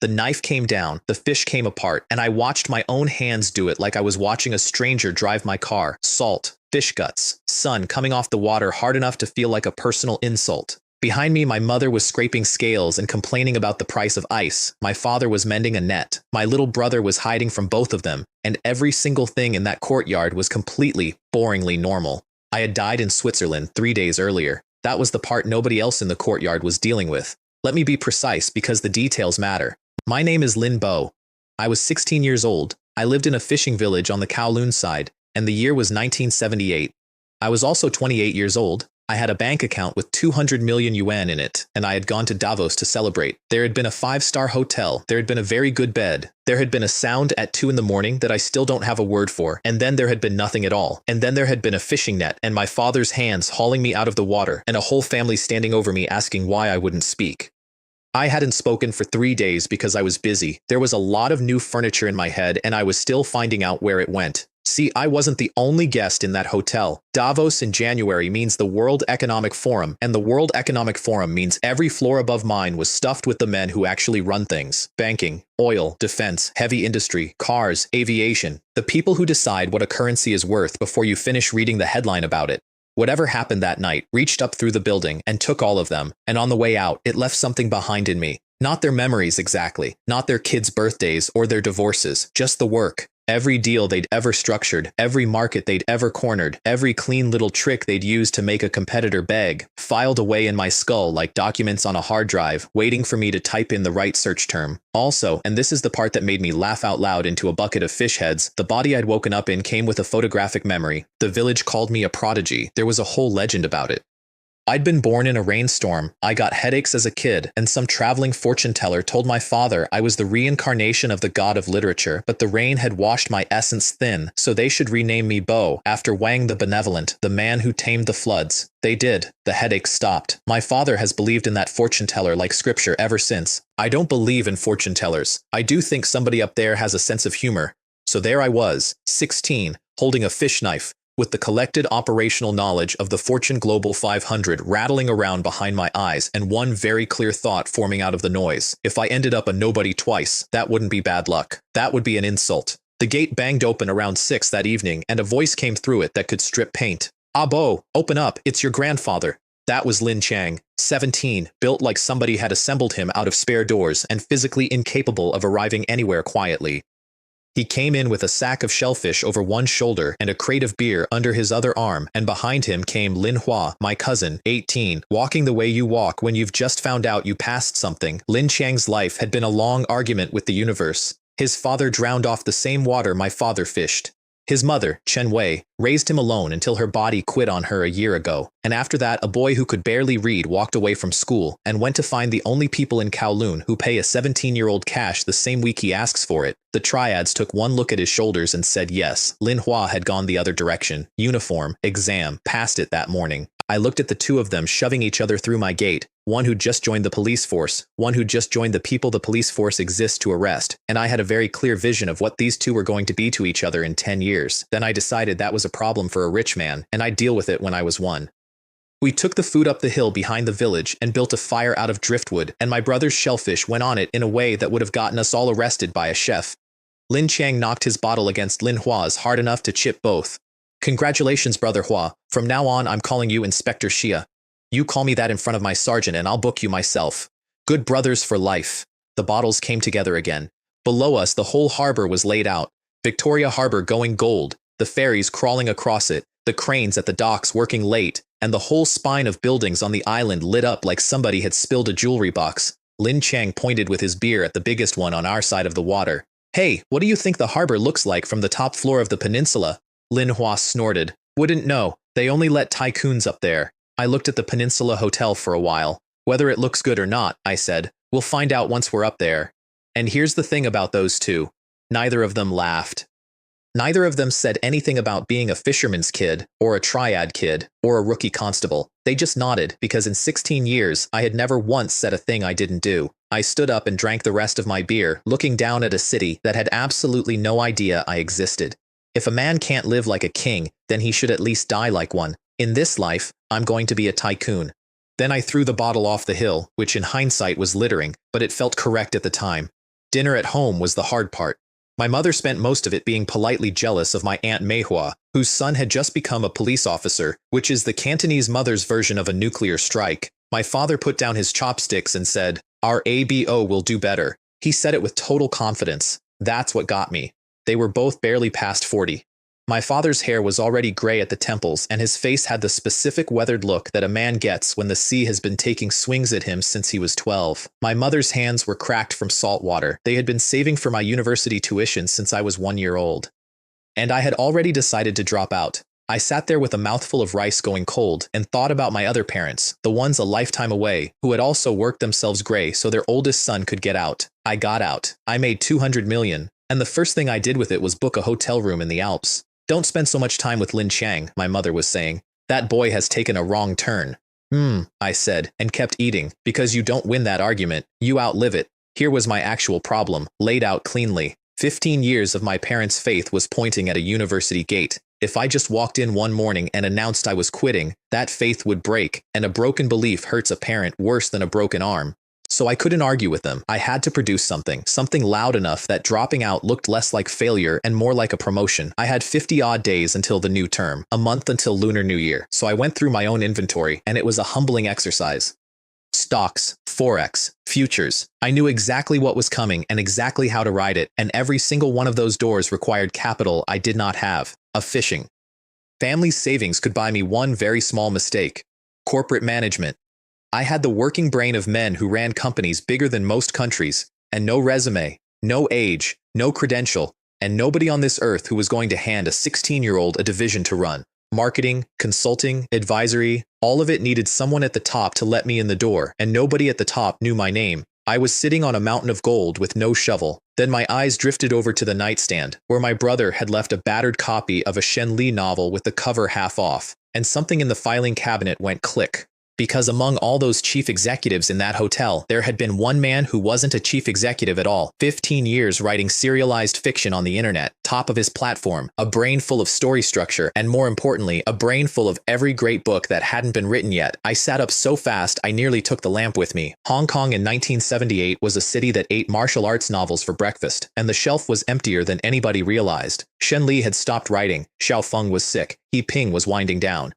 The knife came down, the fish came apart, and I watched my own hands do it like I was watching a stranger drive my car. Salt, fish guts, sun coming off the water hard enough to feel like a personal insult. Behind me, my mother was scraping scales and complaining about the price of ice. My father was mending a net. My little brother was hiding from both of them, and every single thing in that courtyard was completely, boringly normal. I had died in Switzerland 3 days earlier. That was the part nobody else in the courtyard was dealing with. Let me be precise because the details matter. My name is Lin Bo. I was 16 years old. I lived in a fishing village on the Kowloon side, and the year was 1978. I was also 28 years old. I had a bank account with 200 million yuan in it, and I had gone to Davos to celebrate. There had been a 5-star hotel, there had been a very good bed, there had been a sound at 2 in the morning that I still don't have a word for, and then there had been nothing at all. And then there had been a fishing net, and my father's hands hauling me out of the water, and a whole family standing over me asking why I wouldn't speak. I hadn't spoken for 3 days because I was busy. There was a lot of new furniture in my head, and I was still finding out where it went. See, I wasn't the only guest in that hotel. Davos in January means the World Economic Forum, and the World Economic Forum means every floor above mine was stuffed with the men who actually run things. Banking, oil, defense, heavy industry, cars, aviation. The people who decide what a currency is worth before you finish reading the headline about it. Whatever happened that night reached up through the building and took all of them, and on the way out, it left something behind in me. Not their memories exactly, not their kids' birthdays or their divorces, just the work. Every deal they'd ever structured, every market they'd ever cornered, every clean little trick they'd used to make a competitor beg, filed away in my skull like documents on a hard drive, waiting for me to type in the right search term. Also, and this is the part that made me laugh out loud into a bucket of fish heads, the body I'd woken up in came with a photographic memory. The village called me a prodigy. There was a whole legend about it. I'd been born in a rainstorm, I got headaches as a kid, and some traveling fortune teller told my father I was the reincarnation of the god of literature, but the rain had washed my essence thin, so they should rename me Bo, after Wang the Benevolent, the man who tamed the floods. They did. The headaches stopped. My father has believed in that fortune teller like scripture ever since. I don't believe in fortune tellers. I do think somebody up there has a sense of humor. So there I was, 16, holding a fish knife, with the collected operational knowledge of the Fortune Global 500 rattling around behind my eyes and one very clear thought forming out of the noise. If I ended up a nobody twice, that wouldn't be bad luck. That would be an insult. The gate banged open around 6 that evening, and a voice came through it that could strip paint. "Ah Bo, open up, it's your grandfather." That was Lin Chang, 17, built like somebody had assembled him out of spare doors and physically incapable of arriving anywhere quietly. He came in with a sack of shellfish over one shoulder and a crate of beer under his other arm, and behind him came Lin Hua, my cousin, 18, walking the way you walk when you've just found out you passed something. Lin Chang's life had been a long argument with the universe. His father drowned off the same water my father fished. His mother, Chen Wei, raised him alone until her body quit on her a year ago, and after that a boy who could barely read walked away from school and went to find the only people in Kowloon who pay a 17-year-old cash the same week he asks for it. The triads took one look at his shoulders and said yes. Lin Hua had gone the other direction. Uniform, exam, passed it that morning. I looked at the two of them shoving each other through my gate, one who just joined the police force, one who just joined the people the police force exists to arrest, and I had a very clear vision of what these two were going to be to each other in 10 years. Then I decided that was a problem for a rich man, and I'd deal with it when I was one. We took the food up the hill behind the village and built a fire out of driftwood, and my brother's shellfish went on it in a way that would have gotten us all arrested by a chef. Lin Chang knocked his bottle against Lin Hua's hard enough to chip both. "Congratulations, Brother Hua. From now on, I'm calling you Inspector Xia. You call me that in front of my sergeant and I'll book you myself. Good brothers for life." The bottles came together again. Below us, the whole harbor was laid out. Victoria Harbor going gold, the ferries crawling across it, the cranes at the docks working late, and the whole spine of buildings on the island lit up like somebody had spilled a jewelry box. Lin Chang pointed with his beer at the biggest one on our side of the water. "Hey, what do you think the harbor looks like from the top floor of the peninsula?" Lin Hua snorted. "Wouldn't know. They only let tycoons up there." I looked at the Peninsula Hotel for a while. "Whether it looks good or not," I said, "we'll find out once we're up there." And here's the thing about those two. Neither of them laughed. Neither of them said anything about being a fisherman's kid, or a triad kid, or a rookie constable. They just nodded, because in 16 years, I had never once said a thing I didn't do. I stood up and drank the rest of my beer, looking down at a city that had absolutely no idea I existed. If a man can't live like a king, then he should at least die like one. In this life, I'm going to be a tycoon. Then I threw the bottle off the hill, which in hindsight was littering, but it felt correct at the time. Dinner at home was the hard part. My mother spent most of it being politely jealous of my Aunt Manhwa, whose son had just become a police officer, which is the Cantonese mother's version of a nuclear strike. My father put down his chopsticks and said, "Our ABO will do better." He said it with total confidence. That's what got me. They were both barely past 40. My father's hair was already gray at the temples, and his face had the specific weathered look that a man gets when the sea has been taking swings at him since he was 12. My mother's hands were cracked from salt water. They had been saving for my university tuition since I was 1 year old. And I had already decided to drop out. I sat there with a mouthful of rice going cold and thought about my other parents, the ones a lifetime away, who had also worked themselves gray so their oldest son could get out. I got out. I made 200 million, and the first thing I did with it was book a hotel room in the Alps. "Don't spend so much time with Lin Chang," my mother was saying. "That boy has taken a wrong turn." I said, and kept eating, because you don't win that argument, you outlive it. Here was my actual problem, laid out cleanly. 15 years of my parents' faith was pointing at a university gate. If I just walked in one morning and announced I was quitting, that faith would break, and a broken belief hurts a parent worse than a broken arm. So I couldn't argue with them. I had to produce something loud enough that dropping out looked less like failure and more like a promotion. I had 50-odd days until the new term, a month until Lunar New Year, so I went through my own inventory, and it was a humbling exercise. Stocks, forex, futures. I knew exactly what was coming and exactly how to ride it, and every single one of those doors required capital I did not have. Fishing. Family's savings could buy me one very small mistake. Corporate management. I had the working brain of men who ran companies bigger than most countries, and no resume, no age, no credential, and nobody on this earth who was going to hand a 16-year-old a division to run. Marketing, consulting, advisory, all of it needed someone at the top to let me in the door, and nobody at the top knew my name. I was sitting on a mountain of gold with no shovel. Then my eyes drifted over to the nightstand, where my brother had left a battered copy of a Shen Li novel with the cover half off, and something in the filing cabinet went click. Because among all those chief executives in that hotel, there had been one man who wasn't a chief executive at all. 15 years writing serialized fiction on the internet, top of his platform, a brain full of story structure, and more importantly, a brain full of every great book that hadn't been written yet. I sat up so fast I nearly took the lamp with me. Hong Kong in 1978 was a city that ate martial arts novels for breakfast, and the shelf was emptier than anybody realized. Shen Li had stopped writing, Xiao Feng was sick, He Ping was winding down.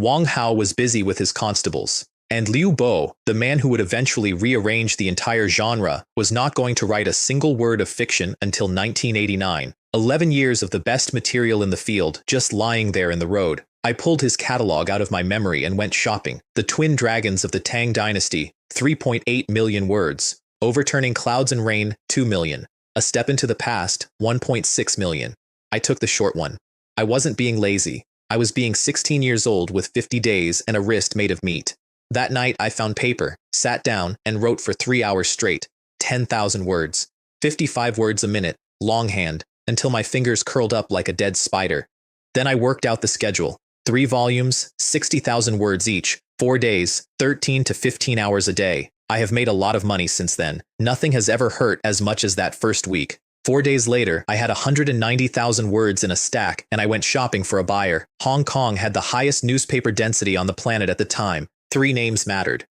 Wang Hao was busy with his constables, and Liu Bo, the man who would eventually rearrange the entire genre, was not going to write a single word of fiction until 1989. 11 years of the best material in the field, just lying there in the road. I pulled his catalog out of my memory and went shopping. The Twin Dragons of the Tang Dynasty, 3.8 million words. Overturning Clouds and Rain, 2 million. A Step into the Past, 1.6 million. I took the short one. I wasn't being lazy. I was being 16 years old with 50 days and a wrist made of meat. That night I found paper, sat down, and wrote for 3 hours straight. 10,000 words. 55 words a minute, longhand, until my fingers curled up like a dead spider. Then I worked out the schedule. 3 volumes, 60,000 words each, 4 days, 13 to 15 hours a day. I have made a lot of money since then. Nothing has ever hurt as much as that first week. 4 days later, I had 190,000 words in a stack, and I went shopping for a buyer. Hong Kong had the highest newspaper density on the planet at the time. 3 names mattered.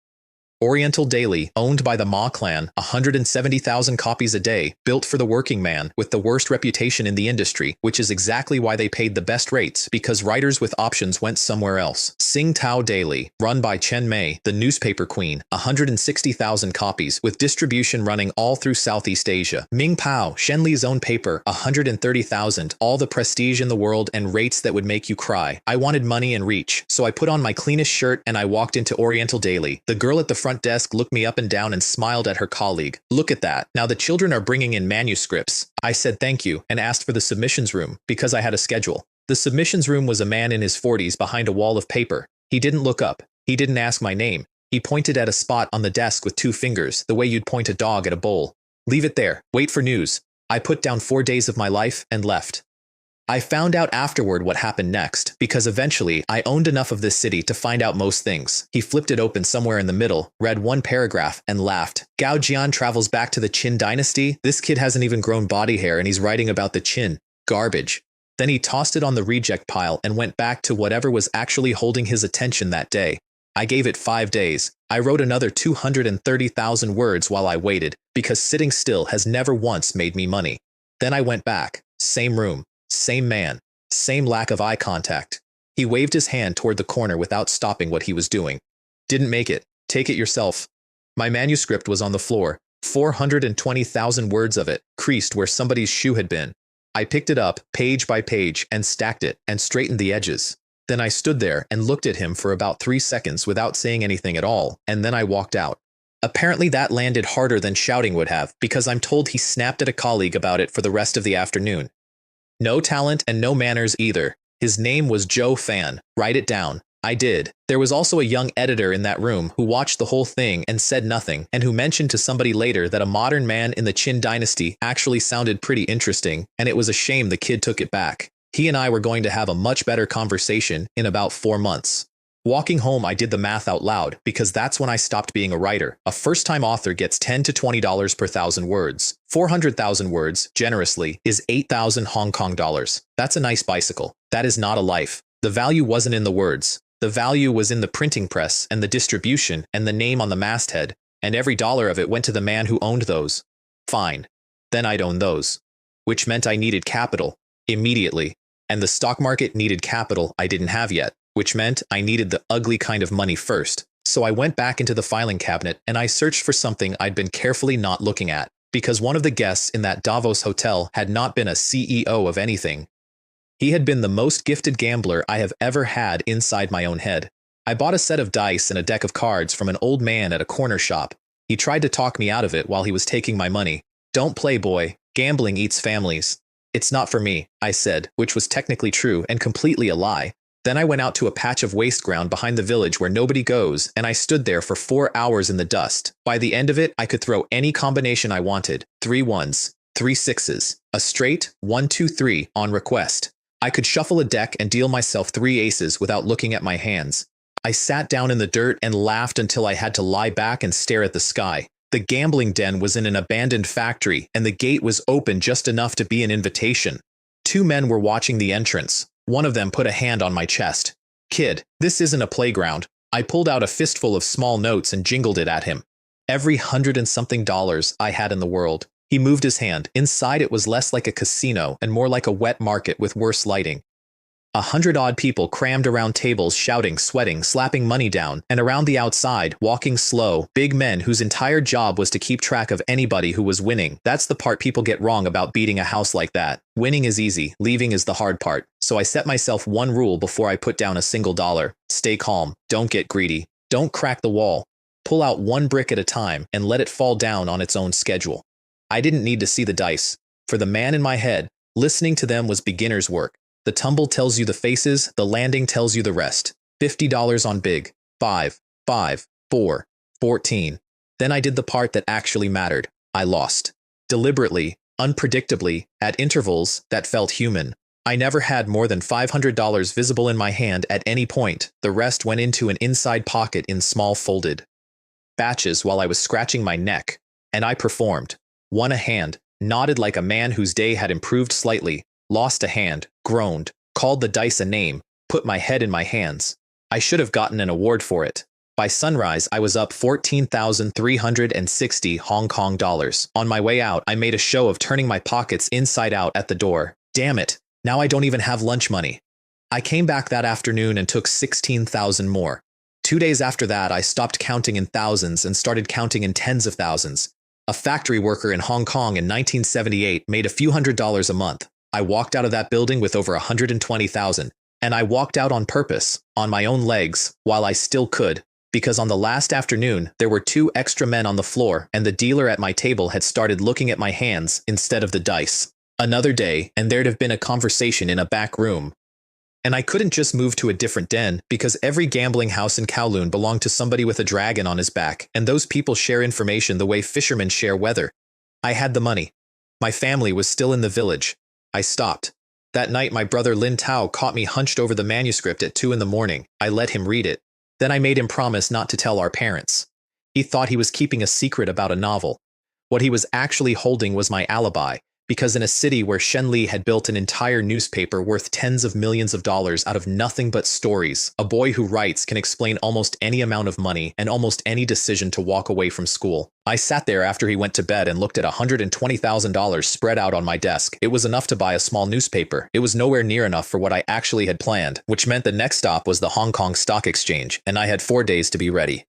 Oriental Daily, owned by the Ma clan, 170,000 copies a day, built for the working man, with the worst reputation in the industry, which is exactly why they paid the best rates, because writers with options went somewhere else. Sing Tao Daily, run by Chen Mei, the newspaper queen, 160,000 copies, with distribution running all through Southeast Asia. Ming Pao, Shen Li's own paper, 130,000, all the prestige in the world and rates that would make you cry. I wanted money and reach, so I put on my cleanest shirt and I walked into Oriental Daily. The girl at the front desk looked me up and down and smiled at her colleague. "Look at that. Now the children are bringing in manuscripts." I said thank you and asked for the submissions room because I had a schedule. The submissions room was a man in his 40s behind a wall of paper. He didn't look up. He didn't ask my name. He pointed at a spot on the desk with 2 fingers, the way you'd point a dog at a bowl. "Leave it there. Wait for news." I put down 4 days of my life and left. I found out afterward what happened next, because eventually I owned enough of this city to find out most things. He flipped it open somewhere in the middle, read 1 paragraph, and laughed. Gao Jian travels back to the Qin dynasty? This kid hasn't even grown body hair and he's writing about the Qin. Garbage. Then he tossed it on the reject pile and went back to whatever was actually holding his attention that day. I gave it 5 days. I wrote another 230,000 words while I waited, because sitting still has never once made me money. Then I went back. Same room. Same man. Same lack of eye contact. He waved his hand toward the corner without stopping what he was doing. Didn't make it. Take it yourself. My manuscript was on the floor. 420,000 words of it, creased where somebody's shoe had been. I picked it up, page by page, and stacked it, and straightened the edges. Then I stood there and looked at him for about 3 seconds without saying anything at all, and then I walked out. Apparently that landed harder than shouting would have, because I'm told he snapped at a colleague about it for the rest of the afternoon. No talent and no manners either. His name was Joe Fan. Write it down. I did. There was also a young editor in that room who watched the whole thing and said nothing, and who mentioned to somebody later that a modern man in the Qin dynasty actually sounded pretty interesting, and it was a shame the kid took it back. He and I were going to have a much better conversation in about 4 months. Walking home, I did the math out loud, because that's when I stopped being a writer. A first-time author gets $10 to $20 per 1,000 words. 400,000 words, generously, is 8,000 Hong Kong dollars. That's a nice bicycle. That is not a life. The value wasn't in the words. The value was in the printing press and the distribution and the name on the masthead, and every dollar of it went to the man who owned those. Fine. Then I'd own those. Which meant I needed capital. Immediately. And the stock market needed capital I didn't have yet, which meant I needed the ugly kind of money first. So I went back into the filing cabinet and I searched for something I'd been carefully not looking at, because one of the guests in that Davos hotel had not been a CEO of anything. He had been the most gifted gambler I have ever had inside my own head. I bought a set of dice and a deck of cards from an old man at a corner shop. He tried to talk me out of it while he was taking my money. Don't play, boy. Gambling eats families. It's not for me, I said, which was technically true and completely a lie. Then I went out to a patch of waste ground behind the village where nobody goes, and I stood there for 4 hours in the dust. By the end of it, I could throw any combination I wanted. 3 1s, 3 6s, a straight, 1 2 3 on request. I could shuffle a deck and deal myself 3 aces without looking at my hands. I sat down in the dirt and laughed until I had to lie back and stare at the sky. The gambling den was in an abandoned factory, and the gate was open just enough to be an invitation. 2 men were watching the entrance. One of them put a hand on my chest. Kid, this isn't a playground. I pulled out a fistful of small notes and jingled it at him. Every $100-and-something I had in the world. He moved his hand. Inside it was less like a casino and more like a wet market with worse lighting. 100-odd people crammed around tables, shouting, sweating, slapping money down, and around the outside, walking slow, big men whose entire job was to keep track of anybody who was winning. That's the part people get wrong about beating a house like that. Winning is easy, leaving is the hard part. So I set myself one rule before I put down a single dollar. Stay calm, don't get greedy, don't crack the wall. Pull out 1 brick at a time and let it fall down on its own schedule. I didn't need to see the dice. For the man in my head, listening to them was beginner's work. The tumble tells you the faces, the landing tells you the rest. $50 on big. 5, 5, 4, 14. Then I did the part that actually mattered. I lost. Deliberately, unpredictably, at intervals that felt human. I never had more than $500 visible in my hand at any point. The rest went into an inside pocket in small folded batches while I was scratching my neck. And I performed. Won a hand, nodded like a man whose day had improved slightly. Lost a hand, groaned, called the dice a name, put my head in my hands. I should have gotten an award for it. By sunrise, I was up 14,360 Hong Kong dollars. On my way out, I made a show of turning my pockets inside out at the door. Damn it, now I don't even have lunch money. I came back that afternoon and took 16,000 more. 2 days after that, I stopped counting in thousands and started counting in tens of thousands. A factory worker in Hong Kong in 1978 made a few $100s a month. I walked out of that building with over 120,000, and I walked out on purpose, on my own legs, while I still could, because on the last afternoon, there were 2 extra men on the floor, and the dealer at my table had started looking at my hands instead of the dice. Another day, and there'd have been a conversation in a back room. And I couldn't just move to a different den, because every gambling house in Kowloon belonged to somebody with a dragon on his back, and those people share information the way fishermen share weather. I had the money. My family was still in the village. I stopped. That night, my brother Lin Tao caught me hunched over the manuscript at 2 in the morning. I let him read it. Then I made him promise not to tell our parents. He thought he was keeping a secret about a novel. What he was actually holding was my alibi, Because in a city where Shen Li had built an entire newspaper worth tens of millions of dollars out of nothing but stories, a boy who writes can explain almost any amount of money and almost any decision to walk away from school. I sat there after he went to bed and looked at $120,000 spread out on my desk. It was enough to buy a small newspaper. It was nowhere near enough for what I actually had planned, which meant the next stop was the Hong Kong Stock Exchange, and I had 4 days to be ready.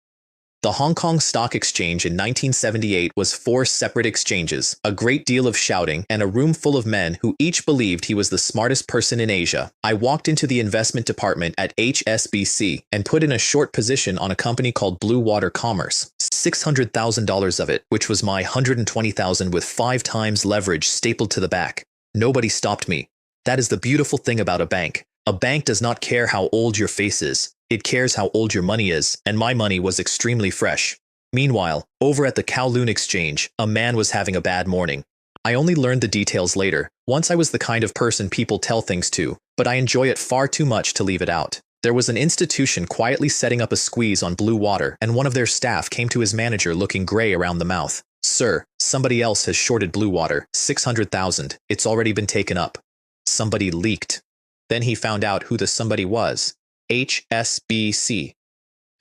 The Hong Kong Stock Exchange in 1978 was 4 separate exchanges, a great deal of shouting, and a room full of men who each believed he was the smartest person in Asia. I walked into the investment department at HSBC and put in a short position on a company called Blue Water Commerce, $600,000 of it, which was my $120,000 with 5 times leverage stapled to the back. Nobody stopped me. That is the beautiful thing about a bank. A bank does not care how old your face is. It cares how old your money is, and my money was extremely fresh. Meanwhile, over at the Kowloon exchange, a man was having a bad morning. I only learned the details later. Once I was the kind of person people tell things to, but I enjoy it far too much to leave it out. There was an institution quietly setting up a squeeze on Blue Water, and one of their staff came to his manager looking gray around the mouth. "Sir, somebody else has shorted Blue Water, 600,000. It's already been taken up." Somebody leaked. Then he found out who the somebody was. HSBC.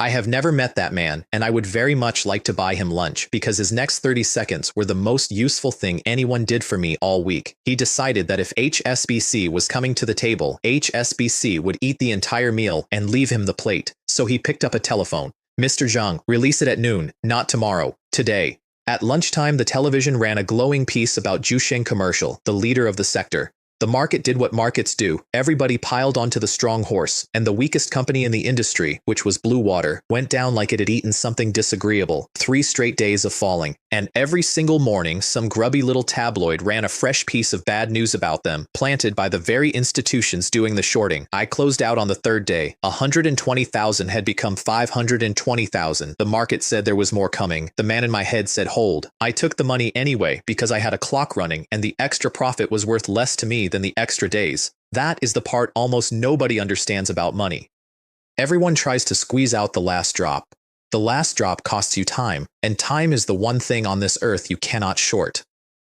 I have never met that man, and I would very much like to buy him lunch because his next 30 seconds were the most useful thing anyone did for me all week. He decided that if HSBC was coming to the table, HSBC would eat the entire meal and leave him the plate. So he picked up a telephone. "Mr. Zhang, release it at noon, not tomorrow, today." At lunchtime, the television ran a glowing piece about Jusheng Commercial, the leader of the sector. The market did what markets do. Everybody piled onto the strong horse, and the weakest company in the industry, which was Blue Water, went down like it had eaten something disagreeable. 3 straight days of falling. And every single morning, some grubby little tabloid ran a fresh piece of bad news about them, planted by the very institutions doing the shorting. I closed out on the 3rd day. 120,000 had become 520,000. The market said there was more coming. The man in my head said hold. I took the money anyway because I had a clock running, and the extra profit was worth less to me than the extra days. That is the part almost nobody understands about money. Everyone tries to squeeze out the last drop. The last drop costs you time, and time is the one thing on this earth you cannot short.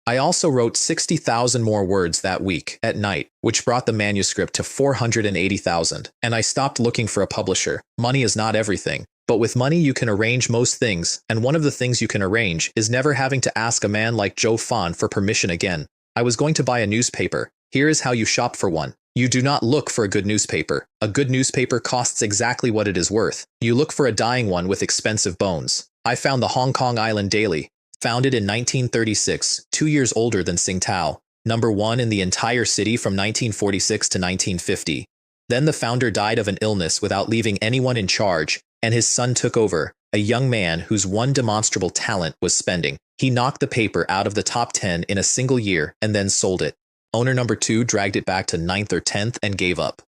I also wrote 60,000 more words that week, at night, which brought the manuscript to 480,000, and I stopped looking for a publisher. Money is not everything, but with money you can arrange most things, and one of the things you can arrange is never having to ask a man like Joe Fan for permission again. I was going to buy a newspaper. Here is how you shop for one. You do not look for a good newspaper. A good newspaper costs exactly what it is worth. You look for a dying one with expensive bones. I found the Hong Kong Island Daily, founded in 1936, 2 years older than Tsingtao, #1 in the entire city from 1946 to 1950. Then the founder died of an illness without leaving anyone in charge, and his son took over, a young man whose one demonstrable talent was spending. He knocked the paper out of the top 10 in a single year and then sold it. Owner number 2 dragged it back to 9th or 10th and gave up.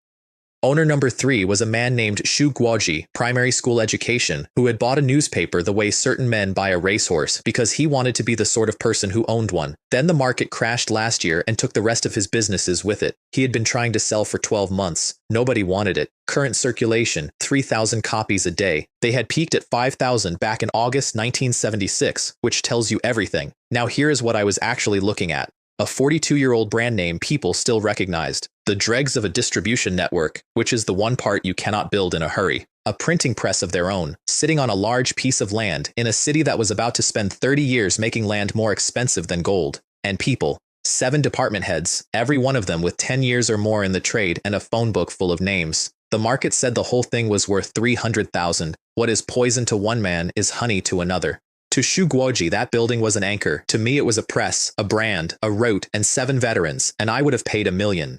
Owner number 3 was a man named Xu Guoji, primary school education, who had bought a newspaper the way certain men buy a racehorse because he wanted to be the sort of person who owned one. Then the market crashed last year and took the rest of his businesses with it. He had been trying to sell for 12 months. Nobody wanted it. Current circulation, 3,000 copies a day. They had peaked at 5,000 back in August 1976, which tells you everything. Now here is what I was actually looking at. A 42-year-old brand name people still recognized. The dregs of a distribution network, which is the one part you cannot build in a hurry. A printing press of their own, sitting on a large piece of land in a city that was about to spend 30 years making land more expensive than gold. And people. 7 department heads, every one of them with 10 years or more in the trade and a phone book full of names. The market said the whole thing was worth 300,000. What is poison to one man is honey to another. To Xu Guoji, that building was an anchor. To me, it was a press, a brand, a route, and 7 veterans, and I would have paid $1 million.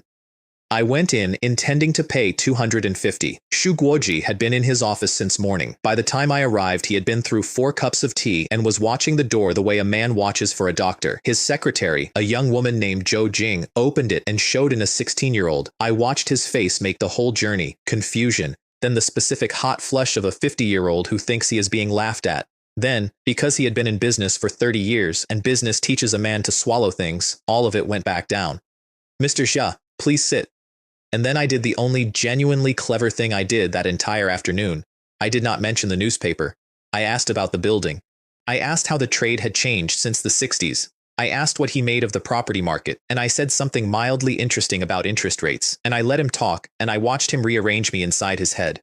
I went in intending to pay 250. Xu Guoji had been in his office since morning. By the time I arrived, he had been through 4 cups of tea and was watching the door the way a man watches for a doctor. His secretary, a young woman named Zhou Jing, opened it and showed in a 16-year-old. I watched his face make the whole journey, confusion, then the specific hot flush of a 50-year-old who thinks he is being laughed at. Then, because he had been in business for 30 years and business teaches a man to swallow things, all of it went back down. "Mr. Xia, please sit." And then I did the only genuinely clever thing I did that entire afternoon. I did not mention the newspaper. I asked about the building. I asked how the trade had changed since the 60s. I asked what he made of the property market, and I said something mildly interesting about interest rates, and I let him talk, and I watched him rearrange me inside his head.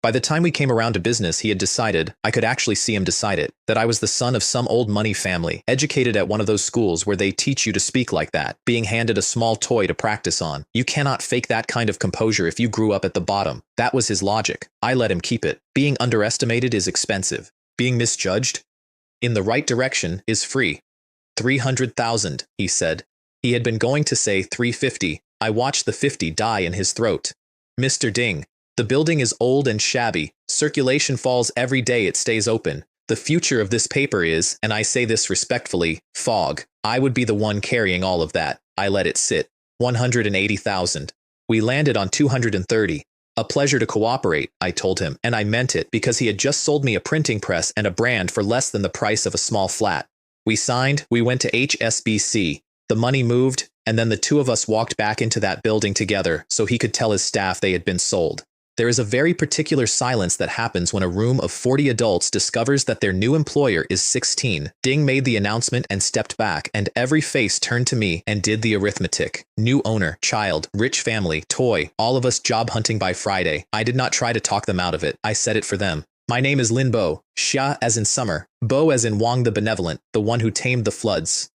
By the time we came around to business, he had decided, I could actually see him decide it, that I was the son of some old money family, educated at one of those schools where they teach you to speak like that, being handed a small toy to practice on. You cannot fake that kind of composure if you grew up at the bottom. That was his logic. I let him keep it. Being underestimated is expensive. Being misjudged in the right direction is free. 300,000, he said. He had been going to say 350. I watched the 50 die in his throat. Mr. Ding. The building is old and shabby. Circulation falls every day it stays open. The future of this paper is, and I say this respectfully, fog. I would be the one carrying all of that. I let it sit. 180,000. We landed on 230. A pleasure to cooperate, I told him, and I meant it because he had just sold me a printing press and a brand for less than the price of a small flat. We signed, we went to HSBC. The money moved, and then the two of us walked back into that building together so he could tell his staff they had been sold. There is a very particular silence that happens when a room of 40 adults discovers that their new employer is 16. Ding made the announcement and stepped back, and every face turned to me and did the arithmetic. New owner, child, rich family, toy, all of us job hunting by Friday. I did not try to talk them out of it. I said it for them. My name is Lin Bo, Xia as in summer, Bo as in Wang the benevolent, the one who tamed the floods.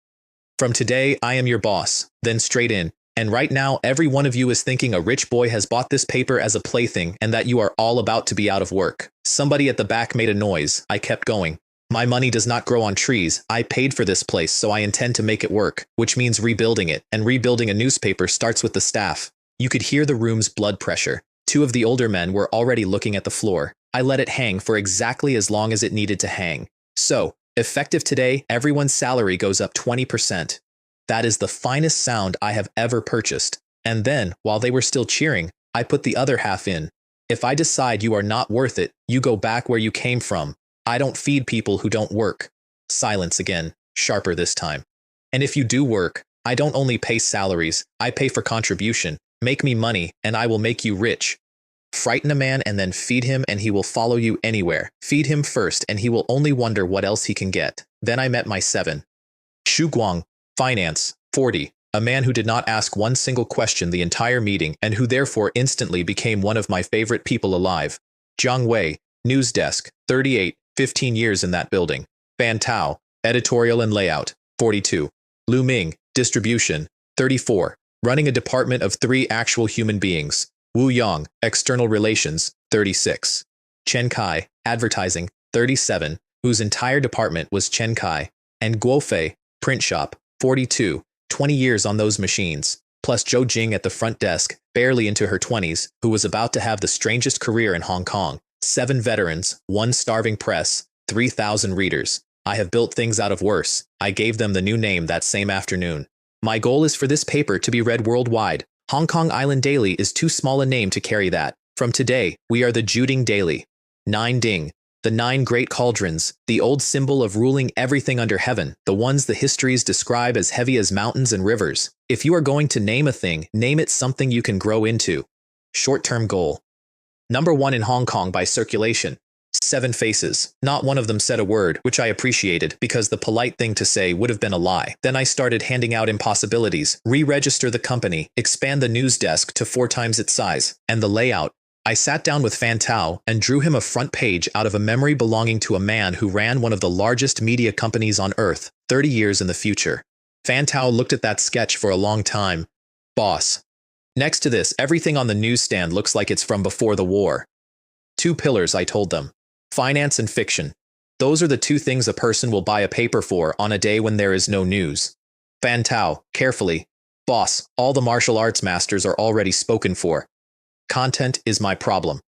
From today, I am your boss, then straight in. And right now, every one of you is thinking a rich boy has bought this paper as a plaything and that you are all about to be out of work. Somebody at the back made a noise. I kept going. My money does not grow on trees. I paid for this place, so I intend to make it work, which means rebuilding it, and rebuilding a newspaper starts with the staff. You could hear the room's blood pressure. Two of the older men were already looking at the floor. I let it hang for exactly as long as it needed to hang. So, effective today, everyone's salary goes up 20%. That is the finest sound I have ever purchased. And then, while they were still cheering, I put the other half in. If I decide you are not worth it, you go back where you came from. I don't feed people who don't work. Silence again, sharper this time. And if you do work, I don't only pay salaries, I pay for contribution. Make me money, and I will make you rich. Frighten a man and then feed him and he will follow you anywhere. Feed him first and he will only wonder what else he can get. Then I met my 7. Xu Guang. Finance, 40, a man who did not ask one single question the entire meeting and who therefore instantly became one of my favorite people alive. Jiang Wei, news desk, 38, 15 years in that building. Fan Tao, editorial and layout, 42. Lu Ming, distribution, 34, running a department of 3 actual human beings. Wu Yang, external relations, 36. Chen Kai, advertising, 37, whose entire department was Chen Kai. And Guofei, print shop, 42, 20 years on those machines, plus Zhou Jing at the front desk, barely into her 20s, who was about to have the strangest career in Hong Kong. 7 veterans, 1 starving press, 3,000 readers. I have built things out of worse. I gave them the new name that same afternoon. My goal is for this paper to be read worldwide. Hong Kong Island Daily is too small a name to carry that. From today, we are the Juding Daily. 9 Ding. The 9 great cauldrons, the old symbol of ruling everything under heaven, the ones the histories describe as heavy as mountains and rivers. If you are going to name a thing, name it something you can grow into. Short-term goal. Number 1 in Hong Kong by circulation. 7 faces. Not one of them said a word, which I appreciated, because the polite thing to say would have been a lie. Then I started handing out impossibilities. Re-register the company, expand the news desk to 4 times its size, and the layout. I sat down with Fan Tao and drew him a front page out of a memory belonging to a man who ran one of the largest media companies on Earth, 30 years in the future. Fan Tao looked at that sketch for a long time. Boss. Next to this, everything on the newsstand looks like it's from before the war. 2 pillars, I told them. Finance and fiction. Those are the 2 things a person will buy a paper for on a day when there is no news. Fan Tao, carefully. Boss, all the martial arts masters are already spoken for. Content is my problem.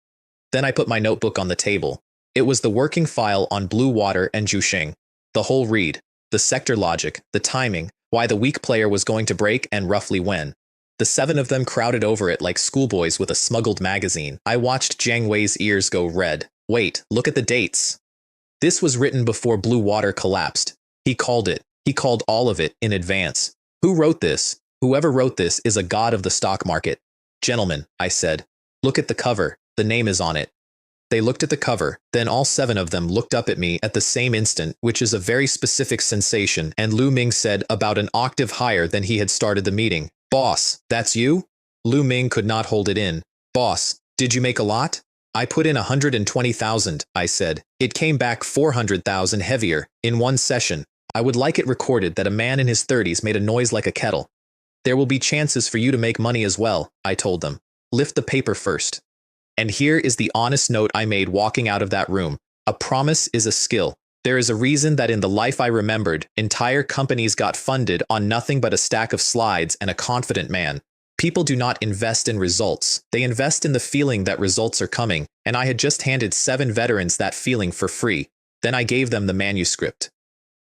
Then I put my notebook on the table. It was the working file on Blue Water and Jushing. The whole read, the sector logic, the timing, why the weak player was going to break and roughly when. The 7 of them crowded over it like schoolboys with a smuggled magazine. I watched Jiang Wei's ears go red. Wait, look at the dates. This was written before Blue Water collapsed. He called it. He called all of it in advance. Who wrote this? Whoever wrote this is a god of the stock market. Gentlemen, I said, look at the cover. The name is on it. They looked at the cover, then all 7 of them looked up at me at the same instant, which is a very specific sensation, and Lu Ming said about an octave higher than he had started the meeting. "Boss, that's you?" Lu Ming could not hold it in. "Boss, did you make a lot?" "I put in 120,000, I said. "It came back 400,000 heavier, in one session. I would like it recorded that a man in his 30s made a noise like a kettle." "There will be chances for you to make money as well," I told them. "Lift the paper first." And here is the honest note I made walking out of that room. A promise is a skill. There is a reason that in the life I remembered, entire companies got funded on nothing but a stack of slides and a confident man. People do not invest in results. They invest in the feeling that results are coming, and I had just handed 7 veterans that feeling for free. Then I gave them the manuscript.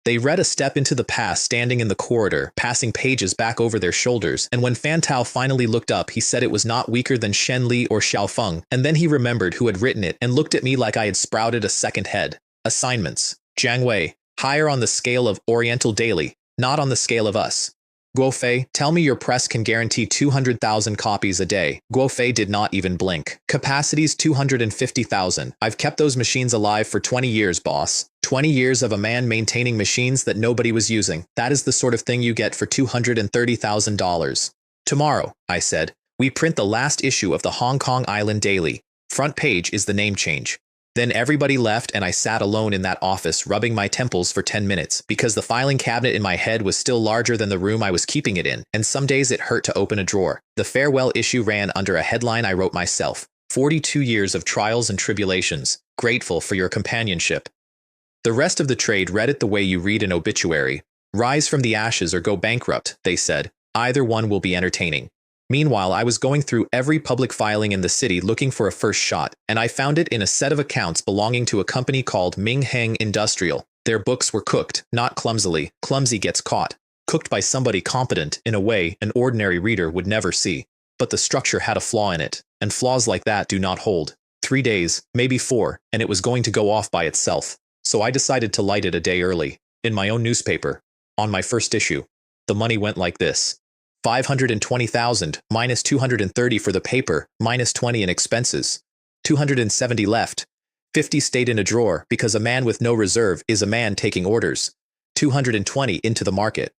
They read a step into the past standing in the corridor, passing pages back over their shoulders, and when Fan Tao finally looked up, he said it was not weaker than Shen Li or Xiao Feng, and then he remembered who had written it and looked at me like I had sprouted a second head. Assignments. Jiang Wei, higher on the scale of Oriental Daily, not on the scale of us. Guo Fei, tell me your press can guarantee 200,000 copies a day. Guo Fei did not even blink. Capacities 250,000. I've kept those machines alive for 20 years, boss. 20 years of a man maintaining machines that nobody was using. That is the sort of thing you get for $230,000. Tomorrow, I said, we print the last issue of the Hong Kong Island Daily. Front page is the name change. Then everybody left and I sat alone in that office rubbing my temples for 10 minutes because the filing cabinet in my head was still larger than the room I was keeping it in, and some days it hurt to open a drawer. The farewell issue ran under a headline I wrote myself. 42 years of trials and tribulations. Grateful for your companionship. The rest of the trade read it the way you read an obituary. Rise from the ashes or go bankrupt, they said. Either one will be entertaining. Meanwhile, I was going through every public filing in the city looking for a first shot, and I found it in a set of accounts belonging to a company called Ming Heng Industrial. Their books were cooked, not clumsily. Clumsy gets caught. Cooked by somebody competent in a way an ordinary reader would never see. But the structure had a flaw in it, and flaws like that do not hold. 3 days, maybe 4, and it was going to go off by itself. So I decided to light it a day early, in my own newspaper, on my first issue. The money went like this. 520,000 minus 230 for the paper, minus 20 in expenses. 270 left. 50 stayed in a drawer because a man with no reserve is a man taking orders. 220 into the market.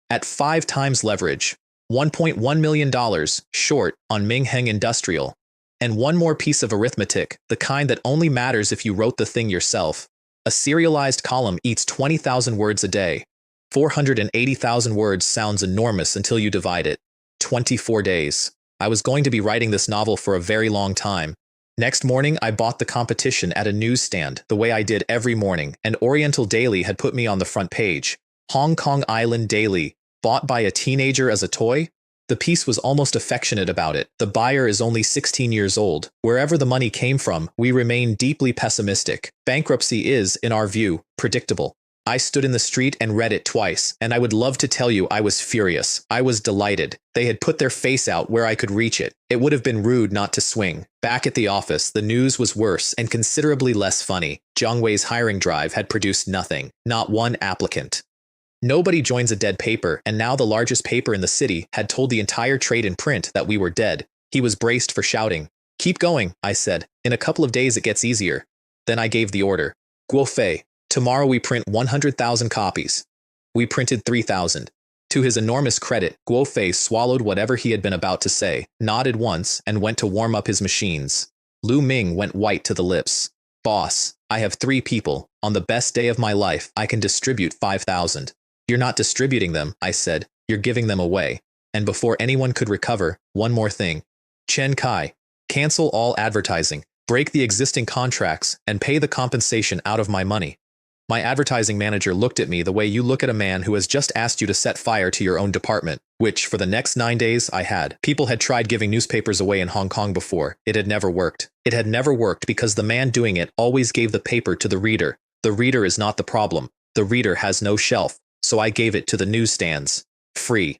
At 5 times leverage. $1.1 million short on Ming Heng Industrial. And one more piece of arithmetic, the kind that only matters if you wrote the thing yourself. A serialized column eats 20,000 words a day. 480,000 words sounds enormous until you divide it. 24 days. I was going to be writing this novel for a very long time. Next morning, I bought the competition at a newsstand, the way I did every morning, and Oriental Daily had put me on the front page. Hong Kong Island Daily, bought by a teenager as a toy? The piece was almost affectionate about it. The buyer is only 16 years old. Wherever the money came from, we remain deeply pessimistic. Bankruptcy is, in our view, predictable. I stood in the street and read it twice, and I would love to tell you I was furious. I was delighted. They had put their face out where I could reach it. It would have been rude not to swing. Back at the office, the news was worse and considerably less funny. Jiang Wei's hiring drive had produced nothing. Not one applicant. Nobody joins a dead paper, and now the largest paper in the city had told the entire trade in print that we were dead. He was braced for shouting. "Keep going," I said. "In a couple of days it gets easier." Then I gave the order. "Guo Fei, tomorrow we print 100,000 copies." We printed 3,000. To his enormous credit, Guo Fei swallowed whatever he had been about to say, nodded once, and went to warm up his machines. Lu Ming went white to the lips. "Boss, I have 3 people. On the best day of my life, I can distribute 5,000. "You're not distributing them," I said. "You're giving them away." And before anyone could recover, one more thing. Chen Kai, cancel all advertising, break the existing contracts, and pay the compensation out of my money. My advertising manager looked at me the way you look at a man who has just asked you to set fire to your own department, which for the next 9 days I had. People had tried giving newspapers away in Hong Kong before. It had never worked. It had never worked because the man doing it always gave the paper to the reader. The reader is not the problem. The reader has no shelf. So I gave it to the newsstands. Free.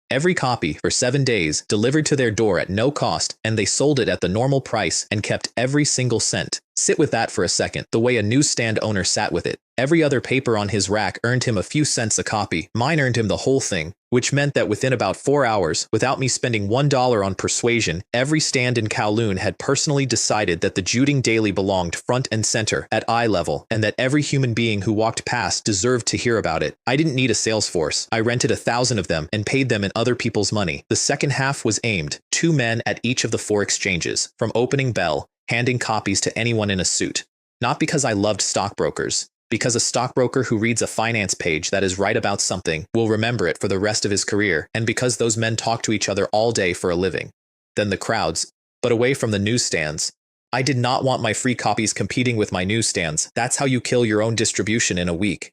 Every copy, for 7 days, delivered to their door at no cost, and they sold it at the normal price and kept every single cent. Sit with that for a second, the way a newsstand owner sat with it. Every other paper on his rack earned him a few cents a copy. Mine earned him the whole thing, which meant that within about 4 hours, without me spending $1 on persuasion, every stand in Kowloon had personally decided that the Juding Daily belonged front and center, at eye level, and that every human being who walked past deserved to hear about it. I didn't need a sales force. I rented 1,000 of them and paid them in other people's money. The second half was aimed, 2 men at each of the 4 exchanges, from opening bell, handing copies to anyone in a suit. Not because I loved stockbrokers, because a stockbroker who reads a finance page that is right about something will remember it for the rest of his career, and because those men talk to each other all day for a living. Then the crowds, but away from the newsstands. I did not want my free copies competing with my newsstands. That's how you kill your own distribution in a week.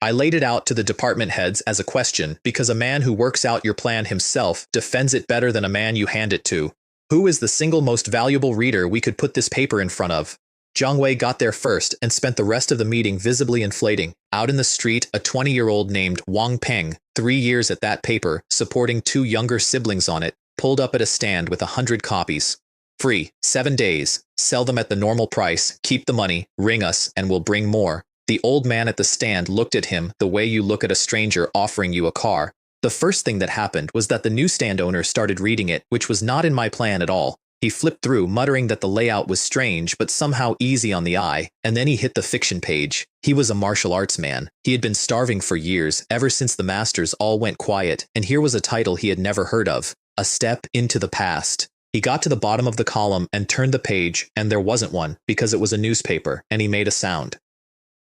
I laid it out to the department heads as a question, because a man who works out your plan himself defends it better than a man you hand it to. Who is the single most valuable reader we could put this paper in front of? Jiang Wei got there first and spent the rest of the meeting visibly inflating. Out in the street, a 20-year-old named Wang Peng, 3 years at that paper, supporting 2 younger siblings on it, pulled up at a stand with 100 copies. Free, 7 days, sell them at the normal price, keep the money, ring us, and we'll bring more. The old man at the stand looked at him the way you look at a stranger offering you a car. The first thing that happened was that the newsstand owner started reading it, which was not in my plan at all. He flipped through, muttering that the layout was strange but somehow easy on the eye, and then he hit the fiction page. He was a martial arts man. He had been starving for years, ever since the masters all went quiet, and here was a title he had never heard of, A Step into the Past. He got to the bottom of the column and turned the page, and there wasn't one, because it was a newspaper, and he made a sound.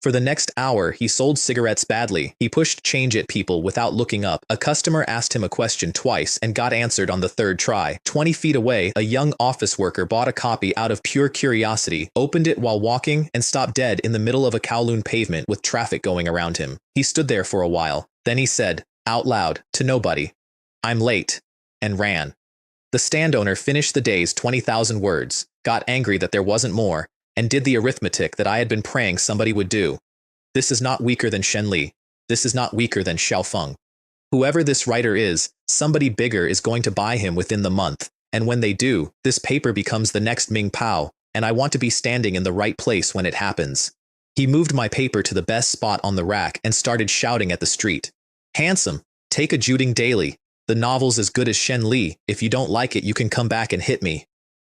For the next hour, he sold cigarettes badly. He pushed change at people without looking up. A customer asked him a question twice and got answered on the 3rd try. 20 feet away, a young office worker bought a copy out of pure curiosity, opened it while walking, and stopped dead in the middle of a Kowloon pavement with traffic going around him. He stood there for a while. Then he said, out loud, to nobody, "I'm late," and ran. The stand owner finished the day's 20,000 words, got angry that there wasn't more, and did the arithmetic that I had been praying somebody would do. This is not weaker than Shen Li. This is not weaker than Xiao Feng. Whoever this writer is, somebody bigger is going to buy him within the month, and when they do, this paper becomes the next Ming Pao, and I want to be standing in the right place when it happens. He moved my paper to the best spot on the rack and started shouting at the street. Handsome, take a Juding Daily. The novel's as good as Shen Li. If you don't like it, you can come back and hit me.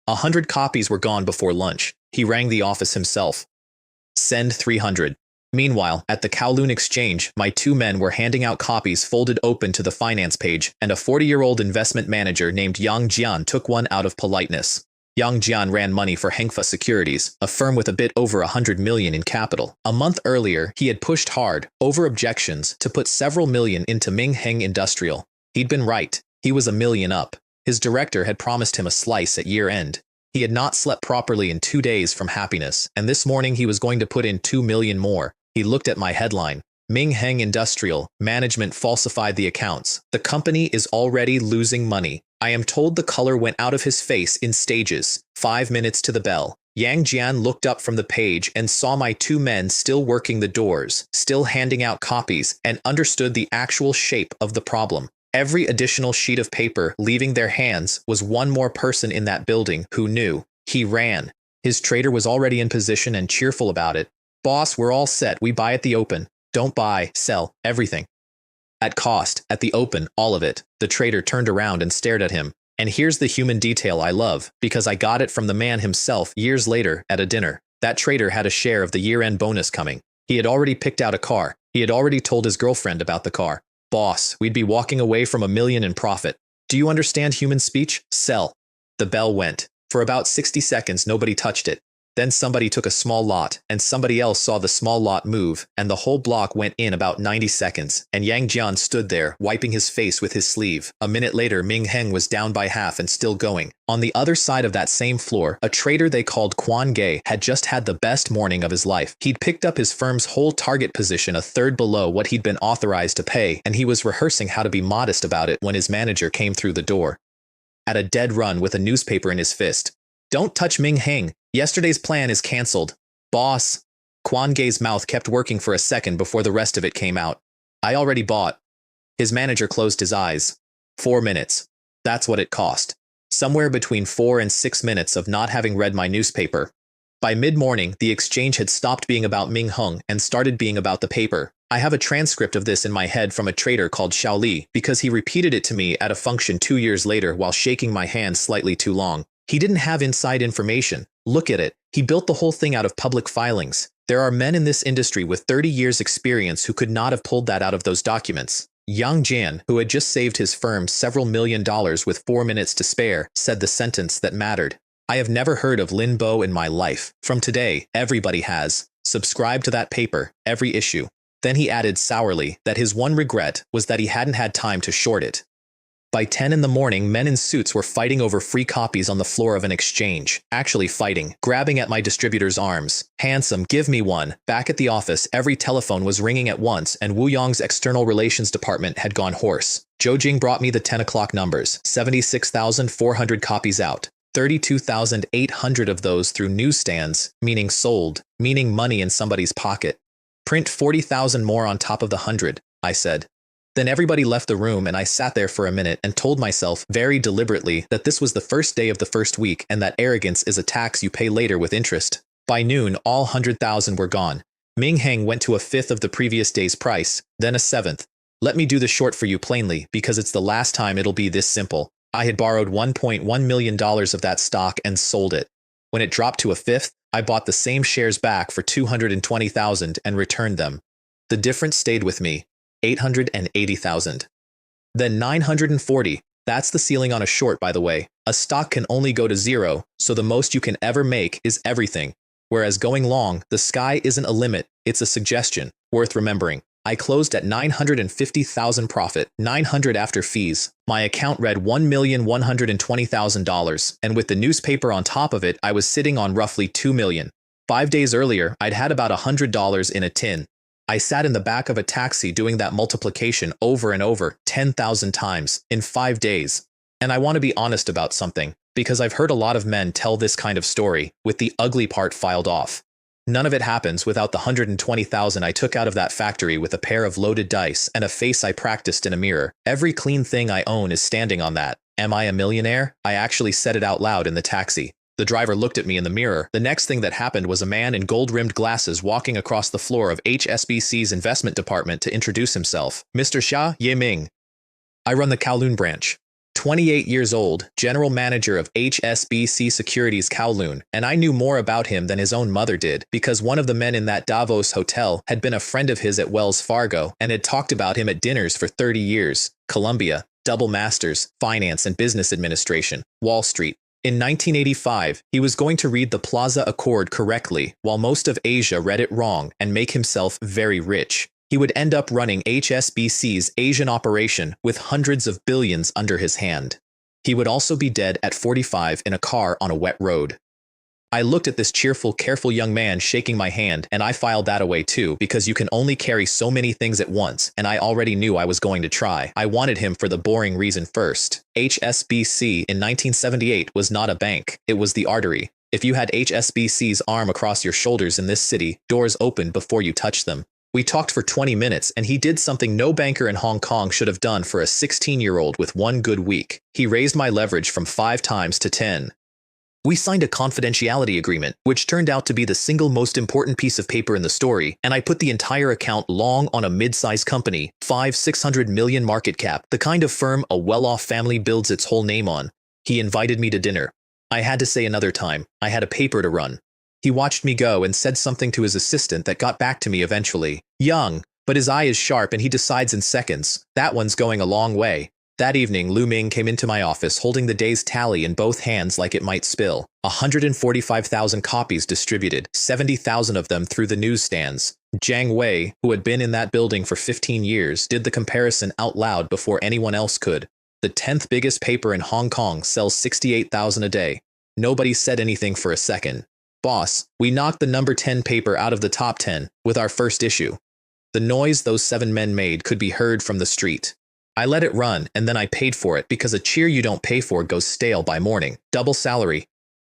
100 copies were gone before lunch. He rang the office himself. Send 300. Meanwhile, at the Kowloon exchange, my 2 men were handing out copies folded open to the finance page, and a 40-year-old investment manager named Yang Jian took one out of politeness. Yang Jian ran money for Hengfa Securities, a firm with a bit over 100 million in capital. A month earlier, he had pushed hard, over objections, to put several million into Ming Heng Industrial. He'd been right. He was $1 million up. His director had promised him a slice at year-end. He had not slept properly in 2 days from happiness, and this morning he was going to put in 2 million more. He looked at my headline. Ming Heng Industrial, management falsified the accounts. The company is already losing money. I am told the color went out of his face in stages. 5 minutes to the bell. Yang Jian looked up from the page and saw my 2 men still working the doors, still handing out copies, and understood the actual shape of the problem. Every additional sheet of paper leaving their hands was one more person in that building who knew. He ran. His trader was already in position and cheerful about it. Boss, we're all set. We buy at the open. Don't buy, sell, everything. At cost, at the open, all of it. The trader turned around and stared at him. And here's the human detail I love, because I got it from the man himself years later at a dinner. That trader had a share of the year-end bonus coming. He had already picked out a car. He had already told his girlfriend about the car. Boss, we'd be walking away from $1 million in profit. Do you understand human speech? Sell. The bell went. For about 60 seconds, nobody touched it. Then somebody took a small lot, and somebody else saw the small lot move, and the whole block went in about 90 seconds, and Yang Jian stood there, wiping his face with his sleeve. A minute later, Ming Heng was down by half and still going. On the other side of that same floor, a trader they called Quan Gay had just had the best morning of his life. He'd picked up his firm's whole target position a third below what he'd been authorized to pay, and he was rehearsing how to be modest about it when his manager came through the door. At a dead run with a newspaper in his fist. Don't touch Ming Heng. Yesterday's plan is cancelled. Boss. Quan Gay's mouth kept working for a second before the rest of it came out. I already bought. His manager closed his eyes. 4 minutes. That's what it cost. Somewhere between 4 and 6 minutes of not having read my newspaper. By mid-morning, the exchange had stopped being about Ming Hung and started being about the paper. I have a transcript of this in my head from a trader called Xiao Li because he repeated it to me at a function 2 years later while shaking my hand slightly too long. He didn't have inside information. Look at it. He built the whole thing out of public filings. There are men in this industry with 30 years experience who could not have pulled that out of those documents. Yang Jian, who had just saved his firm several $1,000,000 with 4 minutes to spare, said the sentence that mattered. I have never heard of Lin Bo in my life. From today, everybody has. Subscribe to that paper, every issue. Then he added sourly that his one regret was that he hadn't had time to short it. By 10 in the morning, men in suits were fighting over free copies on the floor of an exchange. Actually fighting, grabbing at my distributor's arms. Handsome, give me one. Back at the office, every telephone was ringing at once and Wu Yang's external relations department had gone hoarse. Zhou Jing brought me the 10 o'clock numbers. 76,400 copies out. 32,800 of those through newsstands, meaning sold, meaning money in somebody's pocket. Print 40,000 more on top of the 100, I said. Then everybody left the room and I sat there for a minute and told myself very deliberately that this was the first day of the first week and that arrogance is a tax you pay later with interest. By noon, all 100,000 were gone. Ming Heng went to a fifth of the previous day's price, then a seventh. Let me do the short for you plainly because it's the last time it'll be this simple. I had borrowed $1.1 million of that stock and sold it. When it dropped to a fifth, I bought the same shares back for 220,000 and returned them. The difference stayed with me, 880,000. Then 940, that's the ceiling on a short by the way. A stock can only go to zero, so the most you can ever make is everything. Whereas going long, the sky isn't a limit, it's a suggestion, worth remembering. I closed at 950,000 profit, 900 after fees. My account read $1,120,000, and with the newspaper on top of it, I was sitting on roughly $2 million. 5 days earlier, I'd had about $100 in a tin. I sat in the back of a taxi doing that multiplication over and over 10,000 times in 5 days. And I want to be honest about something, because I've heard a lot of men tell this kind of story, with the ugly part filed off. None of it happens without the 120,000 I took out of that factory with a pair of loaded dice and a face I practiced in a mirror. Every clean thing I own is standing on that. Am I a millionaire? I actually said it out loud in the taxi. The driver looked at me in the mirror. The next thing that happened was a man in gold-rimmed glasses walking across the floor of HSBC's investment department to introduce himself. Mr. Xia Yiming. I run the Kowloon branch. 28 years old, general manager of HSBC Securities Kowloon, and I knew more about him than his own mother did because one of the men in that Davos hotel had been a friend of his at Wells Fargo and had talked about him at dinners for 30 years. Columbia, double masters, finance and business administration, Wall Street. In 1985, he was going to read the Plaza Accord correctly, while most of Asia read it wrong and make himself very rich. He would end up running HSBC's Asian operation with hundreds of billions under his hand. He would also be dead at 45 in a car on a wet road. I looked at this cheerful, careful young man shaking my hand, and I filed that away too because you can only carry so many things at once, and I already knew I was going to try. I wanted him for the boring reason first. HSBC in 1978 was not a bank, it was the artery. If you had HSBC's arm across your shoulders in this city, doors opened before you touched them. We talked for 20 minutes and he did something no banker in Hong Kong should have done for a 16-year-old with one good week. He raised my leverage from 5 times to 10. We signed a confidentiality agreement, which turned out to be the single most important piece of paper in the story, and I put the entire account long on a mid-sized company, 500-600 million market cap, the kind of firm a well-off family builds its whole name on. He invited me to dinner. I had to say another time. I had a paper to run. He watched me go and said something to his assistant that got back to me eventually. Young, but his eye is sharp and he decides in seconds. That one's going a long way. That evening, Lu Ming came into my office holding the day's tally in both hands like it might spill. 145,000 copies distributed, 70,000 of them through the newsstands. Jiang Wei, who had been in that building for 15 years, did the comparison out loud before anyone else could. The 10th biggest paper in Hong Kong sells 68,000 a day. Nobody said anything for a second. Boss, we knocked the number 10 paper out of the top 10 with our first issue. The noise those 7 men made could be heard from the street. I let it run and then I paid for it because a cheer you don't pay for goes stale by morning. Double salary.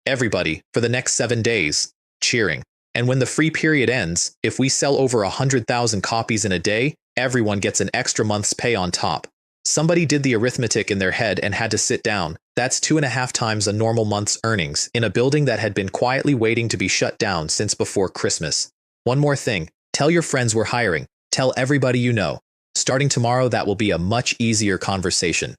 Everybody, for the next 7 days, cheering. And when the free period ends, if we sell over 100,000 copies in a day, everyone gets an extra month's pay on top. Somebody did the arithmetic in their head and had to sit down. That's 2.5 times a normal month's earnings in a building that had been quietly waiting to be shut down since before Christmas. One more thing. Tell your friends we're hiring. Tell everybody you know. Starting tomorrow, that will be a much easier conversation.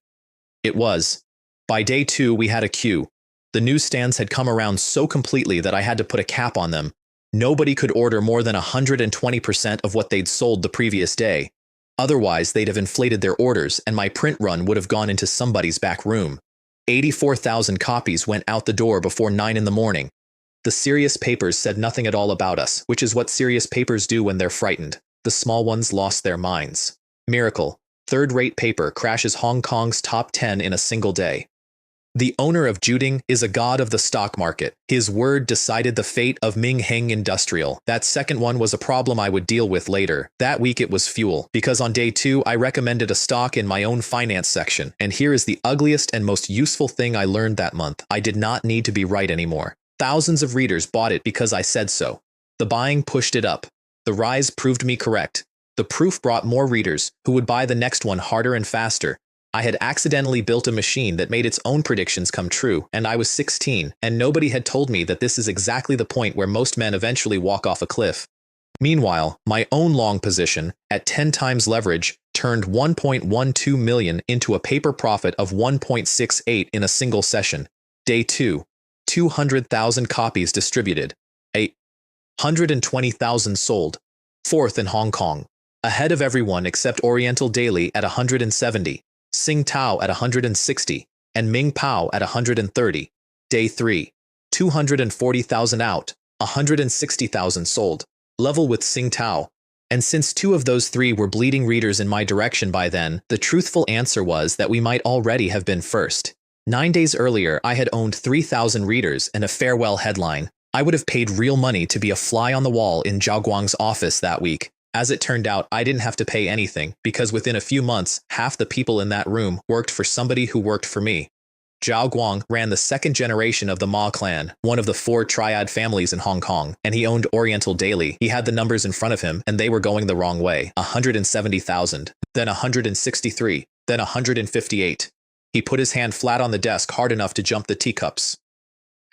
It was. By day 2, we had a queue. The newsstands had come around so completely that I had to put a cap on them. Nobody could order more than 120% of what they'd sold the previous day. Otherwise, they'd have inflated their orders and my print run would have gone into somebody's back room. 84,000 copies went out the door before 9 in the morning. The serious papers said nothing at all about us, which is what serious papers do when they're frightened. The small ones lost their minds. Miracle. Third-rate paper crashes Hong Kong's top 10 in a single day. The owner of Juding is a god of the stock market. His word decided the fate of Ming Heng Industrial. That second one was a problem I would deal with later. That week it was fuel, because on day 2 I recommended a stock in my own finance section. And here is the ugliest and most useful thing I learned that month. I did not need to be right anymore. Thousands of readers bought it because I said so. The buying pushed it up. The rise proved me correct. The proof brought more readers, who would buy the next one harder and faster. I had accidentally built a machine that made its own predictions come true, and I was 16, and nobody had told me that this is exactly the point where most men eventually walk off a cliff. Meanwhile, my own long position, at 10 times leverage, turned 1.12 million into a paper profit of 1.68 in a single session. Day 2. 200,000 copies distributed. 120,000 sold. Fourth in Hong Kong. Ahead of everyone except Oriental Daily at 170. Sing Tao at 160, and Ming Pao at 130. Day 3. 240,000 out, 160,000 sold. Level with Sing Tao. And since 2 of those 3 were bleeding readers in my direction by then, the truthful answer was that we might already have been first. 9 days earlier, I had owned 3,000 readers and a farewell headline. I would have paid real money to be a fly on the wall in Zhao Guang's office that week. As it turned out, I didn't have to pay anything, because within a few months, half the people in that room worked for somebody who worked for me. Zhao Guang ran the second generation of the Ma clan, one of the 4 triad families in Hong Kong, and he owned Oriental Daily. He had the numbers in front of him, and they were going the wrong way. 170,000, then 163, then 158. He put his hand flat on the desk hard enough to jump the teacups.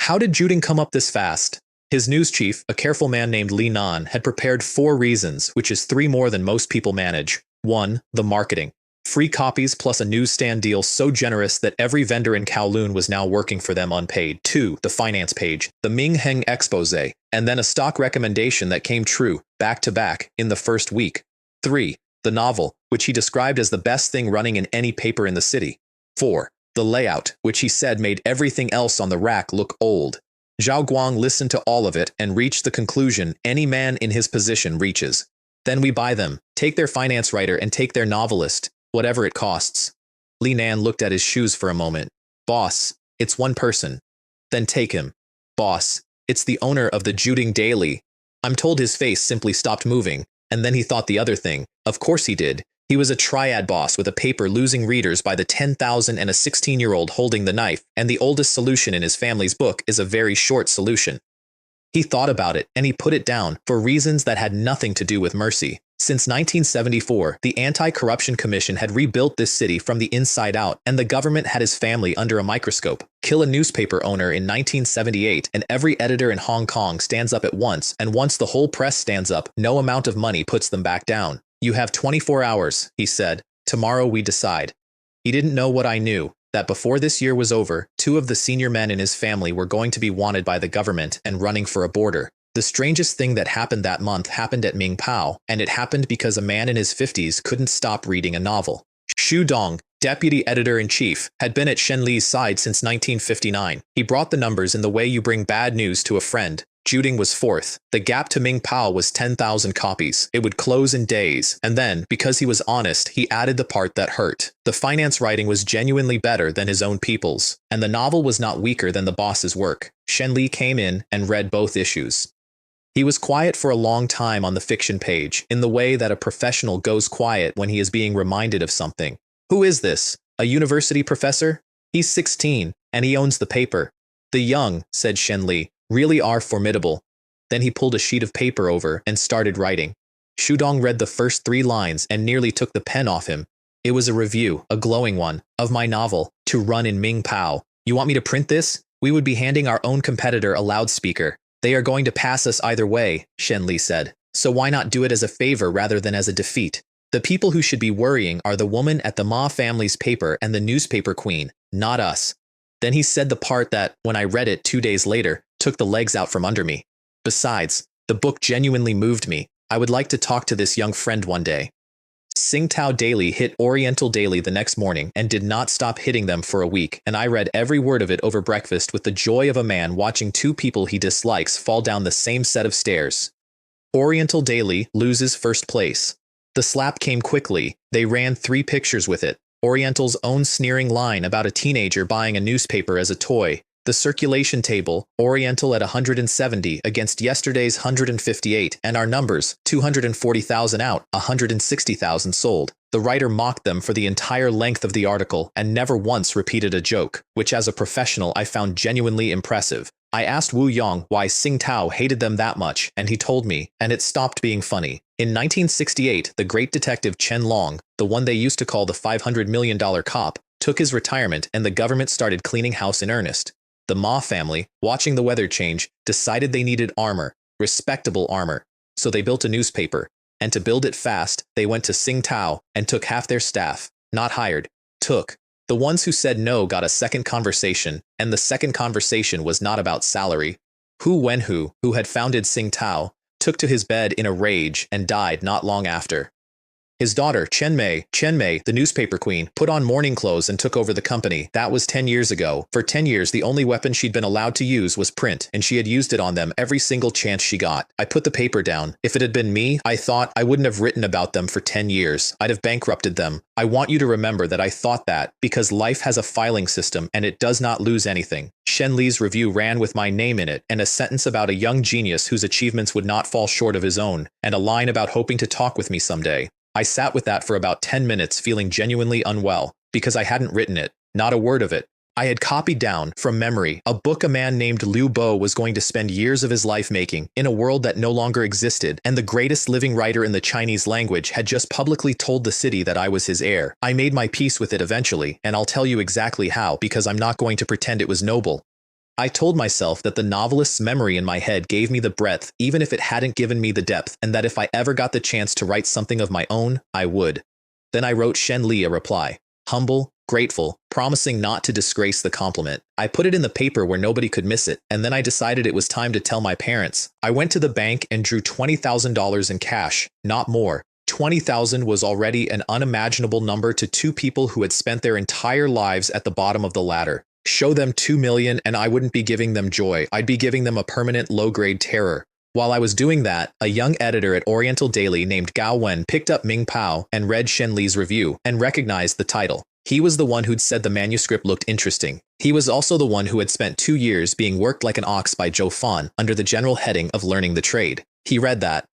How did Juding come up this fast? His news chief, a careful man named Li Nan, had prepared 4 reasons, which is 3 more than most people manage. 1. The marketing. Free copies plus a newsstand deal so generous that every vendor in Kowloon was now working for them unpaid. 2. The finance page. The Ming Heng expose. And then a stock recommendation that came true, back to back, in the first week. 3. The novel, which he described as the best thing running in any paper in the city. 4. The layout, which he said made everything else on the rack look old. Zhao Guang listened to all of it and reached the conclusion any man in his position reaches. Then we buy them, take their finance writer and take their novelist, whatever it costs. Li Nan looked at his shoes for a moment. Boss, it's one person. Then take him. Boss, it's the owner of the Juding Daily. I'm told his face simply stopped moving, and then he thought the other thing. Of course he did. He was a triad boss with a paper losing readers by the 10,000 and a 16-year-old holding the knife, and the oldest solution in his family's book is a very short solution. He thought about it, and he put it down, for reasons that had nothing to do with mercy. Since 1974, the Anti-Corruption Commission had rebuilt this city from the inside out, and the government had his family under a microscope. Kill a newspaper owner in 1978, and every editor in Hong Kong stands up at once, and once the whole press stands up, no amount of money puts them back down. You have 24 hours, he said. Tomorrow we decide. He didn't know what I knew, that before this year was over, 2 of the senior men in his family were going to be wanted by the government and running for a border. The strangest thing that happened that month happened at Ming Pao, and it happened because a man in his 50s couldn't stop reading a novel. Xu Dong, deputy editor-in-chief, had been at Shen Li's side since 1959. He brought the numbers in the way you bring bad news to a friend. Juding was 4th. The gap to Ming Pao was 10,000 copies. It would close in days. And then, because he was honest, he added the part that hurt. The finance writing was genuinely better than his own people's. And the novel was not weaker than the boss's work. Shen Li came in and read both issues. He was quiet for a long time on the fiction page, in the way that a professional goes quiet when he is being reminded of something. Who is this? A university professor? He's 16, and he owns the paper. The young, said Shen Li, really are formidable. Then he pulled a sheet of paper over and started writing. Xu Dong read the first 3 lines and nearly took the pen off him. It was a review, a glowing one, of my novel, To Run in Ming Pao. You want me to print this? We would be handing our own competitor a loudspeaker. They are going to pass us either way, Shen Li said. So why not do it as a favor rather than as a defeat? The people who should be worrying are the woman at the Ma family's paper and the newspaper queen, not us. Then he said the part that, when I read it 2 days later, took the legs out from under me. Besides, the book genuinely moved me. I would like to talk to this young friend one day. Tsingtao Daily hit Oriental Daily the next morning and did not stop hitting them for a week, and I read every word of it over breakfast with the joy of a man watching two people he dislikes fall down the same set of stairs. Oriental Daily loses first place. The slap came quickly. They ran 3 pictures with it. Oriental's own sneering line about a teenager buying a newspaper as a toy. The circulation table, Oriental at 170 against yesterday's 158, and our numbers, 240,000 out, 160,000 sold. The writer mocked them for the entire length of the article and never once repeated a joke, which as a professional I found genuinely impressive. I asked Wu Yong why Tsingtao hated them that much, and he told me, and it stopped being funny. In 1968, the great detective Chen Long, the one they used to call the $500 million cop, took his retirement and the government started cleaning house in earnest. The Ma family, watching the weather change, decided they needed armor, respectable armor. So they built a newspaper. And to build it fast, they went to Tsingtao and took half their staff. Not hired. Took. The ones who said no got a second conversation, and the second conversation was not about salary. Hu Wenhu, who had founded Tsingtao, took to his bed in a rage and died not long after. His daughter, Chen Mei, the newspaper queen, put on mourning clothes and took over the company. That was 10 years ago. For 10 years, the only weapon she'd been allowed to use was print, and she had used it on them every single chance she got. I put the paper down. If it had been me, I thought I wouldn't have written about them for 10 years. I'd have bankrupted them. I want you to remember that I thought that, because life has a filing system and it does not lose anything. Shen Li's review ran with my name in it, and a sentence about a young genius whose achievements would not fall short of his own, and a line about hoping to talk with me someday. I sat with that for about 10 minutes feeling genuinely unwell, because I hadn't written it, not a word of it. I had copied down, from memory, a book a man named Liu Bo was going to spend years of his life making, in a world that no longer existed, and the greatest living writer in the Chinese language had just publicly told the city that I was his heir. I made my peace with it eventually, and I'll tell you exactly how, because I'm not going to pretend it was noble. I told myself that the novelist's memory in my head gave me the breadth even if it hadn't given me the depth, and that if I ever got the chance to write something of my own, I would. Then I wrote Shen Li a reply. Humble, grateful, promising not to disgrace the compliment. I put it in the paper where nobody could miss it, and then I decided it was time to tell my parents. I went to the bank and drew $20,000 in cash, not more. 20,000 was already an unimaginable number to 2 people who had spent their entire lives at the bottom of the ladder. Show them 2 million and I wouldn't be giving them joy. I'd be giving them a permanent low-grade terror. While I was doing that, a young editor at Oriental Daily named Gao Wen picked up Ming Pao and read Shen Li's review and recognized the title. He was the one who'd said the manuscript looked interesting. He was also the one who had spent 2 years being worked like an ox by Zhou Fan under the general heading of learning the trade. He read that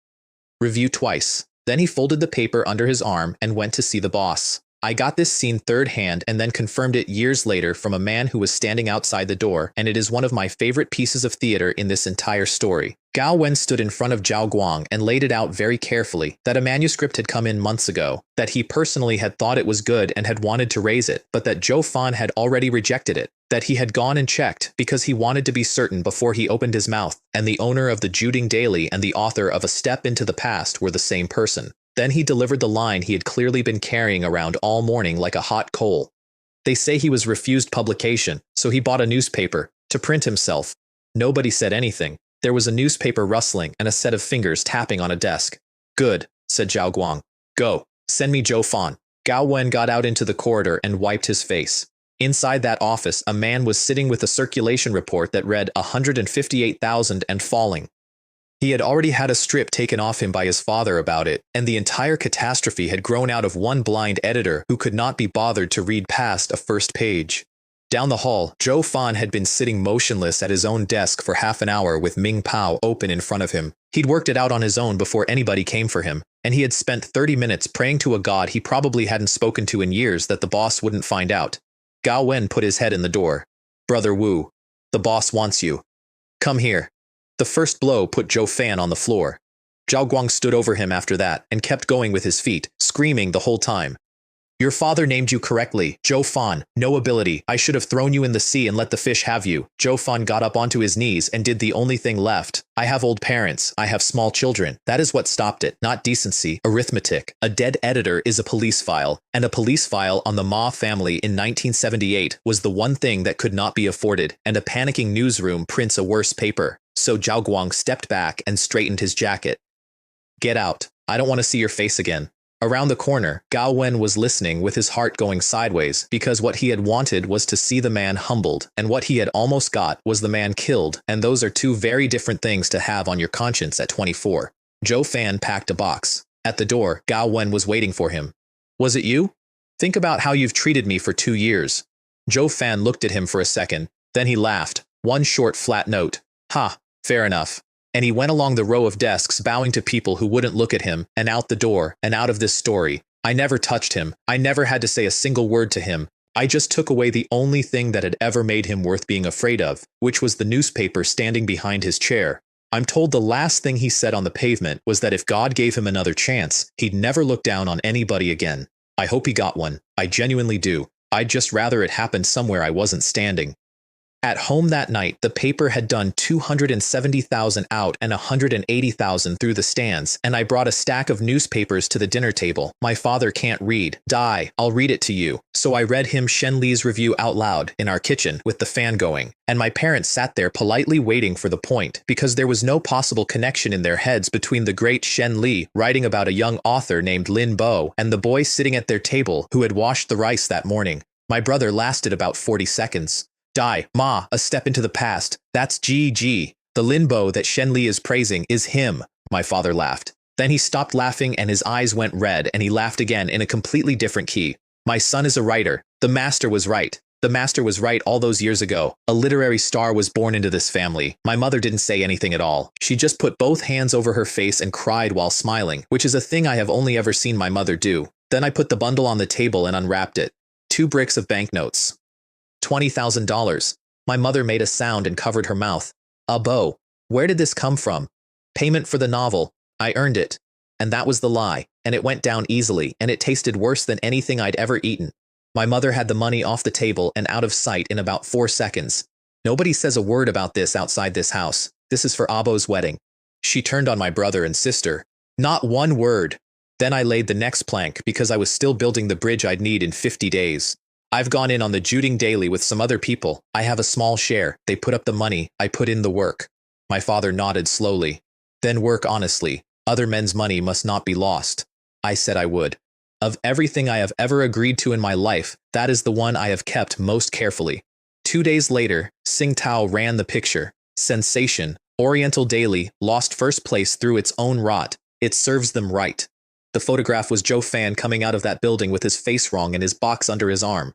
review twice. Then he folded the paper under his arm and went to see the boss. I got this scene third hand and then confirmed it years later from a man who was standing outside the door, and it is one of my favorite pieces of theater in this entire story. Gao Wen stood in front of Zhao Guang and laid it out very carefully that a manuscript had come in months ago, that he personally had thought it was good and had wanted to raise it, but that Zhou Fan had already rejected it, that he had gone and checked because he wanted to be certain before he opened his mouth, and the owner of the Juding Daily and the author of A Step into the Past were the same person. Then he delivered the line he had clearly been carrying around all morning like a hot coal. They say he was refused publication, so he bought a newspaper, to print himself. Nobody said anything. There was a newspaper rustling and a set of fingers tapping on a desk. Good, said Zhao Guang. Go, send me Zhou Fan. Gao Wen got out into the corridor and wiped his face. Inside that office, a man was sitting with a circulation report that read 158,000 and falling. He had already had a strip taken off him by his father about it, and the entire catastrophe had grown out of one blind editor who could not be bothered to read past a first page. Down the hall, Zhou Fan had been sitting motionless at his own desk for half an hour with Ming Pao open in front of him. He'd worked it out on his own before anybody came for him, and he had spent 30 minutes praying to a god he probably hadn't spoken to in years that the boss wouldn't find out. Gao Wen put his head in the door. Brother Wu, the boss wants you. Come here. The first blow put Zhou Fan on the floor. Zhao Guang stood over him after that and kept going with his feet, screaming the whole time. Your father named you correctly, Joe Fan, no ability. I should have thrown you in the sea and let the fish have you. Joe Fan got up onto his knees and did the only thing left. I have old parents. I have small children. That is what stopped it, not decency, arithmetic. A dead editor is a police file, and a police file on the Ma family in 1978 was the one thing that could not be afforded, and a panicking newsroom prints a worse paper. So Zhao Guang stepped back and straightened his jacket. Get out. I don't want to see your face again. Around the corner, Gao Wen was listening with his heart going sideways because what he had wanted was to see the man humbled, and what he had almost got was the man killed, and those are two very different things to have on your conscience at 24. Zhou Fan packed a box. At the door, Gao Wen was waiting for him. Was it you? Think about how you've treated me for 2 years. Zhou Fan looked at him for a second, then he laughed. One short flat note. Ha, fair enough. And he went along the row of desks bowing to people who wouldn't look at him, and out the door, and out of this story. I never touched him. I never had to say a single word to him. I just took away the only thing that had ever made him worth being afraid of, which was the newspaper standing behind his chair. I'm told the last thing he said on the pavement was that if God gave him another chance, he'd never look down on anybody again. I hope he got one. I genuinely do. I'd just rather it happened somewhere I wasn't standing. At home that night, the paper had done 270,000 out and 180,000 through the stands, and I brought a stack of newspapers to the dinner table. My father can't read. Die, I'll read it to you. So I read him Shen Li's review out loud in our kitchen with the fan going, and my parents sat there politely waiting for the point, because there was no possible connection in their heads between the great Shen Li writing about a young author named Lin Bo and the boy sitting at their table who had washed the rice that morning. My brother lasted about 40 seconds. Die, Ma, a step into the past. That's GG. The Lin Bo that Shen Li is praising is him, my father laughed. Then he stopped laughing and his eyes went red and he laughed again in a completely different key. My son is a writer. The master was right. The master was right all those years ago. A literary star was born into this family. My mother didn't say anything at all. She just put both hands over her face and cried while smiling, which is a thing I have only ever seen my mother do. Then I put the bundle on the table and unwrapped it. 2 bricks of banknotes. $20,000. My mother made a sound and covered her mouth. Abo, where did this come from? Payment for the novel. I earned it. And that was the lie, and it went down easily, and it tasted worse than anything I'd ever eaten. My mother had the money off the table and out of sight in about 4 seconds. Nobody says a word about this outside this house. This is for Abo's wedding. She turned on my brother and sister. Not one word. Then I laid the next plank because I was still building the bridge I'd need in 50 days. I've gone in on the Juding Daily with some other people. I have a small share. They put up the money. I put in the work. My father nodded slowly. Then work honestly. Other men's money must not be lost. I said I would. Of everything I have ever agreed to in my life, that is the one I have kept most carefully. 2 days later, Sing Tao ran the picture. Sensation. Oriental Daily lost first place through its own rot. It serves them right. The photograph was Zhou Fan coming out of that building with his face wrong and his box under his arm.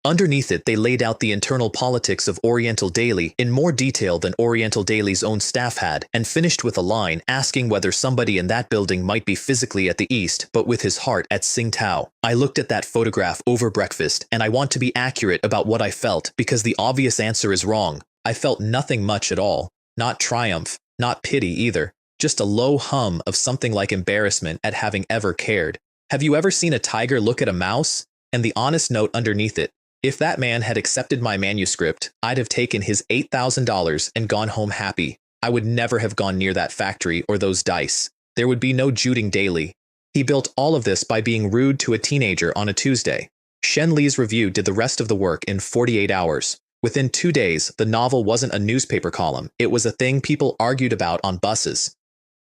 Underneath it, they laid out the internal politics of Oriental Daily in more detail than Oriental Daily's own staff had, and finished with a line asking whether somebody in that building might be physically at the east, but with his heart at Sing Tao. I looked at that photograph over breakfast, and I want to be accurate about what I felt, because the obvious answer is wrong. I felt nothing much at all. Not triumph, not pity either. Just a low hum of something like embarrassment at having ever cared. Have you ever seen a tiger look at a mouse? And the honest note underneath it. If that man had accepted my manuscript, I'd have taken his $8,000 and gone home happy. I would never have gone near that factory or those dice. There would be no Juding Daily. He built all of this by being rude to a teenager on a Tuesday. Shen Li's review did the rest of the work in 48 hours. Within 2 days, the novel wasn't a newspaper column. It was a thing people argued about on buses.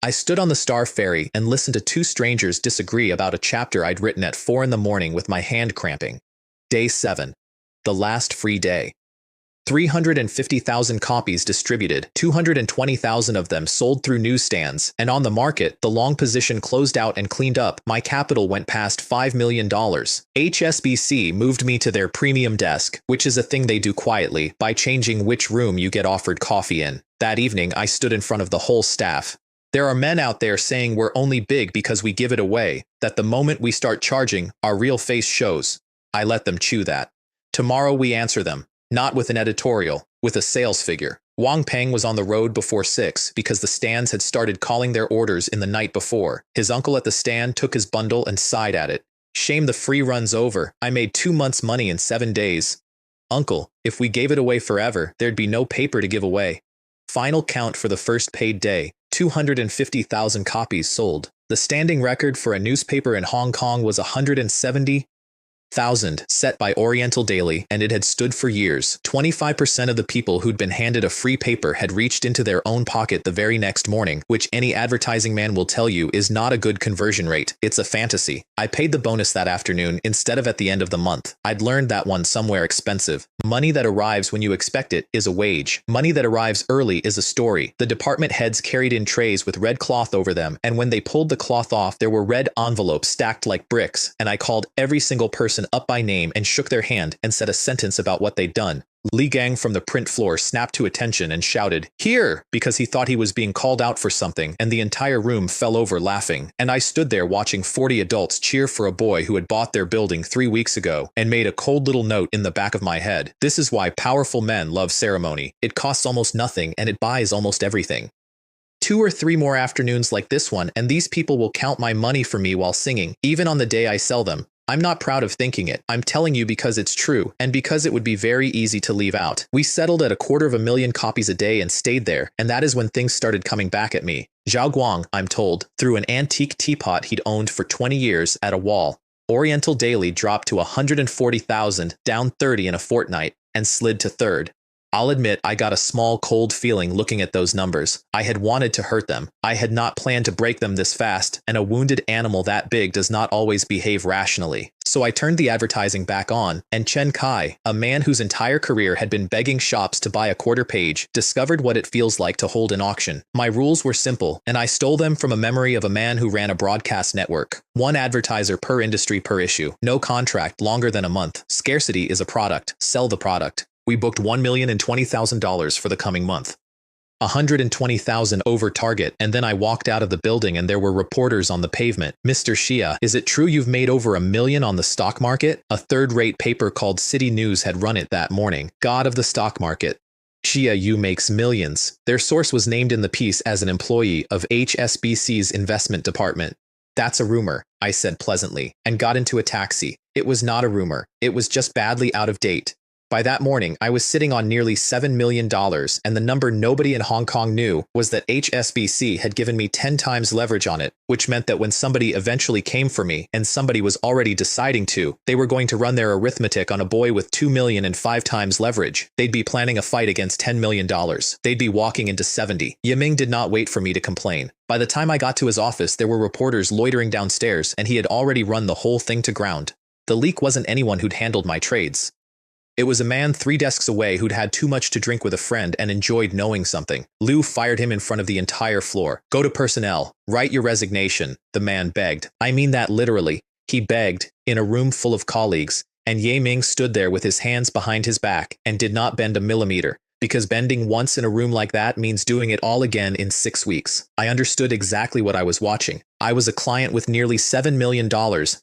I stood on the Star Ferry and listened to 2 strangers disagree about a chapter I'd written at 4 in the morning with my hand cramping. Day 7. The last free day. 350,000 copies distributed, 220,000 of them sold through newsstands, and on the market, the long position closed out and cleaned up. My capital went past $5 million. HSBC moved me to their premium desk, which is a thing they do quietly, by changing which room you get offered coffee in. That evening, I stood in front of the whole staff. There are men out there saying we're only big because we give it away, that the moment we start charging, our real face shows. I let them chew that. Tomorrow we answer them, not with an editorial, with a sales figure. Wang Peng was on the road before 6 because the stands had started calling their orders in the night before. His uncle at the stand took his bundle and sighed at it. Shame the free run's over. I made 2 months' money in 7 days. Uncle, if we gave it away forever, there'd be no paper to give away. Final count for the first paid day, 250,000 copies sold. The standing record for a newspaper in Hong Kong was 170,000, set by Oriental Daily, and it had stood for years. 25% of the people who'd been handed a free paper had reached into their own pocket the very next morning, which any advertising man will tell you is not a good conversion rate. It's a fantasy. I paid the bonus that afternoon instead of at the end of the month. I'd learned that one somewhere expensive. Money that arrives when you expect it is a wage. Money that arrives early is a story. The department heads carried in trays with red cloth over them, and when they pulled the cloth off, there were red envelopes stacked like bricks, and I called every single person up by name and shook their hand and said a sentence about what they'd done. Li Gang from the print floor snapped to attention and shouted, "Here!" because he thought he was being called out for something, and the entire room fell over laughing. And I stood there watching 40 adults cheer for a boy who had bought their building 3 weeks ago, and made a cold little note in the back of my head. This is why powerful men love ceremony. It costs almost nothing, and it buys almost everything. 2 or 3 more afternoons like this one, and these people will count my money for me while singing, even on the day I sell them. I'm not proud of thinking it. I'm telling you because it's true, and because it would be very easy to leave out. We settled at 250,000 copies a day and stayed there, and that is when things started coming back at me. Zhao Guang, I'm told, threw an antique teapot he'd owned for 20 years at a wall. Oriental Daily dropped to 140,000, down 30 in a fortnight, and slid to third. I'll admit I got a small cold feeling looking at those numbers. I had wanted to hurt them. I had not planned to break them this fast, and a wounded animal that big does not always behave rationally. So I turned the advertising back on, and Chen Kai, a man whose entire career had been begging shops to buy a quarter page, discovered what it feels like to hold an auction. My rules were simple, and I stole them from a memory of a man who ran a broadcast network. 1 advertiser per industry per issue. No contract longer than a month. Scarcity is a product. Sell the product. We booked $1,020,000 for the coming month. 120,000 over target, and then I walked out of the building and there were reporters on the pavement. "Mr. Shia, is it true you've made over $1 million on the stock market?" A third-rate paper called City News had run it that morning. God of the stock market. "Shia Yu makes millions." Their source was named in the piece as an employee of HSBC's investment department. "That's a rumor," I said pleasantly, and got into a taxi. It was not a rumor. It was just badly out of date. By that morning, I was sitting on nearly $7 million, and the number nobody in Hong Kong knew was that HSBC had given me 10 times leverage on it, which meant that when somebody eventually came for me, and somebody was already deciding to, they were going to run their arithmetic on a boy with 2 million and 5 times leverage. They'd be planning a fight against $10 million. They'd be walking into 70. Yiming did not wait for me to complain. By the time I got to his office, there were reporters loitering downstairs, and he had already run the whole thing to ground. The leak wasn't anyone who'd handled my trades. It was a man 3 desks away who'd had too much to drink with a friend and enjoyed knowing something. Liu fired him in front of the entire floor. "Go to personnel. Write your resignation," the man begged. I mean that literally. He begged, in a room full of colleagues, and Ye Ming stood there with his hands behind his back and did not bend a millimeter. Because bending once in a room like that means doing it all again in 6 weeks. I understood exactly what I was watching. I was a client with nearly $7 million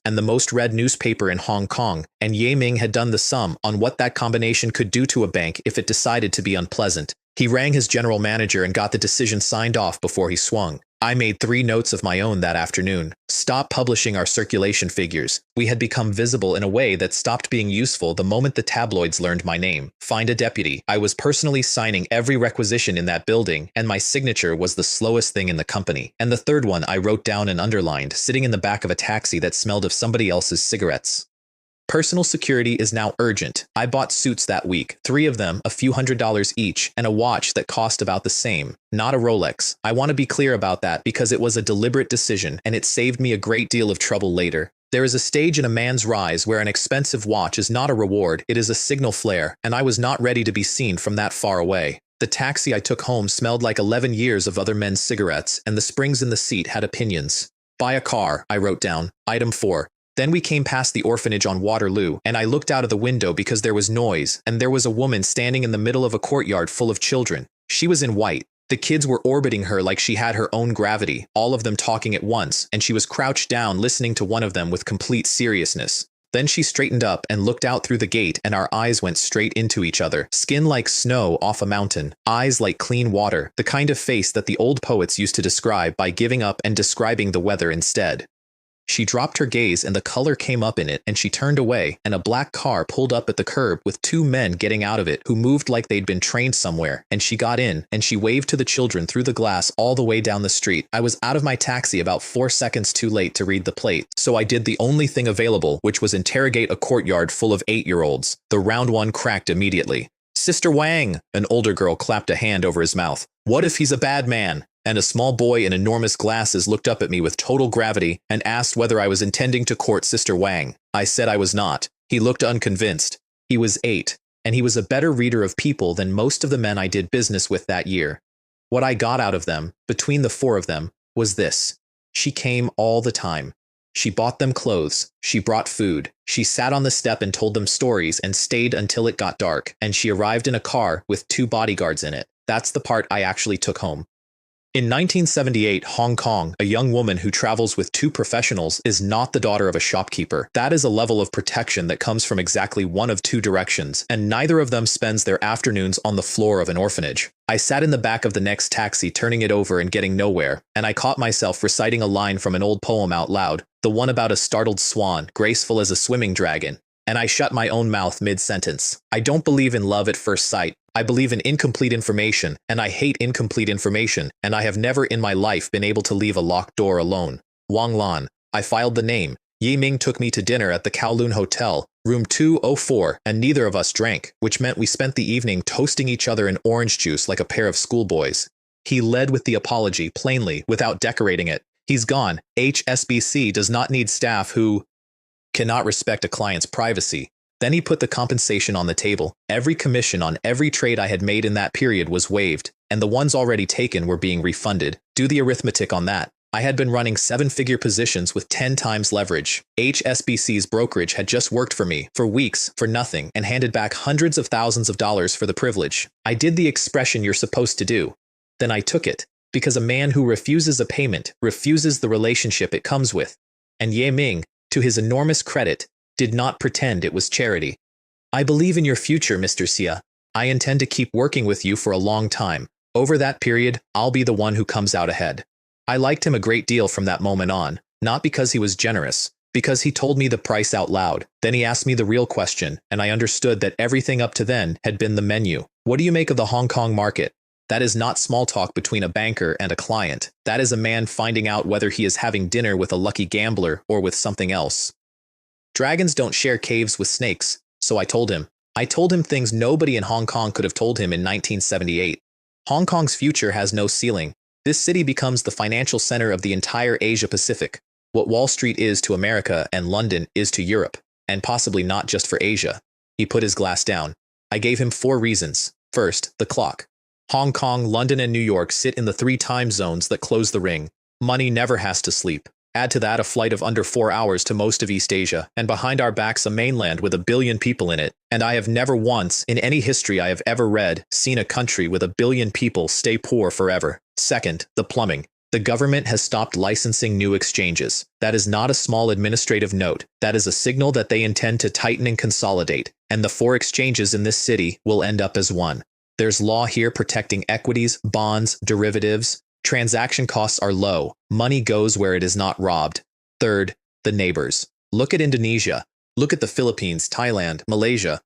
and the most read newspaper in Hong Kong, and Ye Ming had done the sum on what that combination could do to a bank if it decided to be unpleasant. He rang his general manager and got the decision signed off before he swung. I made 3 notes of my own that afternoon. Stop publishing our circulation figures. We had become visible in a way that stopped being useful the moment the tabloids learned my name. Find a deputy. I was personally signing every requisition in that building, and my signature was the slowest thing in the company. And the third one I wrote down and underlined, sitting in the back of a taxi that smelled of somebody else's cigarettes. Personal security is now urgent. I bought suits that week, 3 of them, a few $100s each, and a watch that cost about the same. Not a Rolex. I want to be clear about that because it was a deliberate decision, and it saved me a great deal of trouble later. There is a stage in a man's rise where an expensive watch is not a reward, it is a signal flare, and I was not ready to be seen from that far away. The taxi I took home smelled like 11 years of other men's cigarettes, and the springs in the seat had opinions. Buy a car, I wrote down. Item 4. Then we came past the orphanage on Waterloo, and I looked out of the window because there was noise, and there was a woman standing in the middle of a courtyard full of children. She was in white. The kids were orbiting her like she had her own gravity, all of them talking at once, and she was crouched down listening to one of them with complete seriousness. Then she straightened up and looked out through the gate, and our eyes went straight into each other. Skin like snow off a mountain, eyes like clean water, the kind of face that the old poets used to describe by giving up and describing the weather instead. She dropped her gaze and the color came up in it and she turned away and a black car pulled up at the curb with two men getting out of it who moved like they'd been trained somewhere, and she got in and she waved to the children through the glass all the way down the street. I was out of my taxi about 4 seconds too late to read the plate, so I did the only thing available, which was interrogate a courtyard full of 8-year-olds. The round one cracked immediately. "Sister Wang!" An older girl clapped a hand over his mouth. "What if he's a bad man?" And a small boy in enormous glasses looked up at me with total gravity and asked whether I was intending to court Sister Wang. I said I was not. He looked unconvinced. He was 8, and he was a better reader of people than most of the men I did business with that year. What I got out of them, between the 4 of them, was this. She came all the time. She bought them clothes. She brought food. She sat on the step and told them stories and stayed until it got dark, and she arrived in a car with 2 bodyguards in it. That's the part I actually took home. In 1978, Hong Kong, a young woman who travels with 2 professionals is not the daughter of a shopkeeper. That is a level of protection that comes from exactly one of 2 directions, and neither of them spends their afternoons on the floor of an orphanage. I sat in the back of the next taxi, turning it over and getting nowhere, and I caught myself reciting a line from an old poem out loud, the one about a startled swan, graceful as a swimming dragon. And I shut my own mouth mid-sentence. I don't believe in love at first sight. I believe in incomplete information, and I hate incomplete information, and I have never in my life been able to leave a locked door alone. Wang Lan. I filed the name. Ye Ming took me to dinner at the Kowloon Hotel, room 204, and neither of us drank, which meant we spent the evening toasting each other in orange juice like a pair of schoolboys. He led with the apology, plainly, without decorating it. He's gone. HSBC does not need staff who cannot respect a client's privacy. Then he put the compensation on the table. Every commission on every trade I had made in that period was waived, and the ones already taken were being refunded. Do the arithmetic on that. I had been running 7-figure positions with 10 times leverage. HSBC's brokerage had just worked for me, for weeks, for nothing, and handed back hundreds of thousands of dollars for the privilege. I did the expression you're supposed to do. Then I took it, because a man who refuses a payment refuses the relationship it comes with. And Ye Ming, to his enormous credit, did not pretend it was charity. I believe in your future, Mr. Xia. I intend to keep working with you for a long time. Over that period, I'll be the one who comes out ahead. I liked him a great deal from that moment on, not because he was generous, because he told me the price out loud. Then he asked me the real question, and I understood that everything up to then had been the menu. What do you make of the Hong Kong market? That is not small talk between a banker and a client. That is a man finding out whether he is having dinner with a lucky gambler or with something else. Dragons don't share caves with snakes, so I told him. I told him things nobody in Hong Kong could have told him in 1978. Hong Kong's future has no ceiling. This city becomes the financial center of the entire Asia Pacific. What Wall Street is to America and London is to Europe, and possibly not just for Asia. He put his glass down. I gave him 4 reasons. First, the clock. Hong Kong, London, and New York sit in the 3 time zones that close the ring. Money never has to sleep. Add to that a flight of under 4 hours to most of East Asia, and behind our backs a mainland with 1 billion people in it. And I have never once, in any history I have ever read, seen a country with 1 billion people stay poor forever. Second, the plumbing. The government has stopped licensing new exchanges. That is not a small administrative note. That is a signal that they intend to tighten and consolidate, and the 4 exchanges in this city will end up as one. There's law here protecting equities, bonds, derivatives. Transaction costs are low. Money goes where it is not robbed. Third, the neighbors. Look at Indonesia. Look at the Philippines, Thailand, Malaysia.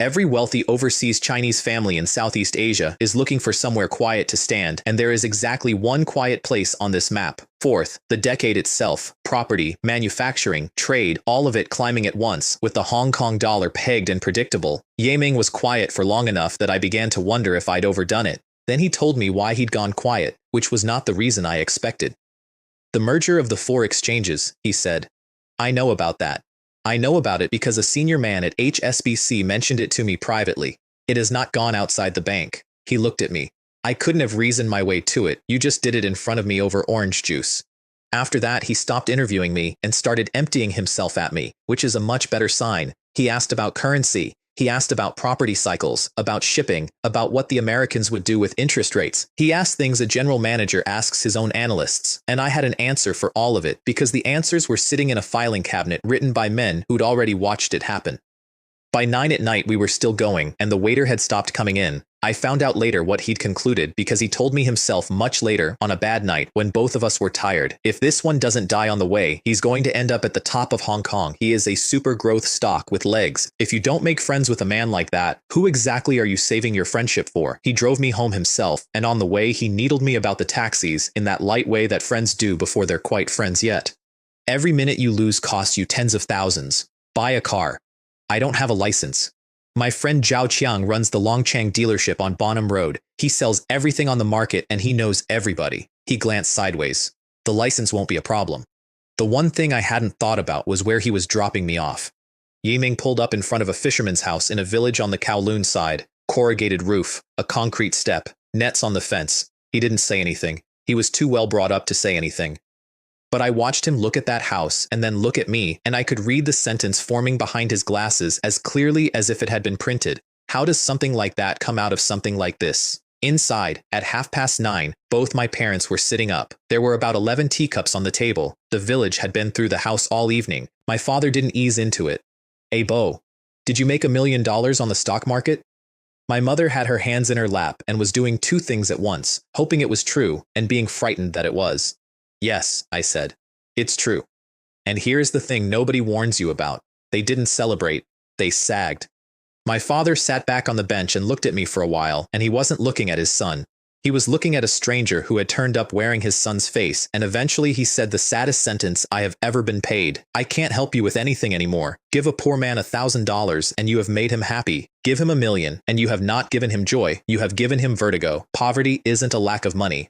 Every wealthy overseas Chinese family in Southeast Asia is looking for somewhere quiet to stand, and there is exactly one quiet place on this map. Fourth, the decade itself, property, manufacturing, trade, all of it climbing at once, with the Hong Kong dollar pegged and predictable. Ye Ming was quiet for long enough that I began to wonder if I'd overdone it. Then he told me why he'd gone quiet, which was not the reason I expected. The merger of the 4 exchanges, he said. I know about that. I know about it because a senior man at HSBC mentioned it to me privately. It has not gone outside the bank. He looked at me. I couldn't have reasoned my way to it. You just did it in front of me over orange juice. After that, he stopped interviewing me and started emptying himself at me, which is a much better sign. He asked about currency. He asked about property cycles, about shipping, about what the Americans would do with interest rates. He asked things a general manager asks his own analysts, and I had an answer for all of it because the answers were sitting in a filing cabinet written by men who'd already watched it happen. By 9 at night we were still going, and the waiter had stopped coming in. I found out later what he'd concluded because he told me himself much later on a bad night when both of us were tired. If this one doesn't die on the way, he's going to end up at the top of Hong Kong. He is a super growth stock with legs. If you don't make friends with a man like that, who exactly are you saving your friendship for? He drove me home himself, and on the way he needled me about the taxis in that light way that friends do before they're quite friends yet. Every minute you lose costs you tens of thousands. Buy a car. I don't have a license. My friend Zhao Qiang runs the Longchang dealership on Bonham Road. He sells everything on the market and he knows everybody. He glanced sideways. The license won't be a problem. The one thing I hadn't thought about was where he was dropping me off. Yiming pulled up in front of a fisherman's house in a village on the Kowloon side. Corrugated roof, a concrete step, nets on the fence. He didn't say anything. He was too well brought up to say anything. But I watched him look at that house and then look at me, and I could read the sentence forming behind his glasses as clearly as if it had been printed. How does something like that come out of something like this? Inside, at 9:30, both my parents were sitting up. There were about 11 teacups on the table. The village had been through the house all evening. My father didn't ease into it. "Hey, Bo, did you make $1 million on the stock market?" My mother had her hands in her lap and was doing two things at once, hoping it was true and being frightened that it was. "Yes," I said. "It's true. And here's the thing nobody warns you about. They didn't celebrate. They sagged." My father sat back on the bench and looked at me for a while, and he wasn't looking at his son. He was looking at a stranger who had turned up wearing his son's face, and eventually he said the saddest sentence I have ever been paid. "I can't help you with anything anymore. Give a poor man $1,000 and you have made him happy. Give him $1 million and you have not given him joy. You have given him vertigo. Poverty isn't a lack of money.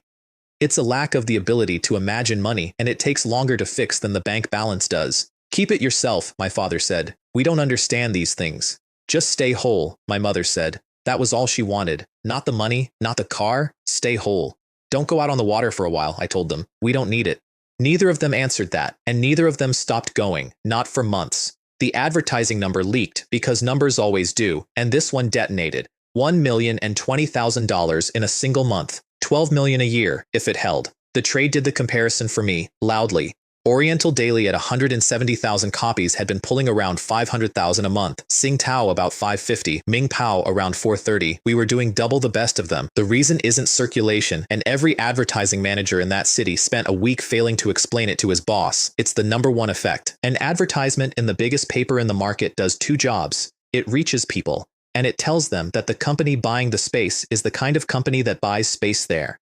It's a lack of the ability to imagine money, and it takes longer to fix than the bank balance does. Keep it yourself," my father said. "We don't understand these things. Just stay whole," my mother said. That was all she wanted. Not the money, not the car. Stay whole. "Don't go out on the water for a while," I told them. "We don't need it." Neither of them answered that, and neither of them stopped going, not for months. The advertising number leaked, because numbers always do, and this one detonated. $1,020,000 in a single month. 12 million a year, if it held. The trade did the comparison for me, loudly. Oriental Daily at 170,000 copies had been pulling around 500,000 a month. Sing Tao about 550, Ming Pao around 430. We were doing double the best of them. The reason isn't circulation, and every advertising manager in that city spent a week failing to explain it to his boss. It's the #1 effect. An advertisement in the biggest paper in the market does two jobs. It reaches people, and it tells them that the company buying the space is the kind of company that buys space there.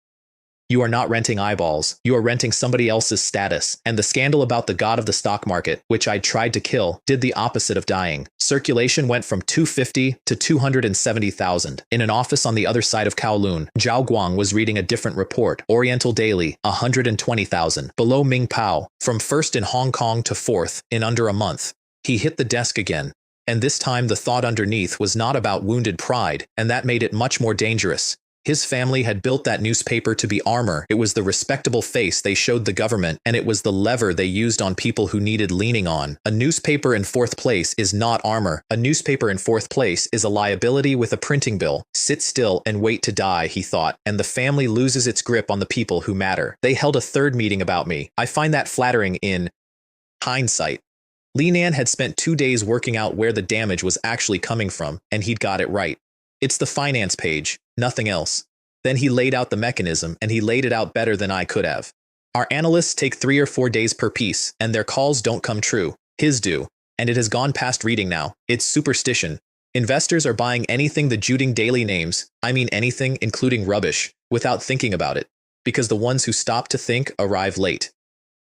You are not renting eyeballs, you are renting somebody else's status, and the scandal about the god of the stock market, which I tried to kill, did the opposite of dying. Circulation went from 250 to 270,000. In an office on the other side of Kowloon, Zhao Guang was reading a different report. Oriental Daily, 120,000. Below Ming Pao, from first in Hong Kong to fourth in under a month. He hit the desk again. And this time the thought underneath was not about wounded pride, and that made it much more dangerous. His family had built that newspaper to be armor. It was the respectable face they showed the government, and it was the lever they used on people who needed leaning on. A newspaper in fourth place is not armor. A newspaper in fourth place is a liability with a printing bill. Sit still and wait to die, he thought, and the family loses its grip on the people who matter. They held a third meeting about me. I find that flattering in hindsight. Li Nan had spent 2 days working out where the damage was actually coming from, and he'd got it right. It's the finance page, nothing else. Then he laid out the mechanism, and he laid it out better than I could have. Our analysts take 3 or 4 days per piece, and their calls don't come true. His do. And it has gone past reading now. It's superstition. Investors are buying anything the Juding Daily names, I mean anything, including rubbish, without thinking about it. Because the ones who stop to think arrive late.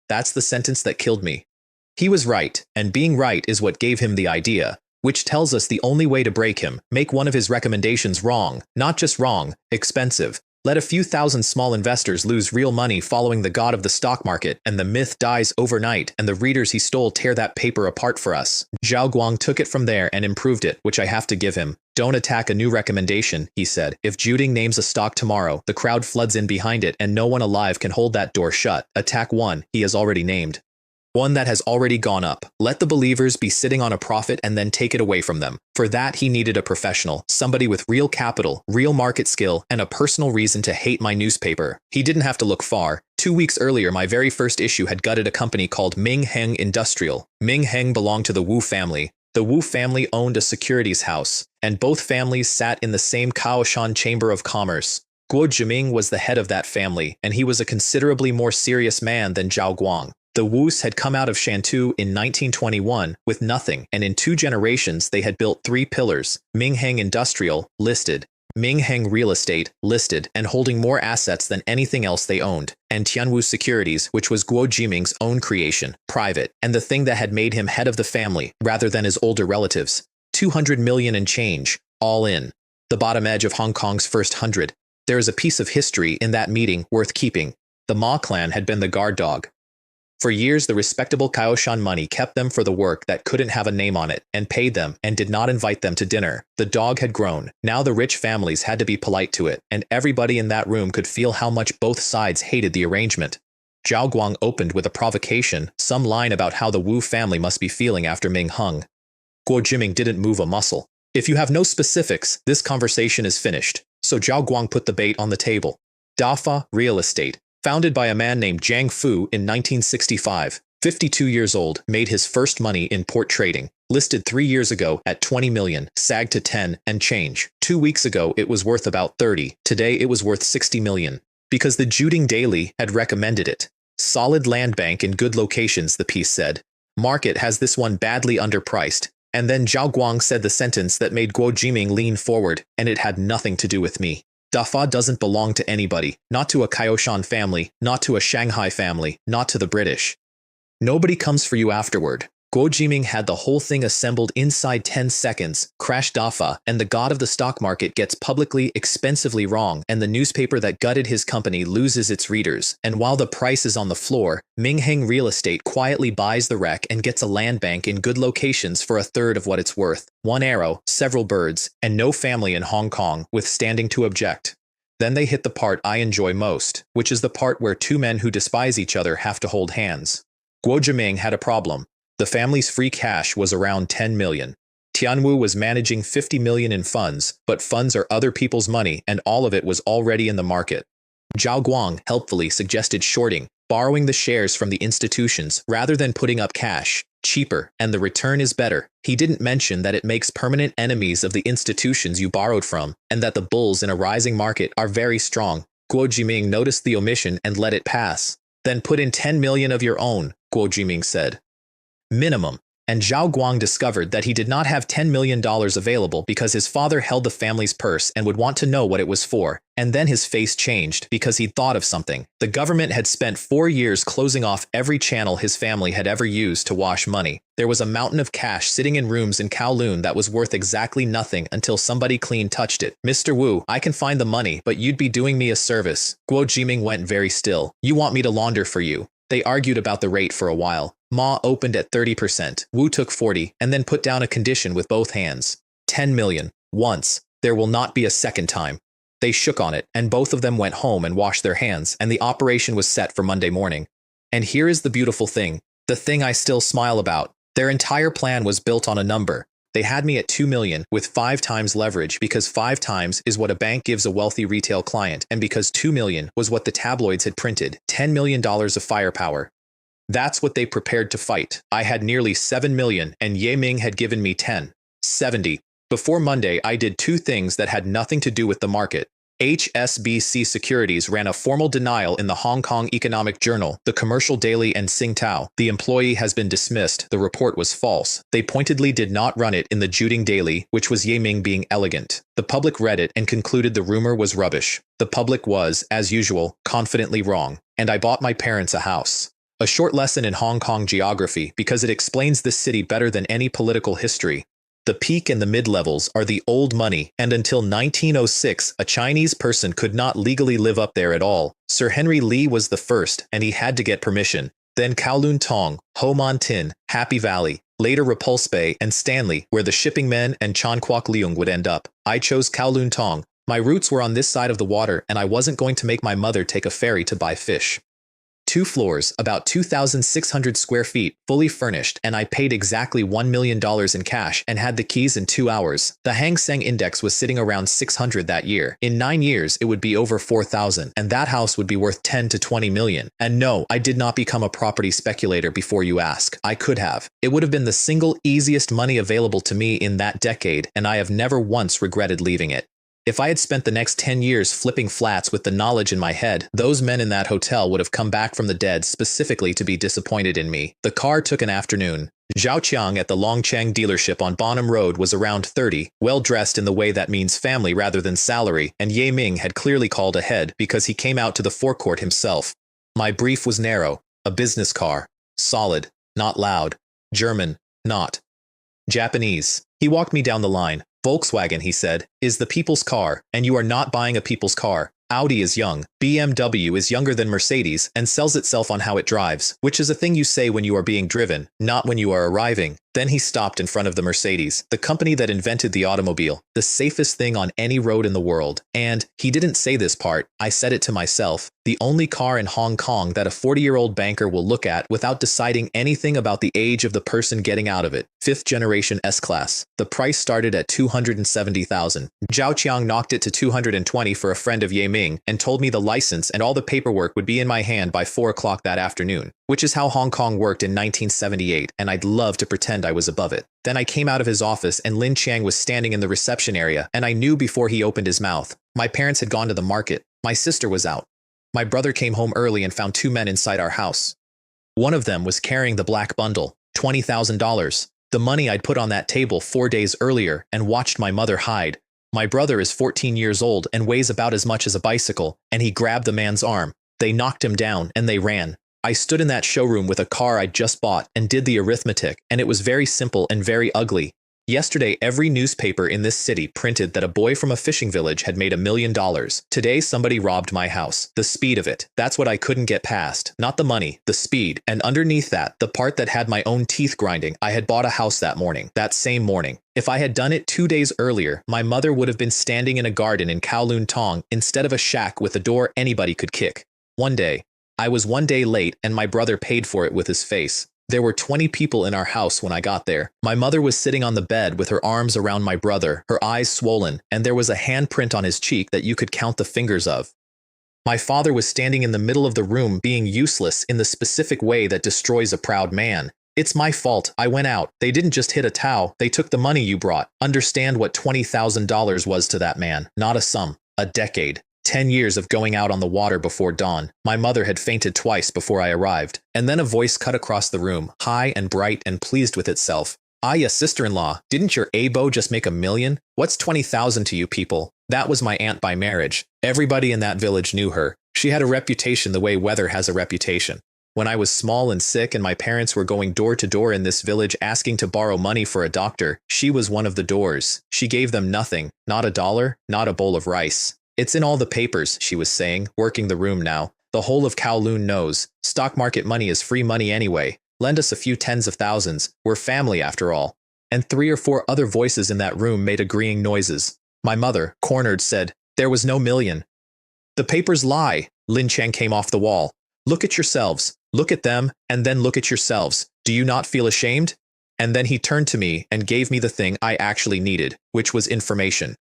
That's the sentence that killed me. He was right, and being right is what gave him the idea. Which tells us the only way to break him, make one of his recommendations wrong, not just wrong, expensive. Let a few thousand small investors lose real money following the god of the stock market, and the myth dies overnight, and the readers he stole tear that paper apart for us. Zhao Guang took it from there and improved it, which I have to give him. Don't attack a new recommendation, he said. If Juding names a stock tomorrow, the crowd floods in behind it, and no one alive can hold that door shut. Attack one he has already named. One that has already gone up. Let the believers be sitting on a profit and then take it away from them. For that he needed a professional, somebody with real capital, real market skill, and a personal reason to hate my newspaper. He didn't have to look far. 2 weeks earlier, my very first issue had gutted a company called Ming Heng Industrial. Ming Heng belonged to the Wu family. The Wu family owned a securities house, and both families sat in the same Kaohsiung Chamber of Commerce. Guo Jiming was the head of that family, and he was a considerably more serious man than Zhao Guang. The Wus had come out of Shantou in 1921 with nothing, and in 2 generations they had built 3 pillars: Mingheng Industrial, listed; Mingheng Real Estate, listed, and holding more assets than anything else they owned; and Tianwu Securities, which was Guo Jiming's own creation, private, and the thing that had made him head of the family rather than his older relatives. 200 million and change, all in. The bottom edge of Hong Kong's first 100. There is a piece of history in that meeting worth keeping. The Ma clan had been the guard dog. For years, the respectable Kaohsiung money kept them for the work that couldn't have a name on it, and paid them, and did not invite them to dinner. The dog had grown. Now the rich families had to be polite to it, and everybody in that room could feel how much both sides hated the arrangement. Zhao Guang opened with a provocation, some line about how the Wu family must be feeling after Ming hung. Guo Jiming didn't move a muscle. If you have no specifics, this conversation is finished. So Zhao Guang put the bait on the table. Dafa Real Estate, founded by a man named Jiang Fu in 1965, 52 years old, made his first money in port trading. Listed 3 years ago at 20 million, sagged to 10 and change. 2 weeks ago it was worth about 30, today it was worth 60 million. Because the Juding Daily had recommended it. Solid land bank in good locations, the piece said. Market has this one badly underpriced. And then Zhao Guang said the sentence that made Guo Jiming lean forward, and it had nothing to do with me. Dafa doesn't belong to anybody, not to a Kaohsiung family, not to a Shanghai family, not to the British. Nobody comes for you afterward. Guo Jiming had the whole thing assembled inside 10 seconds, crashed Dafa, and the god of the stock market gets publicly, expensively wrong, and the newspaper that gutted his company loses its readers, and while the price is on the floor, Mingheng Real Estate quietly buys the wreck and gets a land bank in good locations for 1/3 of what it's worth. 1 arrow, several birds, and no family in Hong Kong withstanding to object. Then they hit the part I enjoy most, which is the part where 2 men who despise each other have to hold hands. Guo Jiming had a problem. The family's free cash was around 10 million. Tianwu was managing 50 million in funds, but funds are other people's money and all of it was already in the market. Zhao Guang helpfully suggested shorting, borrowing the shares from the institutions rather than putting up cash, cheaper, and the return is better. He didn't mention that it makes permanent enemies of the institutions you borrowed from, and that the bulls in a rising market are very strong. Guo Jiming noticed the omission and let it pass. Then put in 10 million of your own, Guo Jiming said. Minimum. And Zhao Guang discovered that he did not have $10 million available because his father held the family's purse and would want to know what it was for. And then his face changed because he thought of something. The government had spent 4 years closing off every channel his family had ever used to wash money. There was a mountain of cash sitting in rooms in Kowloon that was worth exactly nothing until somebody clean touched it. Mr. Wu, I can find the money, but you'd be doing me a service. Guo Jiming went very still. You want me to launder for you? They argued about the rate for a while. Ma opened at 30%, Wu took 40, and then put down a condition with both hands. 10 million. Once. There will not be a second time. They shook on it, and both of them went home and washed their hands, and the operation was set for Monday morning. And here is the beautiful thing, the thing I still smile about. Their entire plan was built on a number. They had me at 2 million with 5 times leverage because 5 times is what a bank gives a wealthy retail client, and because 2 million was what the tabloids had printed, $10 million of firepower. That's what they prepared to fight. I had nearly 7 million and Ye Ming had given me 10. 70. Before Monday, I did 2 things that had nothing to do with the market. HSBC Securities ran a formal denial in the Hong Kong Economic Journal, the Commercial Daily and Tsingtao. The employee has been dismissed. The report was false. They pointedly did not run it in the Juding Daily, which was Ye Ming being elegant. The public read it and concluded the rumor was rubbish. The public was, as usual, confidently wrong. And I bought my parents a house. A short lesson in Hong Kong geography because it explains this city better than any political history. The peak and the mid-levels are the old money, and until 1906, a Chinese person could not legally live up there at all. Sir Henry Lee was the first, and he had to get permission. Then Kowloon Tong, Ho Man Tin, Happy Valley, later Repulse Bay and Stanley, where the shipping men and Chan Kwok Leung would end up. I chose Kowloon Tong. My roots were on this side of the water, and I wasn't going to make my mother take a ferry to buy fish. 2 floors, about 2,600 square feet, fully furnished, and I paid exactly $1 million in cash and had the keys in 2 hours. The Hang Seng Index was sitting around 600 that year. In 9 years, it would be over 4,000, and that house would be worth 10 to 20 million. And no, I did not become a property speculator before you ask. I could have. It would have been the single easiest money available to me in that decade, and I have never once regretted leaving it. If I had spent the next 10 years flipping flats with the knowledge in my head, those men in that hotel would have come back from the dead specifically to be disappointed in me. The car took an afternoon. Zhao Qiang at the Longchang dealership on Bonham Road was around 30, well-dressed in the way that means family rather than salary, and Ye Ming had clearly called ahead because he came out to the forecourt himself. My brief was narrow. A business car. Solid. Not loud. German. Not. Japanese. He walked me down the line. Volkswagen, he said, is the people's car, and you are not buying a people's car. Audi is young, BMW is younger than Mercedes, and sells itself on how it drives, which is a thing you say when you are being driven, not when you are arriving. Then he stopped in front of the Mercedes, the company that invented the automobile, the safest thing on any road in the world. And, he didn't say this part, I said it to myself, the only car in Hong Kong that a 40-year-old banker will look at without deciding anything about the age of the person getting out of it. 5th generation S-Class. The price started at $270,000. Zhao Qiang knocked it to $220 for a friend of Ye Ming and told me the license and all the paperwork would be in my hand by 4 o'clock that afternoon, which is how Hong Kong worked in 1978, and I'd love to pretend I was above it. Then I came out of his office and Lin Chang was standing in the reception area, and I knew before he opened his mouth. My parents had gone to the market. My sister was out. My brother came home early and found 2 men inside our house. One of them was carrying the black bundle, $20,000, the money I'd put on that table 4 days earlier, and watched my mother hide. My brother is 14 years old and weighs about as much as a bicycle, and he grabbed the man's arm. They knocked him down, and they ran. I stood in that showroom with a car I'd just bought and did the arithmetic, and it was very simple and very ugly. Yesterday, every newspaper in this city printed that a boy from a fishing village had made $1 million. Today, somebody robbed my house. The speed of it. That's what I couldn't get past. Not the money, the speed. And underneath that, the part that had my own teeth grinding, I had bought a house that morning, that same morning. If I had done it 2 days earlier, my mother would have been standing in a garden in Kowloon Tong instead of a shack with a door anybody could kick. One day. I was 1 day late and my brother paid for it with his face. There were 20 people in our house when I got there. My mother was sitting on the bed with her arms around my brother, her eyes swollen, and there was a handprint on his cheek that you could count the fingers of. My father was standing in the middle of the room being useless in the specific way that destroys a proud man. It's my fault. I went out. They didn't just hit a Tao. They took the money you brought. Understand what $20,000 was to that man. Not a sum. A decade. 10 years of going out on the water before dawn. My mother had fainted twice before I arrived. And then a voice cut across the room, high and bright and pleased with itself. Ah, yeah, sister-in-law, didn't your abo just make $1 million? What's 20,000 to you people? That was my aunt by marriage. Everybody in that village knew her. She had a reputation the way weather has a reputation. When I was small and sick and my parents were going door to door in this village asking to borrow money for a doctor, she was one of the doors. She gave them nothing, not $1, not a bowl of rice. It's in all the papers, she was saying, working the room now. The whole of Kowloon knows. Stock market money is free money anyway. Lend us a few tens of thousands. We're family after all. And 3 or 4 other voices in that room made agreeing noises. My mother, cornered, said, there was no million. The papers lie. Lin Chang came off the wall. Look at yourselves. Look at them, and then look at yourselves. Do you not feel ashamed? And then he turned to me and gave me the thing I actually needed, which was information.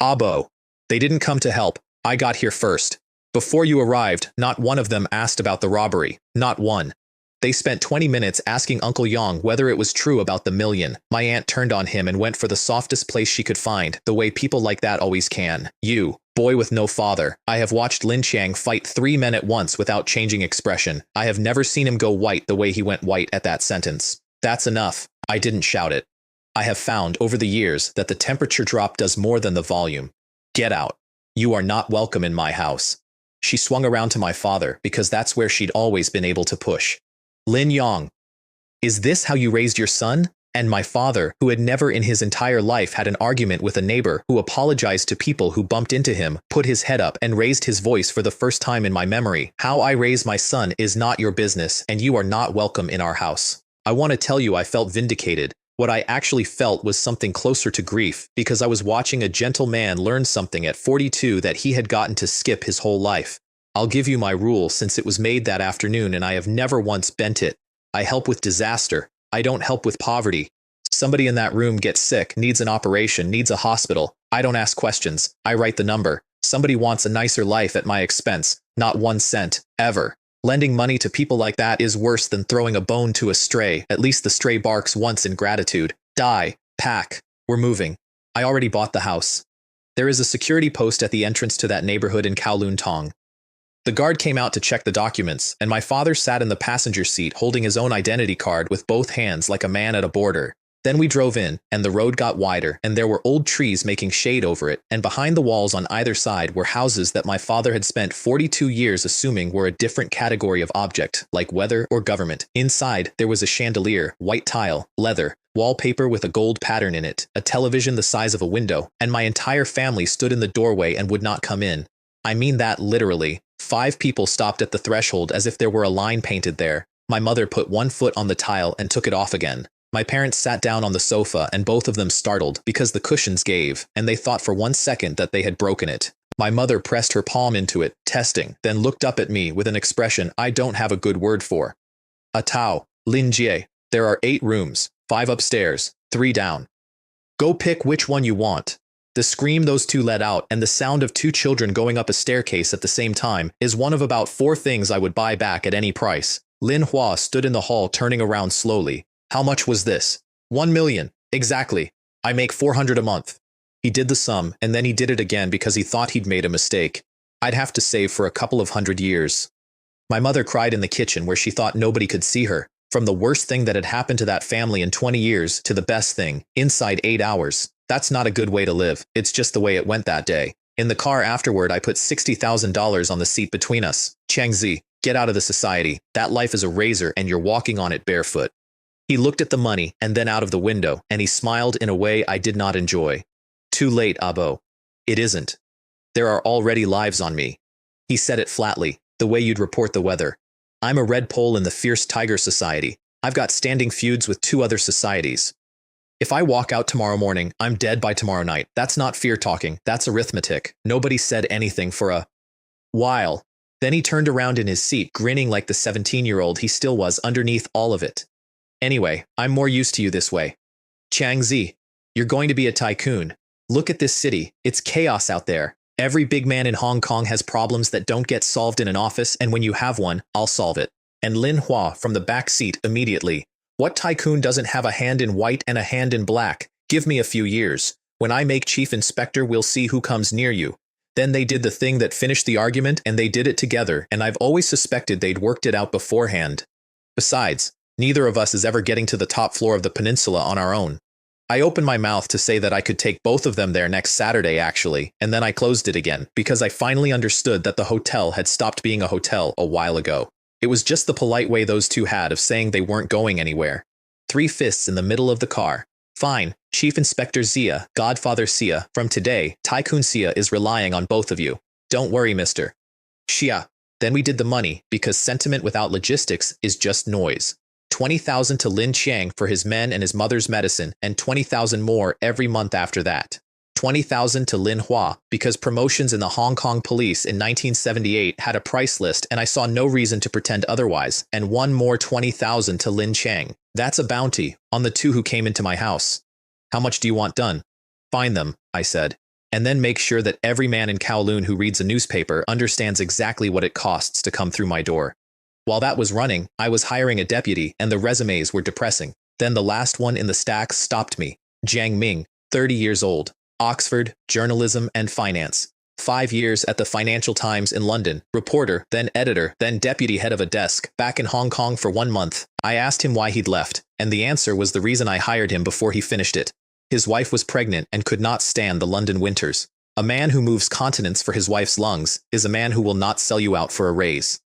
Abo. They didn't come to help. I got here first. Before you arrived, not one of them asked about the robbery. Not one. They spent 20 minutes asking Uncle Yang whether it was true about the $1 million. My aunt turned on him and went for the softest place she could find, the way people like that always can. You, boy with no father. I have watched Lin Chang fight 3 men at once without changing expression. I have never seen him go white the way he went white at that sentence. That's enough. I didn't shout it. I have found over the years that the temperature drop does more than the volume. Get out. You are not welcome in my house. She swung around to my father because that's where she'd always been able to push. Lin Yang. Is this how you raised your son? And my father, who had never in his entire life had an argument with a neighbor who apologized to people who bumped into him, put his head up and raised his voice for the first time in my memory. How I raise my son is not your business, and you are not welcome in our house. I want to tell you I felt vindicated. What I actually felt was something closer to grief, because I was watching a gentle man learn something at 42 that he had gotten to skip his whole life. I'll give you my rule since it was made that afternoon and I have never once bent it. I help with disaster. I don't help with poverty. Somebody in that room gets sick, needs an operation, needs a hospital. I don't ask questions. I write the number. Somebody wants a nicer life at my expense. Not 1 cent, ever. Lending money to people like that is worse than throwing a bone to a stray. At least the stray barks once in gratitude. Die. Pack. We're moving. I already bought the house. There is a security post at the entrance to that neighborhood in Kowloon Tong. The guard came out to check the documents, and my father sat in the passenger seat holding his own identity card with both hands like a man at a border. Then we drove in, and the road got wider, and there were old trees making shade over it, and behind the walls on either side were houses that my father had spent 42 years assuming were a different category of object, like weather or government. Inside, there was a chandelier, white tile, leather, wallpaper with a gold pattern in it, a television the size of a window, and my entire family stood in the doorway and would not come in. I mean that literally. 5 people stopped at the threshold as if there were a line painted there. My mother put 1 foot on the tile and took it off again. My parents sat down on the sofa and both of them startled because the cushions gave, and they thought for 1 second that they had broken it. My mother pressed her palm into it, testing, then looked up at me with an expression I don't have a good word for. A Tao, Lin Jie, there are 8 rooms, 5 upstairs, 3 down. Go pick which one you want. The scream those 2 let out and the sound of 2 children going up a staircase at the same time is one of about 4 things I would buy back at any price. Lin Hua stood in the hall turning around slowly. How much was this? 1 million. Exactly. I make 400 a month. He did the sum, and then he did it again because he thought he'd made a mistake. I'd have to save for a couple of 100 years. My mother cried in the kitchen where she thought nobody could see her. From the worst thing that had happened to that family in 20 years to the best thing, inside 8 hours. That's not a good way to live. It's just the way it went that day. In the car afterward, I put $60,000 on the seat between us. Changzi, get out of the society. That life is a razor and you're walking on it barefoot. He looked at the money and then out of the window, and he smiled in a way I did not enjoy. Too late, Abo. It isn't. There are already lives on me. He said it flatly, the way you'd report the weather. I'm a red pole in the fierce tiger society. I've got standing feuds with 2 other societies. If I walk out tomorrow morning, I'm dead by tomorrow night. That's not fear talking, that's arithmetic. Nobody said anything for a while. Then he turned around in his seat, grinning like the 17-year-old he still was underneath all of it. Anyway, I'm more used to you this way. Changzi, you're going to be a tycoon. Look at this city. It's chaos out there. Every big man in Hong Kong has problems that don't get solved in an office, and when you have one, I'll solve it. And Lin Hua from the back seat immediately. What tycoon doesn't have a hand in white and a hand in black? Give me a few years. When I make chief inspector, we'll see who comes near you. Then they did the thing that finished the argument, and they did it together, and I've always suspected they'd worked it out beforehand. Besides, neither of us is ever getting to the top floor of the peninsula on our own. I opened my mouth to say that I could take both of them there next Saturday, actually, and then I closed it again, because I finally understood that the hotel had stopped being a hotel a while ago. It was just the polite way those 2 had of saying they weren't going anywhere. 3 fists in the middle of the car. Fine, Chief Inspector Zia, Godfather Sia, from today, Tycoon Sia is relying on both of you. Don't worry, mister. Xia. Then we did the money, because sentiment without logistics is just noise. 20,000 to Lin Chiang for his men and his mother's medicine, and 20,000 more every month after that. 20,000 to Lin Hua, because promotions in the Hong Kong police in 1978 had a price list and I saw no reason to pretend otherwise, and 1 more 20,000 to Lin Chiang. That's a bounty, on the 2 who came into my house. How much do you want done? Find them, I said. And then make sure that every man in Kowloon who reads a newspaper understands exactly what it costs to come through my door. While that was running, I was hiring a deputy, and the resumes were depressing. Then the last one in the stack stopped me. Jiang Ming, 30 years old. Oxford, journalism and finance. 5 years at the Financial Times in London. Reporter, then editor, then deputy head of a desk. Back in Hong Kong for 1 month. I asked him why he'd left, and the answer was the reason I hired him before he finished it. His wife was pregnant and could not stand the London winters. A man who moves continents for his wife's lungs is a man who will not sell you out for a raise.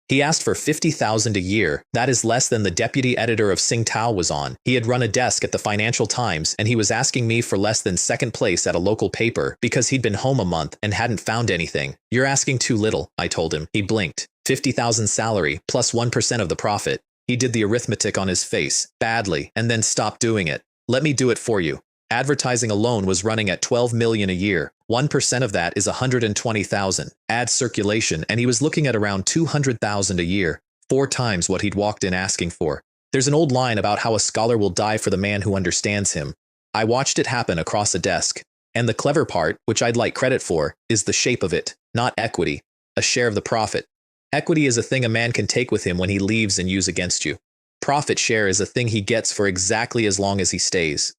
He asked for 50,000 a year. That is less than the deputy editor of Sing Tao was on. He had run a desk at the Financial Times, and he was asking me for less than second place at a local paper because he'd been home a month and hadn't found anything. You're asking too little, I told him. He blinked. 50,000 salary, plus 1% of the profit. He did the arithmetic on his face, badly, and then stopped doing it. Let me do it for you. Advertising alone was running at 12 million a year. 1% of that is 120,000. Add circulation, and he was looking at around 200,000 a year, 4 times what he'd walked in asking for. There's an old line about how a scholar will die for the man who understands him. I watched it happen across a desk. And the clever part, which I'd like credit for, is the shape of it, not equity, a share of the profit. Equity is a thing a man can take with him when he leaves and use against you. Profit share is a thing he gets for exactly as long as he stays.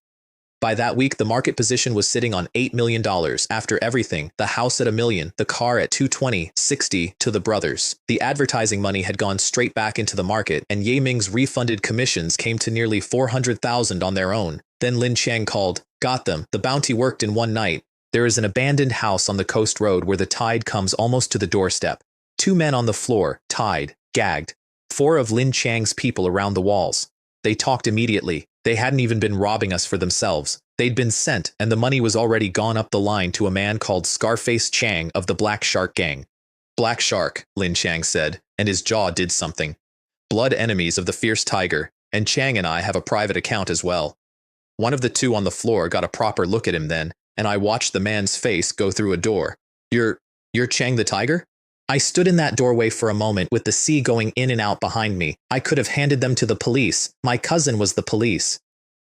By that week, the market position was sitting on $8 million after everything, the house at $1 million, the car at $220,60 to the brothers. The advertising money had gone straight back into the market, and Ye Ming's refunded commissions came to nearly $400,000 on their own. Then Lin Chang called, got them, the bounty worked in one night. There is an abandoned house on the coast road where the tide comes almost to the doorstep. 2 men on the floor, tied, gagged. 4 of Lin Chang's people around the walls. They talked immediately. They hadn't even been robbing us for themselves. They'd been sent, and the money was already gone up the line to a man called Scarface Chang of the Black Shark Gang. Black Shark, Lin Chang said, and his jaw did something. Blood enemies of the fierce tiger, and Chang and I have a private account as well. One of the 2 on the floor got a proper look at him then, and I watched the man's face go through a door. You're Chang the Tiger? I stood in that doorway for a moment with the sea going in and out behind me. I could have handed them to the police. My cousin was the police.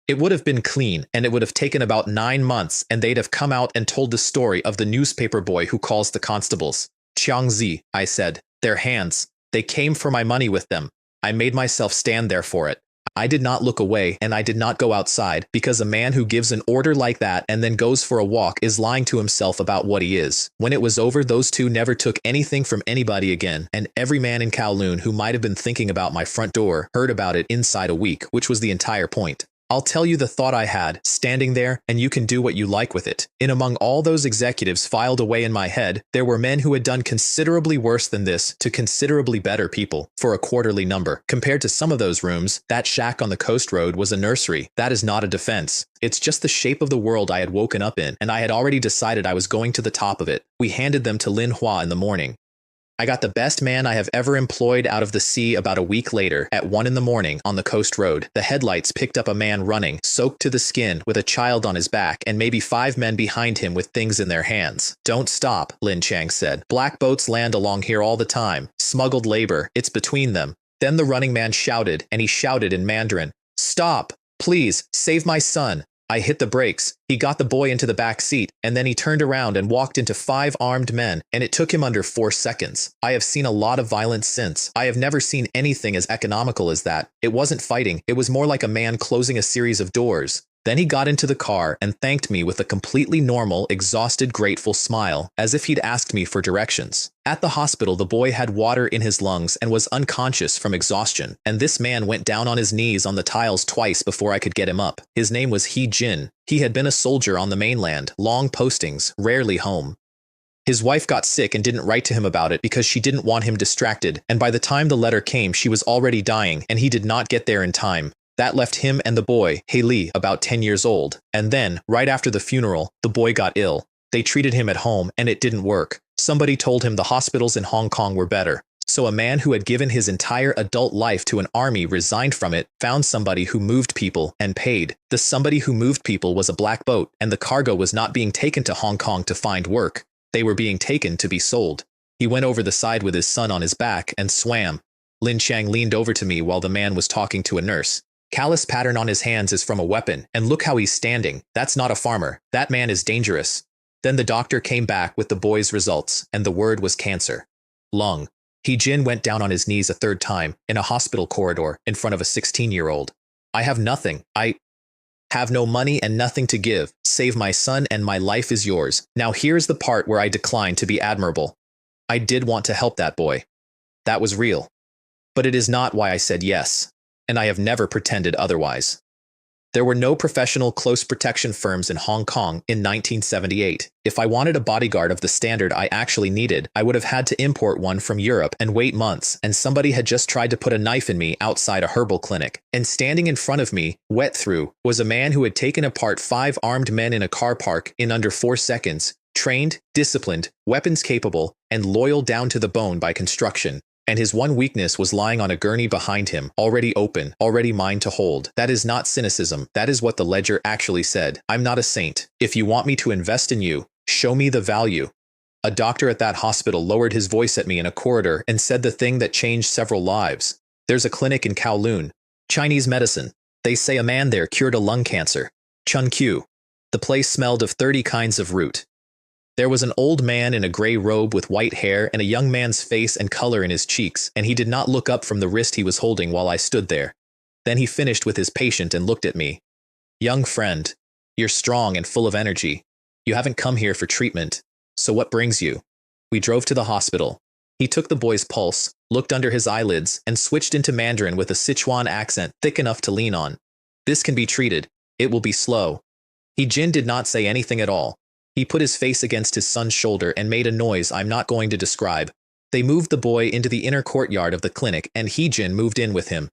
It would have been clean, and it would have taken about 9 months, and they'd have come out and told the story of the newspaper boy who calls the constables. Chiangzi, I said. Their hands. They came for my money with them. I made myself stand there for it. I did not look away, and I did not go outside, because a man who gives an order like that and then goes for a walk is lying to himself about what he is. When it was over, those 2 never took anything from anybody again, and every man in Kowloon who might have been thinking about my front door heard about it inside a week, which was the entire point. I'll tell you the thought I had, standing there, and you can do what you like with it. In among all those executives filed away in my head, there were men who had done considerably worse than this to considerably better people, for a quarterly number. Compared to some of those rooms, that shack on the coast road was a nursery. That is not a defense. It's just the shape of the world I had woken up in, and I had already decided I was going to the top of it. We handed them to Lin Hua in the morning. I got the best man I have ever employed out of the sea about a week later, at 1 in the morning, on the coast road. The headlights picked up a man running, soaked to the skin, with a child on his back, and maybe 5 men behind him with things in their hands. Don't stop, Lin Chang said. Black boats land along here all the time. Smuggled labor. It's between them. Then the running man shouted, and he shouted in Mandarin. Stop! Please, save my son! I hit the brakes. He got the boy into the back seat, and then he turned around and walked into 5 armed men, and it took him under 4 seconds. I have seen a lot of violence since. I have never seen anything as economical as that. It wasn't fighting. It was more like a man closing a series of doors. Then he got into the car and thanked me with a completely normal, exhausted, grateful smile, as if he'd asked me for directions. At the hospital, the boy had water in his lungs and was unconscious from exhaustion, and this man went down on his knees on the tiles twice before I could get him up. His name was He Jin. He had been a soldier on the mainland, long postings, rarely home. His wife got sick and didn't write to him about it because she didn't want him distracted, and by the time the letter came, she was already dying, and he did not get there in time. That left him and the boy, Haley, about 10 years old. And then, right after the funeral, the boy got ill. They treated him at home, and it didn't work. Somebody told him the hospitals in Hong Kong were better. So a man who had given his entire adult life to an army resigned from it, found somebody who moved people, and paid. The somebody who moved people was a black boat, and the cargo was not being taken to Hong Kong to find work. They were being taken to be sold. He went over the side with his son on his back and swam. Lin Chang leaned over to me while the man was talking to a nurse. Callus pattern on his hands is from a weapon, and look how he's standing. That's not a farmer. That man is dangerous. Then the doctor came back with the boy's results, and the word was cancer. Lung. He Jin went down on his knees a 3rd time, in a hospital corridor, in front of a 16-year-old. I have nothing. I have no money and nothing to give. Save my son and my life is yours. Now here's the part where I decline to be admirable. I did want to help that boy. That was real. But it is not why I said yes. And I have never pretended otherwise. There were no professional close protection firms in Hong Kong in 1978. If I wanted a bodyguard of the standard I actually needed, I would have had to import one from Europe and wait months, and somebody had just tried to put a knife in me outside a herbal clinic. And standing in front of me, wet through, was a man who had taken apart 5 armed men in a car park in under 4 seconds, trained, disciplined, weapons capable, and loyal down to the bone by construction. and his one weakness was lying on a gurney behind him, already open, already mine to hold. That is not cynicism, that is what the ledger actually said. I'm not a saint. If you want me to invest in you, show me the value. A doctor at that hospital lowered his voice at me in a corridor and said the thing that changed several lives. There's a clinic in Kowloon. Chinese medicine. They say a man there cured a lung cancer. Chun Q. The place smelled of 30 kinds of root. There was an old man in a gray robe with white hair and a young man's face and color in his cheeks, and he did not look up from the wrist he was holding while I stood there. Then he finished with his patient and looked at me. Young friend, you're strong and full of energy. You haven't come here for treatment. So what brings you? We drove to the hospital. He took the boy's pulse, looked under his eyelids, and switched into Mandarin with a Sichuan accent thick enough to lean on. This can be treated. It will be slow. Jin did not say anything at all. He put his face against his son's shoulder and made a noise I'm not going to describe. They moved the boy into the inner courtyard of the clinic and Jin moved in with him.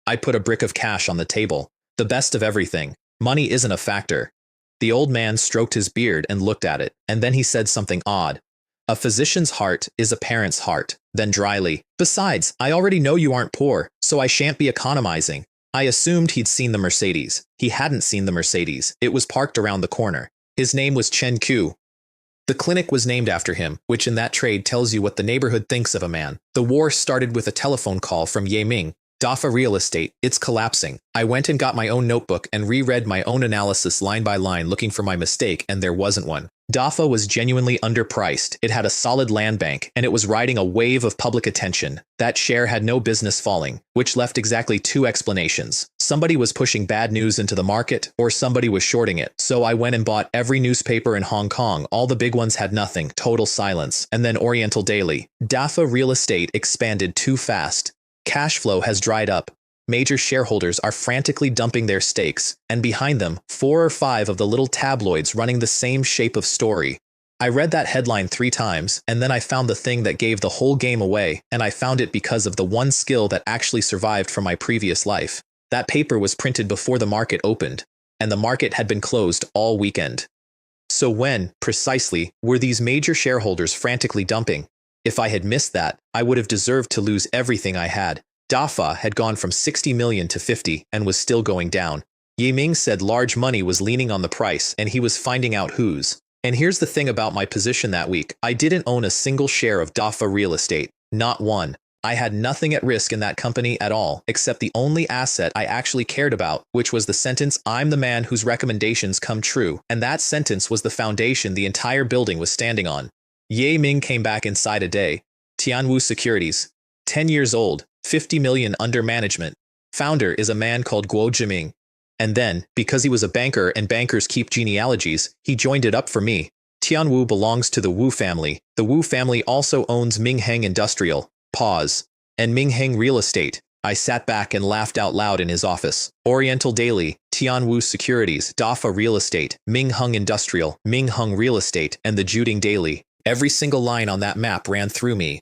I put a brick of cash on the table. The best of everything. Money isn't a factor. The old man stroked his beard and looked at it, and then he said something odd. A physician's heart is a parent's heart. Then dryly, besides, I already know you aren't poor, so I shan't be economizing. I assumed he'd seen the Mercedes. He hadn't seen the Mercedes. It was parked around the corner. His name was Chen Ku. The clinic was named after him, which in that trade tells you what the neighborhood thinks of a man. The war started with a telephone call from Ye Ming. Dafa Real Estate, it's collapsing. I went and got my own notebook and reread my own analysis line by line looking for my mistake, and there wasn't one. Dafa was genuinely underpriced. It had a solid land bank, and it was riding a wave of public attention. That share had no business falling, which left exactly two explanations. Somebody was pushing bad news into the market, or somebody was shorting it. So I went and bought every newspaper in Hong Kong. All the big ones had nothing, total silence. And then Oriental Daily. Dafa Real Estate expanded too fast. Cash flow has dried up. Major shareholders are frantically dumping their stakes, and behind them, 4 or 5 of the little tabloids running the same shape of story. I read that headline 3 times, and then I found the thing that gave the whole game away, and I found it because of the one skill that actually survived from my previous life. That paper was printed before the market opened, and the market had been closed all weekend. So when, precisely, were these major shareholders frantically dumping? If I had missed that, I would have deserved to lose everything I had. Dafa had gone from 60 million to 50 and was still going down. Ye Ming said large money was leaning on the price and he was finding out whose. And here's the thing about my position that week. I didn't own a single share of Dafa Real Estate. Not one. I had nothing at risk in that company at all, except the only asset I actually cared about, which was the sentence, "I'm the man whose recommendations come true." And that sentence was the foundation the entire building was standing on. Ye Ming came back inside a day. Tianwu Securities. 10 years old. 50 million under management. Founder is a man called Guo Jiming. And then, because he was a banker and bankers keep genealogies, he joined it up for me. Tianwu belongs to the Wu family. The Wu family also owns Mingheng Industrial. Pause. And Mingheng Real Estate. I sat back and laughed out loud in his office. Oriental Daily, Tianwu Securities, Dafa Real Estate, Mingheng Industrial, Mingheng Real Estate, and the Juding Daily. Every single line on that map ran through me.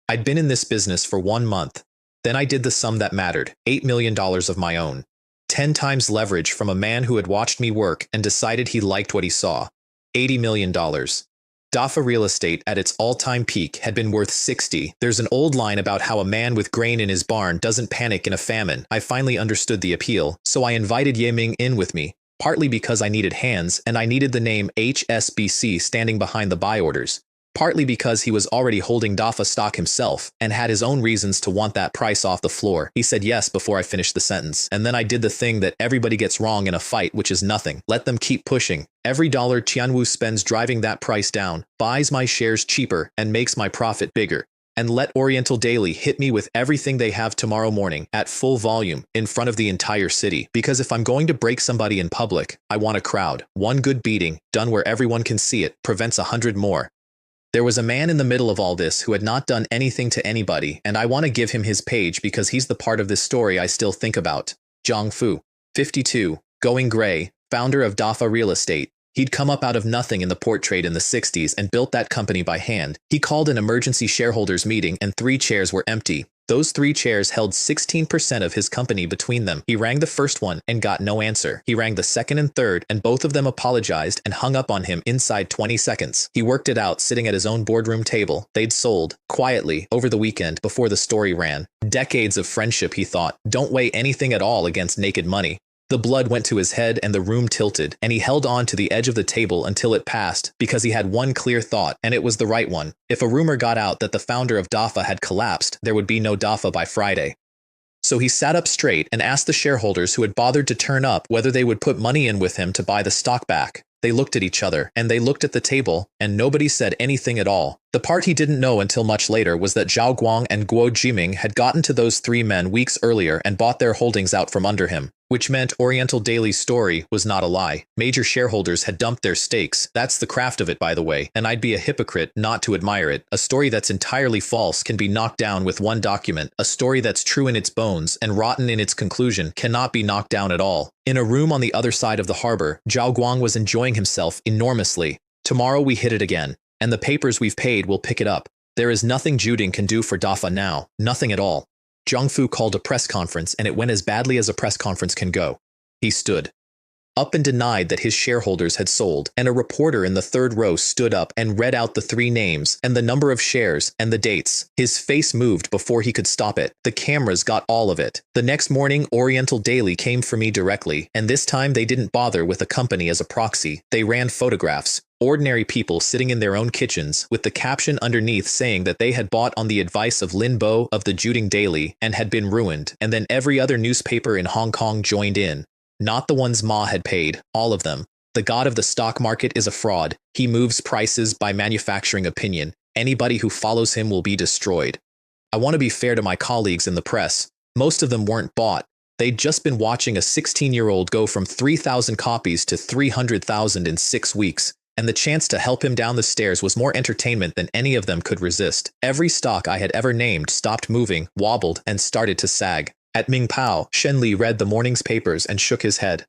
I'd been in this business for 1 month. Then I did the sum that mattered, $8 million of my own. 10 times leverage from a man who had watched me work and decided he liked what he saw. $80 million. Dafa Real Estate at its all-time peak had been worth 60. There's an old line about how a man with grain in his barn doesn't panic in a famine. I finally understood the appeal, so I invited Ye Ming in with me, partly because I needed hands and I needed the name HSBC standing behind the buy orders. Partly because he was already holding Dafa stock himself and had his own reasons to want that price off the floor. He said yes before I finished the sentence. And then I did the thing that everybody gets wrong in a fight, which is nothing. Let them keep pushing. Every dollar Tianwu spends driving that price down, buys my shares cheaper, and makes my profit bigger. And let Oriental Daily hit me with everything they have tomorrow morning at full volume in front of the entire city. Because if I'm going to break somebody in public, I want a crowd. One good beating, done where everyone can see it, prevents 100 more. There was a man in the middle of all this who had not done anything to anybody, and I want to give him his page because he's the part of this story I still think about. Zhang Fu, 52, going gray, founder of Dafa Real Estate. He'd come up out of nothing in the port trade in the 60s and built that company by hand. He called an emergency shareholders meeting and 3 chairs were empty. Those 3 chairs held 16% of his company between them. He rang the first one and got no answer. He rang the second and third, and both of them apologized and hung up on him inside 20 seconds. He worked it out sitting at his own boardroom table. They'd sold, quietly, over the weekend before the story ran. Decades of friendship, he thought, don't weigh anything at all against naked money. The blood went to his head and the room tilted, and he held on to the edge of the table until it passed, because he had one clear thought, and it was the right one. If a rumor got out that the founder of DAFA had collapsed, there would be no DAFA by Friday. So he sat up straight and asked the shareholders who had bothered to turn up whether they would put money in with him to buy the stock back. They looked at each other, and they looked at the table, and nobody said anything at all. The part he didn't know until much later was that Zhao Guang and Guo Jiming had gotten to those 3 men weeks earlier and bought their holdings out from under him, which meant Oriental Daily's story was not a lie. Major shareholders had dumped their stakes. That's the craft of it, by the way, and I'd be a hypocrite not to admire it. A story that's entirely false can be knocked down with one document. A story that's true in its bones and rotten in its conclusion cannot be knocked down at all. In a room on the other side of the harbor, Zhao Guang was enjoying himself enormously. Tomorrow we hit it again, and the papers we've paid will pick it up. There is nothing Juding can do for DAFA now, nothing at all. Zhang Fu called a press conference, and it went as badly as a press conference can go. He stood up and denied that his shareholders had sold, and a reporter in the 3rd row stood up and read out the 3 names, and the number of shares, and the dates. His face moved before he could stop it. The cameras got all of it. The next morning, Oriental Daily came for me directly, and this time they didn't bother with a company as a proxy. They ran photographs. Ordinary people sitting in their own kitchens, with the caption underneath saying that they had bought on the advice of Lin Bo of the Juding Daily and had been ruined, and then every other newspaper in Hong Kong joined in. Not the ones Ma had paid, all of them. The god of the stock market is a fraud. He moves prices by manufacturing opinion. Anybody who follows him will be destroyed. I want to be fair to my colleagues in the press. Most of them weren't bought. They'd just been watching a 16-year-old go from 3,000 copies to 300,000 in 6 weeks. And the chance to help him down the stairs was more entertainment than any of them could resist. Every stock I had ever named stopped moving, wobbled, and started to sag. At Mingpao, Shen Li read the morning's papers and shook his head.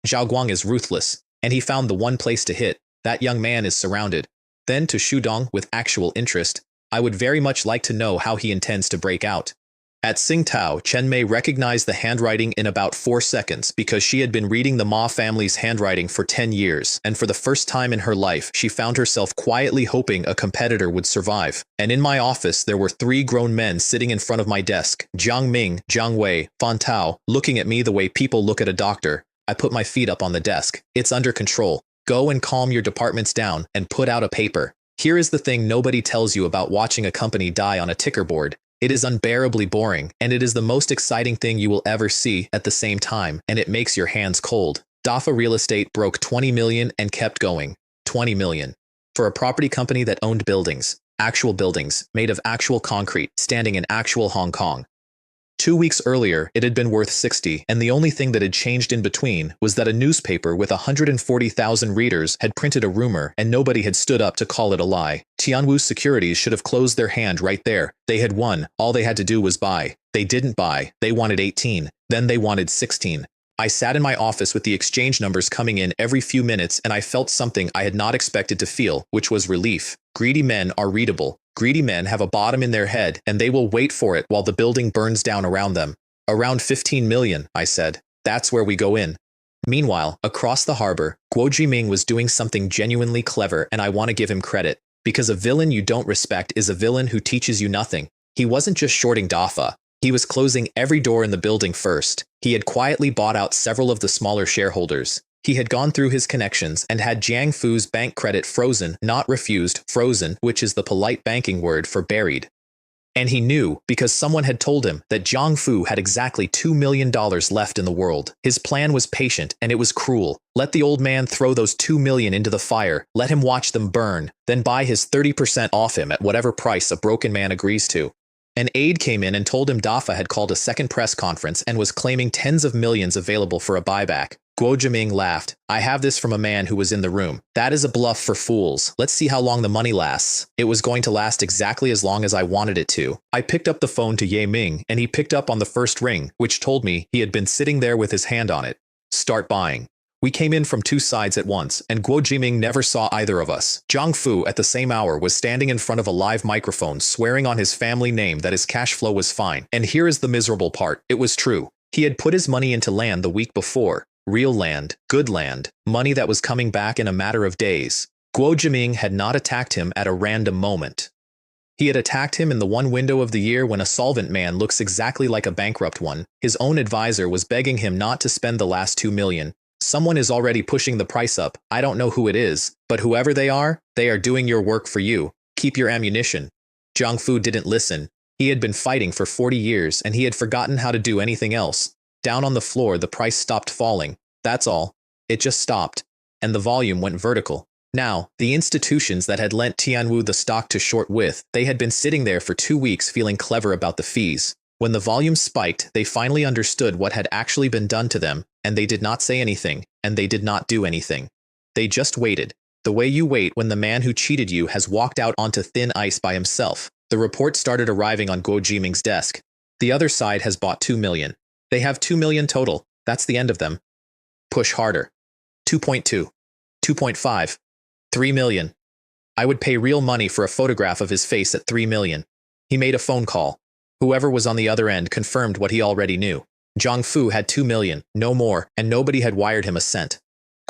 Zhao Guang is ruthless, and he found the one place to hit. That young man is surrounded. Then to Shudong, with actual interest, I would very much like to know how he intends to break out. At Tsingtao, Chen Mei recognized the handwriting in about 4 seconds because she had been reading the Ma family's handwriting for 10 years, and for the first time in her life, she found herself quietly hoping a competitor would survive. And in my office, there were 3 grown men sitting in front of my desk, Jiang Ming, Jiang Wei, Fan Tao, looking at me the way people look at a doctor. I put my feet up on the desk. It's under control. Go and calm your departments down and put out a paper. Here is the thing nobody tells you about watching a company die on a ticker board. It is unbearably boring, and it is the most exciting thing you will ever see at the same time, and it makes your hands cold. DAFA Real Estate broke 20 million and kept going. 20 million. For a property company that owned buildings, actual buildings, made of actual concrete, standing in actual Hong Kong. 2 weeks earlier, it had been worth 60, and the only thing that had changed in between was that a newspaper with 140,000 readers had printed a rumor, and nobody had stood up to call it a lie. Tianwu's securities should have closed their hand right there. They had won. All they had to do was buy. They didn't buy. They wanted 18. Then they wanted 16. I sat in my office with the exchange numbers coming in every few minutes, and I felt something I had not expected to feel, which was relief. Greedy men are readable. Greedy men have a bottom in their head, and they will wait for it while the building burns down around them. Around 15 million, I said. That's where we go in. Meanwhile, across the harbor, Guo Jiming was doing something genuinely clever, and I want to give him credit. Because a villain you don't respect is a villain who teaches you nothing. He wasn't just shorting DAFA. He was closing every door in the building first. He had quietly bought out several of the smaller shareholders. He had gone through his connections and had Jiang Fu's bank credit frozen, not refused, frozen, which is the polite banking word for buried. And he knew, because someone had told him, that Jiang Fu had exactly $2 million left in the world. His plan was patient, and it was cruel. Let the old man throw those $2 million into the fire, let him watch them burn, then buy his 30% off him at whatever price a broken man agrees to. An aide came in and told him DAFA had called a second press conference and was claiming tens of millions available for a buyback. Guo Jiming laughed. I have this from a man who was in the room. That is a bluff for fools. Let's see how long the money lasts. It was going to last exactly as long as I wanted it to. I picked up the phone to Ye Ming, and he picked up on the first ring, which told me he had been sitting there with his hand on it. Start buying. We came in from two sides at once, and Guo Jiming never saw either of us. Zhang Fu, at the same hour, was standing in front of a live microphone, swearing on his family name that his cash flow was fine. And here is the miserable part. It was true. He had put his money into land the week before. Real land, good land, money that was coming back in a matter of days. Guo Jiming had not attacked him at a random moment. He had attacked him in the one window of the year when a solvent man looks exactly like a bankrupt one. His own advisor was begging him not to spend the last 2 million. Someone is already pushing the price up. I don't know who it is, but whoever they are doing your work for you. Keep your ammunition. Zhang Fu didn't listen. He had been fighting for 40 years and he had forgotten how to do anything else. Down on the floor, the price stopped falling. That's all. It just stopped. And the volume went vertical. Now, the institutions that had lent Tianwu the stock to short with, they had been sitting there for 2 weeks feeling clever about the fees. When the volume spiked, they finally understood what had actually been done to them, and they did not say anything, and they did not do anything. They just waited. The way you wait when the man who cheated you has walked out onto thin ice by himself. The report started arriving on Guo Jiming's desk. The other side has bought 2 million. They have 2 million total. That's the end of them. Push harder. 2.2. 2.5. 3 million. I would pay real money for a photograph of his face at 3 million. He made a phone call. Whoever was on the other end confirmed what he already knew. Zhang Fu had 2 million, no more, and nobody had wired him a cent.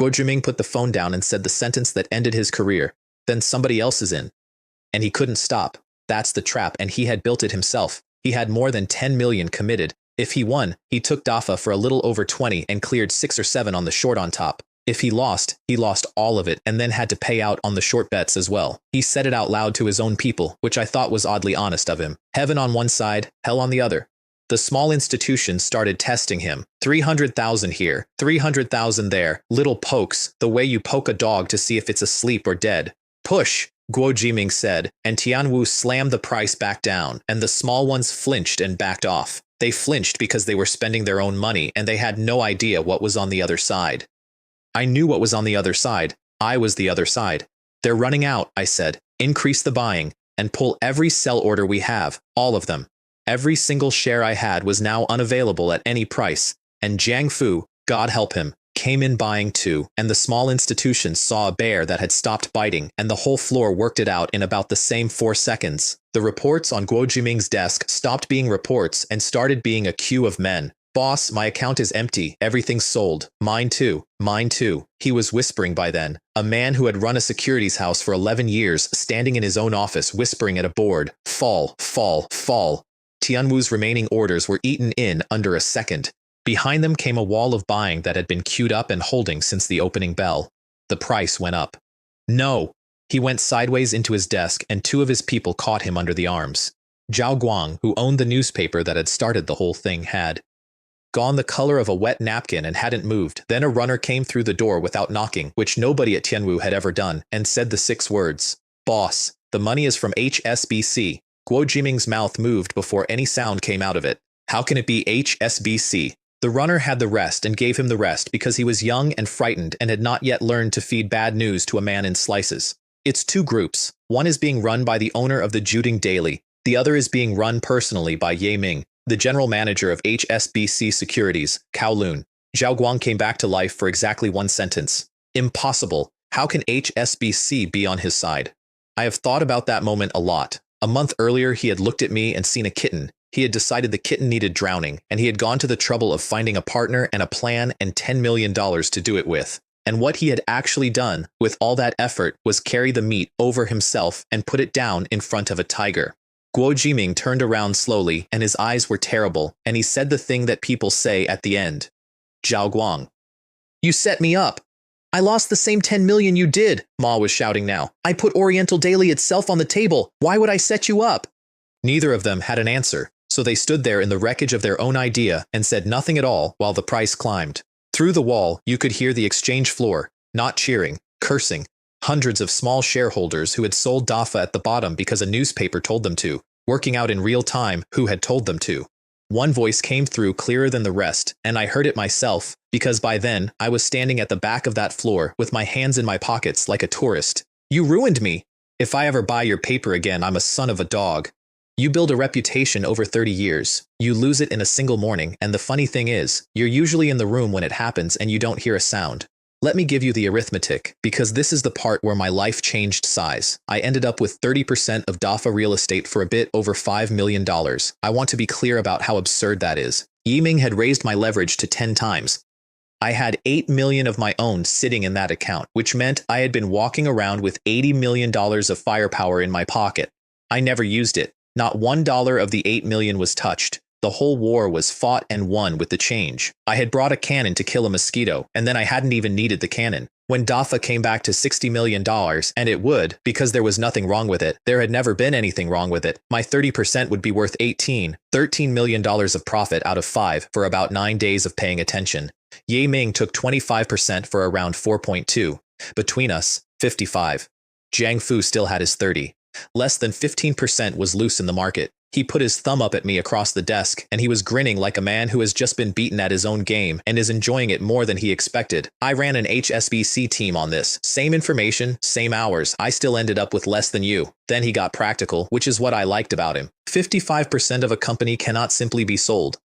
Guo Jiming put the phone down and said the sentence that ended his career. Then somebody else is in. And he couldn't stop. That's the trap, and he had built it himself. He had more than 10 million committed. If he won, he took DAFA for a little over 20 and cleared 6 or 7 on the short on top. If he lost all of it and then had to pay out on the short bets as well. He said it out loud to his own people, which I thought was oddly honest of him. Heaven on one side, hell on the other. The small institutions started testing him. 300,000 here, 300,000 there, little pokes, the way you poke a dog to see if it's asleep or dead. Push, Guo Jiming said, and Tianwu slammed the price back down, and the small ones flinched and backed off. They flinched because they were spending their own money and they had no idea what was on the other side. I knew what was on the other side. I was the other side. They're running out, I said. Increase the buying and pull every sell order we have, all of them. Every single share I had was now unavailable at any price, and Zhang Fu, God help him, came in buying too, and the small institutions saw a bear that had stopped biting, and the whole floor worked it out in about the same 4 seconds. The reports on Guo Jiming's desk stopped being reports and started being a queue of men. Boss, my account is empty, everything's sold. Mine too, mine too. He was whispering by then. A man who had run a securities house for 11 years, standing in his own office whispering at a board. Fall, fall, fall. Tianwu's remaining orders were eaten in under a second. Behind them came a wall of buying that had been queued up and holding since the opening bell. The price went up. No! He went sideways into his desk and 2 of his people caught him under the arms. Zhao Guang, who owned the newspaper that had started the whole thing, had gone the color of a wet napkin and hadn't moved. Then a runner came through the door without knocking, which nobody at Tianwu had ever done, and said the 6 words. Boss, the money is from HSBC. Guo Jiming's mouth moved before any sound came out of it. How can it be HSBC? The runner had the rest and gave him the rest because he was young and frightened and had not yet learned to feed bad news to a man in slices. It's 2 groups. One is being run by the owner of the Juding Daily. The other is being run personally by Ye Ming, the general manager of HSBC Securities, Kowloon. Zhao Guang came back to life for exactly 1 sentence. Impossible. How can HSBC be on his side? I have thought about that moment a lot. A month earlier, he had looked at me and seen a kitten. He had decided the kitten needed drowning, and he had gone to the trouble of finding a partner and a plan and $10 million to do it with. And what he had actually done, with all that effort, was carry the meat over himself and put it down in front of a tiger. Guo Jiming turned around slowly, and his eyes were terrible, and he said the thing that people say at the end. Zhao Guang. You set me up. I lost the same 10 million you did, Ma was shouting now. I put Oriental Daily itself on the table. Why would I set you up? Neither of them had an answer, so they stood there in the wreckage of their own idea and said nothing at all while the price climbed. Through the wall, you could hear the exchange floor, not cheering, cursing. Hundreds of small shareholders who had sold DAFA at the bottom because a newspaper told them to, working out in real time who had told them to. One voice came through clearer than the rest, and I heard it myself, because by then, I was standing at the back of that floor with my hands in my pockets like a tourist. You ruined me! If I ever buy your paper again, I'm a son of a dog. You build a reputation over 30 years. You lose it in a single morning, and the funny thing is, you're usually in the room when it happens and you don't hear a sound. Let me give you the arithmetic, because this is the part where my life changed size. I ended up with 30% of DAFA real estate for a bit over $5 million. I want to be clear about how absurd that is. Yiming had raised my leverage to 10 times. I had $8 million of my own sitting in that account, which meant I had been walking around with $80 million of firepower in my pocket. I never used it. Not $1 of the $8 million was touched. The whole war was fought and won with the change. I had brought a cannon to kill a mosquito, and then I hadn't even needed the cannon. When DAFA came back to $60 million, and it would, because there was nothing wrong with it, there had never been anything wrong with it, my 30% would be worth $13 million of profit out of 5 for about 9 days of paying attention. Ye Ming took 25% for around 4.2. Between us, 55. Jiang Fu still had his 30. Less than 15% was loose in the market. He put his thumb up at me across the desk, and he was grinning like a man who has just been beaten at his own game and is enjoying it more than he expected. I ran an HSBC team on this. Same information, same hours. I still ended up with less than you. Then he got practical, which is what I liked about him. 55% of a company cannot simply be sold.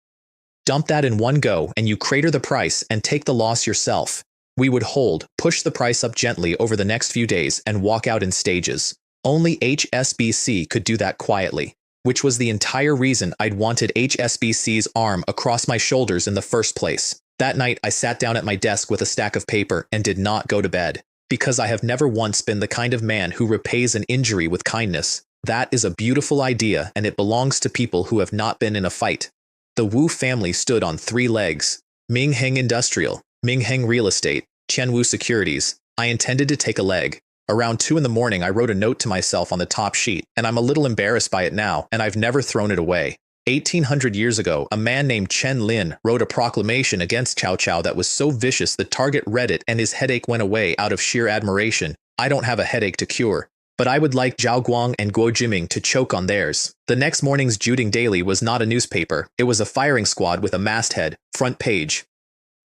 Dump that in one go, and you crater the price and take the loss yourself. We would hold, push the price up gently over the next few days, and walk out in stages. Only HSBC could do that quietly, which was the entire reason I'd wanted HSBC's arm across my shoulders in the first place. That night, I sat down at my desk with a stack of paper and did not go to bed, because I have never once been the kind of man who repays an injury with kindness. That is a beautiful idea, and it belongs to people who have not been in a fight. The Wu family stood on 3 legs. Ming Heng Industrial, Ming Heng Real Estate, Qianwu Securities. I intended to take a leg. Around 2 in the morning, I wrote a note to myself on the top sheet, and I'm a little embarrassed by it now, and I've never thrown it away. 1800 years ago, a man named Chen Lin wrote a proclamation against Cao Cao that was so vicious the target read it and his headache went away out of sheer admiration. I don't have a headache to cure, but I would like Zhao Guang and Guo Jiming to choke on theirs. The next morning's Juding Daily was not a newspaper. It was a firing squad with a masthead, front page.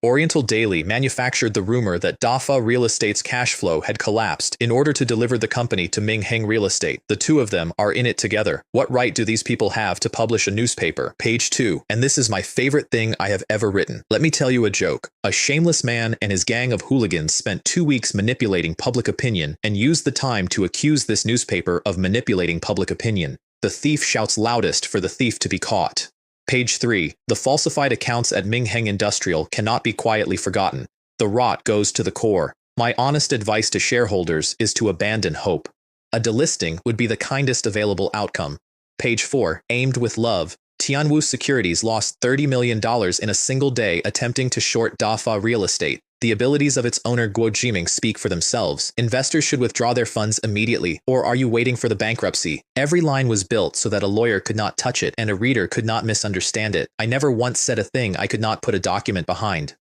Oriental Daily manufactured the rumor that DAFA Real Estate's cash flow had collapsed in order to deliver the company to Ming Heng Real Estate. The two of them are in it together. What right do these people have to publish a newspaper? Page 2. And this is my favorite thing I have ever written. Let me tell you a joke. A shameless man and his gang of hooligans spent 2 weeks manipulating public opinion and used the time to accuse this newspaper of manipulating public opinion. The thief shouts loudest for the thief to be caught. Page 3. The falsified accounts at Ming Heng Industrial cannot be quietly forgotten. The rot goes to the core. My honest advice to shareholders is to abandon hope. A delisting would be the kindest available outcome. Page 4. Aimed with love. Tianwu Securities lost $30 million in a single day attempting to short DAFA Real Estate. The abilities of its owner Guo Jiming speak for themselves. Investors should withdraw their funds immediately, or are you waiting for the bankruptcy? Every line was built so that a lawyer could not touch it and a reader could not misunderstand it. I never once said a thing I could not put a document behind.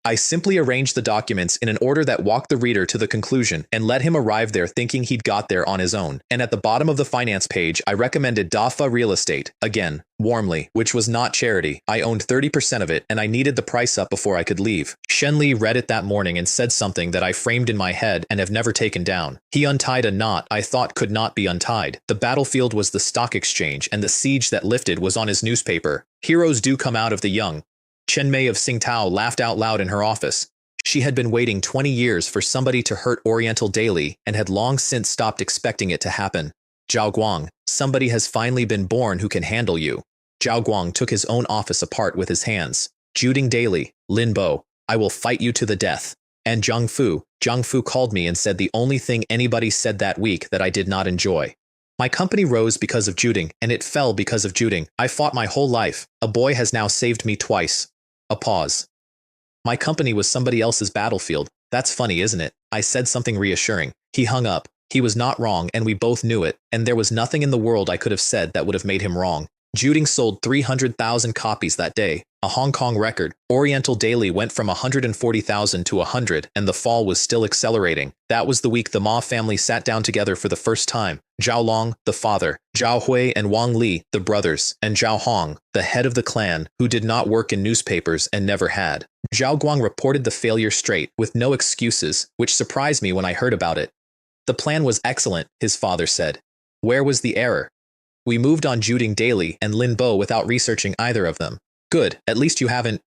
I simply arranged the documents in an order that walked the reader to the conclusion and let him arrive there thinking he'd got there on his own. And at the bottom of the finance page, I recommended DAFA Real Estate, again, warmly, which was not charity. I owned 30% of it, and I needed the price up before I could leave. Shen Li read it that morning and said something that I framed in my head and have never taken down. He untied a knot I thought could not be untied. The battlefield was the stock exchange, and the siege that lifted was on his newspaper. Heroes do come out of the young. Chen Mei of Tsingtao laughed out loud in her office. She had been waiting 20 years for somebody to hurt Oriental Daily and had long since stopped expecting it to happen. Zhao Guang, somebody has finally been born who can handle you. Zhao Guang took his own office apart with his hands. Juding Daily, Lin Bo, I will fight you to the death. And Zhang Fu called me and said the only thing anybody said that week that I did not enjoy. My company rose because of Juding, and it fell because of Juding. I fought my whole life. A boy has now saved me twice. A pause. My company was somebody else's battlefield. That's funny, isn't it? I said something reassuring. He hung up. He was not wrong, and we both knew it, and there was nothing in the world I could have said that would have made him wrong. Juding sold 300,000 copies that day, a Hong Kong record. Oriental Daily went from 140,000 to 100, and the fall was still accelerating. That was the week the Ma family sat down together for the first time. Zhao Long, the father, Zhao Hui and Wang Li, the brothers, and Zhao Hong, the head of the clan, who did not work in newspapers and never had. Zhao Guang reported the failure straight, with no excuses, which surprised me when I heard about it. The plan was excellent, his father said. Where was the error? We moved on Juding Daily and Lin Bo without researching either of them. Good, at least you haven't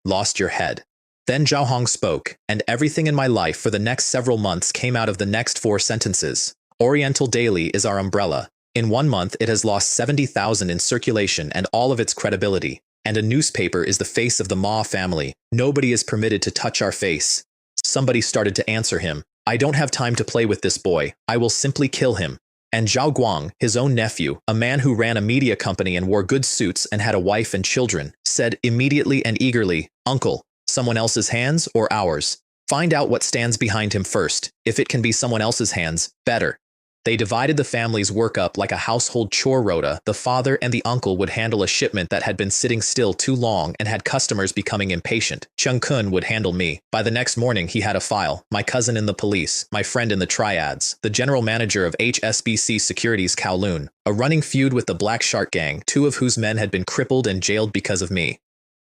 lost your head. Then Zhao Hong spoke, and everything in my life for the next several months came out of the next 4 sentences. Oriental Daily is our umbrella. In 1 month it has lost 70,000 in circulation and all of its credibility. And a newspaper is the face of the Ma family. Nobody is permitted to touch our face. Somebody started to answer him. I don't have time to play with this boy. I will simply kill him. And Zhao Guang, his own nephew, a man who ran a media company and wore good suits and had a wife and children, said immediately and eagerly, Uncle, someone else's hands or ours? Find out what stands behind him first. If it can be someone else's hands, better. They divided the family's work up like a household chore rota. The father and the uncle would handle a shipment that had been sitting still too long and had customers becoming impatient. Chung Kun would handle me. By the next morning he had a file, my cousin in the police, my friend in the triads, the general manager of HSBC Securities Kowloon, a running feud with the Black Shark Gang, 2 of whose men had been crippled and jailed because of me.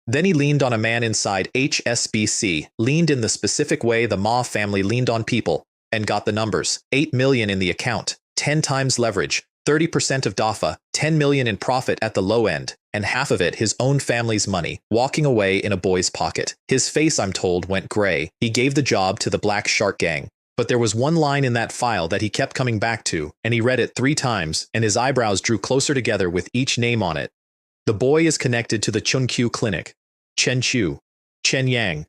Then he leaned on a man inside HSBC, leaned in the specific way the Ma family leaned on people, and got the numbers. 8 million in the account, 10 times leverage, 30% of DAFA, 10 million in profit at the low end, and half of it his own family's money, walking away in a boy's pocket. His face, I'm told, went gray. He gave the job to the Black Shark Gang. But there was one line in that file that he kept coming back to, and he read it 3 times, and his eyebrows drew closer together with each name on it. The boy is connected to the Chunqiu Clinic. Chen Chu, Chen Yang,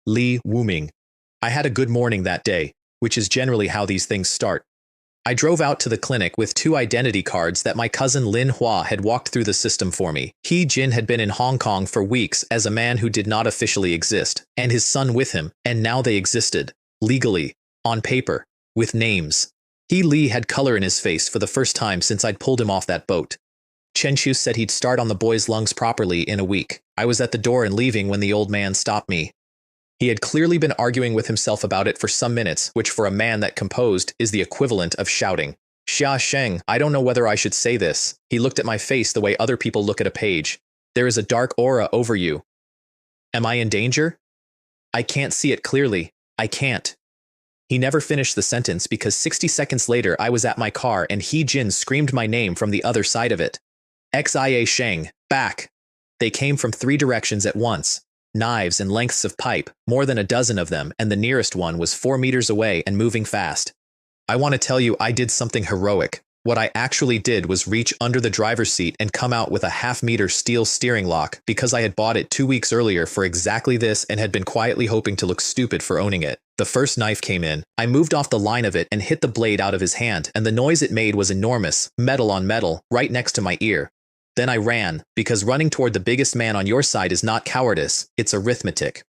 Li Wuming. I had a good morning that day, which is generally how these things start. I drove out to the clinic with 2 identity cards that my cousin Lin Hua had walked through the system for me. He Jin had been in Hong Kong for weeks as a man who did not officially exist, and his son with him, and now they existed, legally, on paper, with names. He Li had color in his face for the first time since I'd pulled him off that boat. Chen Chu said he'd start on the boy's lungs properly in a week. I was at the door and leaving when the old man stopped me. He had clearly been arguing with himself about it for some minutes, which for a man that composed is the equivalent of shouting. Xia Sheng, I don't know whether I should say this. He looked at my face the way other people look at a page. There is a dark aura over you. Am I in danger? I can't see it clearly. I can't. He never finished the sentence because 60 seconds later I was at my car and He Jin screamed my name from the other side of it. Xia Sheng, back. They came from 3 directions at once. Knives and lengths of pipe, more than a dozen of them, and the nearest one was 4 meters away and moving fast. I want to tell you I did something heroic. What I actually did was reach under the driver's seat and come out with a half-meter steel steering lock because I had bought it 2 weeks earlier for exactly this and had been quietly hoping to look stupid for owning it. The first knife came in. I moved off the line of it and hit the blade out of his hand, and the noise it made was enormous, metal on metal, right next to my ear. Then I ran, because running toward the biggest man on your side is not cowardice, it's arithmetic.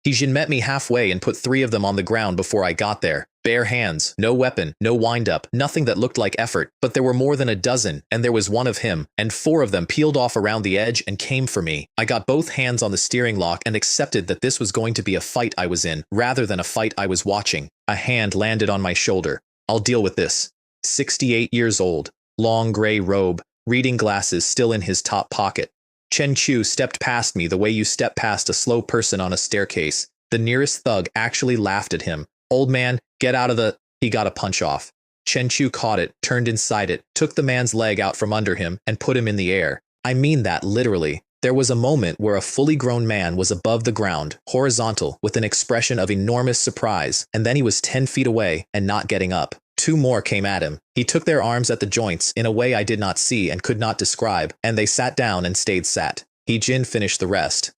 He Jin met me halfway and put 3 of them on the ground before I got there. Bare hands, no weapon, no wind-up, nothing that looked like effort, but there were more than a dozen, and there was one of him, and 4 of them peeled off around the edge and came for me. I got both hands on the steering lock and accepted that this was going to be a fight I was in, rather than a fight I was watching. A hand landed on my shoulder. I'll deal with this. 68 years old, long gray robe, reading glasses still in his top pocket. Chen Chu stepped past me the way you step past a slow person on a staircase. The nearest thug actually laughed at him. Old man, get out of the... He got a punch off. Chen Chu caught it, turned inside it, took the man's leg out from under him, and put him in the air. I mean that literally. There was a moment where a fully grown man was above the ground, horizontal, with an expression of enormous surprise, and then he was 10 feet away and not getting up. 2 more came at him. He took their arms at the joints in a way I did not see and could not describe, and they sat down and stayed sat. He Jin finished the rest.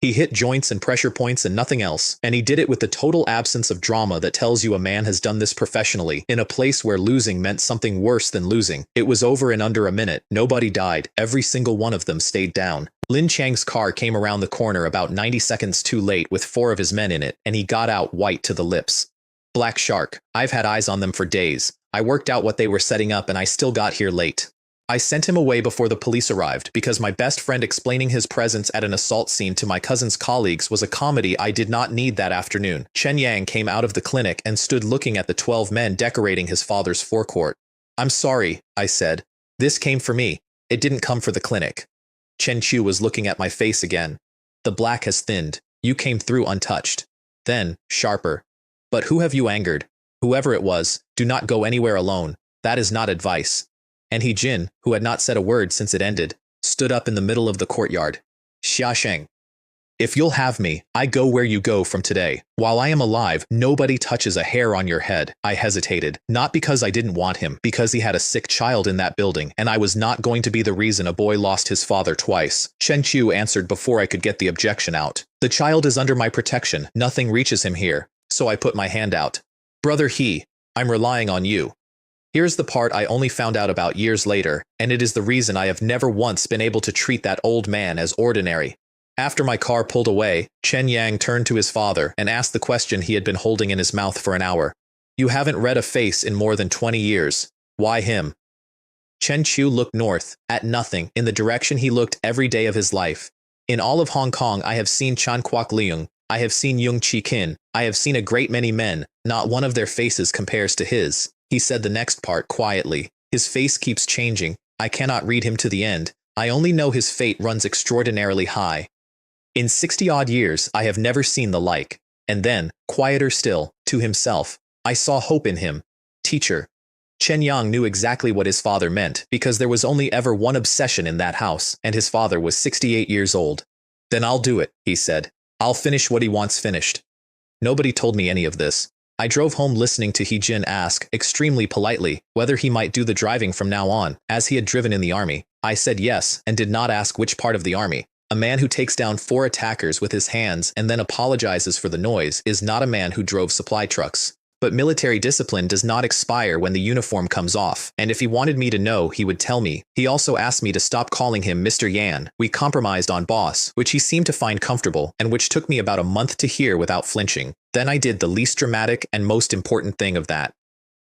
He hit joints and pressure points and nothing else, and he did it with the total absence of drama that tells you a man has done this professionally, in a place where losing meant something worse than losing. It was over in under a minute. Nobody died. Every single one of them stayed down. Lin Chang's car came around the corner about 90 seconds too late with 4 of his men in it, and he got out white to the lips. Black Shark. I've had eyes on them for days. I worked out what they were setting up and I still got here late. I sent him away before the police arrived because my best friend explaining his presence at an assault scene to my cousin's colleagues was a comedy I did not need that afternoon. Chen Yang came out of the clinic and stood looking at the 12 men decorating his father's forecourt. I'm sorry, I said. This came for me. It didn't come for the clinic. Chen Chu was looking at my face again. The black has thinned. You came through untouched. Then, sharper. But who have you angered? Whoever it was, do not go anywhere alone. That is not advice. And He Jin, who had not said a word since it ended, stood up in the middle of the courtyard. Xia Sheng. If you'll have me, I go where you go from today. While I am alive, nobody touches a hair on your head. I hesitated, not because I didn't want him, because he had a sick child in that building, and I was not going to be the reason a boy lost his father twice. Chen Chu answered before I could get the objection out. The child is under my protection. Nothing reaches him here. So I put my hand out. Brother I'm relying on you. Here's the part I only found out about years later, and it is the reason I have never once been able to treat that old man as ordinary. After my car pulled away, Chen Yang turned to his father and asked the question he had been holding in his mouth for an hour. You haven't read a face in more than 20 years. Why him? Chen Chu looked north, at nothing, in the direction he looked every day of his life. In all of Hong Kong I have seen Chan Kwok Leung, I have seen Yung Chi Kin, I have seen a great many men, not one of their faces compares to his. He said the next part quietly. His face keeps changing. I cannot read him to the end. I only know his fate runs extraordinarily high. In 60-odd years, I have never seen the like. And then, quieter still, to himself, I saw hope in him. Teacher. Chen Yang knew exactly what his father meant, because there was only ever one obsession in that house, and his father was 68 years old. Then I'll do it, he said. I'll finish what he wants finished. Nobody told me any of this. I drove home listening to He Jin ask, extremely politely, whether he might do the driving from now on, as he had driven in the army. I said yes, and did not ask which part of the army. A man who takes down 4 attackers with his hands and then apologizes for the noise is not a man who drove supply trucks. But military discipline does not expire when the uniform comes off, and if he wanted me to know, he would tell me. He also asked me to stop calling him Mr. Yan. We compromised on boss, which he seemed to find comfortable, and which took me about a month to hear without flinching. Then I did the least dramatic and most important thing of that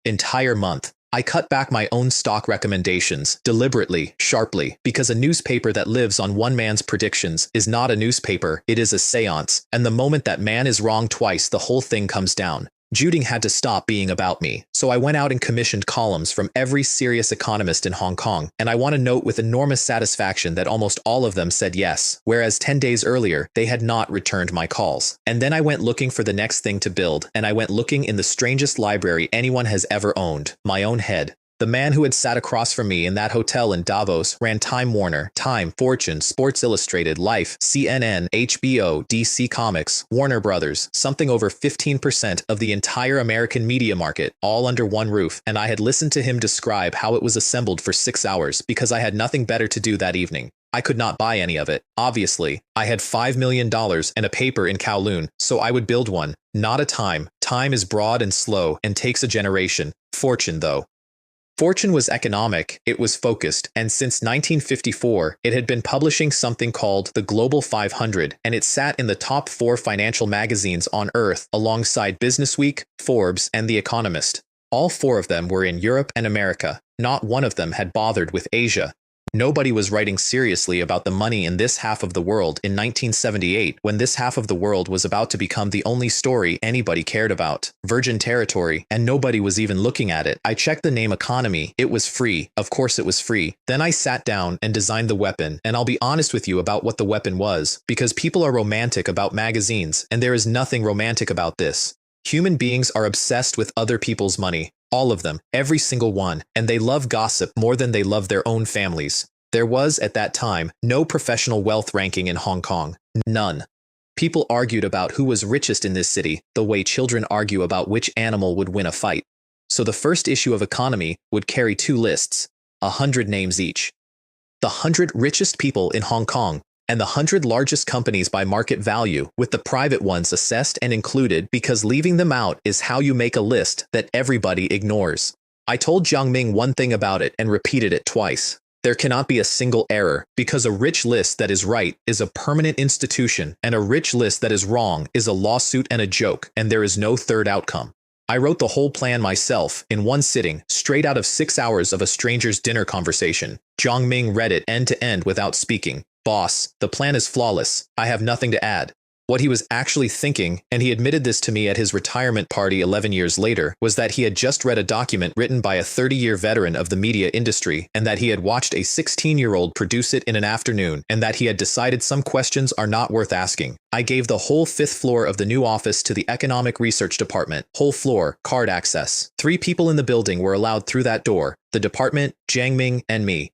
entire month. I cut back my own stock recommendations, deliberately, sharply, because a newspaper that lives on one man's predictions is not a newspaper, it is a seance, and the moment that man is wrong twice, the whole thing comes down. Juding had to stop being about me, so I went out and commissioned columns from every serious economist in Hong Kong, and I want to note with enormous satisfaction that almost all of them said yes, whereas 10 days earlier, they had not returned my calls. And then I went looking for the next thing to build, and I went looking in the strangest library anyone has ever owned, my own head. The man who had sat across from me in that hotel in Davos ran Time Warner, Time, Fortune, Sports Illustrated, Life, CNN, HBO, DC Comics, Warner Brothers, something over 15% of the entire American media market, all under one roof, and I had listened to him describe how it was assembled for 6 hours because I had nothing better to do that evening. I could not buy any of it, obviously. I had $5 million and a paper in Kowloon, so I would build one. Not a time. Time is broad and slow and takes a generation. Fortune, though. Fortune was economic, it was focused, and since 1954, it had been publishing something called the Global 500, and it sat in the top 4 financial magazines on Earth alongside Businessweek, Forbes, and The Economist. All 4 of them were in Europe and America. Not one of them had bothered with Asia. Nobody was writing seriously about the money in this half of the world in 1978 when this half of the world was about to become the only story anybody cared about. Virgin territory, and nobody was even looking at it. I checked the name economy. It was free. Of course it was free. Then I sat down and designed the weapon, and I'll be honest with you about what the weapon was, because people are romantic about magazines, and there is nothing romantic about this. Human beings are obsessed with other people's money. All of them, every single one, and they love gossip more than they love their own families. There was, at that time, no professional wealth ranking in Hong Kong. None. People argued about who was richest in this city, the way children argue about which animal would win a fight. So the first issue of Economy would carry 2 lists, 100 names each. The 100 richest people in Hong Kong, and the 100 largest companies by market value, with the private ones assessed and included because leaving them out is how you make a list that everybody ignores. I told Jiang Ming one thing about it and repeated it twice. There cannot be a single error, because a rich list that is right is a permanent institution, and a rich list that is wrong is a lawsuit and a joke, and there is no third outcome. I wrote the whole plan myself, in one sitting, straight out of 6 hours of a stranger's dinner conversation. Jiang Ming read it end to end without speaking. Boss, the plan is flawless. I have nothing to add. What he was actually thinking, and he admitted this to me at his retirement party 11 years later, was that he had just read a document written by a 30-year veteran of the media industry, and that he had watched a 16-year-old produce it in an afternoon, and that he had decided some questions are not worth asking. I gave the whole 5th floor of the new office to the Economic Research Department. Whole floor, card access. 3 people in the building were allowed through that door, the department, Jiang Ming, and me.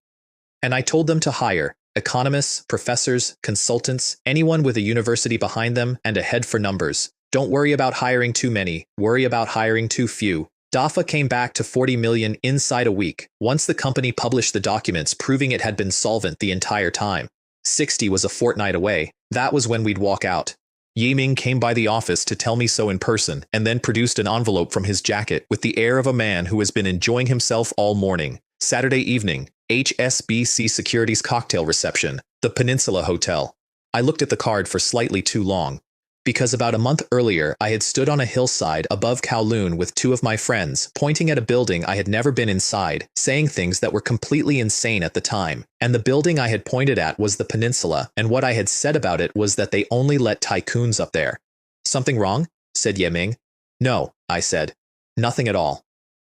And I told them to hire Economists, professors, consultants, anyone with a university behind them and a head for numbers. Don't worry about hiring too many, worry about hiring too few. DAFA came back to 40 million inside a week, once the company published the documents proving it had been solvent the entire time. 60 was a fortnight away. That was when we'd walk out. Yiming came by the office to tell me so in person, and then produced an envelope from his jacket with the air of a man who has been enjoying himself all morning. Saturday evening, HSBC Securities cocktail reception, the Peninsula Hotel. I looked at the card for slightly too long. Because about a month earlier, I had stood on a hillside above Kowloon with two of my friends, pointing at a building I had never been inside, saying things that were completely insane at the time. And the building I had pointed at was the Peninsula, and what I had said about it was that they only let tycoons up there. Something wrong? Said Yiming. No, I said. Nothing at all.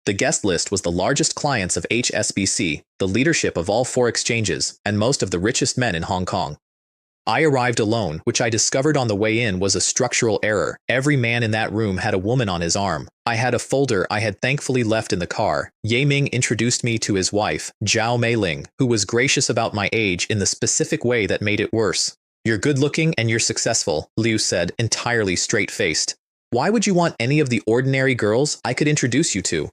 The guest list was the largest clients of HSBC, the leadership of all four exchanges, and most of the richest men in Hong Kong. I arrived alone, which I discovered on the way in was a structural error. Every man in that room had a woman on his arm. I had a folder I had thankfully left in the car. Yiming introduced me to his wife, Zhao Meiling, who was gracious about my age in the specific way that made it worse. You're good-looking and you're successful, Liu said, entirely straight-faced. Why would you want any of the ordinary girls I could introduce you to?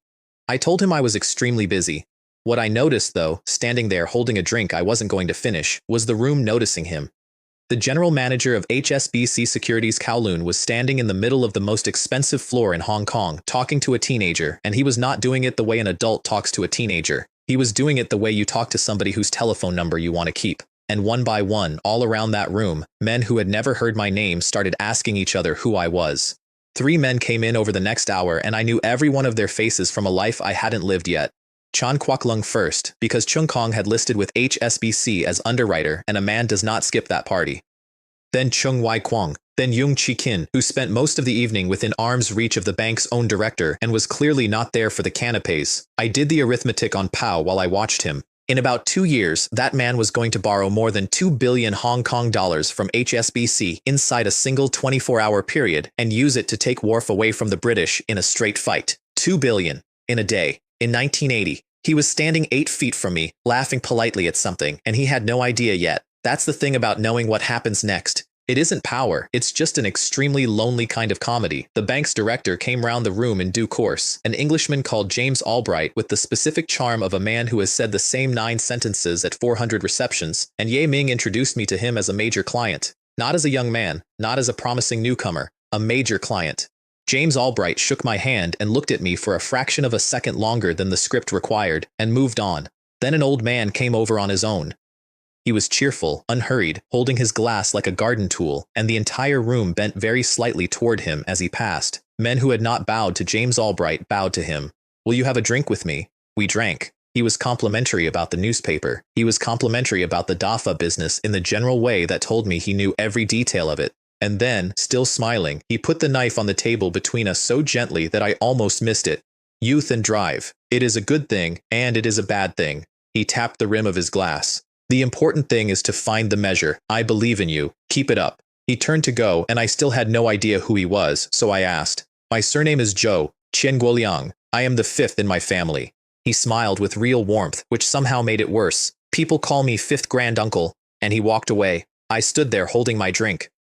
I told him I was extremely busy. What I noticed, though, standing there holding a drink I wasn't going to finish, was the room noticing him. The general manager of HSBC Securities Kowloon was standing in the middle of the most expensive floor in Hong Kong, talking to a teenager, and he was not doing it the way an adult talks to a teenager. He was doing it the way you talk to somebody whose telephone number you want to keep. And one by one, all around that room, men who had never heard my name started asking each other who I was. 3 men came in over the next hour, and I knew every one of their faces from a life I hadn't lived yet. Chan Kwok-lung first, because Chung Kong had listed with HSBC as underwriter, and a man does not skip that party. Then Chung Wai-kwong, then Yung Chi-kin, who spent most of the evening within arm's reach of the bank's own director and was clearly not there for the canapes. I did the arithmetic on Pow while I watched him. In about 2 years, that man was going to borrow more than 2 billion Hong Kong dollars from HSBC inside a single 24-hour period and use it to take Wharf away from the British in a straight fight. 2 billion. In a day. In 1980. He was standing 8 feet from me, laughing politely at something, and he had no idea yet. That's the thing about knowing what happens next. It isn't power, it's just an extremely lonely kind of comedy. The bank's director came round the room in due course, an Englishman called James Albright with the specific charm of a man who has said the same 9 sentences at 400 receptions, and Yiming introduced me to him as a major client. Not as a young man, not as a promising newcomer, a major client. James Albright shook my hand and looked at me for a fraction of a second longer than the script required, and moved on. Then an old man came over on his own. He was cheerful, unhurried, holding his glass like a garden tool, and the entire room bent very slightly toward him as he passed. Men who had not bowed to James Albright bowed to him. Will you have a drink with me? We drank. He was complimentary about the newspaper. He was complimentary about the DAFA business in the general way that told me he knew every detail of it. And then, still smiling, he put the knife on the table between us so gently that I almost missed it. Youth and drive. It is a good thing, and it is a bad thing. He tapped the rim of his glass. The important thing is to find the measure. I believe in you. Keep it up. He turned to go, and I still had no idea who he was, so I asked. My surname is Zhou, Qian Guoliang. I am the 5th in my family. He smiled with real warmth, which somehow made it worse. People call me 5th granduncle, and he walked away. I stood there holding my drink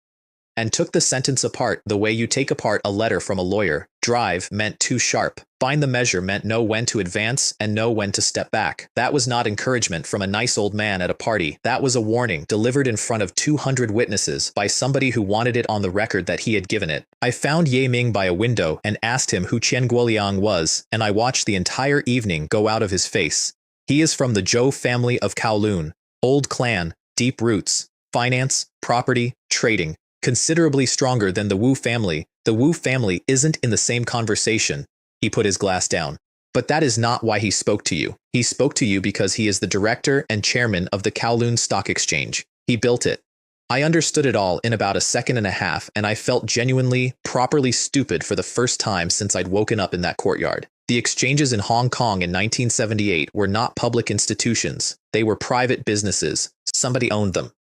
and took the sentence apart the way you take apart a letter from a lawyer. Drive meant too sharp. Find the measure meant know when to advance and know when to step back. That was not encouragement from a nice old man at a party. That was a warning delivered in front of 200 witnesses by somebody who wanted it on the record that he had given it. I found Yiming by a window and asked him who Qian Guoliang was, and I watched the entire evening go out of his face. He is from the Zhou family of Kowloon. Old clan, deep roots, finance, property, trading. Considerably stronger than the Wu family. The Wu family isn't in the same conversation. He put his glass down. But that is not why he spoke to you. He spoke to you because he is the director and chairman of the Kowloon Stock Exchange. He built it. I understood it all in about a second and a half, and I felt genuinely, properly stupid for the first time since I'd woken up in that courtyard. The exchanges in Hong Kong in 1978 were not public institutions. They were private businesses. Somebody owned them.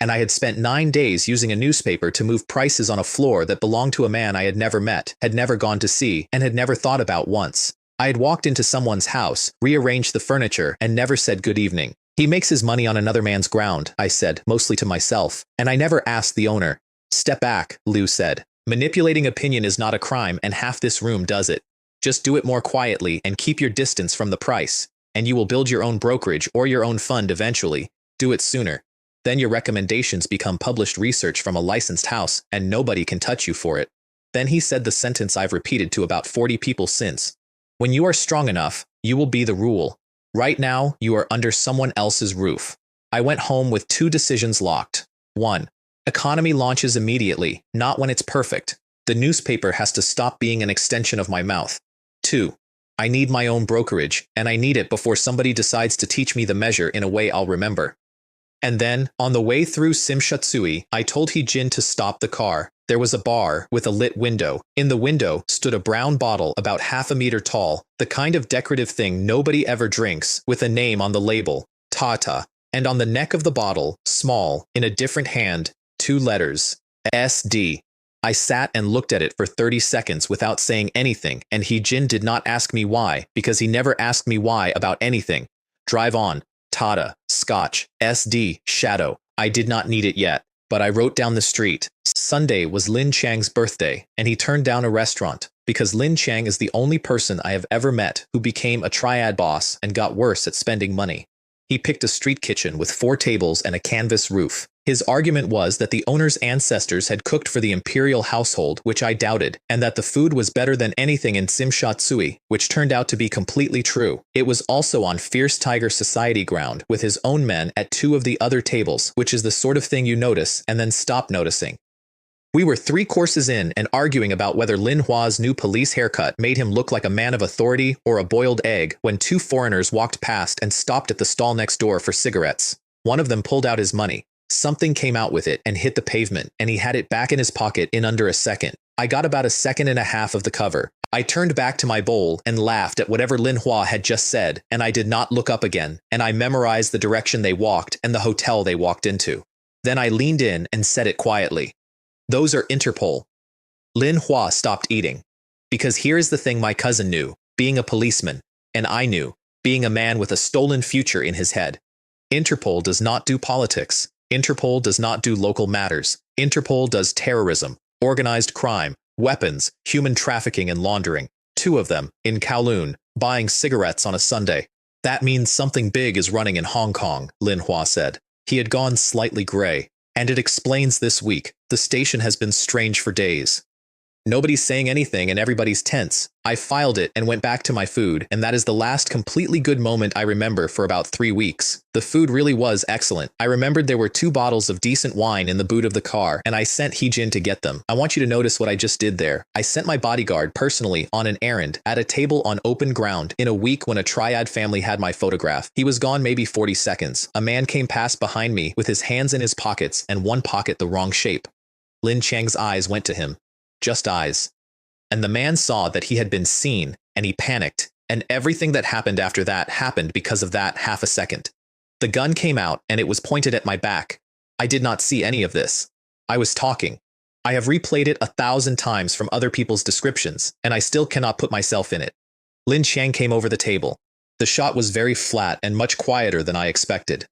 And I had spent 9 days using a newspaper to move prices on a floor that belonged to a man I had never met, had never gone to see, and had never thought about once. I had walked into someone's house, rearranged the furniture, and never said good evening. He makes his money on another man's ground, I said, mostly to myself, and I never asked the owner. Step back, Liu said. Manipulating opinion is not a crime, and half this room does it. Just do it more quietly and keep your distance from the price, and you will build your own brokerage or your own fund eventually. Do it sooner. Then your recommendations become published research from a licensed house, and nobody can touch you for it. Then he said the sentence I've repeated to about 40 people since. When you are strong enough, you will be the rule. Right now, you are under someone else's roof. I went home with 2 decisions locked. 1. Economy launches immediately, not when it's perfect. The newspaper has to stop being an extension of my mouth. 2. I need my own brokerage, and I need it before somebody decides to teach me the measure in a way I'll remember. And then, on the way through Simshatsui, I told Hee-jin to stop the car. There was a bar with a lit window. In the window stood a brown bottle about half a meter tall, the kind of decorative thing nobody ever drinks, with a name on the label, Tata, and on the neck of the bottle, small, in a different hand, 2 letters, SD. I sat and looked at it for 30 seconds without saying anything, and Hee-jin did not ask me why, because he never asked me why about anything. Drive on. Tata, Scotch, SD, Shadow. I did not need it yet, but I wrote down the street. Sunday was Lin Chang's birthday, and he turned down a restaurant, because Lin Chang is the only person I have ever met who became a triad boss and got worse at spending money. He picked a street kitchen with 4 tables and a canvas roof. His argument was that the owner's ancestors had cooked for the imperial household, which I doubted, and that the food was better than anything in Simshatsui, which turned out to be completely true. It was also on Fierce Tiger Society ground, with his own men at 2 of the other tables, which is the sort of thing you notice and then stop noticing. We were 3 courses in and arguing about whether Lin Hua's new police haircut made him look like a man of authority or a boiled egg when 2 foreigners walked past and stopped at the stall next door for cigarettes. One of them pulled out his money. Something came out with it and hit the pavement, and he had it back in his pocket in under a second. I got about 1.5 seconds of the cover. I turned back to my bowl and laughed at whatever Lin Hua had just said, and I did not look up again, and I memorized the direction they walked and the hotel they walked into. Then I leaned in and said it quietly. Those are Interpol. Lin Hua stopped eating. Because here is the thing my cousin knew, being a policeman, and I knew, being a man with a stolen future in his head. Interpol does not do politics. Interpol does not do local matters. Interpol does terrorism, organized crime, weapons, human trafficking and laundering. 2 of them, in Kowloon, buying cigarettes on a Sunday. That means something big is running in Hong Kong, Lin Hua said. He had gone slightly gray. And it explains this week. The station has been strange for days. Nobody's saying anything and everybody's tense. I filed it and went back to my food, and that is the last completely good moment I remember for about 3 weeks. The food really was excellent. I remembered there were 2 bottles of decent wine in the boot of the car, and I sent Hee-jin to get them. I want you to notice what I just did there. I sent my bodyguard personally on an errand at a table on open ground in a week when a triad family had my photograph. He was gone maybe 40 seconds. A man came past behind me with his hands in his pockets and one pocket the wrong shape. Lin Chang's eyes went to him. Just eyes. And the man saw that he had been seen, and he panicked, and everything that happened after that happened because of that 1/2 second. The gun came out, and it was pointed at my back. I did not see any of this. I was talking. I have replayed it 1,000 times from other people's descriptions, and I still cannot put myself in it. Lin Chang came over the table. The shot was very flat and much quieter than I expected.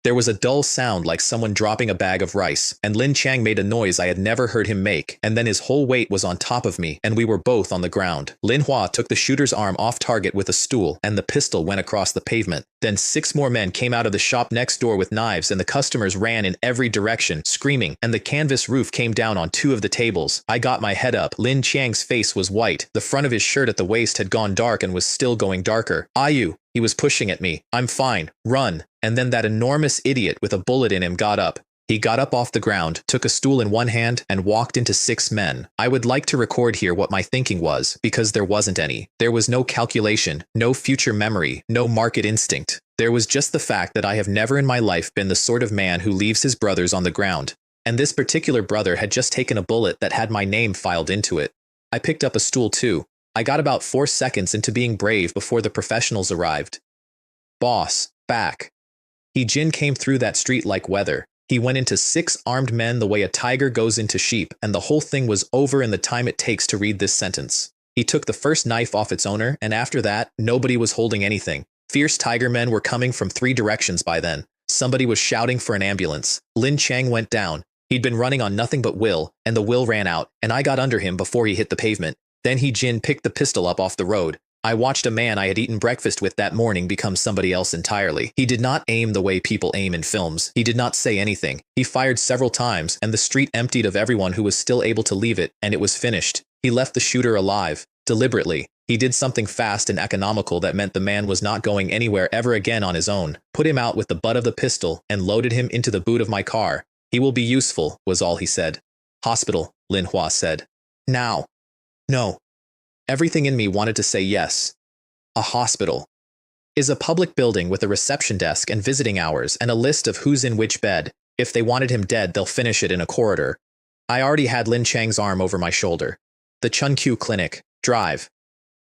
There was a dull sound like someone dropping a bag of rice, and Lin Chang made a noise I had never heard him make, and then his whole weight was on top of me, and we were both on the ground. Lin Hua took the shooter's arm off target with a stool, and the pistol went across the pavement. Then 6 more men came out of the shop next door with knives, and the customers ran in every direction, screaming, and the canvas roof came down on 2 of the tables. I got my head up. Lin Chang's face was white. The front of his shirt at the waist had gone dark and was still going darker. Ayu! He was pushing at me. I'm fine. Run. And then that enormous idiot with a bullet in him got up. He got up off the ground, took a stool in one hand, and walked into 6 men. I would like to record here what my thinking was, because there wasn't any. There was no calculation, no future memory, no market instinct. There was just the fact that I have never in my life been the sort of man who leaves his brothers on the ground. And this particular brother had just taken a bullet that had my name filed into it. I picked up a stool too. I got about 4 seconds into being brave before the professionals arrived. Boss, back. Hee-jin came through that street like weather. He went into 6 armed men the way a tiger goes into sheep, and the whole thing was over in the time it takes to read this sentence. He took the first knife off its owner, and after that, nobody was holding anything. Fierce tiger men were coming from 3 directions by then. Somebody was shouting for an ambulance. Lin Chang went down. He'd been running on nothing but will, and the will ran out, and I got under him before he hit the pavement. Then Jin picked the pistol up off the road. I watched a man I had eaten breakfast with that morning become somebody else entirely. He did not aim the way people aim in films. He did not say anything. He fired several times, and the street emptied of everyone who was still able to leave it, and it was finished. He left the shooter alive, deliberately. He did something fast and economical that meant the man was not going anywhere ever again on his own. Put him out with the butt of the pistol and loaded him into the boot of my car. He will be useful, was all he said. Hospital, Lin Hua said. Now. No. Everything in me wanted to say yes. A hospital is a public building with a reception desk and visiting hours and a list of who's in which bed. If they wanted him dead, they'll finish it in a corridor. I already had Lin Chang's arm over my shoulder. The Chunqiu Clinic. Drive.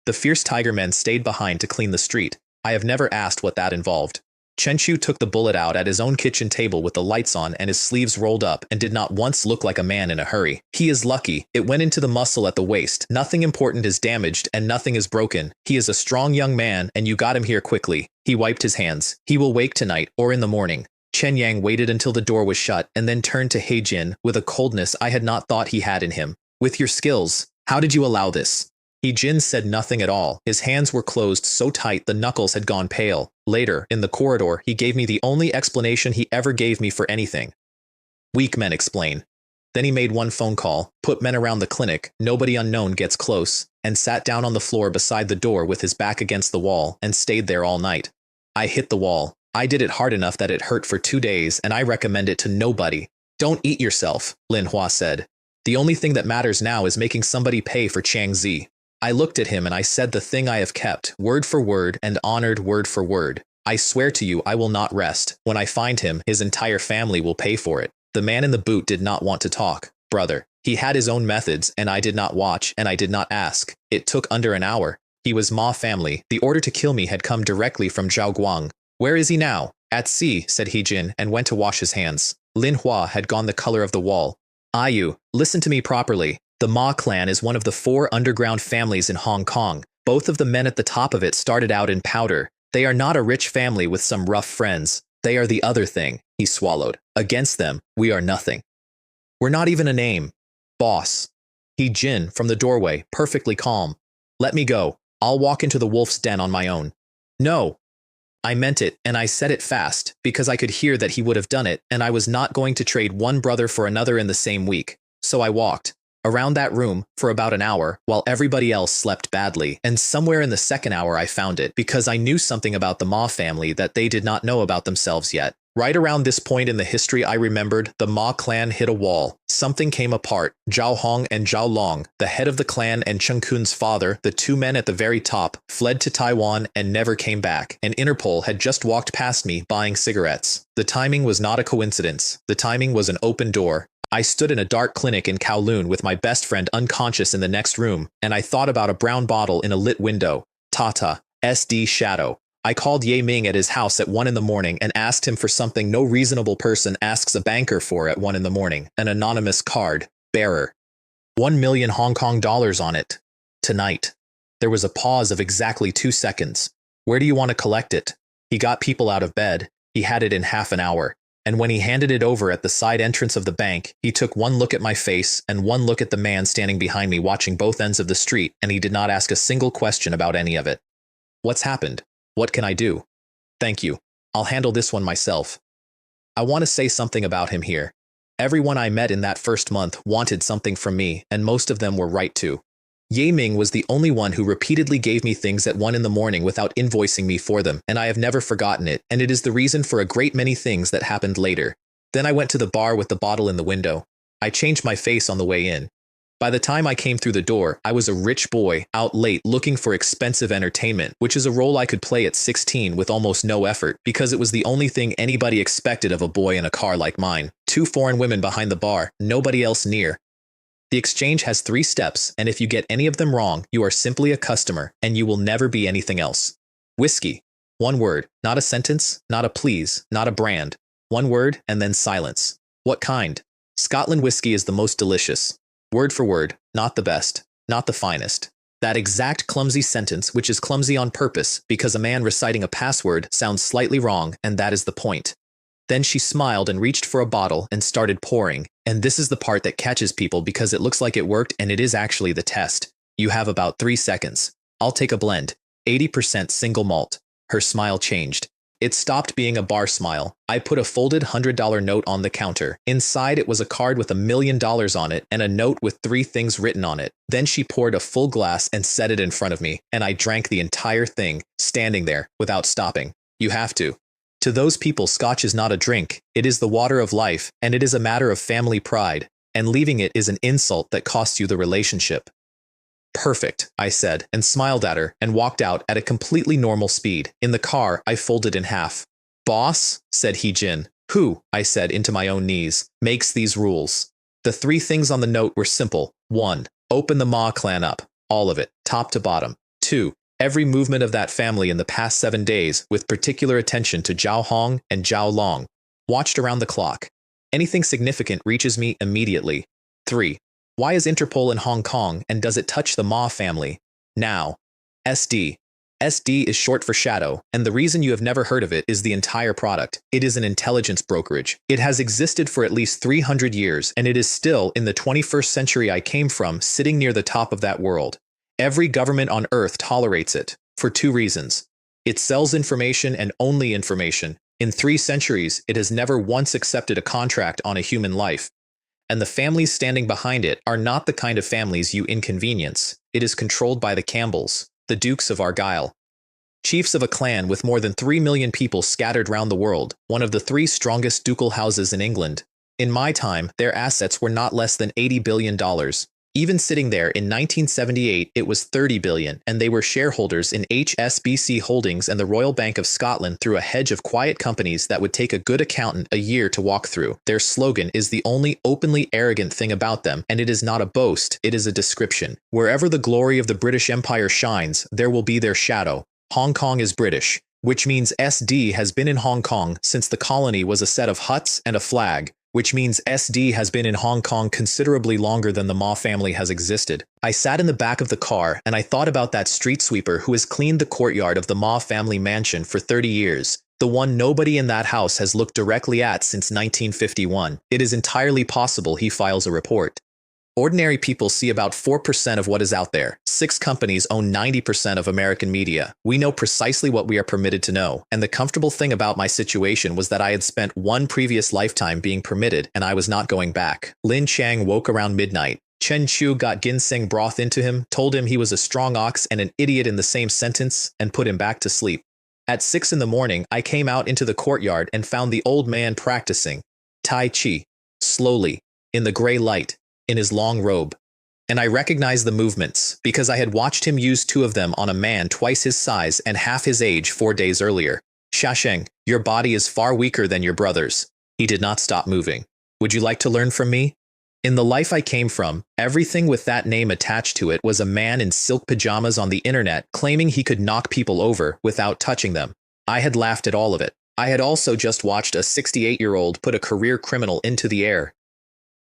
The fierce tiger men stayed behind to clean the street. I have never asked what that involved. Chen Chu took the bullet out at his own kitchen table with the lights on and his sleeves rolled up and did not once look like a man in a hurry. He is lucky. It went into the muscle at the waist. Nothing important is damaged and nothing is broken. He is a strong young man and you got him here quickly. He wiped his hands. He will wake tonight or in the morning. Chen Yang waited until the door was shut and then turned to He Jin with a coldness I had not thought he had in him. With your skills, how did you allow this? He Jin said nothing at all. His hands were closed so tight the knuckles had gone pale. Later, in the corridor, he gave me the only explanation he ever gave me for anything. Weak men explain. Then he made one phone call, put men around the clinic, nobody unknown gets close, and sat down on the floor beside the door with his back against the wall and stayed there all night. I hit the wall. I did it hard enough that it hurt for 2 days and I recommend it to nobody. Don't eat yourself, Lin Hua said. The only thing that matters now is making somebody pay for Chang Zi. I looked at him and I said the thing I have kept, word for word and honored word for word. I swear to you I will not rest. When I find him, his entire family will pay for it. The man in the boot did not want to talk, brother. He had his own methods and I did not watch and I did not ask. It took under an hour. He was Ma family. The order to kill me had come directly from Zhao Guang. Where is he now? At sea, said He Jin and went to wash his hands. Lin Hua had gone the color of the wall. Ayu, listen to me properly. The Ma clan is one of the 4 underground families in Hong Kong. Both of the men at the top of it started out in powder. They are not a rich family with some rough friends. They are the other thing, he swallowed. Against them, we are nothing. We're not even a name. Boss. He Jin from the doorway, perfectly calm. Let me go. I'll walk into the wolf's den on my own. No. I meant it, and I said it fast, because I could hear that he would have done it, and I was not going to trade one brother for another in the same week. So I walked around that room for about an hour while everybody else slept badly, and somewhere in the second hour I found it because I knew something about the Ma family that they did not know about themselves yet. Right around this point in the history I remembered, the Ma clan hit a wall. Something came apart. Zhao Hong and Zhao Long, the head of the clan and Cheng Kun's father, the 2 men at the very top, fled to Taiwan and never came back, and Interpol had just walked past me buying cigarettes. The timing was not a coincidence. The timing was an open door. I stood in a dark clinic in Kowloon with my best friend unconscious in the next room, and I thought about a brown bottle in a lit window. Tata. SD Shadow. I called Ye Ming at his house at 1 in the morning and asked him for something no reasonable person asks a banker for at 1 in the morning. An anonymous card. Bearer. 1 million Hong Kong dollars on it. Tonight. There was a pause of exactly 2 seconds. Where do you want to collect it? He got people out of bed. He had it in half an hour. And when he handed it over at the side entrance of the bank, he took 1 look at my face and 1 look at the man standing behind me watching both ends of the street, and he did not ask a single question about any of it. What's happened? What can I do? Thank you. I'll handle this one myself. I want to say something about him here. Everyone I met in that first month wanted something from me, and most of them were right to. Ye Ming was the only one who repeatedly gave me things at 1 in the morning without invoicing me for them, and I have never forgotten it, and it is the reason for a great many things that happened later. Then I went to the bar with the bottle in the window. I changed my face on the way in. By the time I came through the door, I was a rich boy, out late looking for expensive entertainment, which is a role I could play at 16 with almost no effort, because it was the only thing anybody expected of a boy in a car like mine. 2 foreign women behind the bar, nobody else near. The exchange has 3 steps, and if you get any of them wrong, you are simply a customer, and you will never be anything else. Whiskey. 1 word, not a sentence, not a please, not a brand. 1 word, and then silence. What kind? Scotland whiskey is the most delicious. Word for word, not the best, not the finest. That exact clumsy sentence, which is clumsy on purpose because a man reciting a password sounds slightly wrong, and that is the point. Then she smiled and reached for a bottle and started pouring, and this is the part that catches people because it looks like it worked and it is actually the test. You have about 3 seconds. I'll take a blend. 80% single malt. Her smile changed. It stopped being a bar smile. I put a folded $100 note on the counter. Inside it was a card with $1 million on it and a note with 3 things written on it. Then she poured a full glass and set it in front of me, and I drank the entire thing, standing there, without stopping. You have to. To those people, scotch is not a drink. It is the water of life, and it is a matter of family pride, and leaving it is an insult that costs you the relationship. Perfect, I said, and smiled at her, and walked out at a completely normal speed. In the car, I folded in half. Boss, said He-jin. Who, I said into my own knees, makes these rules? The 3 things on the note were simple. 1. Open the Ma clan up. All of it, top to bottom. 2. Every movement of that family in the past 7 days, with particular attention to Zhao Hong and Zhao Long. Watched around the clock. Anything significant reaches me immediately. 3. Why is Interpol in Hong Kong, and does it touch the Ma family? Now. SD. SD is short for shadow, and the reason you have never heard of it is the entire product. It is an intelligence brokerage. It has existed for at least 300 years, and it is still, in the 21st century I came from, sitting near the top of that world. Every government on Earth tolerates it, for 2 reasons. It sells information and only information. In 3 centuries, it has never once accepted a contract on a human life. And the families standing behind it are not the kind of families you inconvenience. It is controlled by the Campbells, the Dukes of Argyll. Chiefs of a clan with more than 3 million people scattered round the world, one of the 3 strongest ducal houses in England. In my time, their assets were not less than $80 billion. Even sitting there in 1978, it was $30 billion, and they were shareholders in HSBC Holdings and the Royal Bank of Scotland through a hedge of quiet companies that would take a good accountant a year to walk through. Their slogan is the only openly arrogant thing about them, and it is not a boast, it is a description. Wherever the glory of the British Empire shines, there will be their shadow. Hong Kong is British, which means SD has been in Hong Kong since the colony was a set of huts and a flag, which means SD has been in Hong Kong considerably longer than the Ma family has existed. I sat in the back of the car and I thought about that street sweeper who has cleaned the courtyard of the Ma family mansion for 30 years, the one nobody in that house has looked directly at since 1951. It is entirely possible he files a report. Ordinary people see about 4% of what is out there. 6 companies own 90% of American media. We know precisely what we are permitted to know, and the comfortable thing about my situation was that I had spent 1 previous lifetime being permitted, and I was not going back. Lin Chang woke around midnight. Chen Chu got ginseng broth into him, told him he was a strong ox and an idiot in the same sentence, and put him back to sleep. At 6 in the morning, I came out into the courtyard and found the old man practicing Tai Chi, slowly, in the gray light, in his long robe. And I recognized the movements, because I had watched him use 2 of them on a man twice his size and half his age 4 days earlier. Shasheng, your body is far weaker than your brother's. He did not stop moving. Would you like to learn from me? In the life I came from, everything with that name attached to it was a man in silk pajamas on the internet claiming he could knock people over without touching them. I had laughed at all of it. I had also just watched a 68-year-old put a career criminal into the air.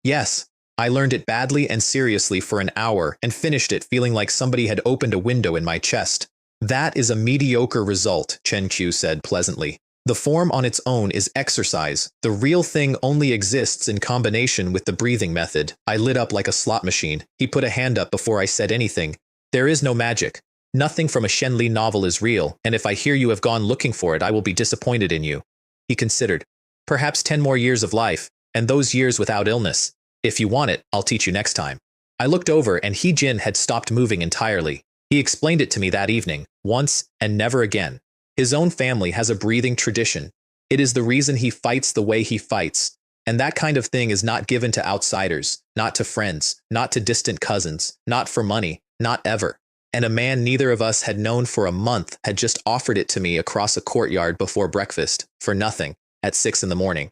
Yes, I learned it badly and seriously for an hour and finished it feeling like somebody had opened a window in my chest. That is a mediocre result, Chen Qiu said pleasantly. The form on its own is exercise. The real thing only exists in combination with the breathing method. I lit up like a slot machine. He put a hand up before I said anything. There is no magic. Nothing from a Shen Li novel is real, and if I hear you have gone looking for it, I will be disappointed in you. He considered. Perhaps 10 more years of life, and those years without illness. If you want it, I'll teach you next time. I looked over and He-jin had stopped moving entirely. He explained it to me that evening, once and never again. His own family has a breathing tradition. It is the reason he fights the way he fights. And that kind of thing is not given to outsiders, not to friends, not to distant cousins, not for money, not ever. And a man neither of us had known for a month had just offered it to me across a courtyard before breakfast, for nothing, at 6 in the morning.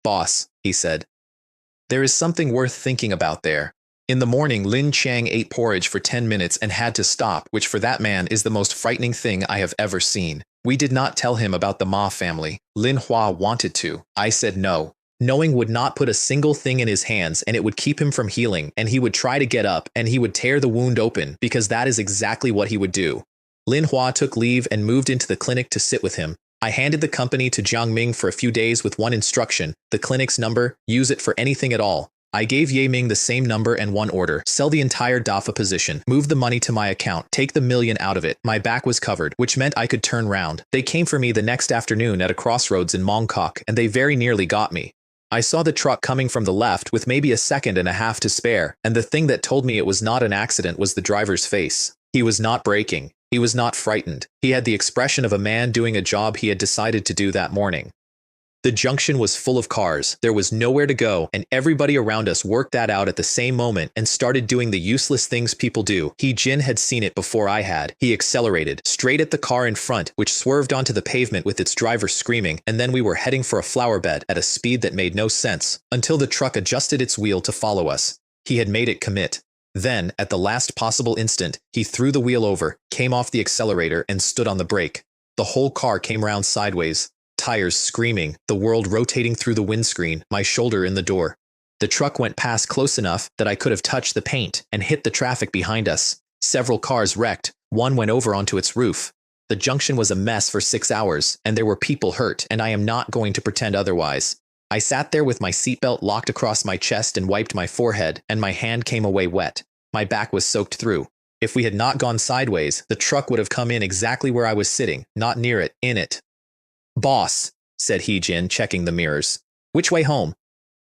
Boss, he said. There is something worth thinking about there. In the morning, Lin Chang ate porridge for 10 minutes and had to stop, which for that man is the most frightening thing I have ever seen. We did not tell him about the Ma family. Lin Hua wanted to. I said no. Knowing would not put a single thing in his hands, and it would keep him from healing, and he would try to get up, and he would tear the wound open, because that is exactly what he would do. Lin Hua took leave and moved into the clinic to sit with him. I handed the company to Jiang Ming for a few days with one instruction: the clinic's number, use it for anything at all. I gave Ye Ming the same number and one order: sell the entire DAFA position, move the money to my account, take the million out of it. My back was covered, which meant I could turn round. They came for me the next afternoon at a crossroads in Mongkok, and they very nearly got me. I saw the truck coming from the left with maybe a second and a half to spare, and the thing that told me it was not an accident was the driver's face. He was not braking. He was not frightened. He had the expression of a man doing a job he had decided to do that morning. The junction was full of cars, there was nowhere to go, and everybody around us worked that out at the same moment and started doing the useless things people do. He Jin had seen it before I had. He accelerated, straight at the car in front, which swerved onto the pavement with its driver screaming, and then we were heading for a flower bed at a speed that made no sense, until the truck adjusted its wheel to follow us. He had made it commit. Then, at the last possible instant, he threw the wheel over, came off the accelerator, and stood on the brake. The whole car came round sideways. Tires screaming, the world rotating through the windscreen, my shoulder in the door. The truck went past close enough that I could have touched the paint and hit the traffic behind us. Several cars wrecked, one went over onto its roof. The junction was a mess for 6 hours, and there were people hurt, and I am not going to pretend otherwise. I sat there with my seatbelt locked across my chest and wiped my forehead, and my hand came away wet. My back was soaked through. If we had not gone sideways, the truck would have come in exactly where I was sitting, not near it, in it. "Boss," said He Jin, checking the mirrors. "Which way home?"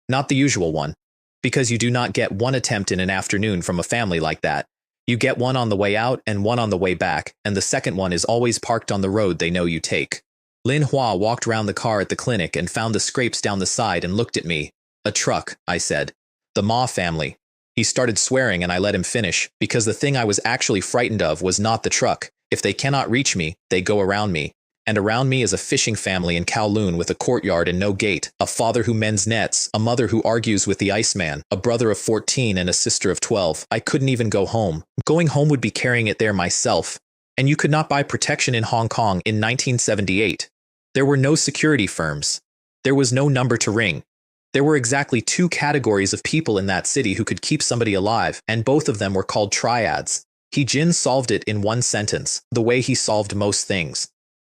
"Not the usual one. Because you do not get one attempt in an afternoon from a family like that. You get one on the way out and one on the way back, and the second one is always parked on the road they know you take." Lin Hua walked round the car at the clinic and found the scrapes down the side and looked at me. "A truck," I said. "The Ma family." He started swearing and I let him finish, because the thing I was actually frightened of was not the truck. If they cannot reach me, they go around me. And around me is a fishing family in Kowloon with a courtyard and no gate, a father who mends nets, a mother who argues with the Iceman, a brother of 14 and a sister of 12. I couldn't even go home. Going home would be carrying it there myself. And you could not buy protection in Hong Kong in 1978. There were no security firms. There was no number to ring. There were exactly 2 categories of people in that city who could keep somebody alive, and both of them were called triads. He Jin solved it in one sentence, the way he solved most things.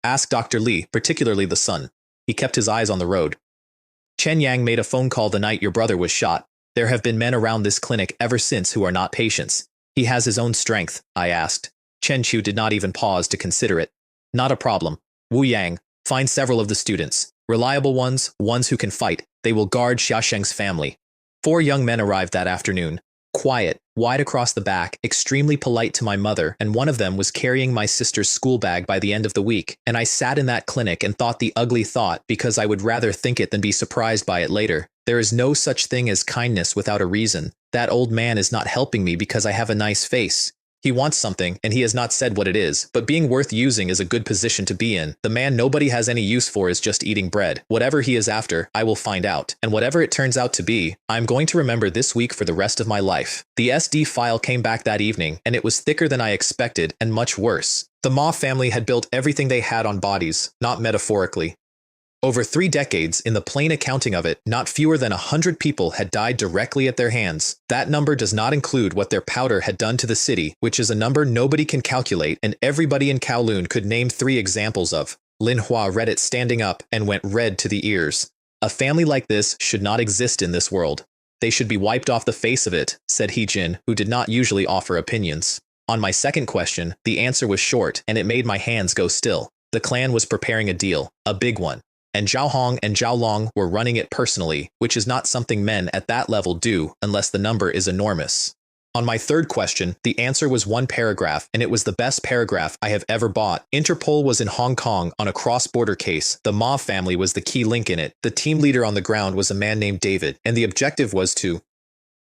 Ask Dr. Li, particularly the son. He kept his eyes on the road. "Chen Yang made a phone call the night your brother was shot. There have been men around this clinic ever since who are not patients. He has his own strength," I asked. Chen Chu did not even pause to consider it. "Not a problem. Wu Yang, find several of the students. Reliable ones, ones who can fight. They will guard Xiaosheng's family." 4 young men arrived that afternoon. Quiet, wide across the back, extremely polite to my mother, and one of them was carrying my sister's school bag by the end of the week, and I sat in that clinic and thought the ugly thought because I would rather think it than be surprised by it later. There is no such thing as kindness without a reason. That old man is not helping me because I have a nice face. He wants something, and he has not said what it is, but being worth using is a good position to be in. The man nobody has any use for is just eating bread. Whatever he is after, I will find out. And whatever it turns out to be, I'm going to remember this week for the rest of my life. The SD file came back that evening, and it was thicker than I expected, and much worse. The Ma family had built everything they had on bodies, not metaphorically. Over 3 decades, in the plain accounting of it, not fewer than 100 people had died directly at their hands. That number does not include what their powder had done to the city, which is a number nobody can calculate, and everybody in Kowloon could name 3 examples of. Lin Hua read it standing up and went red to the ears. "A family like this should not exist in this world. They should be wiped off the face of it," said He Jin, who did not usually offer opinions. On my second question, the answer was short, and it made my hands go still. The clan was preparing a deal, a big one. And Zhao Hong and Zhao Long were running it personally, which is not something men at that level do unless the number is enormous. On my third question, the answer was 1 paragraph, and it was the best paragraph I have ever bought. Interpol was in Hong Kong on a cross-border case. The Ma family was the key link in it. The team leader on the ground was a man named David, and the objective was to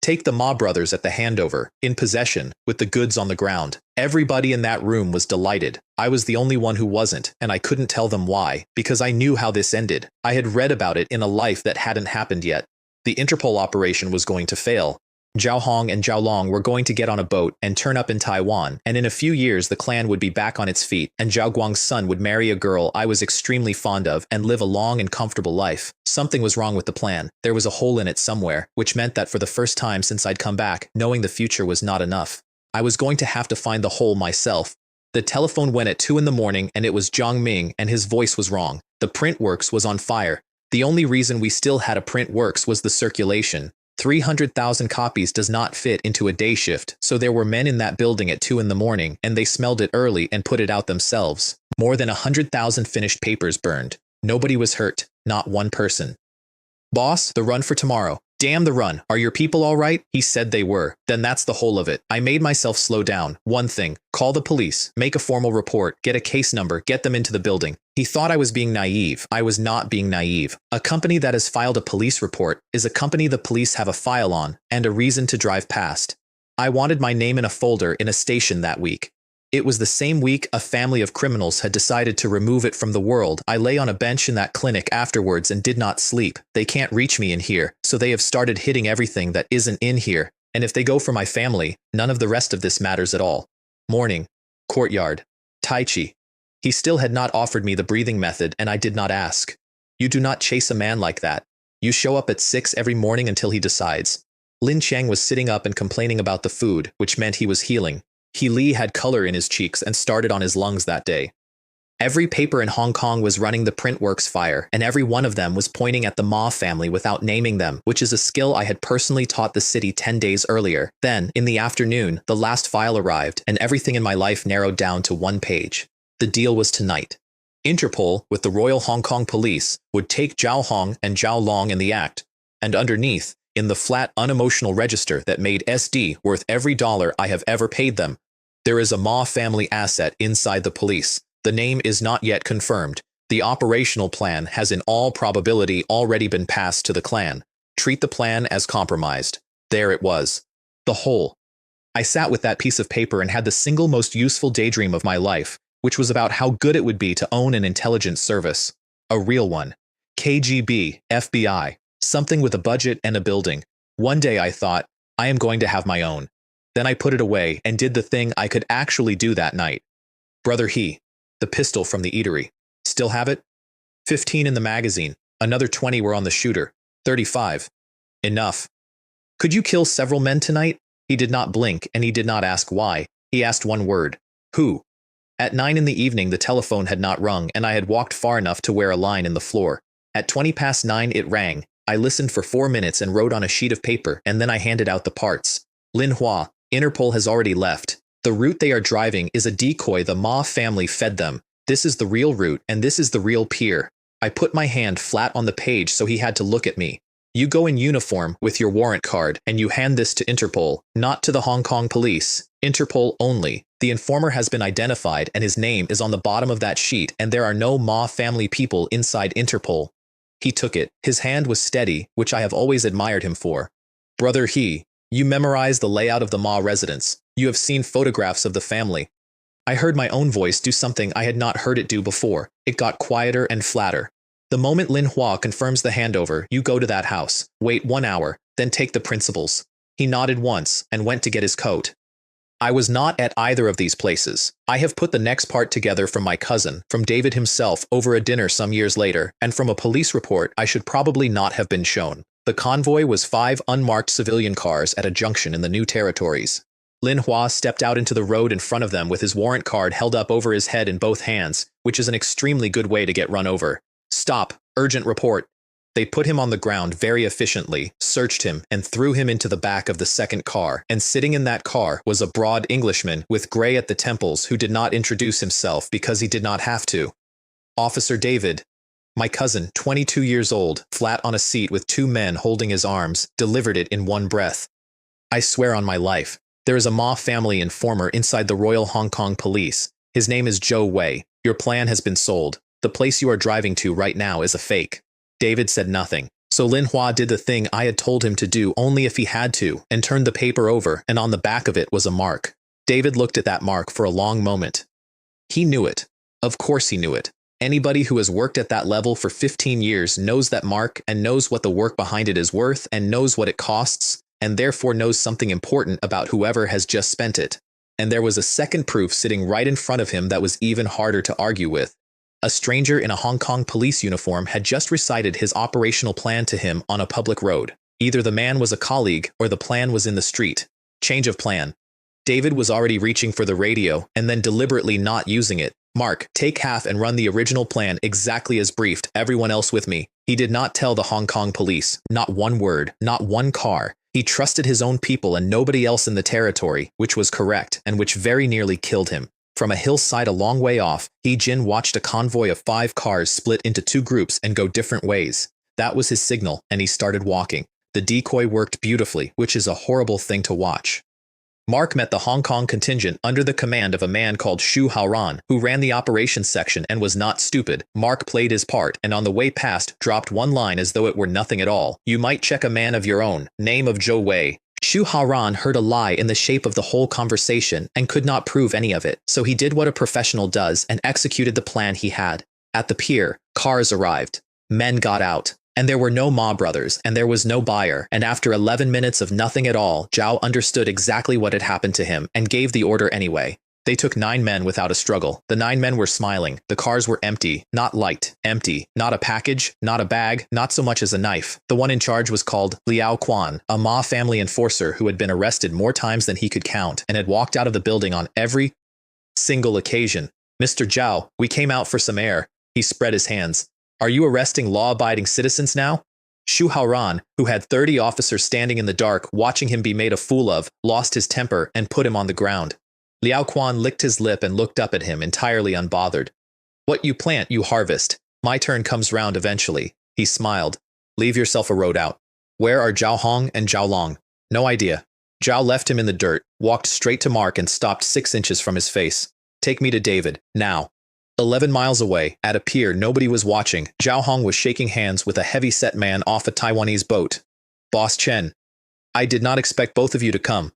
take the Ma brothers at the handover, in possession, with the goods on the ground. Everybody in that room was delighted. I was the only one who wasn't, and I couldn't tell them why, because I knew how this ended. I had read about it in a life that hadn't happened yet. The Interpol operation was going to fail. Zhao Hong and Zhao Long were going to get on a boat and turn up in Taiwan, and in a few years the clan would be back on its feet, and Zhao Guang's son would marry a girl I was extremely fond of and live a long and comfortable life. Something was wrong with the plan. There was a hole in it somewhere, which meant that for the first time since I'd come back, knowing the future was not enough. I was going to have to find the hole myself. The telephone went at 2 in the morning, and it was Zhang Ming, and his voice was wrong. The print works was on fire. The only reason we still had a print works was the circulation. 300,000 copies does not fit into a day shift, so there were men in that building at 2 in the morning, and they smelled it early and put it out themselves. More than 100,000 finished papers burned. Nobody was hurt, not one person. Boss, the run for tomorrow. Damn the run. Are your people all right? He said they were. Then that's the whole of it. I made myself slow down. One thing. Call the police. Make a formal report. Get a case number. Get them into the building. He thought I was being naive. I was not being naive. A company that has filed a police report is a company the police have a file on and a reason to drive past. I wanted my name in a folder in a station that week. It was the same week a family of criminals had decided to remove it from the world. I lay on a bench in that clinic afterwards and did not sleep. They can't reach me in here, so they have started hitting everything that isn't in here. And if they go for my family, none of the rest of this matters at all. Morning. Courtyard. Tai Chi. He still had not offered me the breathing method, and I did not ask. You do not chase a man like that. You show up at 6 every morning until he decides. Lin Chang was sitting up and complaining about the food, which meant he was healing. He Li had color in his cheeks and started on his lungs that day. Every paper in Hong Kong was running the printworks fire, and every one of them was pointing at the Ma family without naming them, which is a skill I had personally taught the city 10 days earlier. Then, in the afternoon, the last file arrived, and everything in my life narrowed down to one page. The deal was tonight. Interpol, with the Royal Hong Kong Police, would take Zhao Hong and Zhao Long in the act, and underneath, in the flat, unemotional register that made SD worth every dollar I have ever paid them, there is a Ma family asset inside the police. The name is not yet confirmed. The operational plan has in all probability already been passed to the clan. Treat the plan as compromised. There it was. The whole. I sat with that piece of paper and had the single most useful daydream of my life, which was about how good it would be to own an intelligence service. A real one. KGB, FBI. Something with a budget and a building. One day I thought, I am going to have my own. Then I put it away and did the thing I could actually do that night. Brother He. The pistol from the eatery. Still have it? 15 in the magazine. Another 20 were on the shooter. 35. Enough. Could you kill several men tonight? He did not blink, and he did not ask why. He asked one word. Who? At 9 in the evening the telephone had not rung, and I had walked far enough to wear a line in the floor. At 9:20 it rang. I listened for 4 minutes and wrote on a sheet of paper, and then I handed out the parts. Linhua, Interpol has already left. The route they are driving is a decoy the Ma family fed them. This is the real route, and this is the real pier. I put my hand flat on the page so he had to look at me. You go in uniform with your warrant card, and you hand this to Interpol, not to the Hong Kong police. Interpol only. The informer has been identified, and his name is on the bottom of that sheet, and there are no Ma family people inside Interpol. He took it. His hand was steady, which I have always admired him for. Brother He, you memorized the layout of the Ma residence. You have seen photographs of the family. I heard my own voice do something I had not heard it do before. It got quieter and flatter. The moment Lin Hua confirms the handover, you go to that house. Wait 1 hour, then take the principals. He nodded once and went to get his coat. I was not at either of these places. I have put the next part together from my cousin, from David himself over a dinner some years later, and from a police report I should probably not have been shown. The convoy was 5 unmarked civilian cars at a junction in the New Territories. Lin Hua stepped out into the road in front of them with his warrant card held up over his head in both hands, which is an extremely good way to get run over. Stop! Urgent report! They put him on the ground very efficiently, searched him, and threw him into the back of the second car, and sitting in that car was a broad Englishman with gray at the temples who did not introduce himself because he did not have to. Officer David. My cousin, 22 years old, flat on a seat with 2 men holding his arms, delivered it in one breath. I swear on my life. There is a Ma family informer inside the Royal Hong Kong Police. His name is Zhou Wei. Your plan has been sold. The place you are driving to right now is a fake. David said nothing. So Lin Hua did the thing I had told him to do only if he had to, and turned the paper over, and on the back of it was a mark. David looked at that mark for a long moment. He knew it. Of course he knew it. Anybody who has worked at that level for 15 years knows that mark and knows what the work behind it is worth and knows what it costs. and therefore knows something important about whoever has just spent it. And there was a second proof sitting right in front of him that was even harder to argue with. A stranger in a Hong Kong police uniform had just recited his operational plan to him on a public road. Either the man was a colleague or the plan was in the street. Change of plan. David was already reaching for the radio and then deliberately not using it. Mark, take half and run the original plan exactly as briefed, everyone else with me. He did not tell the Hong Kong police, not one word, not one car. He trusted his own people and nobody else in the territory, which was correct and which very nearly killed him. From a hillside a long way off, He Jin watched a convoy of 5 cars split into 2 groups and go different ways. That was his signal, and he started walking. The decoy worked beautifully, which is a horrible thing to watch. Mark met the Hong Kong contingent under the command of a man called Xu Haoran, who ran the operations section and was not stupid. Mark played his part, and on the way past, dropped one line as though it were nothing at all. You might check a man of your own, name of Zhou Wei. Xu Haoran heard a lie in the shape of the whole conversation and could not prove any of it, so he did what a professional does and executed the plan he had. At the pier, cars arrived. Men got out. And there were no Ma brothers, and there was no buyer, and after 11 minutes of nothing at all, Zhao understood exactly what had happened to him, and gave the order anyway. They took 9 men without a struggle. The 9 men were smiling. The cars were empty, not light, empty, not a package, not a bag, not so much as a knife. The one in charge was called Liao Quan, a Ma family enforcer who had been arrested more times than he could count, and had walked out of the building on every single occasion. Mr. Zhao, we came out for some air. He spread his hands. Are you arresting law-abiding citizens now? Xu Haoran, who had 30 officers standing in the dark watching him be made a fool of, lost his temper and put him on the ground. Liao Quan licked his lip and looked up at him entirely unbothered. What you plant, you harvest. My turn comes round eventually. He smiled. Leave yourself a road out. Where are Zhao Hong and Zhao Long? No idea. Zhao left him in the dirt, walked straight to Mark and stopped 6 inches from his face. Take me to David, now. 11 miles away, at a pier nobody was watching, Zhao Hong was shaking hands with a heavy-set man off a Taiwanese boat. Boss Chen. I did not expect both of you to come.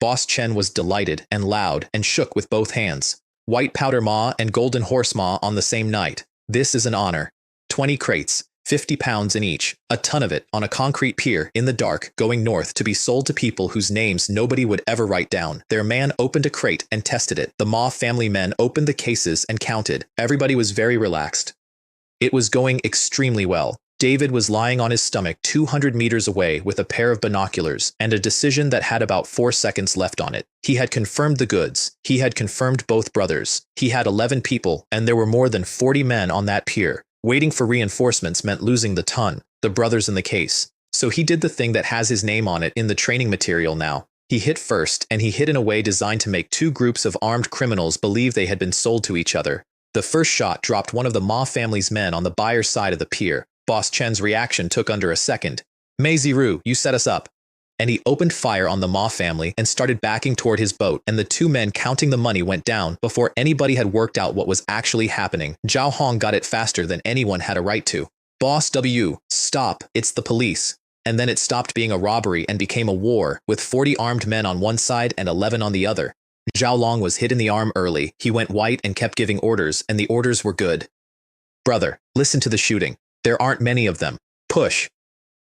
Boss Chen was delighted and loud and shook with both hands. White powder ma and golden horse ma on the same night. This is an honor. 20 crates, 50 pounds in each, a ton of it on a concrete pier in the dark going north to be sold to people whose names nobody would ever write down. Their man opened a crate and tested it. The Ma family men opened the cases and counted. Everybody was very relaxed. It was going extremely well. David was lying on his stomach 200 meters away with a pair of binoculars and a decision that had about 4 seconds left on it. He had confirmed the goods. He had confirmed both brothers. He had 11 people, and there were more than 40 men on that pier. Waiting for reinforcements meant losing the ton, the brothers in the case. So he did the thing that has his name on it in the training material now. He hit first, and he hit in a way designed to make 2 groups of armed criminals believe they had been sold to each other. The first shot dropped one of the Ma family's men on the buyer's side of the pier. Boss Chen's reaction took under a second. Mei Ziru, you set us up. And he opened fire on the Ma family and started backing toward his boat, and the 2 men counting the money went down before anybody had worked out what was actually happening. Zhao Hong got it faster than anyone had a right to. Boss W, stop, it's the police. And then it stopped being a robbery and became a war, with 40 armed men on one side and 11 on the other. Zhao Long was hit in the arm early. He went white and kept giving orders, and the orders were good. Brother, listen to the shooting. There aren't many of them. Push.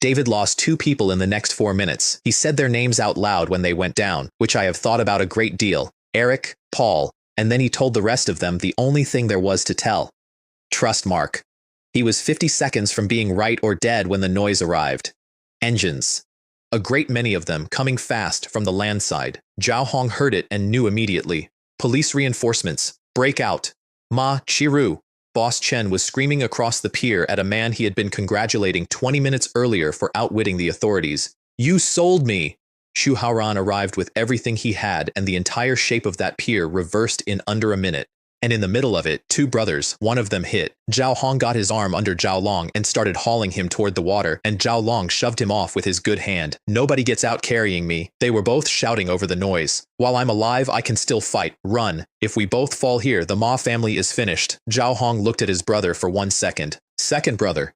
David lost 2 people in the next 4 minutes. He said their names out loud when they went down, which I have thought about a great deal. Eric, Paul, and then he told the rest of them the only thing there was to tell. Trust Mark. He was 50 seconds from being right or dead when the noise arrived. Engines. A great many of them coming fast from the land side. Zhao Hong heard it and knew immediately. Police reinforcements. Break out. Ma Chiru. Boss Chen was screaming across the pier at a man he had been congratulating 20 minutes earlier for outwitting the authorities. You sold me! Xu Haoran arrived with everything he had, and the entire shape of that pier reversed in under a minute. And in the middle of it, 2 brothers, one of them hit. Zhao Hong got his arm under Zhao Long and started hauling him toward the water, and Zhao Long shoved him off with his good hand. Nobody gets out carrying me. They were both shouting over the noise. While I'm alive, I can still fight. Run. If we both fall here, the Ma family is finished. Zhao Hong looked at his brother for 1 second. Second brother.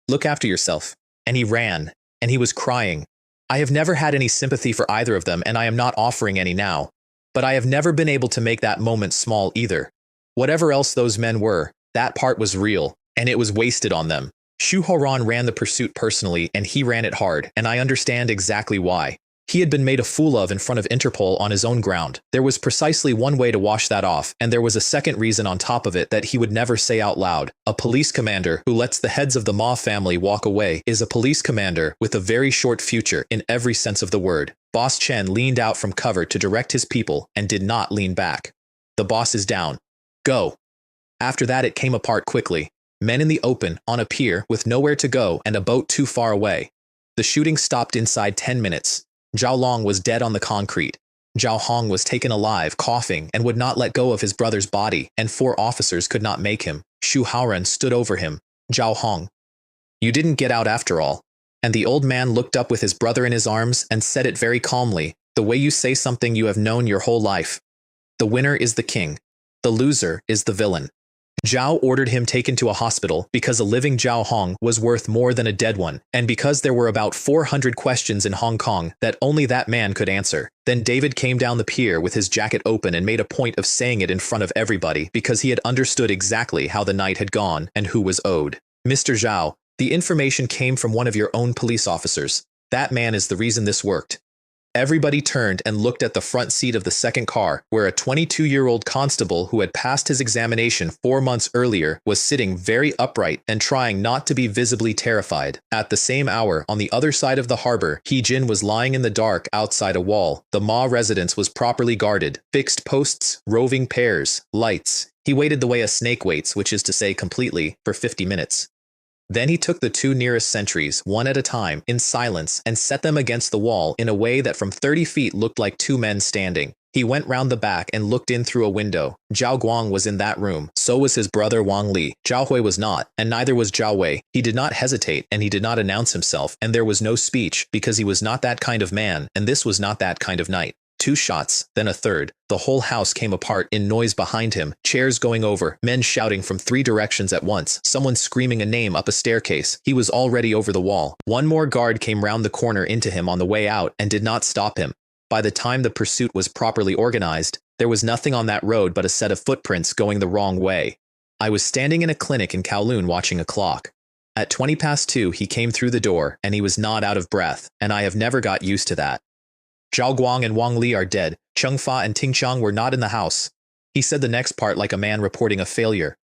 Look after yourself. And he ran. And he was crying. I have never had any sympathy for either of them, and I am not offering any now. But I have never been able to make that moment small either. Whatever else those men were, that part was real, and it was wasted on them. Xu Haoran ran the pursuit personally, and he ran it hard, and I understand exactly why. He had been made a fool of in front of Interpol on his own ground. There was precisely one way to wash that off, and there was a second reason on top of it that he would never say out loud. A police commander who lets the heads of the Ma family walk away is a police commander with a very short future in every sense of the word. Boss Chen leaned out from cover to direct his people and did not lean back. The boss is down. Go. After that it came apart quickly. Men in the open, on a pier, with nowhere to go and a boat too far away. The shooting stopped inside 10 minutes. Zhao Long was dead on the concrete. Zhao Hong was taken alive, coughing, and would not let go of his brother's body, and 4 officers could not make him. Xu Haoren stood over him. Zhao Hong. You didn't get out after all. And the old man looked up with his brother in his arms and said it very calmly, the way you say something you have known your whole life. The winner is the king. The loser is the villain. Zhao ordered him taken to a hospital because a living Zhao Hong was worth more than a dead one, and because there were about 400 questions in Hong Kong that only that man could answer. Then David came down the pier with his jacket open and made a point of saying it in front of everybody because he had understood exactly how the night had gone and who was owed. Mr. Zhao, the information came from one of your own police officers. That man is the reason this worked. Everybody turned and looked at the front seat of the second car, where a 22-year-old constable who had passed his examination 4 months earlier was sitting very upright and trying not to be visibly terrified. At the same hour, on the other side of the harbor, He Jin was lying in the dark outside a wall. The Ma residence was properly guarded. Fixed posts, roving pairs, lights. He waited the way a snake waits, which is to say completely, for 50 minutes. Then he took the 2 nearest sentries, one at a time, in silence, and set them against the wall in a way that from 30 feet looked like 2 men standing. He went round the back and looked in through a window. Zhao Guang was in that room, so was his brother Wang Li. Zhao Hui was not, and neither was Zhao Wei. He did not hesitate, and he did not announce himself, and there was no speech, because he was not that kind of man, and this was not that kind of night. 2 shots, then a third. The whole house came apart in noise behind him, chairs going over, men shouting from 3 directions at once, someone screaming a name up a staircase. He was already over the wall. One more guard came round the corner into him on the way out and did not stop him. By the time the pursuit was properly organized, there was nothing on that road but a set of footprints going the wrong way. I was standing in a clinic in Kowloon watching a clock. At 2:20 he came through the door, and he was not out of breath, and I have never got used to that. Zhao Guang and Wang Li are dead. Cheng Fa and Ting Chang were not in the house. He said the next part like a man reporting a failure.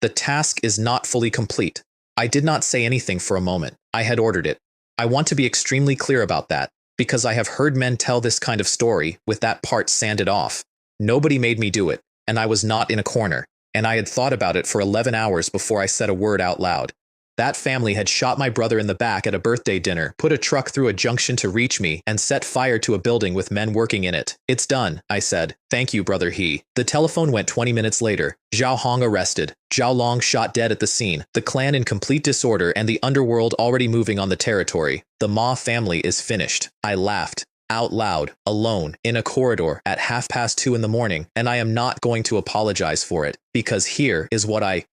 The task is not fully complete. I did not say anything for a moment. I had ordered it. I want to be extremely clear about that, because I have heard men tell this kind of story with that part sanded off. Nobody made me do it, and I was not in a corner, and I had thought about it for 11 hours before I said a word out loud. That family had shot my brother in the back at a birthday dinner, put a truck through a junction to reach me, and set fire to a building with men working in it. It's done, I said. Thank you, brother He. The telephone went 20 minutes later. Zhao Hong arrested. Zhao Long shot dead at the scene. The clan in complete disorder and the underworld already moving on the territory. The Ma family is finished. I laughed. Out loud, alone, in a corridor, at 2:30 in the morning, and I am not going to apologize for it, because here is what I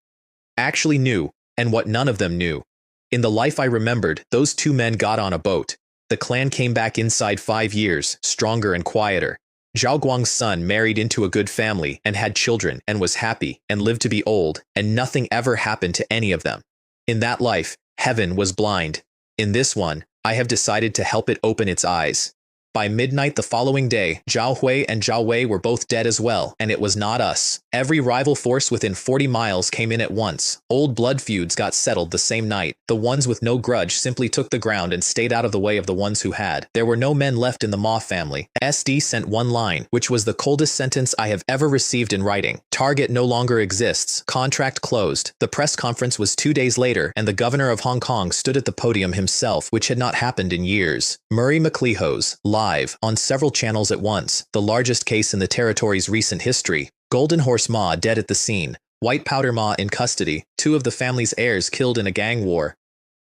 actually knew. And what none of them knew. In the life I remembered, those 2 men got on a boat. The clan came back inside 5 years, stronger and quieter. Zhao Guang's son married into a good family and had children and was happy and lived to be old, and nothing ever happened to any of them. In that life, heaven was blind. In this one, I have decided to help it open its eyes. By midnight the following day, Zhao Hui and Zhao Wei were both dead as well, and it was not us. Every rival force within 40 miles came in at once. Old blood feuds got settled the same night. The ones with no grudge simply took the ground and stayed out of the way of the ones who had. There were no men left in the Ma family. SD sent 1 line, which was the coldest sentence I have ever received in writing. Target no longer exists. Contract closed. The press conference was 2 days later, and the governor of Hong Kong stood at the podium himself, which had not happened in years. Murray McLeho's live on several channels at once, the largest case in the territory's recent history. Golden Horse Ma dead at the scene. White Powder Ma in custody. 2 of the family's heirs killed in a gang war.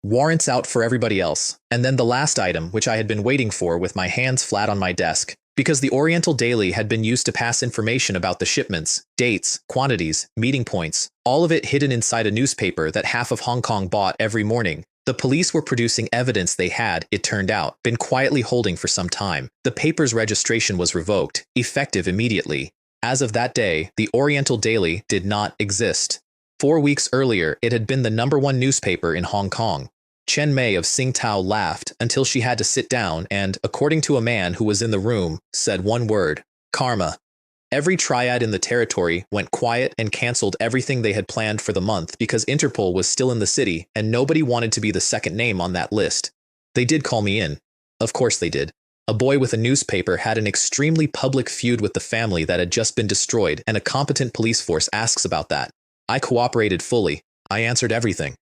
Warrants out for everybody else. And then the last item, which I had been waiting for with my hands flat on my desk. Because the Oriental Daily had been used to pass information about the shipments, dates, quantities, meeting points, all of it hidden inside a newspaper that half of Hong Kong bought every morning. The police were producing evidence they had, it turned out, been quietly holding for some time. The paper's registration was revoked, effective immediately. As of that day, the Oriental Daily did not exist. 4 weeks earlier, it had been the #1 newspaper in Hong Kong. Chen Mei of Tsingtao laughed until she had to sit down and, according to a man who was in the room, said one word: karma. Every triad in the territory went quiet and cancelled everything they had planned for the month because Interpol was still in the city and nobody wanted to be the second name on that list. They did call me in. Of course they did. A boy with a newspaper had an extremely public feud with the family that had just been destroyed, and a competent police force asks about that. I cooperated fully. I answered everything.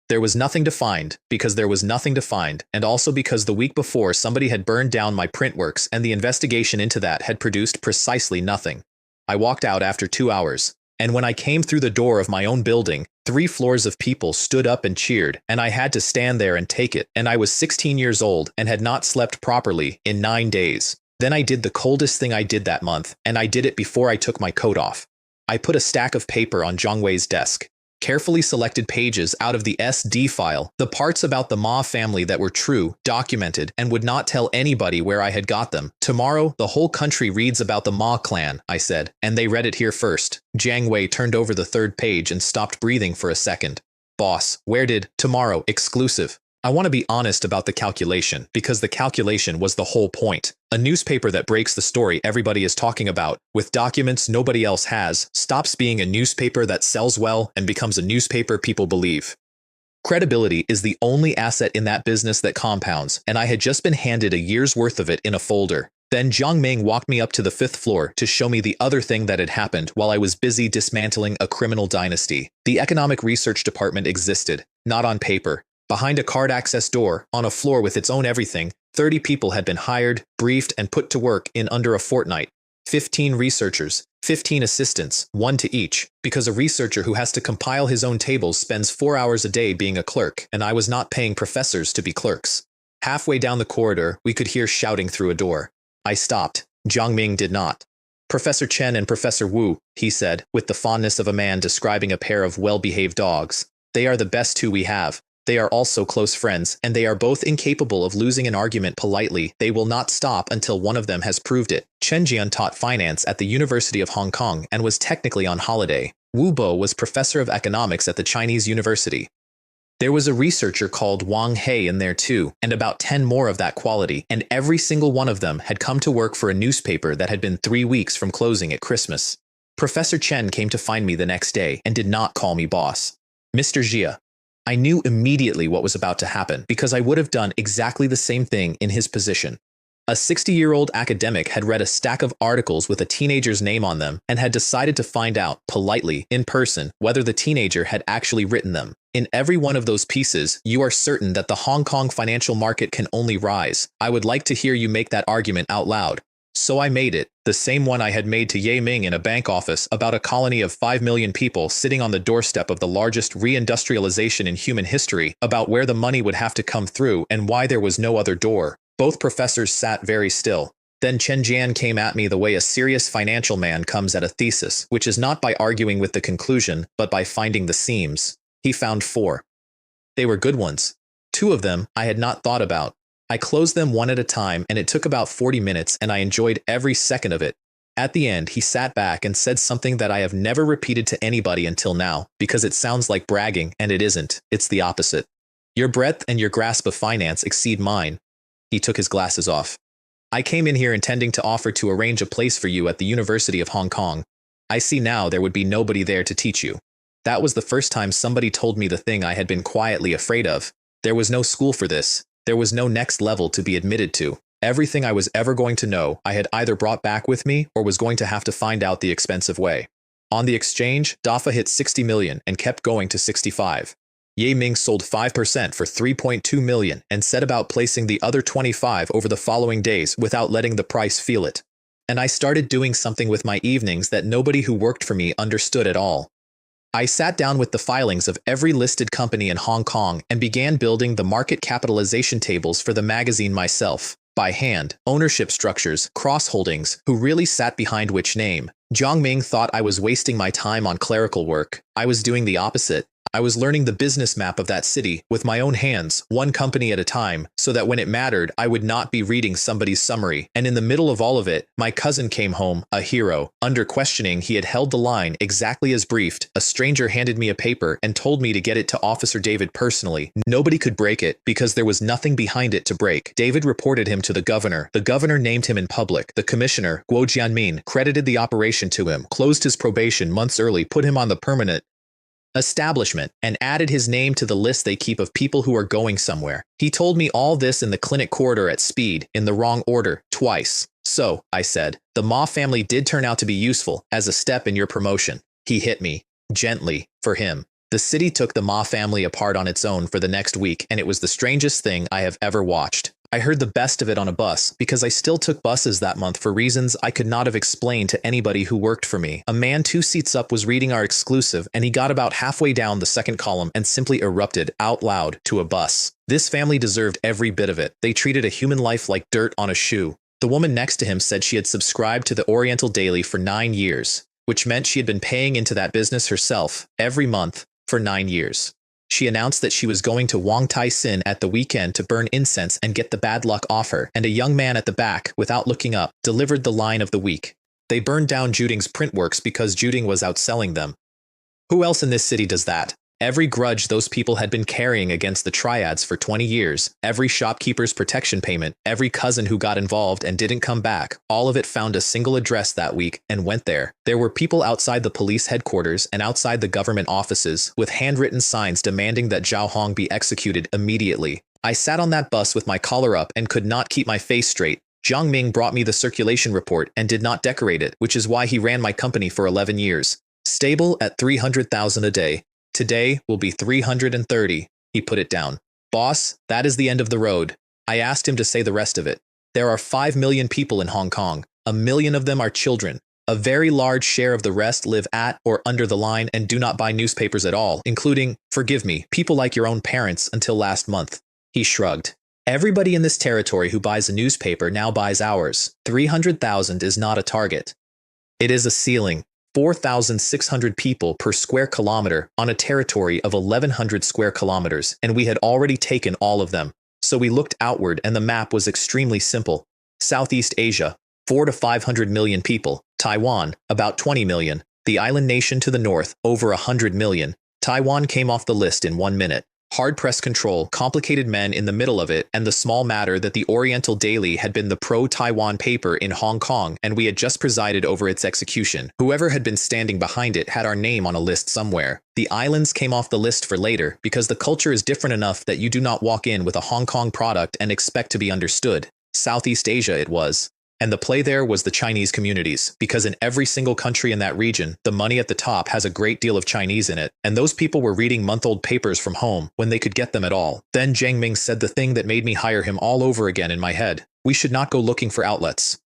There was nothing to find, because there was nothing to find, and also because the week before somebody had burned down my printworks and the investigation into that had produced precisely nothing. I walked out after 2 hours, and when I came through the door of my own building, 3 floors of people stood up and cheered, and I had to stand there and take it, and I was 16 years old and had not slept properly in 9 days. Then I did the coldest thing I did that month, and I did it before I took my coat off. I put a stack of paper on Zhang Wei's desk. Carefully selected pages out of the SD file, the parts about the Ma family that were true, documented, and would not tell anybody where I had got them. Tomorrow, the whole country reads about the Ma clan, I said, and they read it here first. Zhang Wei turned over the 3rd page and stopped breathing for a second. Boss, where did tomorrow exclusive? I want to be honest about the calculation, because the calculation was the whole point. A newspaper that breaks the story everybody is talking about, with documents nobody else has, stops being a newspaper that sells well and becomes a newspaper people believe. Credibility is the only asset in that business that compounds, and I had just been handed a year's worth of it in a folder. Then Jiang Ming walked me up to the 5th floor to show me the other thing that had happened while I was busy dismantling a criminal dynasty. The economic research department existed, not on paper. Behind a card access door, on a floor with its own everything, 30 people had been hired, briefed, and put to work in under a fortnight. 15 researchers, 15 assistants, 1 to each, because a researcher who has to compile his own tables spends 4 hours a day being a clerk, and I was not paying professors to be clerks. Halfway down the corridor, we could hear shouting through a door. I stopped. Jiang Ming did not. Professor Chen and Professor Wu, he said, with the fondness of a man describing a pair of well-behaved dogs. They are the best 2 we have. They are also close friends, and they are both incapable of losing an argument politely. They will not stop until one of them has proved it. Chen Jian taught finance at the University of Hong Kong and was technically on holiday. Wu Bo was professor of economics at the Chinese University. There was a researcher called Wang He in there too, and about 10 more of that quality, and every single one of them had come to work for a newspaper that had been 3 weeks from closing at Christmas. Professor Chen came to find me the next day and did not call me boss. Mr. Jia. I knew immediately what was about to happen because I would have done exactly the same thing in his position. A 60-year-old academic had read a stack of articles with a teenager's name on them and had decided to find out, politely, in person, whether the teenager had actually written them. In every one of those pieces, you are certain that the Hong Kong financial market can only rise. I would like to hear you make that argument out loud. So I made it, the same one I had made to Ye Ming in a bank office about a colony of 5 million people sitting on the doorstep of the largest reindustrialization in human history, about where the money would have to come through and why there was no other door. Both professors sat very still. Then Chen Jian came at me the way a serious financial man comes at a thesis, which is not by arguing with the conclusion, but by finding the seams. He found 4. They were good ones. 2 of them I had not thought about. I closed them one at a time, and it took about 40 minutes, and I enjoyed every second of it. At the end, he sat back and said something that I have never repeated to anybody until now, because it sounds like bragging, and it isn't. It's the opposite. Your breadth and your grasp of finance exceed mine. He took his glasses off. I came in here intending to offer to arrange a place for you at the University of Hong Kong. I see now there would be nobody there to teach you. That was the first time somebody told me the thing I had been quietly afraid of. There was no school for this. There was no next level to be admitted to. Everything I was ever going to know, I had either brought back with me or was going to have to find out the expensive way. On the exchange, DAFA hit 60 million and kept going to 65. Ye Ming sold 5% for 3.2 million and set about placing the other 25 over the following days without letting the price feel it. And I started doing something with my evenings that nobody who worked for me understood at all. I sat down with the filings of every listed company in Hong Kong and began building the market capitalization tables for the magazine myself, by hand, ownership structures, cross-holdings, who really sat behind which name. Jiang Ming thought I was wasting my time on clerical work. I was doing the opposite. I was learning the business map of that city with my own hands, one company at a time, so that when it mattered, I would not be reading somebody's summary. And in the middle of all of it, my cousin came home, a hero. Under questioning, he had held the line exactly as briefed. A stranger handed me a paper and told me to get it to Officer David personally. Nobody could break it because there was nothing behind it to break. David reported him to the governor. The governor named him in public. The commissioner, Guo Jianmin, credited the operation to him, closed his probation months early, put him on the permanent establishment, and added his name to the list they keep of people who are going somewhere. He told me all this in the clinic corridor at speed, in the wrong order, twice. So, I said, the Ma family did turn out to be useful, as a step in your promotion. He hit me. Gently, for him. The city took the Ma family apart on its own for the next week, and it was the strangest thing I have ever watched. I heard the best of it on a bus, because I still took buses that month for reasons I could not have explained to anybody who worked for me. A man 2 seats up was reading our exclusive, and he got about halfway down the second column and simply erupted, out loud, to a bus. This family deserved every bit of it. They treated a human life like dirt on a shoe. The woman next to him said she had subscribed to the Oriental Daily for 9 years, which meant she had been paying into that business herself, every month, for 9 years. She announced that she was going to Wong Tai Sin at the weekend to burn incense and get the bad luck off her, and a young man at the back, without looking up, delivered the line of the week. They burned down Juding's print works because Juding was outselling them. Who else in this city does that? Every grudge those people had been carrying against the triads for 20 years, every shopkeeper's protection payment, every cousin who got involved and didn't come back, all of it found a single address that week and went there. There were people outside the police headquarters and outside the government offices with handwritten signs demanding that Zhao Hong be executed immediately. I sat on that bus with my collar up and could not keep my face straight. Jiang Ming brought me the circulation report and did not decorate it, which is why he ran my company for 11 years. Stable at 300,000 a day. Today will be 330, he put it down. Boss, that is the end of the road. I asked him to say the rest of it. There are 5 million people in Hong Kong. 1 million of them are children. A very large share of the rest live at or under the line and do not buy newspapers at all, including, forgive me, people like your own parents until last month. He shrugged. Everybody in this territory who buys a newspaper now buys ours. 300,000 is not a target. It is a ceiling. 4,600 people per square kilometer on a territory of 1,100 square kilometers, and we had already taken all of them. So we looked outward and the map was extremely simple. Southeast Asia, 4 to 500 million people. Taiwan, about 20 million. The island nation to the north, over 100 million. Taiwan came off the list in 1 minute. Hard press control, complicated men in the middle of it, and the small matter that the Oriental Daily had been the pro-Taiwan paper in Hong Kong and we had just presided over its execution. Whoever had been standing behind it had our name on a list somewhere. The islands came off the list for later because the culture is different enough that you do not walk in with a Hong Kong product and expect to be understood. Southeast Asia it was. And the play there was the Chinese communities, because in every single country in that region, the money at the top has a great deal of Chinese in it, and those people were reading month-old papers from home when they could get them at all. Then Jiang Ming said the thing that made me hire him all over again in my head. We should not go looking for outlets.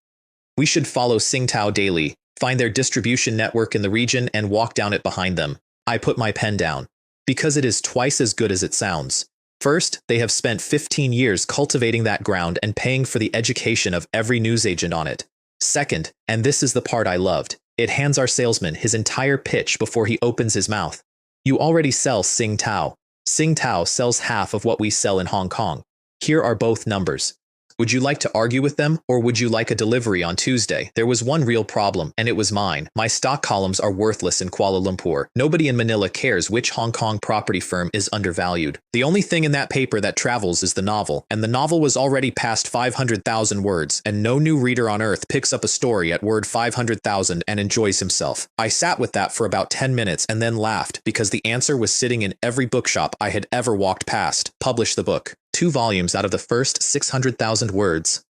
We should follow Tsingtao Daily, find their distribution network in the region and walk down it behind them. I put my pen down. Because it is twice as good as it sounds. First, they have spent 15 years cultivating that ground and paying for the education of every newsagent on it. Second, and this is the part I loved, it hands our salesman his entire pitch before he opens his mouth. You already sell Tsingtao. Tsingtao sells half of what we sell in Hong Kong. Here are both numbers. Would you like to argue with them, or would you like a delivery on Tuesday? There was one real problem, and it was mine. My stock columns are worthless in Kuala Lumpur. Nobody in Manila cares which Hong Kong property firm is undervalued. The only thing in that paper that travels is the novel, and the novel was already past 500,000 words, and no new reader on earth picks up a story at word 500,000 and enjoys himself. I sat with that for about 10 minutes and then laughed because the answer was sitting in every bookshop I had ever walked past. Publish the book. 2 volumes out of the first 600,000 words.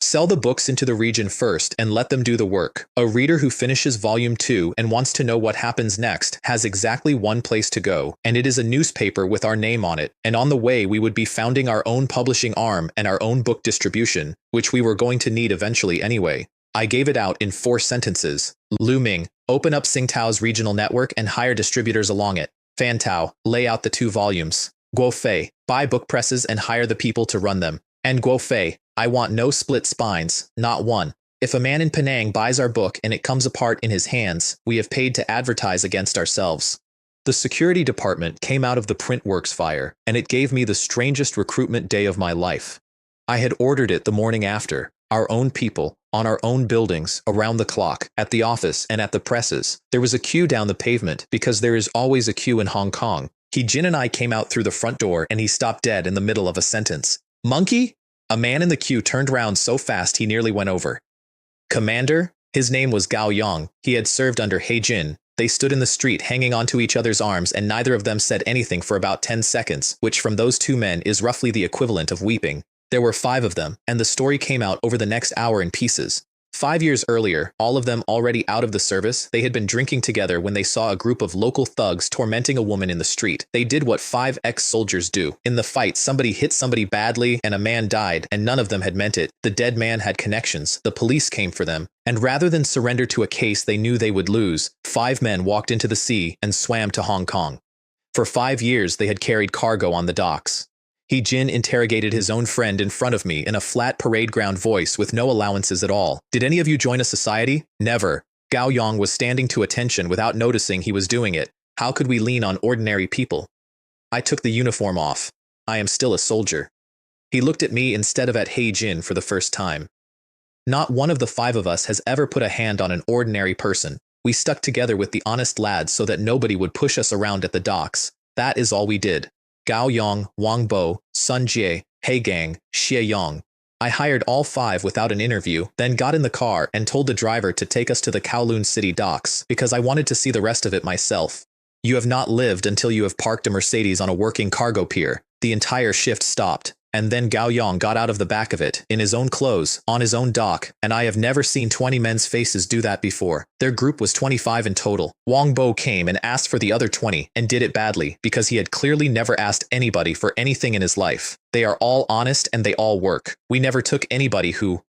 Sell the books into the region first and let them do the work. A reader who finishes volume 2 and wants to know what happens next has exactly one place to go, and it is a newspaper with our name on it, and on the way we would be founding our own publishing arm and our own book distribution, which we were going to need eventually anyway. I gave it out in 4 sentences. Lu Ming, open up Tsingtao's regional network and hire distributors along it. Fan Tao, lay out the 2 volumes. Guo Fei, buy book presses and hire the people to run them. And Guo Fei, I want no split spines, not one. If a man in Penang buys our book and it comes apart in his hands, we have paid to advertise against ourselves. The security department came out of the print works fire, and it gave me the strangest recruitment day of my life. I had ordered it the morning after, our own people, on our own buildings, around the clock, at the office and at the presses. There was a queue down the pavement, because there is always a queue in Hong Kong. Jin and I came out through the front door and he stopped dead in the middle of a sentence. Monkey? A man in the queue turned round so fast he nearly went over. Commander? His name was Gao Yong. He had served under Jin. They stood in the street hanging onto each other's arms and neither of them said anything for about 10 seconds, which from those two men is roughly the equivalent of weeping. There were 5 of them, and the story came out over the next hour in pieces. 5 years earlier, all of them already out of the service, they had been drinking together when they saw a group of local thugs tormenting a woman in the street. They did what 5 ex-soldiers do. In the fight, somebody hit somebody badly and a man died, and none of them had meant it. The dead man had connections. The police came for them. And rather than surrender to a case they knew they would lose, 5 men walked into the sea and swam to Hong Kong. For 5 years, they had carried cargo on the docks. Jin interrogated his own friend in front of me in a flat parade ground voice with no allowances at all. Did any of you join a society? Never. Gao Yong was standing to attention without noticing he was doing it. How could we lean on ordinary people? I took the uniform off. I am still a soldier. He looked at me instead of at Jin for the first time. Not one of the 5 of us has ever put a hand on an ordinary person. We stuck together with the honest lads so that nobody would push us around at the docks. That is all we did. Gao Yong, Wang Bo, Sun Jie, He Gang, Xie Yong. I hired all 5 without an interview, then got in the car and told the driver to take us to the Kowloon city docks because I wanted to see the rest of it myself. You have not lived until you have parked a Mercedes on a working cargo pier. The entire shift stopped, and then Gao Yong got out of the back of it, in his own clothes, on his own dock, and I have never seen 20 men's faces do that before. Their group was 25 in total. Wang Bo came and asked for the other 20, and did it badly, because he had clearly never asked anybody for anything in his life. They are all honest and they all work. We never took anybody who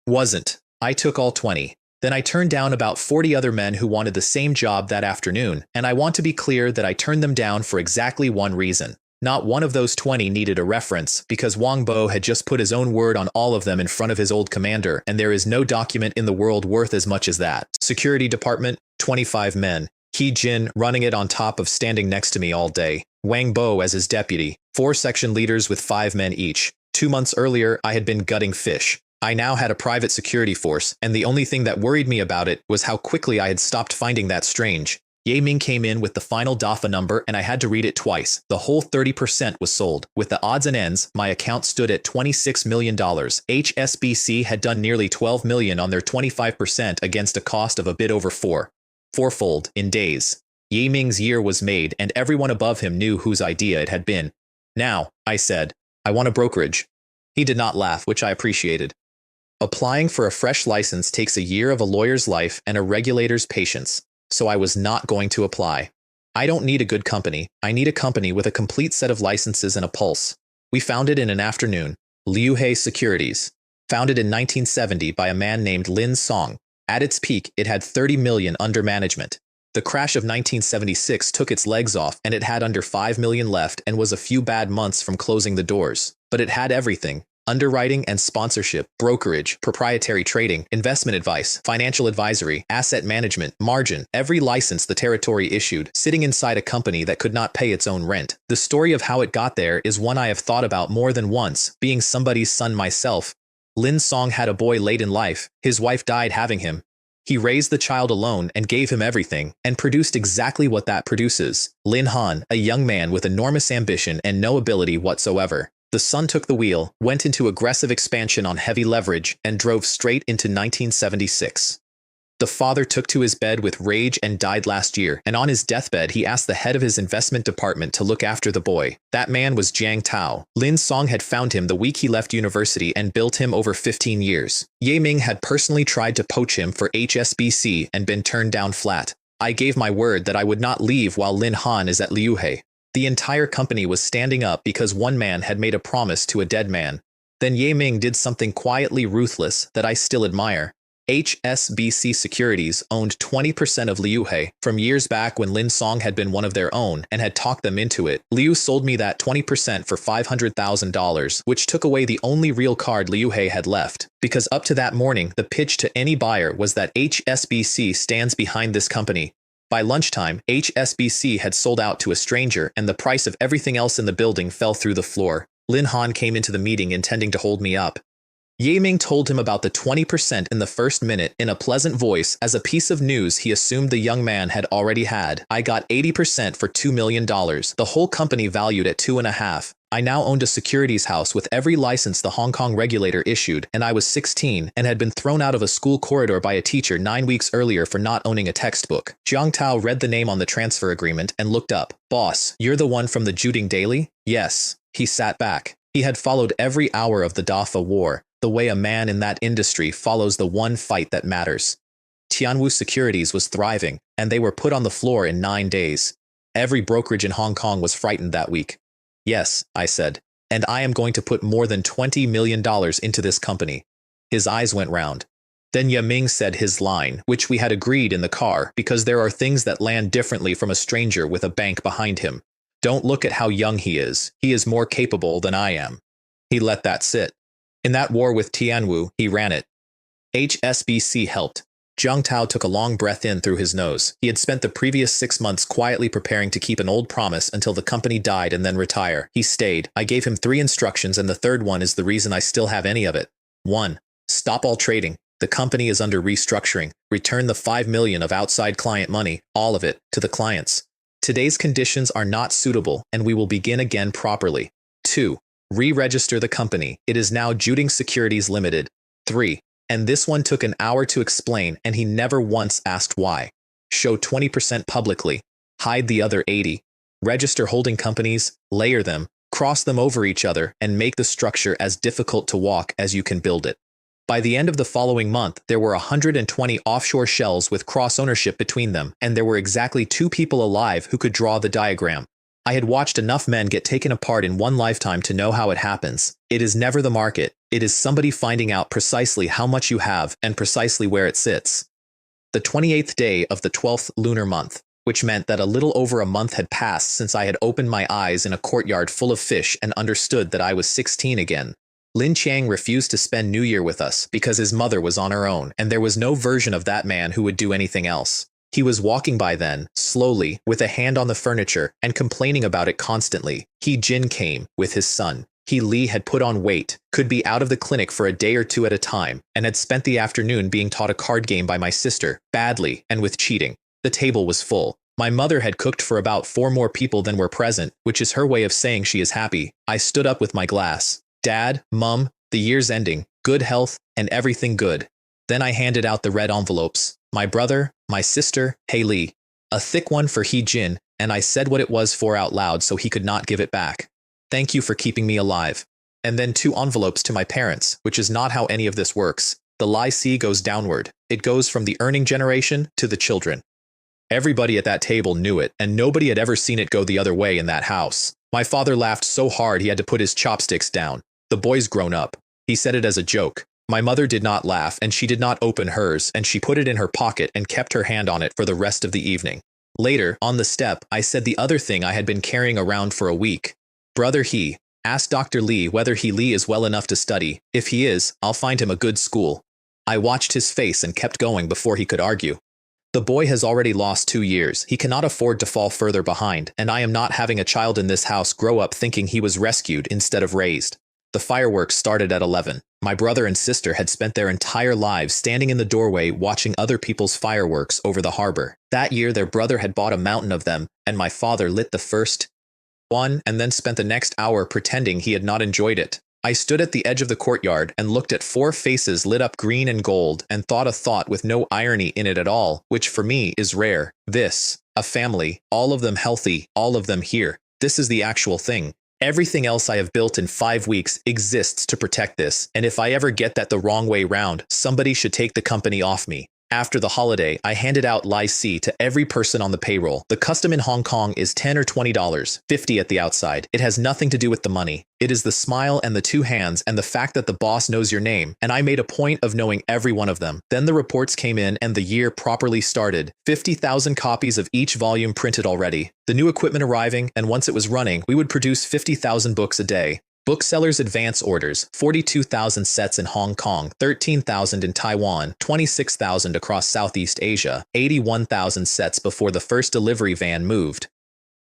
wasn't. I took all 20. Then I turned down about 40 other men who wanted the same job that afternoon, and I want to be clear that I turned them down for exactly one reason. Not one of those 20 needed a reference, because Wang Bo had just put his own word on all of them in front of his old commander, and there is no document in the world worth as much as that. Security department, 25 men. Jin running it on top of standing next to me all day. Wang Bo as his deputy. 4 section leaders with 5 men each. 2 months earlier, I had been gutting fish. I now had a private security force, and the only thing that worried me about it was how quickly I had stopped finding that strange. Ming came in with the final DAFA number and I had to read it twice. The whole 30% was sold. With the odds and ends, my account stood at $26 million. HSBC had done nearly $12 million on their 25% against a cost of a bit over fourfold in days. Ming's year was made and everyone above him knew whose idea it had been. Now, I said, I want a brokerage. He did not laugh, which I appreciated. Applying for a fresh license takes a year of a lawyer's life and a regulator's patience. So I was not going to apply. I don't need a good company. I need a company with a complete set of licenses and a pulse. We found it in an afternoon. Liu He Securities. Founded in 1970 by a man named Lin Song. At its peak, it had 30 million under management. The crash of 1976 took its legs off and it had under 5 million left and was a few bad months from closing the doors. But it had everything. Underwriting and sponsorship, brokerage, proprietary trading, investment advice, financial advisory, asset management, margin, every license the territory issued, sitting inside a company that could not pay its own rent. The story of how it got there is one I have thought about more than once, being somebody's son myself. Lin Song had a boy late in life. His wife died having him. He raised the child alone and gave him everything, and produced exactly what that produces. Lin Han, a young man with enormous ambition and no ability whatsoever. The son took the wheel, went into aggressive expansion on heavy leverage, and drove straight into 1976. The father took to his bed with rage and died last year, and on his deathbed he asked the head of his investment department to look after the boy. That man was Jiang Tao. Lin Song had found him the week he left university and built him over 15 years. Ming had personally tried to poach him for HSBC and been turned down flat. I gave my word that I would not leave while Lin Han is at Liu He. The entire company was standing up because one man had made a promise to a dead man. Then Ming did something quietly ruthless that I still admire. HSBC Securities owned 20% of Liuhe. From years back when Lin Song had been one of their own and had talked them into it, Liu sold me that 20% for $500,000, which took away the only real card Liuhe had left. Because up to that morning, the pitch to any buyer was that HSBC stands behind this company. By lunchtime, HSBC had sold out to a stranger, and the price of everything else in the building fell through the floor. Lin Han came into the meeting intending to hold me up. Ye Ming told him about the 20% in the first minute in a pleasant voice. As a piece of news he assumed the young man had already had. I got 80% for $2 million, the whole company valued at $2.5. I now owned a securities house with every license the Hong Kong regulator issued, and I was 16 and had been thrown out of a school corridor by a teacher 9 weeks earlier for not owning a textbook. Jiang Tao read the name on the transfer agreement and looked up. Boss, you're the one from the Juding Daily? Yes. He sat back. He had followed every hour of the Dafa War, the way a man in that industry follows the one fight that matters. Tianwu Securities was thriving, and they were put on the floor in 9 days. Every brokerage in Hong Kong was frightened that week. Yes, I said, and I am going to put more than $20 million into this company. His eyes went round. Then Ye Ming said his line, which we had agreed in the car, because there are things that land differently from a stranger with a bank behind him. Don't look at how young he is more capable than I am. He let that sit. In that war with Tianwu, he ran it. HSBC helped. Jiang Tao took a long breath in through his nose. He had spent the previous 6 months quietly preparing to keep an old promise until the company died and then retire. He stayed. I gave him 3 instructions, and the third one is the reason I still have any of it. 1. Stop all trading. The company is under restructuring. Return the $5 million of outside client money, all of it, to the clients. Today's conditions are not suitable, and we will begin again properly. 2. Re-register the company. It is now Juding Securities Limited. 3. And this one took an hour to explain, and he never once asked why. Show 20% publicly. Hide the other 80. Register holding companies, layer them, cross them over each other, and make the structure as difficult to walk as you can build it. By the end of the following month, there were 120 offshore shells with cross-ownership between them, and there were exactly 2 people alive who could draw the diagram. I had watched enough men get taken apart in one lifetime to know how it happens. It is never the market. It is somebody finding out precisely how much you have and precisely where it sits. The 28th day of the 12th lunar month, which meant that a little over a month had passed since I had opened my eyes in a courtyard full of fish and understood that I was 16 again. Lin Chiang refused to spend New Year with us because his mother was on her own, and there was no version of that man who would do anything else. He was walking by then, slowly, with a hand on the furniture, and complaining about it constantly. He Jin came, with his son. He Li had put on weight, could be out of the clinic for a day or 2 at a time, and had spent the afternoon being taught a card game by my sister, badly, and with cheating. The table was full. My mother had cooked for about 4 more people than were present, which is her way of saying she is happy. I stood up with my glass. Dad, Mum, the year's ending, good health, and everything good. Then I handed out the red envelopes. My brother, my sister, Hei Li. A thick one for He Jin, and I said what it was for out loud so he could not give it back. Thank you for keeping me alive. And then 2 envelopes to my parents, which is not how any of this works. The Lai Si goes downward. It goes from the earning generation to the children. Everybody at that table knew it, and nobody had ever seen it go the other way in that house. My father laughed so hard he had to put his chopsticks down. The boy's grown up. He said it as a joke. My mother did not laugh, and she did not open hers, and she put it in her pocket and kept her hand on it for the rest of the evening. Later, on the step, I said the other thing I had been carrying around for a week. Brother He, ask Dr. Li whether He Li is well enough to study. If he is, I'll find him a good school. I watched his face and kept going before he could argue. The boy has already lost 2 years. He cannot afford to fall further behind, and I am not having a child in this house grow up thinking he was rescued instead of raised. The fireworks started at 11. My brother and sister had spent their entire lives standing in the doorway watching other people's fireworks over the harbor. That year their brother had bought a mountain of them, and my father lit the first one and then spent the next hour pretending he had not enjoyed it. I stood at the edge of the courtyard and looked at 4 faces lit up green and gold and thought a thought with no irony in it at all, which for me is rare. This, a family, all of them healthy, all of them here. This is the actual thing. Everything else I have built in 5 weeks exists to protect this, and if I ever get that the wrong way round, somebody should take the company off me. After the holiday, I handed out Li C to every person on the payroll. The custom in Hong Kong is $10 or $20, 50 at the outside. It has nothing to do with the money. It is the smile and the two hands and the fact that the boss knows your name, and I made a point of knowing every one of them. Then the reports came in and the year properly started. 50,000 copies of each volume printed already. The new equipment arriving, and once it was running, we would produce 50,000 books a day. Booksellers' advance orders, 42,000 sets in Hong Kong, 13,000 in Taiwan, 26,000 across Southeast Asia, 81,000 sets before the first delivery van moved.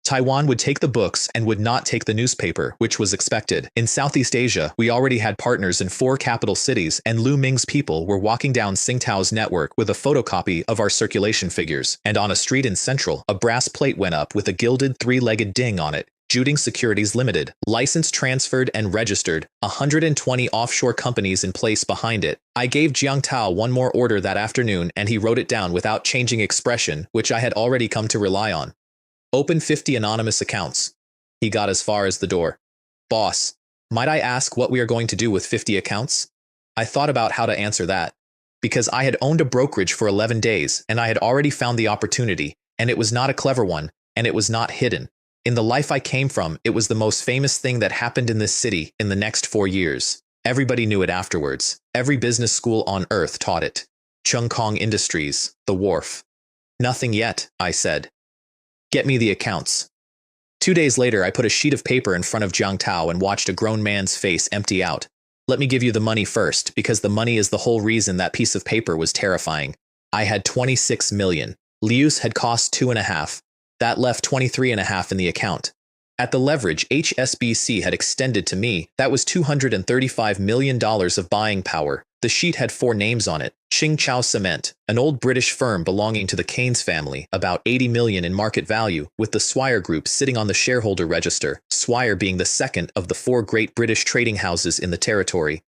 Taiwan would take the books and would not take the newspaper, which was expected. In Southeast Asia, we already had partners in 4 capital cities, and Lu Ming's people were walking down Tsingtao's network with a photocopy of our circulation figures. And on a street in Central, a brass plate went up with a gilded 3-legged ding on it. Juding Securities Limited, license transferred and registered, 120 offshore companies in place behind it. I gave Jiang Tao one more order that afternoon and he wrote it down without changing expression, which I had already come to rely on. Open 50 anonymous accounts. He got as far as the door. Boss, might I ask what we are going to do with 50 accounts? I thought about how to answer that. Because I had owned a brokerage for 11 days and I had already found the opportunity, and it was not a clever one, and it was not hidden. In the life I came from, it was the most famous thing that happened in this city in the next 4 years. Everybody knew it afterwards. Every business school on earth taught it. Chung Kong Industries, the Wharf. Nothing yet, I said. Get me the accounts. 2 days later, I put a sheet of paper in front of Jiang Tao and watched a grown man's face empty out. Let me give you the money first, because the money is the whole reason that piece of paper was terrifying. I had 26 million. Liu's had cost 2.5. That left 23.5 in the account. At the leverage HSBC had extended to me, that was $235 million of buying power. The sheet had 4 names on it. Qingchao Cement, an old British firm belonging to the Keynes family, about 80 million in market value, with the Swire Group sitting on the shareholder register, Swire being the second of the 4 great British trading houses in the territory.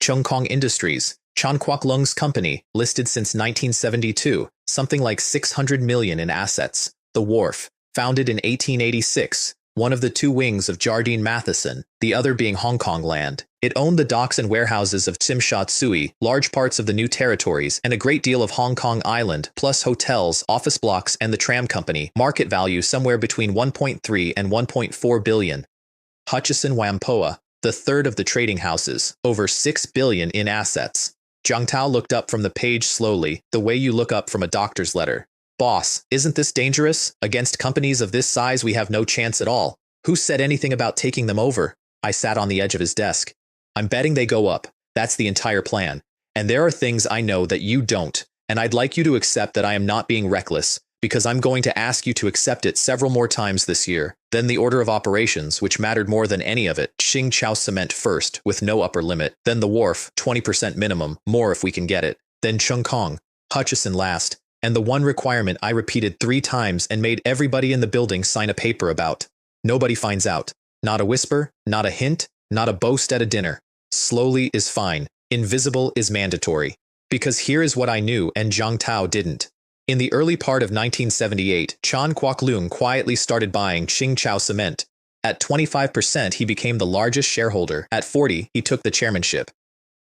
Chung Kong Industries, Chan Kwok Lung's company, listed since 1972, something like 600 million in assets. The Wharf, founded in 1886, one of the 2 wings of Jardine Matheson, the other being Hong Kong Land. It owned the docks and warehouses of Tsim Sha Tsui, large parts of the new territories, and a great deal of Hong Kong Island, plus hotels, office blocks, and the tram company, market value somewhere between 1.3 and 1.4 billion. Hutchison Whampoa, the third of the trading houses, over 6 billion in assets. Jiang Tao looked up from the page slowly, the way you look up from a doctor's letter. Boss, isn't this dangerous? Against companies of this size we have no chance at all. Who said anything about taking them over? I sat on the edge of his desk. I'm betting they go up. That's the entire plan. And there are things I know that you don't, and I'd like you to accept that I am not being reckless, because I'm going to ask you to accept it several more times this year. Then the order of operations, which mattered more than any of it, Qingchao Cement first, with no upper limit. Then the Wharf, 20% minimum, more if we can get it. Then Chung Kong, Hutchison last. And the one requirement I repeated 3 times and made everybody in the building sign a paper about. Nobody finds out. Not a whisper, not a hint, not a boast at a dinner. Slowly is fine. Invisible is mandatory. Because here is what I knew and Jiang Tao didn't. In the early part of 1978, Chan Kowloon quietly started buying Qingchao Cement. At 25%, he became the largest shareholder. At 40%, he took the chairmanship.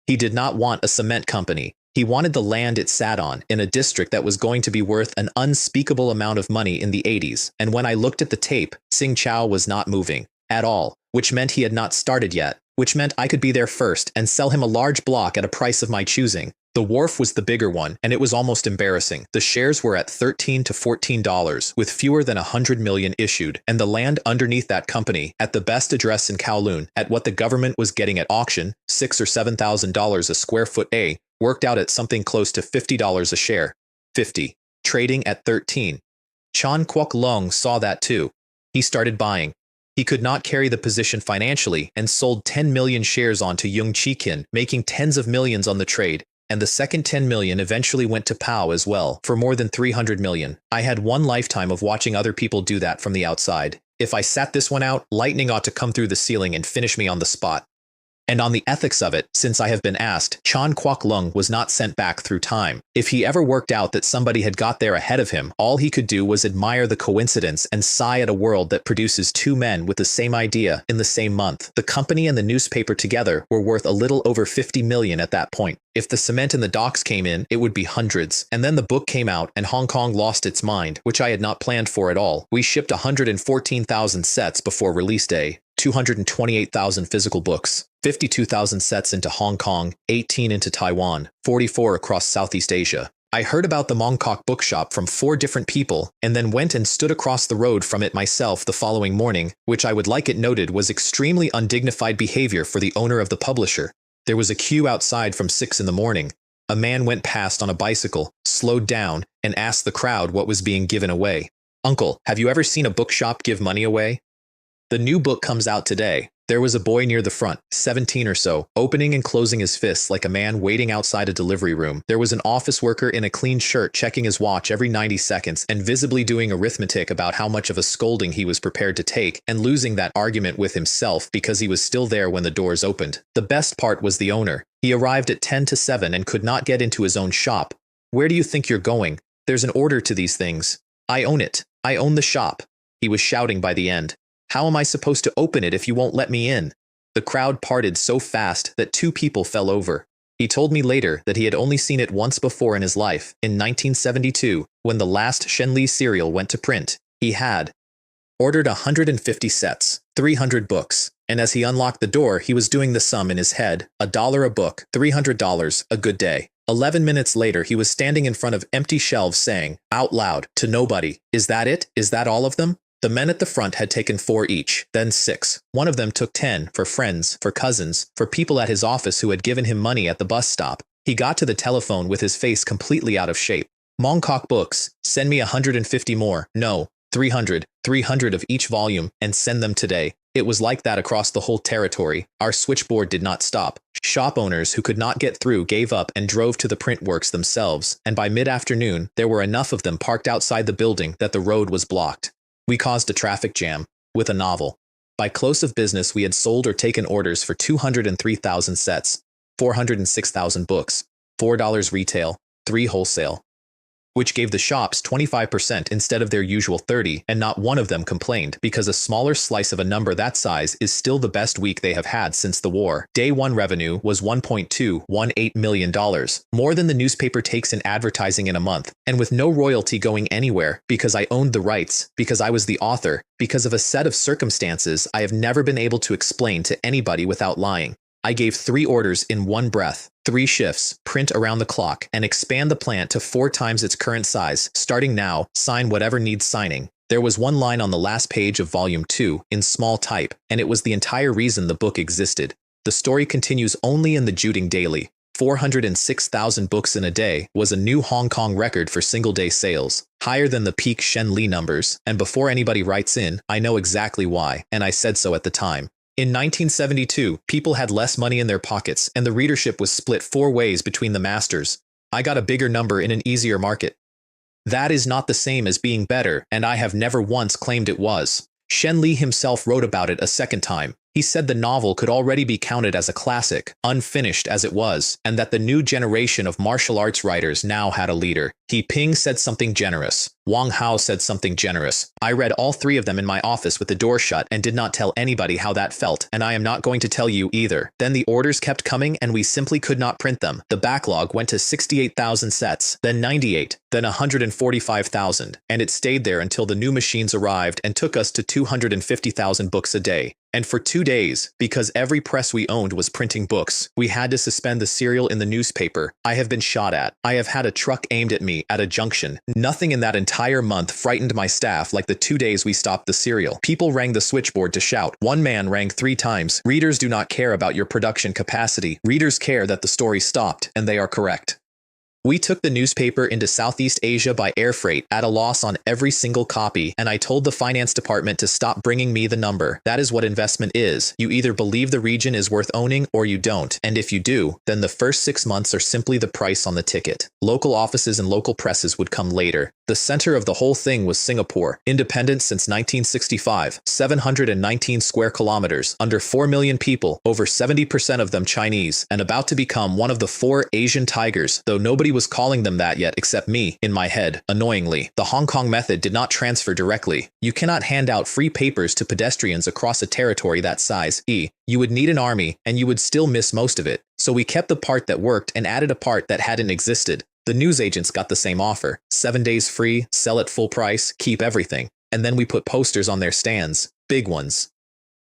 He did not want a cement company. He wanted the land it sat on, in a district that was going to be worth an unspeakable amount of money in the 80s, and when I looked at the tape, Tsingtao was not moving. At all, which meant he had not started yet, which meant I could be there first and sell him a large block at a price of my choosing. The Wharf was the bigger one, and it was almost embarrassing. The shares were at $13 to $14, with fewer than 100 million issued, and the land underneath that company, at the best address in Kowloon, at what the government was getting at auction, $6,000 or $7,000 a square foot worked out at something close to $50 a share. 50. Trading at 13. Chan Kwok Lung saw that too. He started buying. He could not carry the position financially and sold 10 million shares on to Yung Chi Kin, making tens of millions on the trade. And the second 10 million eventually went to Pao as well, for more than 300 million. I had one lifetime of watching other people do that from the outside. If I sat this one out, lightning ought to come through the ceiling and finish me on the spot. And on the ethics of it, since I have been asked, Chan Kwok-lung was not sent back through time. If he ever worked out that somebody had got there ahead of him, all he could do was admire the coincidence and sigh at a world that produces two men with the same idea in the same month. The company and the newspaper together were worth a little over 50 million at that point. If the cement and the docks came in, it would be hundreds. And then the book came out and Hong Kong lost its mind, which I had not planned for at all. We shipped 114,000 sets before release day. 228,000 physical books, 52,000 sets into Hong Kong, 18 into Taiwan, 44 across Southeast Asia. I heard about the Mongkok bookshop from 4 different people and then went and stood across the road from it myself the following morning, which I would like it noted was extremely undignified behavior for the owner of the publisher. There was a queue outside from 6 in the morning. A man went past on a bicycle, slowed down, and asked the crowd what was being given away. "Uncle, have you ever seen a bookshop give money away?" The new book comes out today. There was a boy near the front, 17 or so, opening and closing his fists like a man waiting outside a delivery room. There was an office worker in a clean shirt checking his watch every 90 seconds and visibly doing arithmetic about how much of a scolding he was prepared to take and losing that argument with himself because he was still there when the doors opened. The best part was the owner. He arrived at 10 to 7 and could not get into his own shop. "Where do you think you're going? There's an order to these things. I own it. I own the shop," he was shouting by the end. "How am I supposed to open it if you won't let me in?" The crowd parted so fast that 2 people fell over. He told me later that he had only seen it once before in his life, in 1972, when the last Shenli serial went to print. He had ordered 150 sets, 300 books, and as he unlocked the door, he was doing the sum in his head, $1 a book, $300, a good day. 11 minutes later, he was standing in front of empty shelves saying, out loud, to nobody, "Is that it? Is that all of them?" The men at the front had taken 4 each, then 6. One of them took 10, for friends, for cousins, for people at his office who had given him money at the bus stop. He got to the telephone with his face completely out of shape. "Mongkok books, send me 150 more, no, 300 of each volume, and send them today." It was like that across the whole territory. Our switchboard did not stop. Shop owners who could not get through gave up and drove to the print works themselves, and by mid-afternoon, there were enough of them parked outside the building that the road was blocked. We caused a traffic jam with a novel. By close of business, we had sold or taken orders for 203,000 sets, 406,000 books, $4 retail, 3 wholesale, which gave the shops 25% instead of their usual 30%, and not one of them complained, because a smaller slice of a number that size is still the best week they have had since the war. Day 1 revenue was $1.218 million, more than the newspaper takes in advertising in a month, and with no royalty going anywhere, because I owned the rights, because I was the author, because of a set of circumstances I have never been able to explain to anybody without lying. I gave 3 orders in one breath, 3 shifts, print around the clock, and expand the plant to 4 times its current size. Starting now, sign whatever needs signing. There was one line on the last page of Volume 2 in small type, and it was the entire reason the book existed. The story continues only in the Juding Daily. 406,000 books in a day was a new Hong Kong record for single-day sales, higher than the peak Shenli numbers, and before anybody writes in, I know exactly why, and I said so at the time. In 1972, people had less money in their pockets, and the readership was split 4 ways between the masters. I got a bigger number in an easier market. That is not the same as being better, and I have never once claimed it was. Shenli himself wrote about it a second time. He said the novel could already be counted as a classic, unfinished as it was, and that the new generation of martial arts writers now had a leader. He Ping said something generous. Wang Hao said something generous. I read all 3 of them in my office with the door shut and did not tell anybody how that felt, and I am not going to tell you either. Then the orders kept coming and we simply could not print them. The backlog went to 68,000 sets, then 98, then 145,000, and it stayed there until the new machines arrived and took us to 250,000 books a day. And for 2 days, because every press we owned was printing books, we had to suspend the serial in the newspaper. I have been shot at. I have had a truck aimed at me at a junction. Nothing in that entire month frightened my staff like the 2 days we stopped the serial. People rang the switchboard to shout. One man rang 3 times. Readers do not care about your production capacity. Readers care that the story stopped, and they are correct. We took the newspaper into Southeast Asia by air freight at a loss on every single copy, and I told the finance department to stop bringing me the number. That is what investment is. You either believe the region is worth owning or you don't, and if you do, then the first 6 months are simply the price on the ticket. Local offices and local presses would come later. The center of the whole thing was Singapore, independent since 1965, 719 square kilometers, under 4 million people, over 70% of them Chinese, and about to become one of the 4 Asian tigers, though nobody was calling them that yet except me, in my head, annoyingly. The Hong Kong method did not transfer directly. You cannot hand out free papers to pedestrians across a territory that size. You would need an army, and you would still miss most of it. So we kept the part that worked and added a part that hadn't existed. The newsagents got the same offer. 7 days free, sell at full price, keep everything. And then we put posters on their stands, big ones,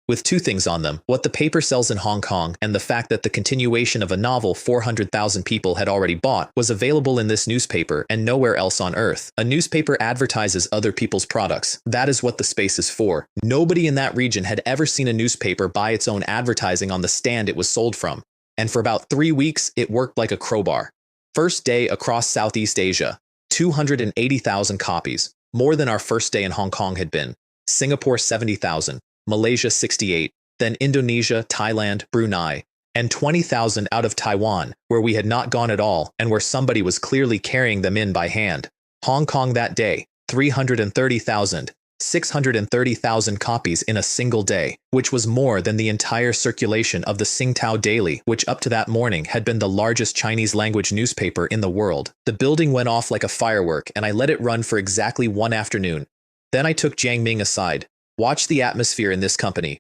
with 2 things on them: what the paper sells in Hong Kong and the fact that the continuation of a novel 400,000 people had already bought was available in this newspaper and nowhere else on earth. A newspaper advertises other people's products. That is what the space is for. Nobody in that region had ever seen a newspaper buy its own advertising on the stand it was sold from. And for about 3 weeks, it worked like a crowbar. First day across Southeast Asia, 280,000 copies, more than our first day in Hong Kong had been. Singapore 70,000, Malaysia 68, then Indonesia, Thailand, Brunei, and 20,000 out of Taiwan, where we had not gone at all and where somebody was clearly carrying them in by hand. Hong Kong that day, 330,000, 630,000 copies in a single day, which was more than the entire circulation of the Tsingtao Daily, which up to that morning had been the largest Chinese-language newspaper in the world. The building went off like a firework, and I let it run for exactly 1 afternoon. Then I took Jiang Ming aside. Watch the atmosphere in this company.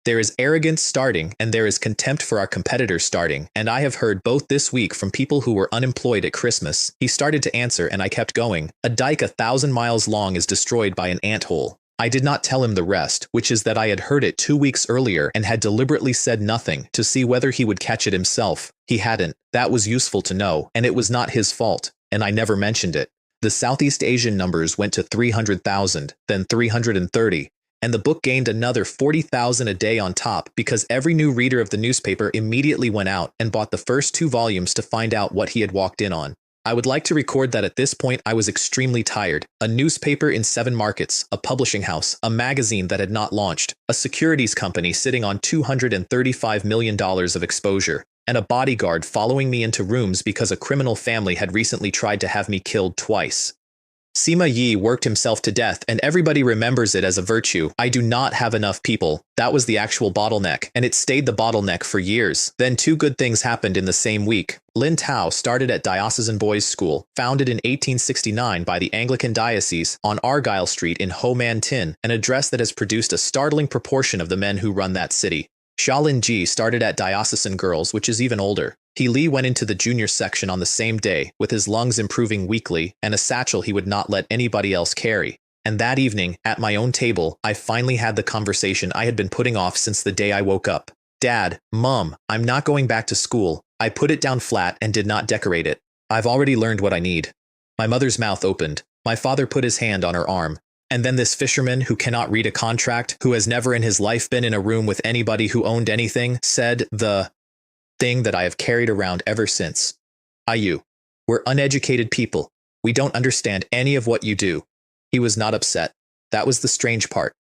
There is arrogance starting, and there is contempt for our competitors starting, and I have heard both this week from people who were unemployed at Christmas. He started to answer, and I kept going. A dike 1,000 miles long is destroyed by an anthole. I did not tell him the rest, which is that I had heard it 2 weeks earlier and had deliberately said nothing to see whether he would catch it himself. He hadn't. That was useful to know, and it was not his fault, and I never mentioned it. The Southeast Asian numbers went to 300,000, then 330. And the book gained another 40,000 a day on top because every new reader of the newspaper immediately went out and bought the first 2 volumes to find out what he had walked in on. I would like to record that at this point I was extremely tired. A newspaper in 7 markets, a publishing house, a magazine that had not launched, a securities company sitting on $235 million of exposure, and a bodyguard following me into rooms because a criminal family had recently tried to have me killed twice. Sima Yi worked himself to death, and everybody remembers it as a virtue. I do not have enough people. That was the actual bottleneck, and it stayed the bottleneck for years. Then 2 good things happened in the same week. Lin Tao started at Diocesan Boys' School, founded in 1869 by the Anglican Diocese on Argyle Street in Ho Man Tin, an address that has produced a startling proportion of the men who run that city. Shaolin Ji started at Diocesan Girls, which is even older. He Li went into the junior section on the same day, with his lungs improving weekly and a satchel he would not let anybody else carry. And that evening, at my own table, I finally had the conversation I had been putting off since the day I woke up. Dad, Mom, I'm not going back to school. I put it down flat and did not decorate it. I've already learned what I need. My mother's mouth opened. My father put his hand on her arm. And then this fisherman who cannot read a contract, who has never in his life been in a room with anybody who owned anything, said the thing that I have carried around ever since. Ayu, we're uneducated people. We don't understand any of what you do. He was not upset. That was the strange part.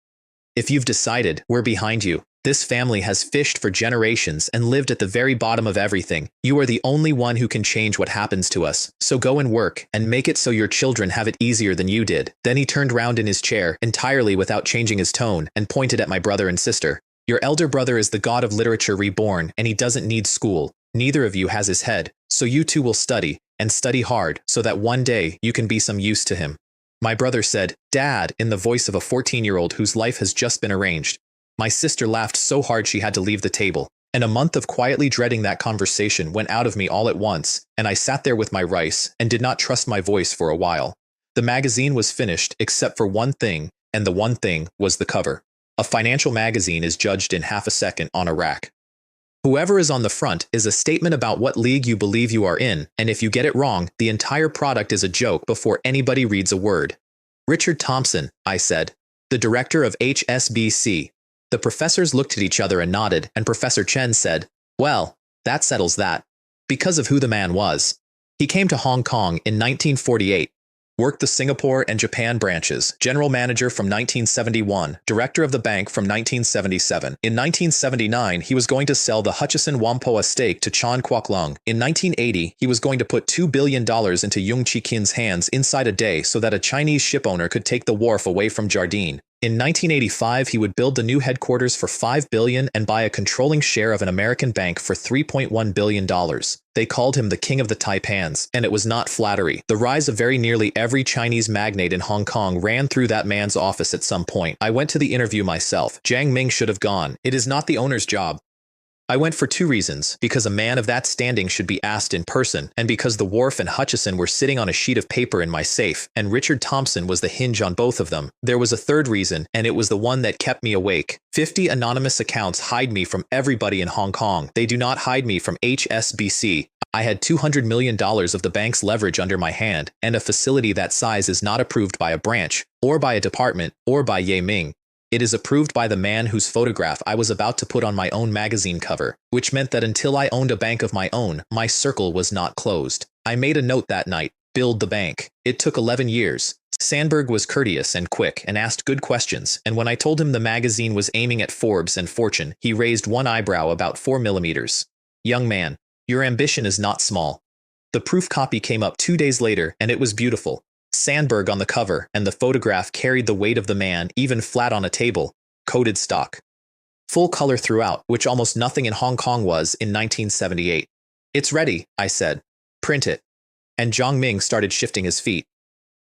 If you've decided, we're behind you. This family has fished for generations and lived at the very bottom of everything. You are the only one who can change what happens to us. So go and work and make it so your children have it easier than you did. Then he turned round in his chair, entirely without changing his tone, and pointed at my brother and sister. Your elder brother is the god of literature reborn, and he doesn't need school. Neither of you has his head. So you two will study, and study hard, so that one day you can be some use to him. My brother said, Dad, in the voice of a 14-year-old whose life has just been arranged. My sister laughed so hard she had to leave the table, and a month of quietly dreading that conversation went out of me all at once, and I sat there with my rice and did not trust my voice for a while. The magazine was finished except for one thing, and the one thing was the cover. A financial magazine is judged in half a second on a rack. Whoever is on the front is a statement about what league you believe you are in, and if you get it wrong, the entire product is a joke before anybody reads a word. Richard Thompson, I said, the director of HSBC. The professors looked at each other and nodded, and Professor Chen said, well, that settles that. Because of who the man was. He came to Hong Kong in 1948. Worked the Singapore and Japan branches, general manager from 1971, director of the bank from 1977. In 1979, he was going to sell the Hutchison Whampoa stake to Chan Kowloon. In 1980, he was going to put $2 billion into Yung Chi Kin's hands inside a day so that a Chinese shipowner could take the Wharf away from Jardine. In 1985, he would build the new headquarters for $5 billion and buy a controlling share of an American bank for $3.1 billion. They called him the King of the Taipans, and it was not flattery. The rise of very nearly every Chinese magnate in Hong Kong ran through that man's office at some point. I went to the interview myself. Jiang Ming should have gone. It is not the owner's job. I went for two reasons, because a man of that standing should be asked in person, and because the Wharf and Hutchison were sitting on a sheet of paper in my safe, and Richard Thompson was the hinge on both of them. There was a third reason, and it was the one that kept me awake. 50 anonymous accounts hide me from everybody in Hong Kong. They do not hide me from HSBC. I had $200 million of the bank's leverage under my hand, and a facility that size is not approved by a branch, or by a department, or by Ye Ming. It is approved by the man whose photograph I was about to put on my own magazine cover, which meant that until I owned a bank of my own, my circle was not closed. I made a note that night, build the bank. It took 11 years. Sandberg was courteous and quick and asked good questions, and when I told him the magazine was aiming at Forbes and Fortune, he raised one eyebrow about 4 millimeters. Young man, your ambition is not small. The proof copy came up 2 days later, and it was beautiful. Sandberg on the cover, and the photograph carried the weight of the man, even flat on a table. Coated stock. Full color throughout, which almost nothing in Hong Kong was in 1978. It's ready, I said. Print it. And Jiang Ming started shifting his feet.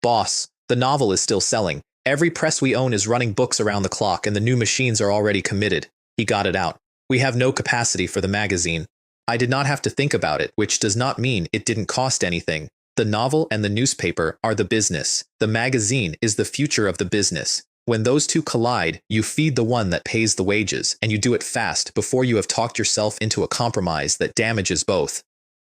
Boss, the novel is still selling. Every press we own is running books around the clock, and the new machines are already committed. He got it out. We have no capacity for the magazine. I did not have to think about it, which does not mean it didn't cost anything. The novel and the newspaper are the business. The magazine is the future of the business. When those two collide, you feed the one that pays the wages, and you do it fast before you have talked yourself into a compromise that damages both.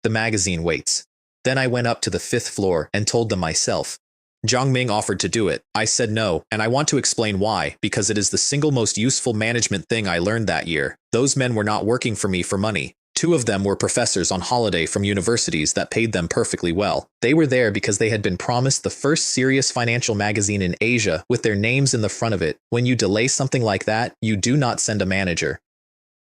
The magazine waits. Then I went up to the 5th floor and told them myself. Jiang Ming offered to do it. I said no, and I want to explain why, because it is the single most useful management thing I learned that year. Those men were not working for me for money. 2 of them were professors on holiday from universities that paid them perfectly well. They were there because they had been promised the first serious financial magazine in Asia with their names in the front of it. When you delay something like that, you do not send a manager.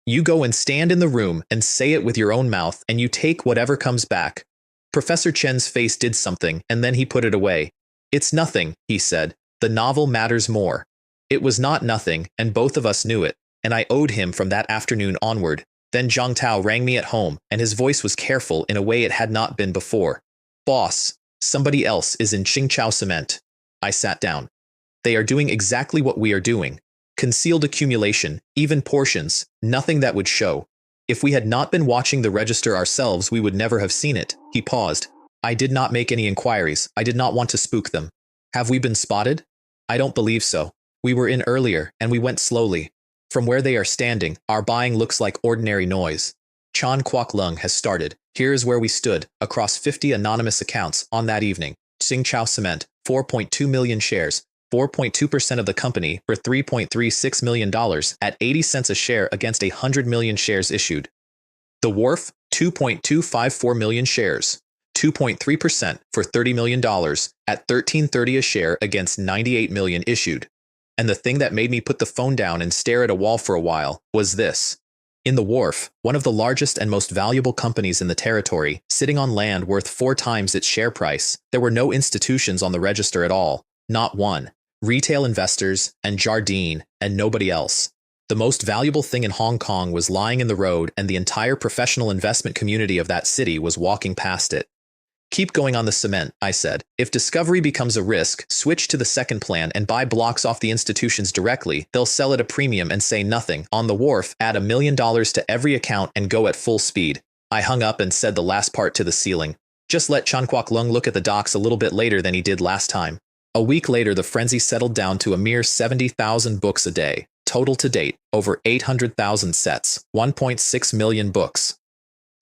You go and stand in the room and say it with your own mouth, and you take whatever comes back. Professor Chen's face did something, and then he put it away. It's nothing, he said. The novel matters more. It was not nothing, and both of us knew it, and I owed him from that afternoon onward. Then Zhang Tao rang me at home, and his voice was careful in a way it had not been before. Boss, somebody else is in Qingchao Cement. I sat down. They are doing exactly what we are doing. Concealed accumulation, even portions, nothing that would show. If we had not been watching the register ourselves, we would never have seen it. He paused. I did not make any inquiries. I did not want to spook them. Have we been spotted? I don't believe so. We were in earlier, and we went slowly. From where they are standing, our buying looks like ordinary noise. Chan Kowloon has started. Here is where we stood, across 50 anonymous accounts, on that evening. Qingchao Cement, 4.2 million shares, 4.2% of the company for $3.36 million at 80 cents a share against 100 million shares issued. The Wharf, 2.254 million shares, 2.3% for $30 million at $13.30 a share against 98 million issued. And the thing that made me put the phone down and stare at a wall for a while was this. In the Wharf, one of the largest and most valuable companies in the territory, sitting on land worth 4 times its share price, there were no institutions on the register at all. Not one. Retail investors, and Jardine, and nobody else. The most valuable thing in Hong Kong was lying in the road, and the entire professional investment community of that city was walking past it. Keep going on the cement, I said. If discovery becomes a risk, switch to the second plan and buy blocks off the institutions directly. They'll sell at a premium and say nothing. On the Wharf, add $1 million to every account and go at full speed. I hung up and said the last part to the ceiling. Just let Chan Kowloon look at the docs a little bit later than he did last time. A week later, the frenzy settled down to a mere 70,000 books a day. Total to date, over 800,000 sets, 1.6 million books.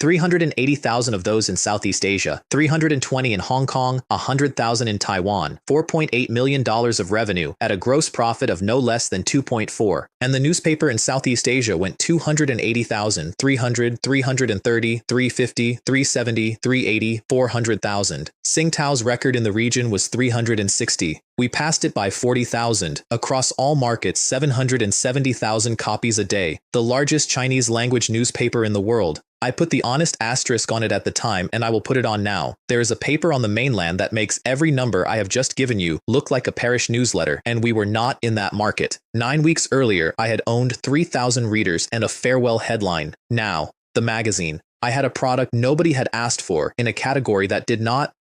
380,000 of those in Southeast Asia, 320 in Hong Kong, 100,000 in Taiwan, $4.8 million of revenue at a gross profit of no less than 2.4. And the newspaper in Southeast Asia went 280,000, 300, 330, 350, 370, 380, 400,000. Tsingtao's record in the region was 360. We passed it by 40,000. Across all markets, 770,000 copies a day. The largest Chinese language newspaper in the world. I put the honest asterisk on it at the time, and I will put it on now. There is a paper on the mainland that makes every number I have just given you look like a parish newsletter, and we were not in that market. 9 weeks earlier, I had owned 3,000 readers and a farewell headline. Now, the magazine. I had a product nobody had asked for in a category that did not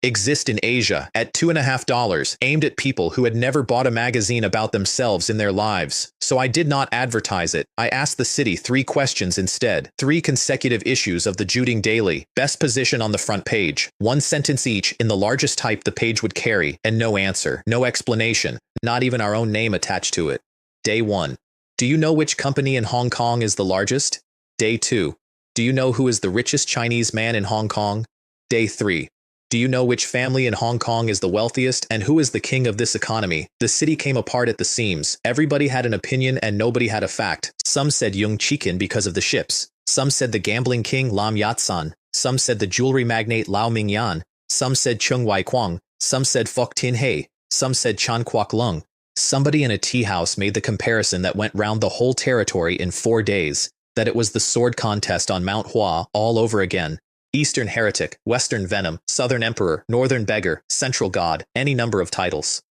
exist in Asia at $2.50, aimed at people who had never bought a magazine about themselves in their lives. So I did not advertise it. I asked the city 3 questions instead. 3 consecutive issues of the Juding Daily, best position on the front page. 1 sentence each in the largest type the page would carry, and no answer, no explanation, not even our own name attached to it. Day 1. Do you know which company in Hong Kong is the largest? Day 2. Do you know who is the richest Chinese man in Hong Kong? Day 3. Do you know which family in Hong Kong is the wealthiest and who is the king of this economy? The city came apart at the seams. Everybody had an opinion and nobody had a fact. Some said Yung Chikin because of the ships. Some said the gambling king Lam Yatsan. Some said the jewelry magnate Lau Mingyan. Some said Chung Wai Kwang. Some said Fok Tin Hei. Some said Chan Kwok Lung. Somebody in a tea house made the comparison that went round the whole territory in 4 days, that it was the sword contest on Mount Hua all over again. Eastern heretic, Western venom, Southern emperor, Northern beggar, Central god, any number of titles.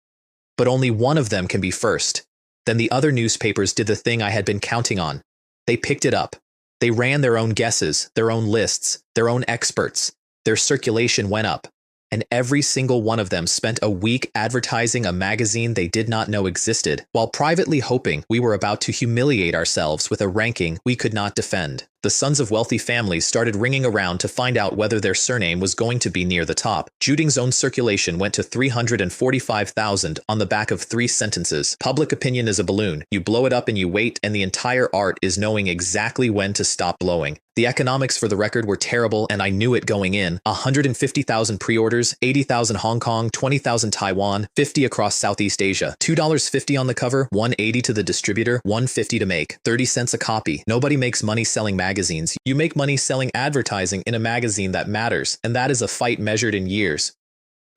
But only one of them can be first. Then the other newspapers did the thing I had been counting on. They picked it up. They ran their own guesses, their own lists, their own experts. Their circulation went up. And every single one of them spent a week advertising a magazine they did not know existed, while privately hoping we were about to humiliate ourselves with a ranking we could not defend. The sons of wealthy families started ringing around to find out whether their surname was going to be near the top. Juding's own circulation went to 345,000 on the back of 3 sentences. Public opinion is a balloon. You blow it up and you wait, and the entire art is knowing exactly when to stop blowing. The economics for the record were terrible, and I knew it going in. 150,000 pre-orders, 80,000 Hong Kong, 20,000 Taiwan, 50 across Southeast Asia. $2.50 on the cover, $1.80 to the distributor, $1.50 to make, 30 cents a copy. Nobody makes money selling magazines. You make money selling advertising in a magazine that matters, and that is a fight measured in years.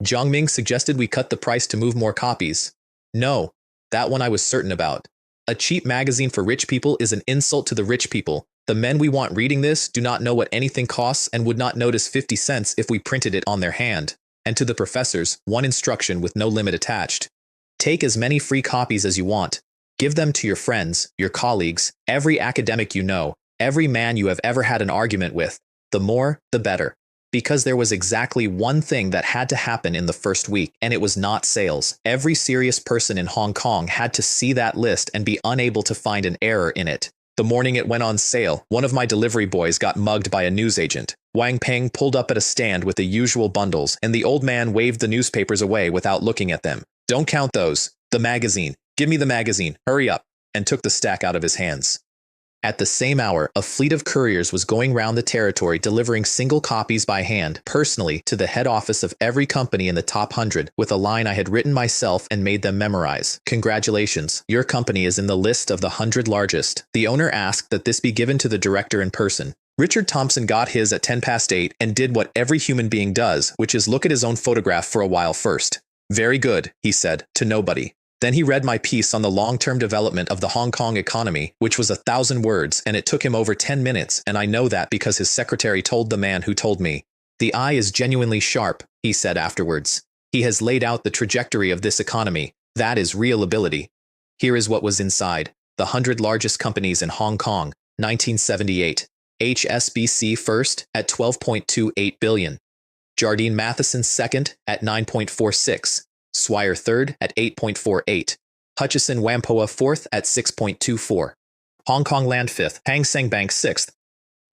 Jiang Ming suggested we cut the price to move more copies. No, that one I was certain about. A cheap magazine for rich people is an insult to the rich people. The men we want reading this do not know what anything costs and would not notice 50 cents if we printed it on their hand. And to the professors, one instruction with no limit attached. Take as many free copies as you want. Give them to your friends, your colleagues, every academic you know, every man you have ever had an argument with. The more, the better. Because there was exactly one thing that had to happen in the first week, and it was not sales. Every serious person in Hong Kong had to see that list and be unable to find an error in it. The morning it went on sale, one of my delivery boys got mugged by a newsagent. Wang Peng pulled up at a stand with the usual bundles, and the old man waved the newspapers away without looking at them. Don't count those. The magazine. Give me the magazine. Hurry up. And took the stack out of his hands. At the same hour, a fleet of couriers was going round the territory delivering single copies by hand, personally, to the head office of every company in the top 100, with a line I had written myself and made them memorize. Congratulations, your company is in the list of the 100 largest. The owner asked that this be given to the director in person. Richard Thompson got his at 8:10 and did what every human being does, which is look at his own photograph for a while first. Very good, he said, to nobody. Then he read my piece on the long-term development of the Hong Kong economy, which was 1,000 words, and it took him over 10 minutes, and I know that because his secretary told the man who told me. The eye is genuinely sharp, he said afterwards. He has laid out the trajectory of this economy. That is real ability. Here is what was inside. The 100 largest companies in Hong Kong, 1978. HSBC first at 12.28 billion. Jardine Matheson second at 9.46. Swire third at 8.48. Hutchison Whampoa fourth at 6.24. Hong Kong Land fifth. Hang Seng Bank sixth.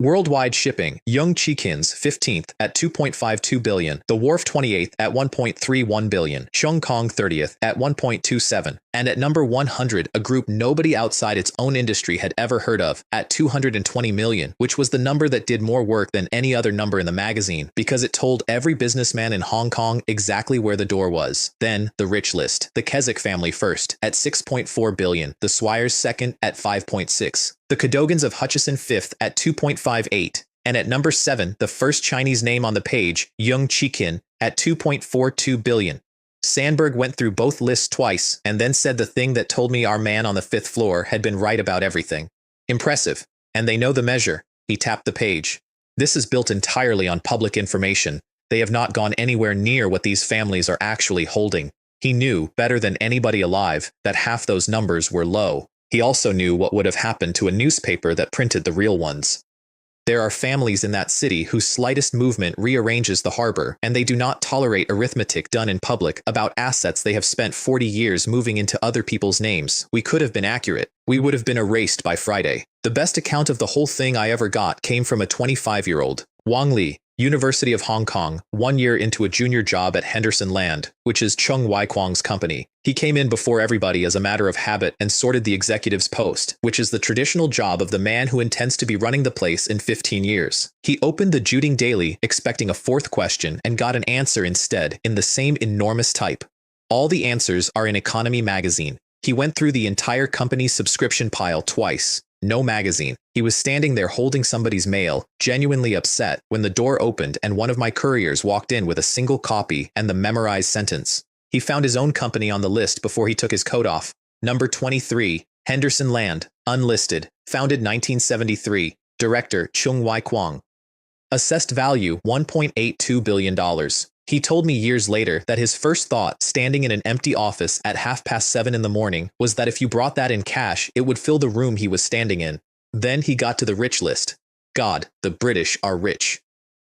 Worldwide shipping, Young Chikins 15th at 2.52 billion, the Wharf 28th at 1.31 billion, Hong Kong 30th at 1.27, and at number 100, a group nobody outside its own industry had ever heard of, at 220 million, which was the number that did more work than any other number in the magazine, because it told every businessman in Hong Kong exactly where the door was. Then, the rich list, the Keswick family first, at 6.4 billion, the Swires second at 5.6, the Cadogans of Hutchison fifth at 2.58, and at number 7, the first Chinese name on the page, Young Chikin, at 2.42 billion. Sandberg went through both lists twice and then said the thing that told me our man on the 5th floor had been right about everything. Impressive. And they know the measure. He tapped the page. This is built entirely on public information. They have not gone anywhere near what these families are actually holding. He knew, better than anybody alive, that half those numbers were low. He also knew what would have happened to a newspaper that printed the real ones. There are families in that city whose slightest movement rearranges the harbor, and they do not tolerate arithmetic done in public about assets they have spent 40 years moving into other people's names. We could have been accurate. We would have been erased by Friday. The best account of the whole thing I ever got came from a 25-year-old, Wang Li, University of Hong Kong, 1 year into a junior job at Henderson Land, which is Chung Wai-Kwong's company. He came in before everybody as a matter of habit and sorted the executive's post, which is the traditional job of the man who intends to be running the place in 15 years. He opened the Juding Daily expecting a 4th question and got an answer instead in the same enormous type. All the answers are in Economy magazine. He went through the entire company's subscription pile twice. No magazine. He was standing there holding somebody's mail, genuinely upset, when the door opened and one of my couriers walked in with a single copy and the memorized sentence. He found his own company on the list before he took his coat off. Number 23, Henderson Land, unlisted, founded 1973, director Chung Wai-Kwong. Assessed value $1.82 billion. He told me years later that his first thought, standing in an empty office at 7:30 in the morning, was that if you brought that in cash, it would fill the room he was standing in. Then he got to the rich list. God, the British are rich.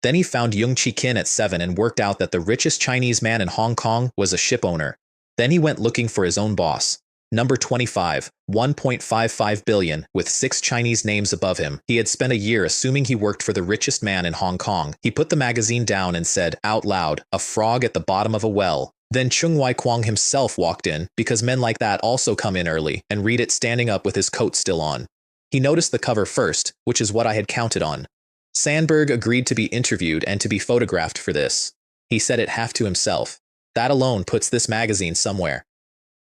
Then he found Young Chi-kin at 7 and worked out that the richest Chinese man in Hong Kong was a ship owner. Then he went looking for his own boss. Number 25, 1.55 billion, with 6 Chinese names above him. He had spent a year assuming he worked for the richest man in Hong Kong. He put the magazine down and said, out loud, a frog at the bottom of a well. Then Chung Wai-Kwong himself walked in, because men like that also come in early, and read it standing up with his coat still on. He noticed the cover first, which is what I had counted on. Sandberg agreed to be interviewed and to be photographed for this. He said it half to himself. That alone puts this magazine somewhere.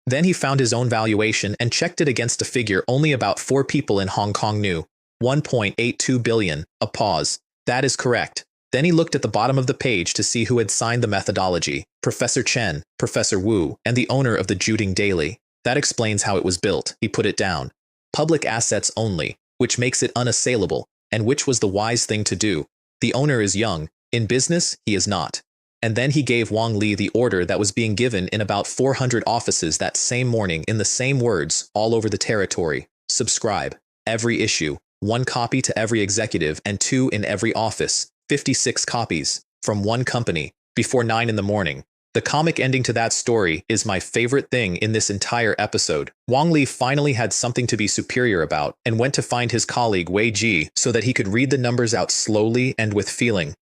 Then he found his own valuation and checked it against a figure only about 4 people in Hong Kong knew. 1.82 billion. A pause. That is correct. Then he looked at the bottom of the page to see who had signed the methodology. Professor Chen, Professor Wu, and the owner of the Juding Daily. That explains how it was built. He put it down. Public assets only, which makes it unassailable, and which was the wise thing to do. The owner is young. In business, he is not. And then he gave Wang Li the order that was being given in about 400 offices that same morning in the same words all over the territory. Subscribe. Every issue. 1 copy to every executive and 2 in every office. 56 copies. From 1 company. Before 9 in the morning. The comic ending to that story is my favorite thing in this entire episode. Wang Li finally had something to be superior about and went to find his colleague Wei Ji so that he could read the numbers out slowly and with feeling.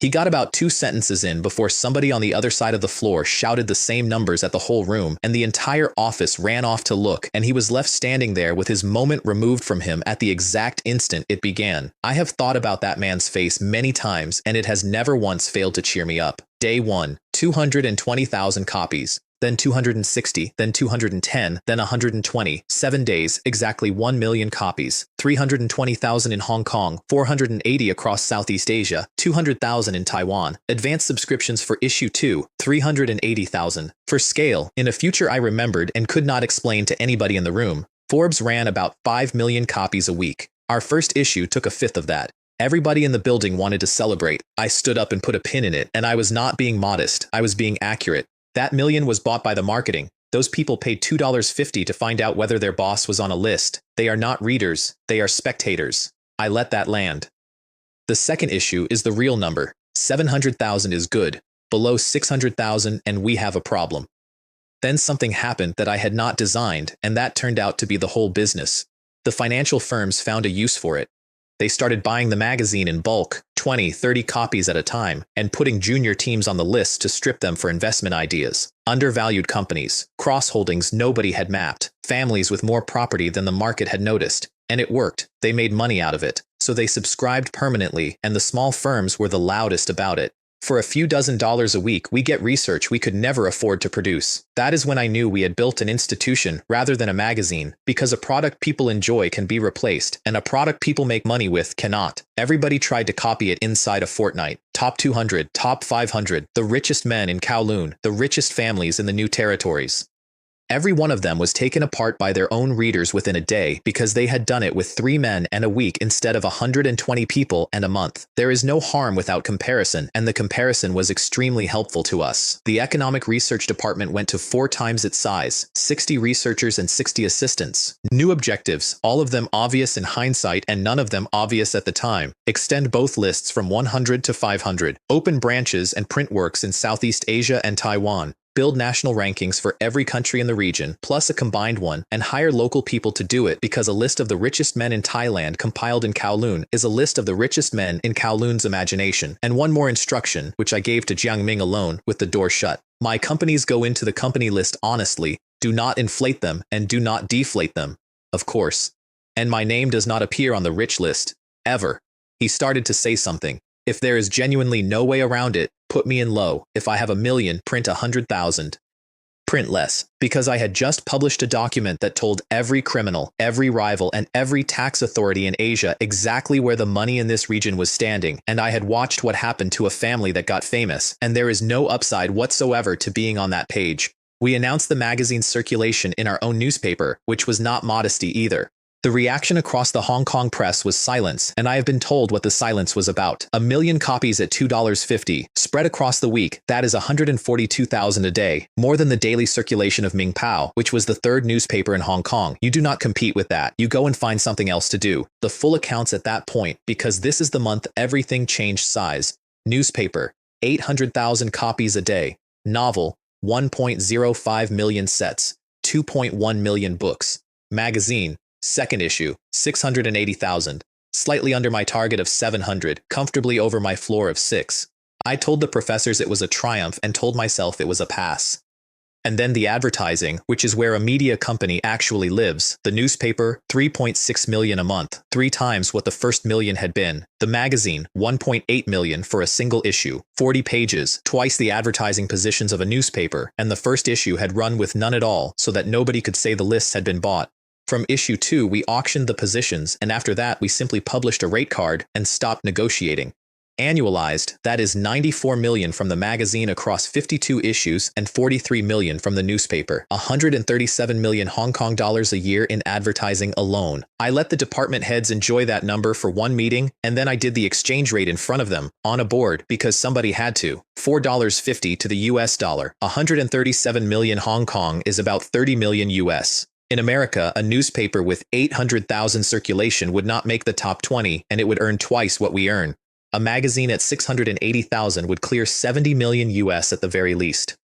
He got about 2 sentences in before somebody on the other side of the floor shouted the same numbers at the whole room, and the entire office ran off to look, and he was left standing there with his moment removed from him at the exact instant it began. I have thought about that man's face many times, and it has never once failed to cheer me up. Day 1, 220,000 copies. Then 260, then 210, then 120, 7 days, exactly 1 million copies, 320,000 in Hong Kong, 480 across Southeast Asia, 200,000 in Taiwan, advanced subscriptions for issue 2, 380,000. For scale, in a future I remembered and could not explain to anybody in the room, Forbes ran about 5 million copies a week. Our first issue took a fifth of that. Everybody in the building wanted to celebrate. I stood up and put a pin in it, and I was not being modest, I was being accurate. That million was bought by the marketing. Those people paid $2.50 to find out whether their boss was on a list. They are not readers, they are spectators. I let that land. The second issue is the real number. 700,000 is good. Below 600,000 and we have a problem. Then something happened that I had not designed, and that turned out to be the whole business. The financial firms found a use for it. They started buying the magazine in bulk, 20, 30 copies at a time, and putting junior teams on the list to strip them for investment ideas. Undervalued companies, cross-holdings nobody had mapped, families with more property than the market had noticed. And it worked. They made money out of it. So they subscribed permanently, and the small firms were the loudest about it. For a few $dozen a week, we get research we could never afford to produce. That is when I knew we had built an institution rather than a magazine, because a product people enjoy can be replaced, and a product people make money with cannot. Everybody tried to copy it inside a fortnight. Top 200, top 500, the richest men in Kowloon, the richest families in the new territories. Every one of them was taken apart by their own readers within a day because they had done it with 3 men and a week instead of 120 people and a month. There is no harm without comparison, and the comparison was extremely helpful to us. The economic research department went to 4 times its size, 60 researchers and 60 assistants. New objectives, all of them obvious in hindsight and none of them obvious at the time. Extend both lists from 100 to 500. Open branches and print works in Southeast Asia and Taiwan. Build national rankings for every country in the region, plus a combined one, and hire local people to do it because a list of the richest men in Thailand compiled in Kowloon is a list of the richest men in Kowloon's imagination. And one more instruction, which I gave to Jiang Ming alone, with the door shut. My companies go into the company list honestly, do not inflate them, and do not deflate them. Of course. And my name does not appear on the rich list. Ever. He started to say something. If there is genuinely no way around it, put me in low. If I have 1 million, print 100,000. Print less. Because I had just published a document that told every criminal, every rival, and every tax authority in Asia exactly where the money in this region was standing, and I had watched what happened to a family that got famous, and there is no upside whatsoever to being on that page. We announced the magazine's circulation in our own newspaper, which was not modesty either. The reaction across the Hong Kong press was silence, and I have been told what the silence was about. 1 million copies at $2.50, spread across the week, that is 142,000 a day, more than the daily circulation of Ming Pao, which was the 3rd newspaper in Hong Kong. You do not compete with that. You go and find something else to do. The full accounts at that point, because this is the month everything changed size. Newspaper, 800,000 copies a day. Novel, 1.05 million sets, 2.1 million books. Magazine, 2nd issue, 680,000, slightly under my target of 700, comfortably over my floor of 6. I told the professors it was a triumph and told myself it was a pass. And then the advertising, which is where a media company actually lives. The newspaper, 3.6 million a month, 3 times what the first million had been. The magazine, 1.8 million for a single issue, 40 pages, twice the advertising positions of a newspaper, and the first issue had run with none at all so that nobody could say the lists had been bought. From issue 2, we auctioned the positions, and after that we simply published a rate card and stopped negotiating. Annualized, that is 94 million from the magazine across 52 issues and 43 million from the newspaper. 137 million Hong Kong dollars a year in advertising alone. I let the department heads enjoy that number for one meeting, and then I did the exchange rate in front of them, on a board, because somebody had to. $4.50 to the US dollar. 137 million Hong Kong is about 30 million US. In America, a newspaper with 800,000 circulation would not make the top 20, and it would earn twice what we earn. A magazine at 680,000 would clear 70 million US at the very least.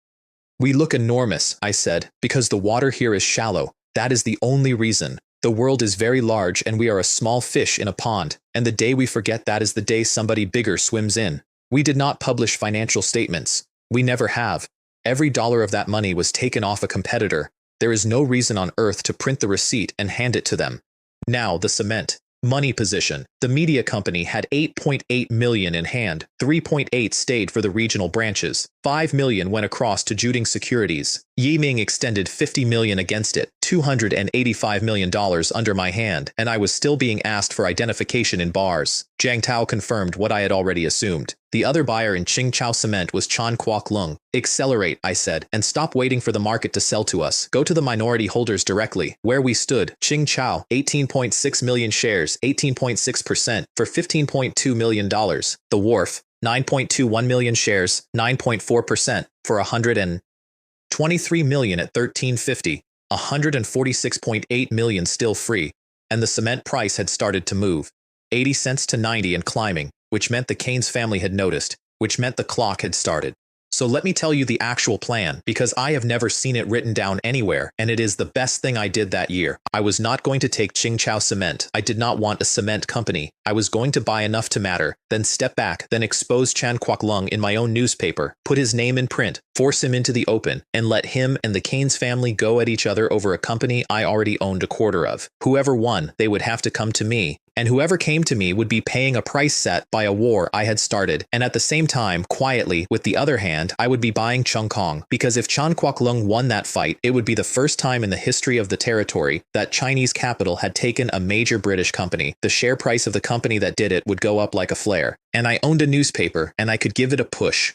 We look enormous, I said, because the water here is shallow. That is the only reason. The world is very large and we are a small fish in a pond, and the day we forget that is the day somebody bigger swims in. We did not publish financial statements. We never have. Every dollar of that money was taken off a competitor. There is no reason on earth to print the receipt and hand it to them. Now, the cement. Money position. The media company had 8.8 million in hand. 3.8 stayed for the regional branches. 5 million went across to Juding Securities. Yiming extended 50 million against it. $285 million under my hand, and I was still being asked for identification in bars. Jiang Tao confirmed what I had already assumed. The other buyer in Qingchao Cement was Chan Kwok Lung. Accelerate, I said, and stop waiting for the market to sell to us. Go to the minority holders directly. Where we stood, Qingchao, 18.6 million shares, 18.6% for $15.2 million. The Wharf, 9.21 million shares, 9.4% for 123 million at $13.50. 146.8 million still free, and the cement price had started to move. 80 cents to 90 and climbing, which meant the Keynes family had noticed, which meant the clock had started. So So let me tell you the actual plan, because I have never seen it written down anywhere, and it is the best thing I did that year. I was not going to take Qingchao Cement. I did not want a cement company. I was going to buy enough to matter, then step back, then expose Chan Kwok-lung in my own newspaper, put his name in print, force him into the open, and let him and the Keynes family go at each other over a company I already owned a quarter of. Whoever won, they would have to come to me. And whoever came to me would be paying a price set by a war I had started, and at the same time, quietly, with the other hand, I would be buying Cheung Kong, because if Chan Kwok-lung won that fight, it would be the first time in the history of the territory that Chinese capital had taken a major British company. The share price of the company that did it would go up like a flare. And I owned a newspaper, and I could give it a push.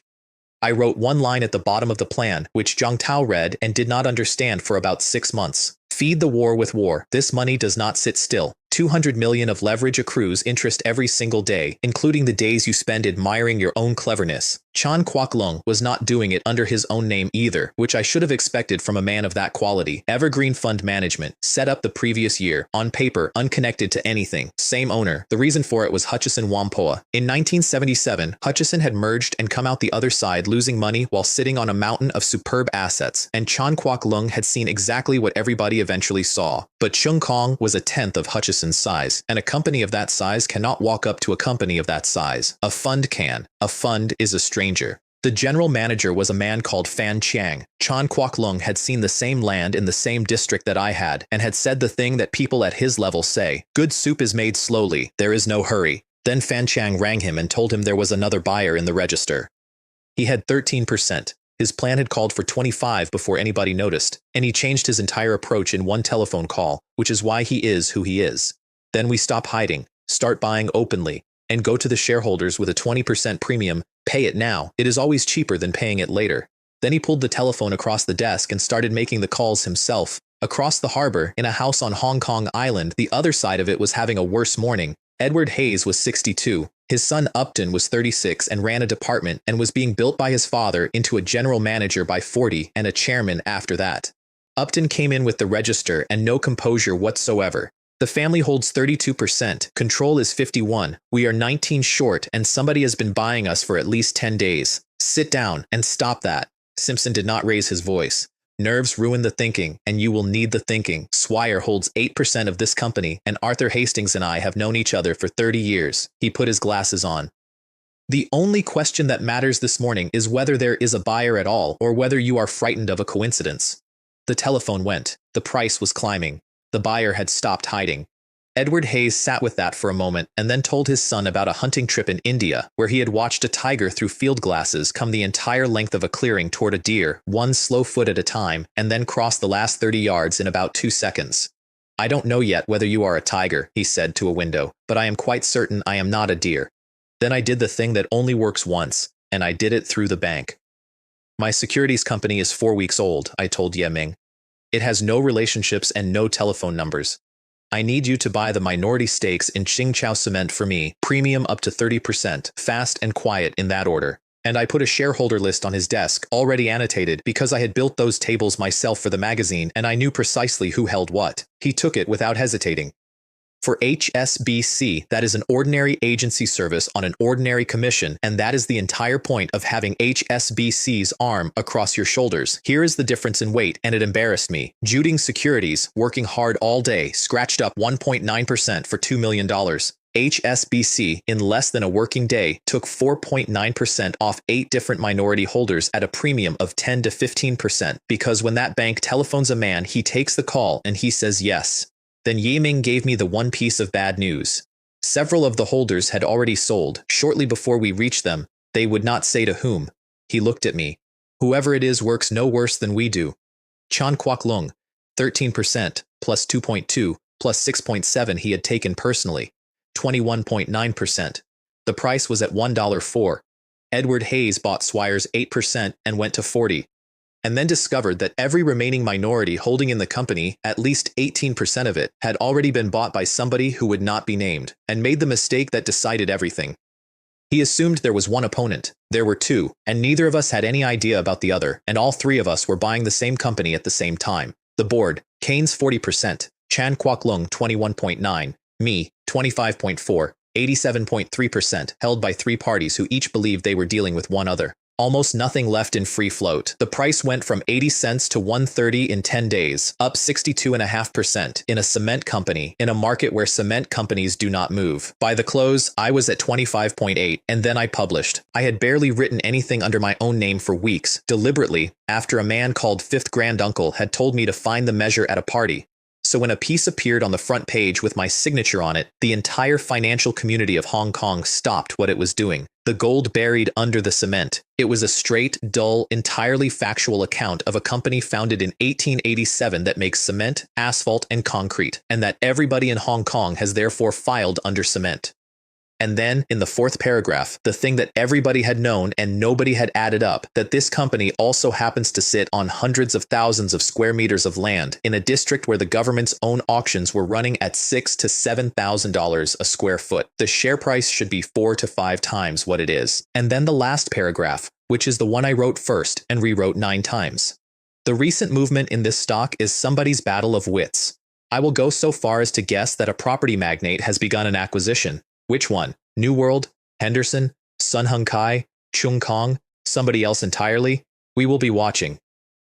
I wrote one line at the bottom of the plan, which Zhang Tao read and did not understand for about 6 months. Feed the war with war. This money does not sit still. 200 million of leverage accrues interest every single day, including the days you spend admiring your own cleverness. Chan Kwok-lung was not doing it under his own name either, which I should have expected from a man of that quality. Evergreen Fund Management, set up the previous year, on paper, unconnected to anything. Same owner. The reason for it was Hutchison Whampoa. In 1977, Hutchison had merged and come out the other side losing money while sitting on a mountain of superb assets, and Chan Kwok-lung had seen exactly what everybody eventually saw. But Cheung Kong was a tenth of Hutchison's size, and a company of that size cannot walk up to a company of that size. A fund can. A fund is a stranger. The general manager was a man called Fan Chiang. Chan Kwok-lung had seen the same land in the same district that I had, and had said the thing that people at his level say: good soup is made slowly, there is no hurry. Then Fan Chiang rang him and told him there was another buyer in the register. He had 13%. His plan had called for 25 before anybody noticed, and he changed his entire approach in one telephone call, which is why he is who he is. Then we stop hiding, start buying openly, and go to the shareholders with a 20% premium. Pay it now. It is always cheaper than paying it later. Then he pulled the telephone across the desk and started making the calls himself. Across the harbor, in a house on Hong Kong Island, the other side of it was having a worse morning. Edward Hayes was 62. His son Upton was 36 and ran a department and was being built by his father into a general manager by 40 and a chairman after that. Upton came in with the register and no composure whatsoever. The family holds 32%, control is 51, we are 19 short and somebody has been buying us for at least 10 days. Sit down and stop that. Simpson did not raise his voice. Nerves ruin the thinking, and you will need the thinking. Swire holds 8% of this company, and Arthur Hastings and I have known each other for 30 years. He put his glasses on. The only question that matters this morning is whether there is a buyer at all, or whether you are frightened of a coincidence. The telephone went. The price was climbing. The buyer had stopped hiding. Edward Hayes sat with that for a moment and then told his son about a hunting trip in India, where he had watched a tiger through field glasses come the entire length of a clearing toward a deer, one slow foot at a time, and then cross the last 30 yards in about 2 seconds. I don't know yet whether you are a tiger, he said to a window, but I am quite certain I am not a deer. Then I did the thing that only works once, and I did it through the bank. My securities company is 4 weeks old, I told Ye Ming. It has no relationships and no telephone numbers. I need you to buy the minority stakes in Qingchao Cement for me, premium up to 30%, fast and quiet in that order. And I put a shareholder list on his desk, already annotated, because I had built those tables myself for the magazine and I knew precisely who held what. He took it without hesitating. For HSBC, that is an ordinary agency service on an ordinary commission, and that is the entire point of having HSBC's arm across your shoulders. Here is the difference in weight, and it embarrassed me. Juding Securities, working hard all day, scratched up 1.9% for $2 million. HSBC, in less than a working day, took 4.9% off 8 different minority holders at a premium of 10 to 15%, because when that bank telephones a man, he takes the call and he says yes. Then Ye Ming gave me the one piece of bad news. Several of the holders had already sold. Shortly before we reached them, they would not say to whom. He looked at me. Whoever it is works no worse than we do. Chan Kwok-lung, 13%, plus 2.2, plus 6.7 he had taken personally, 21.9%. The price was at $1.04. Edward Hayes bought Swire's 8% and went to 40. And then discovered that every remaining minority holding in the company, at least 18% of it, had already been bought by somebody who would not be named, and made the mistake that decided everything. He assumed there was one opponent. There were 2, and neither of us had any idea about the other, and all 3 of us were buying the same company at the same time. The board, Keynes 40%, Chan Kwok-lung 21.9, me, 25.4, 87.3%, held by 3 parties who each believed they were dealing with one other. Almost nothing left in free float. The price went from 80 cents to 130 in 10 days, up 62.5% in a cement company, in a market where cement companies do not move. By the close, I was at 25.8, and then I published. I had barely written anything under my own name for weeks, deliberately, after a man called Fifth Granduncle had told me to find the measure at a party. So when a piece appeared on the front page with my signature on it, the entire financial community of Hong Kong stopped what it was doing. The gold buried under the cement. It was a straight, dull, entirely factual account of a company founded in 1887 that makes cement, asphalt, and concrete, and that everybody in Hong Kong has therefore filed under cement. And then, in the fourth paragraph, the thing that everybody had known and nobody had added up, that this company also happens to sit on hundreds of thousands of square meters of land in a district where the government's own auctions were running at $6,000 to $7,000 a square foot. The share price should be 4 to 5 times what it is. And then the last paragraph, which is the one I wrote first and rewrote 9 times. The recent movement in this stock is somebody's battle of wits. I will go so far as to guess that a property magnate has begun an acquisition. Which one? New World? Henderson? Sun Hung Kai? Chung Kong? Somebody else entirely? We will be watching.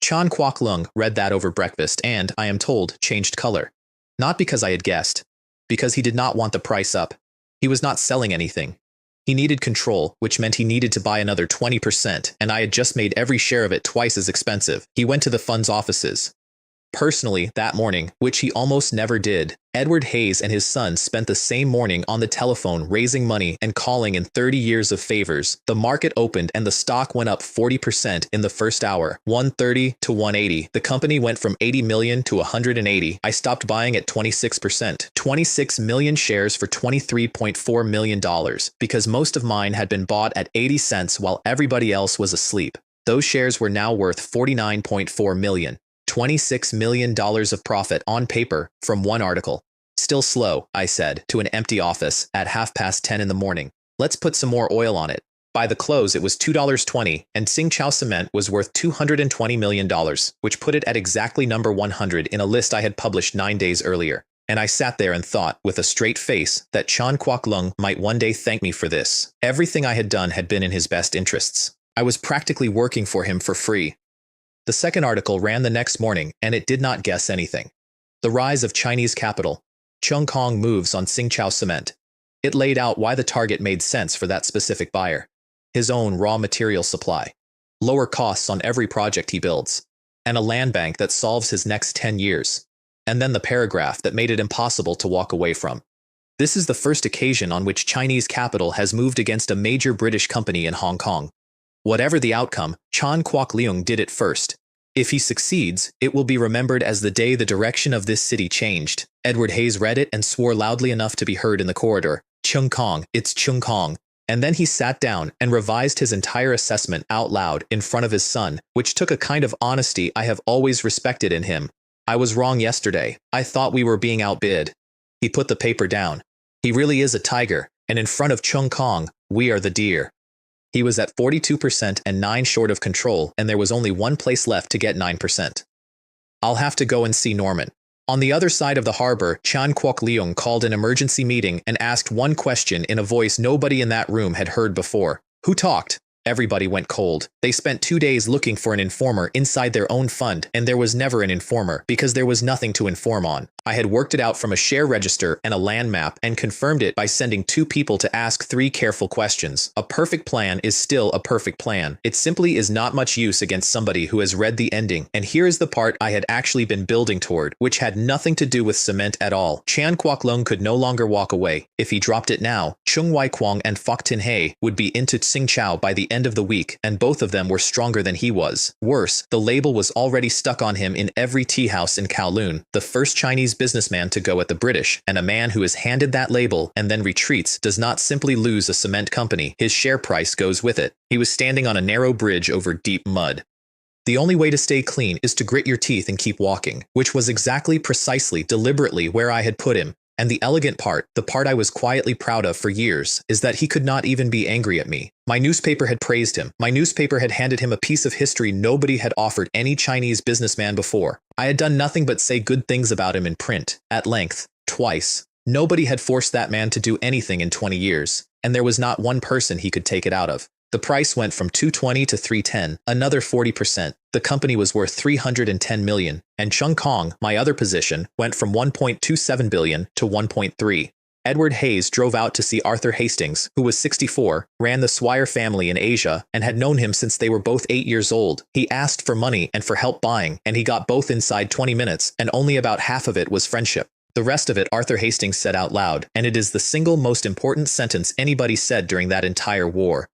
Chan Kwok Lung read that over breakfast and, I am told, changed color. Not because I had guessed. Because he did not want the price up. He was not selling anything. He needed control, which meant he needed to buy another 20%, and I had just made every share of it twice as expensive. He went to the fund's offices. Personally, that morning, which he almost never did, Edward Hayes and his son spent the same morning on the telephone raising money and calling in 30 years of favors. The market opened and the stock went up 40% in the first hour, 130 to 180. The company went from 80 million to 180. I stopped buying at 26%. 26 million shares for $23.4 million, because most of mine had been bought at 80 cents while everybody else was asleep. Those shares were now worth $49.4 million. $26 million of profit on paper from one article. Still slow, I said, to an empty office at 10:30 in the morning. Let's put some more oil on it. By the close, it was $2.20, and Tsingtao Cement was worth $220 million, which put it at exactly number 100 in a list I had published 9 days earlier. And I sat there and thought, with a straight face, that Chan Kwok Lung might one day thank me for this. Everything I had done had been in his best interests. I was practically working for him for free. The second article ran the next morning, and it did not guess anything. The rise of Chinese capital. Chung Kong moves on Tsingtao Cement. It laid out why the target made sense for that specific buyer. His own raw material supply. Lower costs on every project he builds. And a land bank that solves his next 10 years. And then the paragraph that made it impossible to walk away from. This is the first occasion on which Chinese capital has moved against a major British company in Hong Kong. Whatever the outcome, Chan Kwok Leung did it first. If he succeeds, it will be remembered as the day the direction of this city changed. Edward Hayes read it and swore loudly enough to be heard in the corridor. Chung Kong, it's Chung Kong. And then he sat down and revised his entire assessment out loud in front of his son, which took a kind of honesty I have always respected in him. I was wrong yesterday. I thought we were being outbid. He put the paper down. He really is a tiger, and in front of Chung Kong, we are the deer. He was at 42% and 9 short of control, and there was only one place left to get 9%. I'll have to go and see Norman. On the other side of the harbor, Chan Kwok Leung called an emergency meeting and asked one question in a voice nobody in that room had heard before. Who talked? Everybody went cold. They spent 2 days looking for an informer inside their own fund, and there was never an informer, because there was nothing to inform on. I had worked it out from a share register and a land map and confirmed it by sending 2 people to ask 3 careful questions. A perfect plan is still a perfect plan. It simply is not much use against somebody who has read the ending, and here is the part I had actually been building toward, which had nothing to do with cement at all. Chan Kwok Leung could no longer walk away. If he dropped it now, Chung Wai Kwong and Fok Tin Hei would be into Tsingtao by the end of the week, and both of them were stronger than he was. Worse, the label was already stuck on him in every tea house in Kowloon, the first Chinese businessman to go at the British, and a man who is handed that label and then retreats does not simply lose a cement company, his share price goes with it. He was standing on a narrow bridge over deep mud. The only way to stay clean is to grit your teeth and keep walking, which was exactly, precisely, deliberately where I had put him. And the elegant part, the part I was quietly proud of for years, is that he could not even be angry at me. My newspaper had praised him. My newspaper had handed him a piece of history nobody had offered any Chinese businessman before. I had done nothing but say good things about him in print, at length, twice. Nobody had forced that man to do anything in 20 years, and there was not one person he could take it out of. The price went from 220 to 310, another 40%. The company was worth 310 million, and Chung Kong, my other position, went from 1.27 billion to 1.3. Edward Hayes drove out to see Arthur Hastings, who was 64, ran the Swire family in Asia, and had known him since they were both 8 years old. He asked for money and for help buying, and he got both inside 20 minutes, and only about half of it was friendship. The rest of it Arthur Hastings said out loud, and it is the single most important sentence anybody said during that entire war.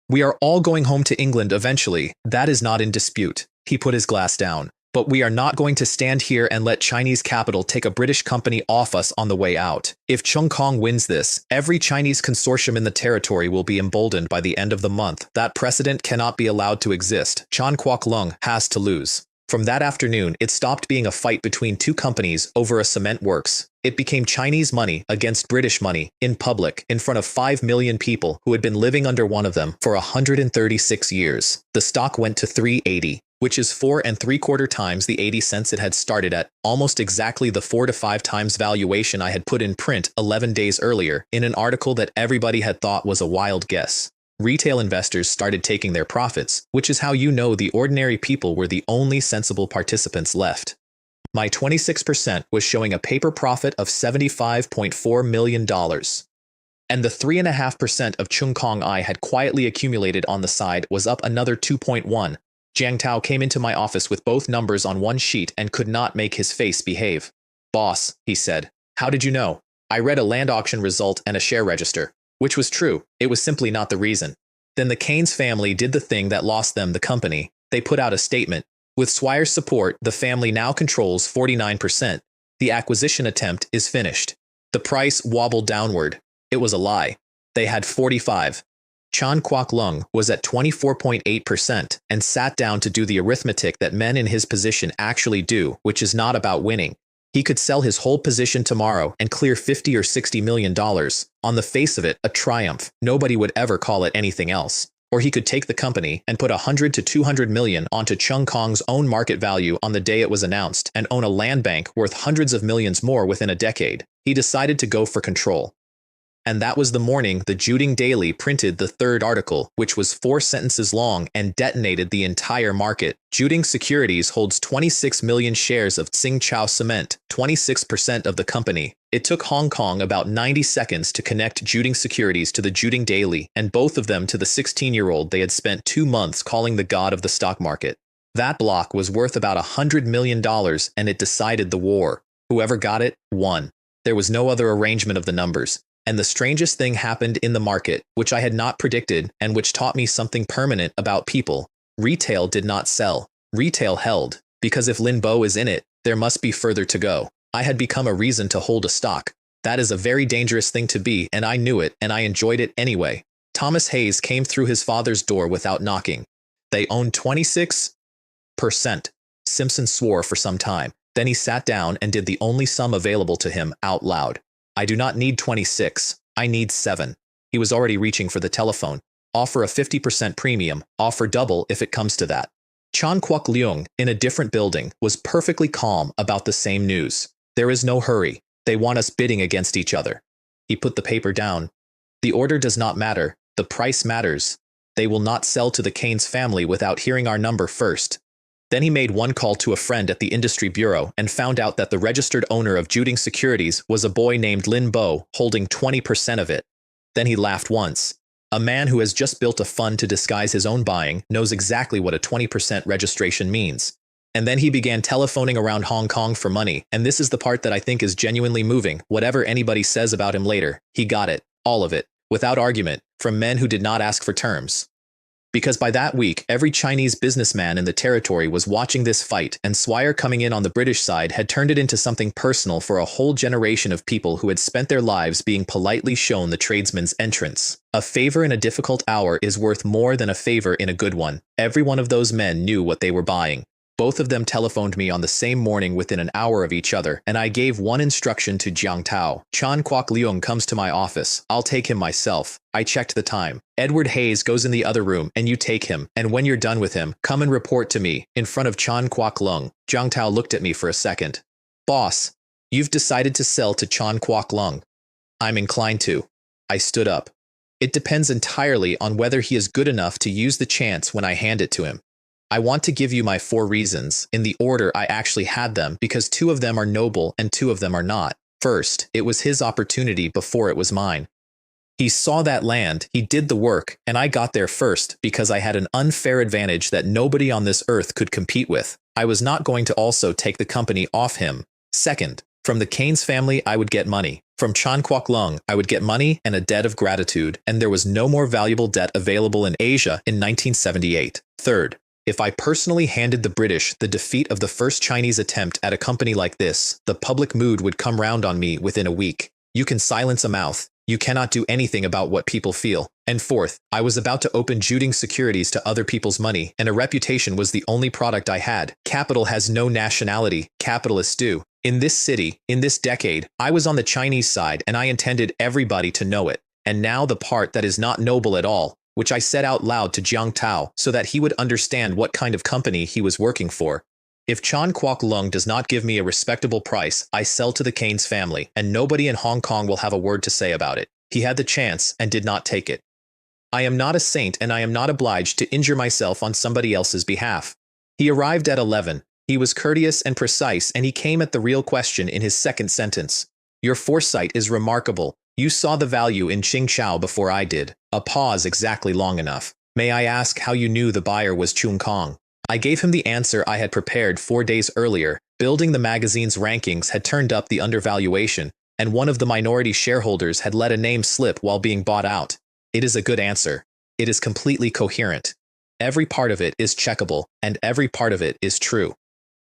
"We are all going home to England eventually, that is not in dispute." He put his glass down. "But we are not going to stand here and let Chinese capital take a British company off us on the way out. If Chung Kong wins this, every Chinese consortium in the territory will be emboldened by the end of the month. That precedent cannot be allowed to exist. Chan Kwok Lung has to lose." From that afternoon, it stopped being a fight between two companies over a cement works. It became Chinese money against British money, in public, in front of 5 million people who had been living under one of them for 136 years. The stock went to 380. Which is 4.75 times the 80 cents it had started at, almost exactly the 4 to 5 times valuation I had put in print 11 days earlier in an article that everybody had thought was a wild guess. Retail investors started taking their profits, which is how you know the ordinary people were the only sensible participants left. My 26% was showing a paper profit of $75.4 million. And the 3.5% of Chung Kong I had quietly accumulated on the side was up another 2.1. Jiang Tao came into my office with both numbers on one sheet and could not make his face behave. "Boss," he said, "how did you know?" "I read a land auction result and a share register." Which was true. It was simply not the reason. Then the Keynes family did the thing that lost them the company. They put out a statement. With Swire's support, the family now controls 49%. The acquisition attempt is finished. The price wobbled downward. It was a lie. They had 45. Chan Kwok Lung was at 24.8% and sat down to do the arithmetic that men in his position actually do, which is not about winning. He could sell his whole position tomorrow and clear $50 or $60 million. On the face of it, a triumph. Nobody would ever call it anything else. Or he could take the company and put 100 to 200 million onto Chung Kong's own market value on the day it was announced and own a land bank worth hundreds of millions more within a decade. He decided to go for control. And that was the morning the Juding Daily printed the third article, which was 4 sentences long and detonated the entire market. Juding Securities holds 26 million shares of Tsingtao Cement, 26% of the company. It took Hong Kong about 90 seconds to connect Juding Securities to the Juding Daily, and both of them to the 16-year-old they had spent 2 months calling the god of the stock market. That block was worth about $100 million, and it decided the war. Whoever got it, won. There was no other arrangement of the numbers. And the strangest thing happened in the market, which I had not predicted and which taught me something permanent about people. Retail did not sell. Retail held, because if Lin Bo is in it, there must be further to go. I had become a reason to hold a stock. That is a very dangerous thing to be, and I knew it, and I enjoyed it anyway. Thomas Hayes came through his father's door without knocking. They owned 26%. Simpson swore for some time. Then he sat down and did the only sum available to him out loud. "I do not need 26. I need 7. He was already reaching for the telephone. "Offer a 50% premium. Offer double if it comes to that." Chan Kwok Leung, in a different building, was perfectly calm about the same news. "There is no hurry. They want us bidding against each other." He put the paper down. "The order does not matter. The price matters. They will not sell to the Keynes family without hearing our number first." Then he made one call to a friend at the Industry Bureau and found out that the registered owner of Juding Securities was a boy named Lin Bo, holding 20% of it. Then he laughed once. A man who has just built a fund to disguise his own buying knows exactly what a 20% registration means. And then he began telephoning around Hong Kong for money, and this is the part that I think is genuinely moving. Whatever anybody says about him later, he got it, all of it, without argument, from men who did not ask for terms. Because by that week, every Chinese businessman in the territory was watching this fight, and Swire coming in on the British side had turned it into something personal for a whole generation of people who had spent their lives being politely shown the tradesman's entrance. A favor in a difficult hour is worth more than a favor in a good one. Every one of those men knew what they were buying. Both of them telephoned me on the same morning within an hour of each other, and I gave one instruction to Jiang Tao. "Chan Kwok Leung comes to my office. I'll take him myself." I checked the time. "Edward Hayes goes in the other room, and you take him, and when you're done with him, come and report to me, in front of Chan Kwok Leung." Jiang Tao looked at me for a second. "Boss, you've decided to sell to Chan Kwok Leung." "I'm inclined to." I stood up. It depends entirely on whether he is good enough to use the chance when I hand it to him. I want to give you my 4 reasons, in the order I actually had them, because 2 of them are noble and 2 of them are not. First, it was his opportunity before it was mine. He saw that land, he did the work, and I got there first because I had an unfair advantage that nobody on this earth could compete with. I was not going to also take the company off him. Second, from the Keynes family I would get money. From Chan Kowloon I would get money and a debt of gratitude, and there was no more valuable debt available in Asia in 1978. Third, if I personally handed the British the defeat of the first Chinese attempt at a company like this, the public mood would come round on me within a week. You can silence a mouth. You cannot do anything about what people feel. And fourth, I was about to open juting securities to other people's money, and a reputation was the only product I had. Capital has no nationality. Capitalists do. In this city, in this decade, I was on the Chinese side, and I intended everybody to know it. And now the part that is not noble at all, which I said out loud to Jiang Tao so that he would understand what kind of company he was working for. If Chan Kowloon does not give me a respectable price, I sell to the Keynes family, and nobody in Hong Kong will have a word to say about it. He had the chance and did not take it. I am not a saint, and I am not obliged to injure myself on somebody else's behalf. He arrived at 11. He was courteous and precise, and he came at the real question in his second sentence. Your foresight is remarkable. You saw the value in Qing Chao before I did. A pause exactly long enough. May I ask how you knew the buyer was Chung Kong? I gave him the answer I had prepared 4 days earlier. Building the magazine's rankings had turned up the undervaluation, and one of the minority shareholders had let a name slip while being bought out. It is a good answer. It is completely coherent. Every part of it is checkable, and every part of it is true.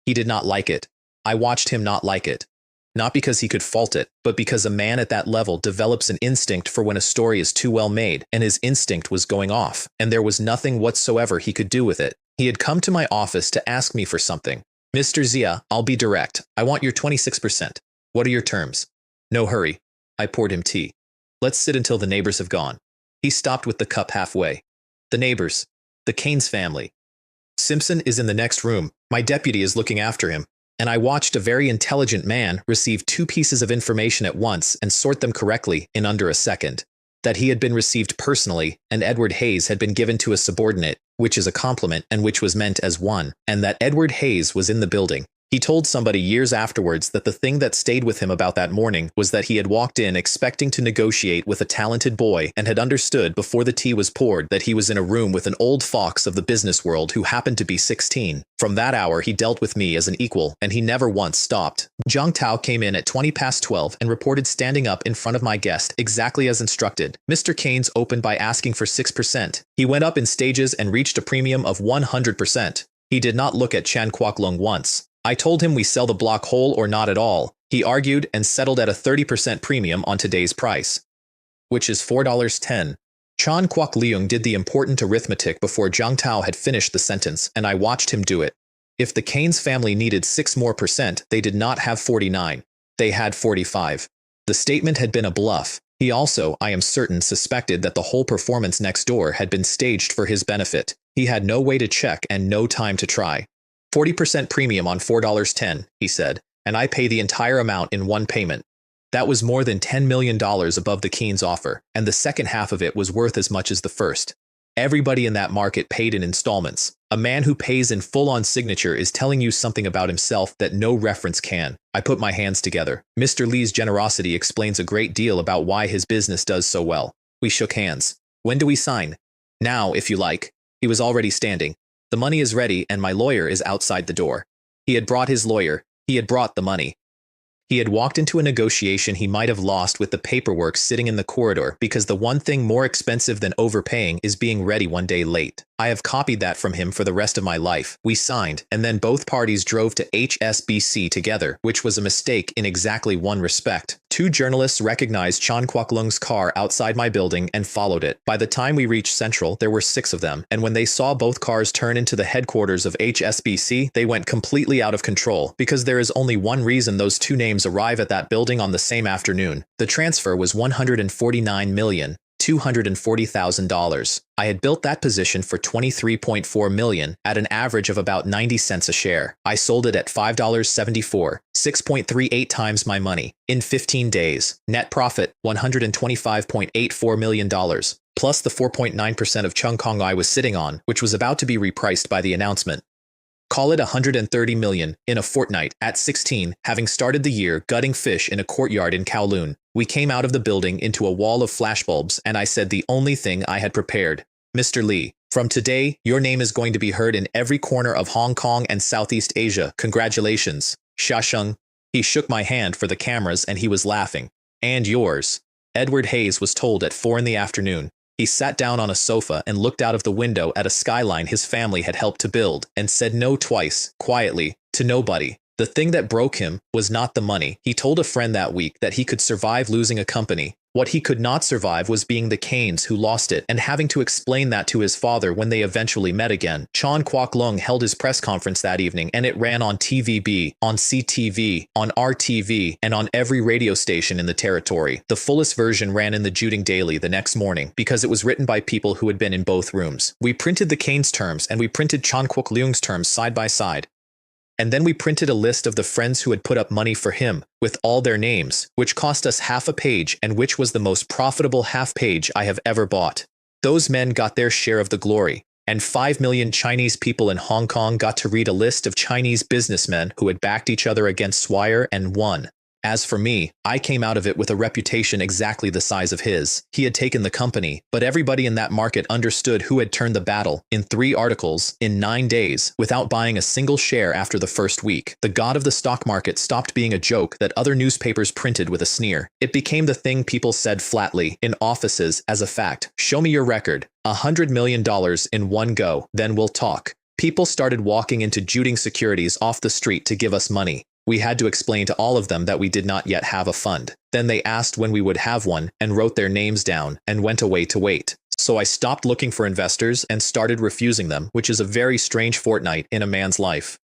He did not like it. I watched him not like it. Not because he could fault it, but because a man at that level develops an instinct for when a story is too well made, and his instinct was going off, and there was nothing whatsoever he could do with it. He had come to my office to ask me for something. Mr. Zia, I'll be direct. I want your 26%. What are your terms? No hurry. I poured him tea. Let's sit until the neighbors have gone. He stopped with the cup halfway. The neighbors. The Keynes family. Simpson is in the next room. My deputy is looking after him. And I watched a very intelligent man receive 2 pieces of information at once and sort them correctly in under a second. That he had been received personally, and Edward Hayes had been given to a subordinate, which is a compliment and which was meant as one, and that Edward Hayes was in the building. He told somebody years afterwards that the thing that stayed with him about that morning was that he had walked in expecting to negotiate with a talented boy and had understood before the tea was poured that he was in a room with an old fox of the business world who happened to be 16. From that hour he dealt with me as an equal, and he never once stopped. Jiang Tao came in at 12 and reported standing up in front of my guest exactly as instructed. Mr. Keynes opened by asking for 6%. He went up in stages and reached a premium of 100%. He did not look at Chan Kowloon once. I told him we sell the block whole or not at all. He argued and settled at a 30% premium on today's price, which is $4.10. Chan Kowloon did the important arithmetic before Jiang Tao had finished the sentence, and I watched him do it. If the Keynes family needed 6 more percent, they did not have 49. They had 45. The statement had been a bluff. He also, I am certain, suspected that the whole performance next door had been staged for his benefit. He had no way to check and no time to try. 40% premium on $4.10, he said, and I pay the entire amount in one payment. That was more than $10 million above the Keynes offer, and the second half of it was worth as much as the first. Everybody in that market paid in installments. A man who pays in full on signature is telling you something about himself that no reference can. I put my hands together. Mr. Lee's generosity explains a great deal about why his business does so well. We shook hands. When do we sign? Now, if you like. He was already standing. The money is ready, and my lawyer is outside the door. He had brought his lawyer. He had brought the money. He had walked into a negotiation he might have lost with the paperwork sitting in the corridor, because the one thing more expensive than overpaying is being ready one day late. I have copied that from him for the rest of my life. We signed, and then both parties drove to HSBC together, which was a mistake in exactly one respect. 2 journalists recognized Chan Kowloon's car outside my building and followed it. By the time we reached Central, there were 6 of them, and when they saw both cars turn into the headquarters of HSBC, they went completely out of control, because there is only one reason those 2 names arrive at that building on the same afternoon. The transfer was $149 million. $240,000. I had built that position for $23.4 million at an average of about 90 cents a share. I sold it at $5.74, 6.38 times my money, in 15 days. Net profit, $125.84 million, plus the 4.9% of Chung Kong I was sitting on, which was about to be repriced by the announcement. Call it $130 million in a fortnight. At 16, having started the year gutting fish in a courtyard in Kowloon, we came out of the building into a wall of flashbulbs, and I said the only thing I had prepared. Mr. Lee, from today, your name is going to be heard in every corner of Hong Kong and Southeast Asia. Congratulations. Shasheng. He shook my hand for the cameras and he was laughing. And yours. Edward Hayes was told at 4 in the afternoon. He sat down on a sofa and looked out of the window at a skyline his family had helped to build and said no twice, quietly, to nobody. The thing that broke him was not the money. He told a friend that week that he could survive losing a company. What he could not survive was being the Keynes who lost it and having to explain that to his father when they eventually met again. Chan Kwok-lung held his press conference that evening and it ran on TVB, on CTV, on RTV, and on every radio station in the territory. The fullest version ran in the Juding Daily the next morning because it was written by people who had been in both rooms. We printed the Keynes terms and we printed Chan Kwok-lung's terms side by side. And then we printed a list of the friends who had put up money for him, with all their names, which cost us half a page and which was the most profitable half page I have ever bought. Those men got their share of the glory, and 5 million Chinese people in Hong Kong got to read a list of Chinese businessmen who had backed each other against Swire and won. As for me, I came out of it with a reputation exactly the size of his. He had taken the company, but everybody in that market understood who had turned the battle, in 3 articles, in 9 days, without buying a single share after the first week. The god of the stock market stopped being a joke that other newspapers printed with a sneer. It became the thing people said flatly, in offices, as a fact. Show me your record. $100 million in one go, then we'll talk. People started walking into Juding Securities off the street to give us money. We had to explain to all of them that we did not yet have a fund. Then they asked when we would have one and wrote their names down and went away to wait. So I stopped looking for investors and started refusing them, which is a very strange fortnight in a man's life.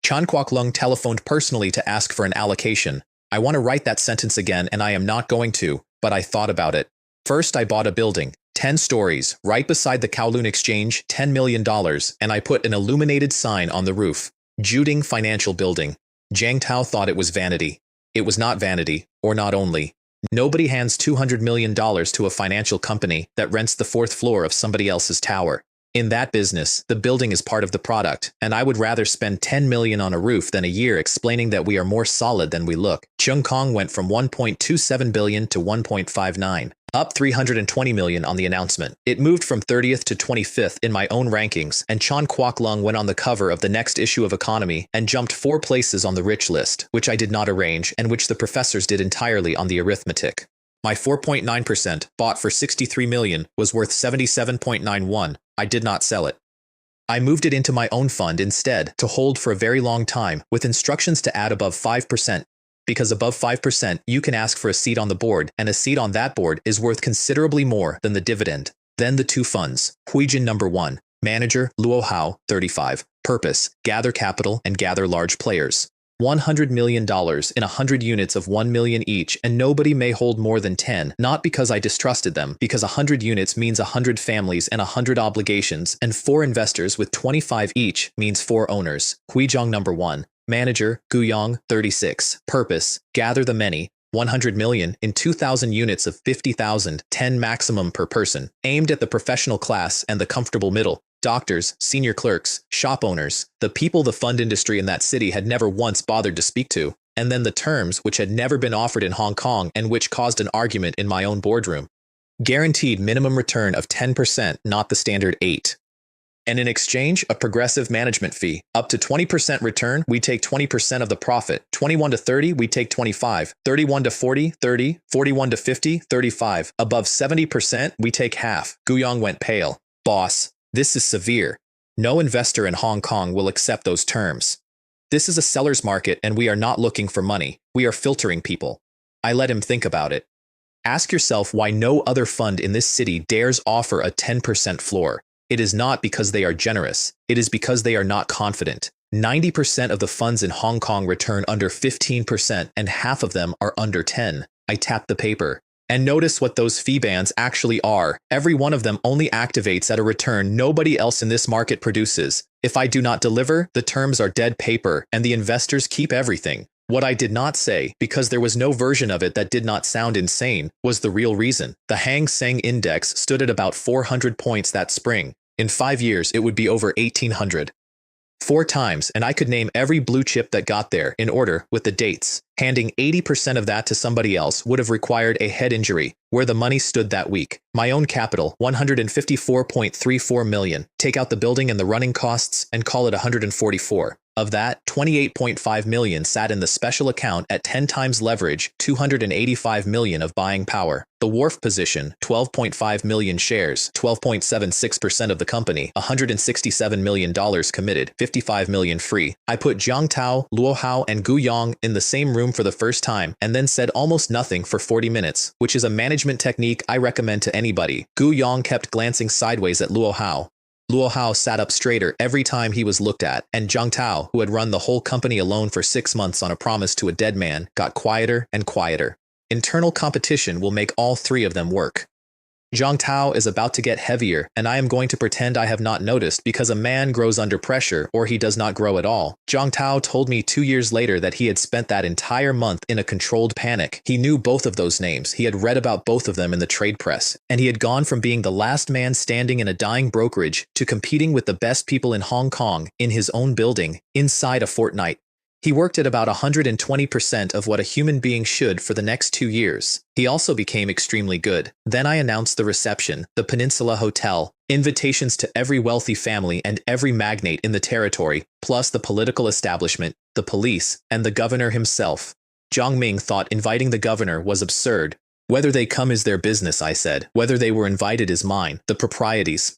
Chan Kwok-lung telephoned personally to ask for an allocation. I want to write that sentence again and I am not going to, but I thought about it. First, I bought a building, 10 stories, right beside the Kowloon Exchange, $10 million, and I put an illuminated sign on the roof. Juding Financial Building. Jiang Tao thought it was vanity. It was not vanity, or not only. Nobody hands $200 million to a financial company that rents the 4th floor of somebody else's tower. In that business, the building is part of the product, and I would rather spend $10 million on a roof than a year explaining that we are more solid than we look. Chung Kong went from $1.27 billion to $1.59, up $320 million on the announcement. It moved from 30th to 25th in my own rankings, and Chan Kwok-lung went on the cover of the next issue of Economy and jumped 4 places on the rich list, which I did not arrange and which the professors did entirely on the arithmetic. My 4.9%, bought for $63 million, was worth $77.91. I did not sell it. I moved it into my own fund instead to hold for a very long time with instructions to add above 5%, because above 5% you can ask for a seat on the board, and a seat on that board is worth considerably more than the dividend. Then the 2 funds. Huijin number 1. Manager, Luo Hao, 35. Purpose, gather capital and gather large players. $100 million in 100 units of 1 million each, and nobody may hold more than 10, not because I distrusted them, because 100 units means 100 families and 100 obligations, and 4 investors with 25 each means 4 owners. Huijong number 1. Manager, Guyong, 36. Purpose, gather the many, 100 million in 2,000 units of 50,000, 10 maximum per person, aimed at the professional class and the comfortable middle. Doctors, senior clerks, shop owners, the people the fund industry in that city had never once bothered to speak to, and then the terms which had never been offered in Hong Kong and which caused an argument in my own boardroom. Guaranteed minimum return of 10%, not the standard 8%. And in exchange, a progressive management fee. Up to 20% return, we take 20% of the profit. 21 to 30, we take 25. 31 to 40, 30. 41 to 50, 35. Above 70%, we take half. Guyong went pale. Boss, this is severe. No investor in Hong Kong will accept those terms. This is a seller's market and we are not looking for money. We are filtering people. I let him think about it. Ask yourself why no other fund in this city dares offer a 10% floor. It is not because they are generous. It is because they are not confident. 90% of the funds in Hong Kong return under 15% and half of them are under 10. I tapped the paper. And notice what those fee bands actually are. Every one of them only activates at a return nobody else in this market produces. If I do not deliver, the terms are dead paper, and the investors keep everything. What I did not say, because there was no version of it that did not sound insane, was the real reason. The Hang Seng Index stood at about 400 points that spring. In 5 years, it would be over 1,800. 4 times, and I could name every blue chip that got there, in order, with the dates. Handing 80% of that to somebody else would have required a head injury, where the money stood that week. My own capital, 154.34 million. Take out the building and the running costs, and call it 144. Of that, 28.5 million sat in the special account at 10 times leverage, 285 million of buying power. The Wharf position, 12.5 million shares, 12.76% of the company, $167 million committed, 55 million free. I put Jiang Tao, Luo Hao, and Gu Yong in the same room for the first time, and then said almost nothing for 40 minutes, which is a management technique I recommend to anybody. Gu Yong kept glancing sideways at Luo Hao. Luo Hao sat up straighter every time he was looked at, and Jiang Tao, who had run the whole company alone for 6 months on a promise to a dead man, got quieter and quieter. Internal competition will make all 3 of them work. Jiang Tao is about to get heavier, and I am going to pretend I have not noticed because a man grows under pressure or he does not grow at all. Jiang Tao told me 2 years later that he had spent that entire month in a controlled panic. He knew both of those names, he had read about both of them in the trade press, and he had gone from being the last man standing in a dying brokerage to competing with the best people in Hong Kong in his own building inside a fortnight. He worked at about 120% of what a human being should for the next 2 years. He also became extremely good. Then I announced the reception, the Peninsula Hotel, invitations to every wealthy family and every magnate in the territory, plus the political establishment, the police, and the governor himself. Zhang Ming thought inviting the governor was absurd. Whether they come is their business, I said. Whether they were invited is mine. The proprieties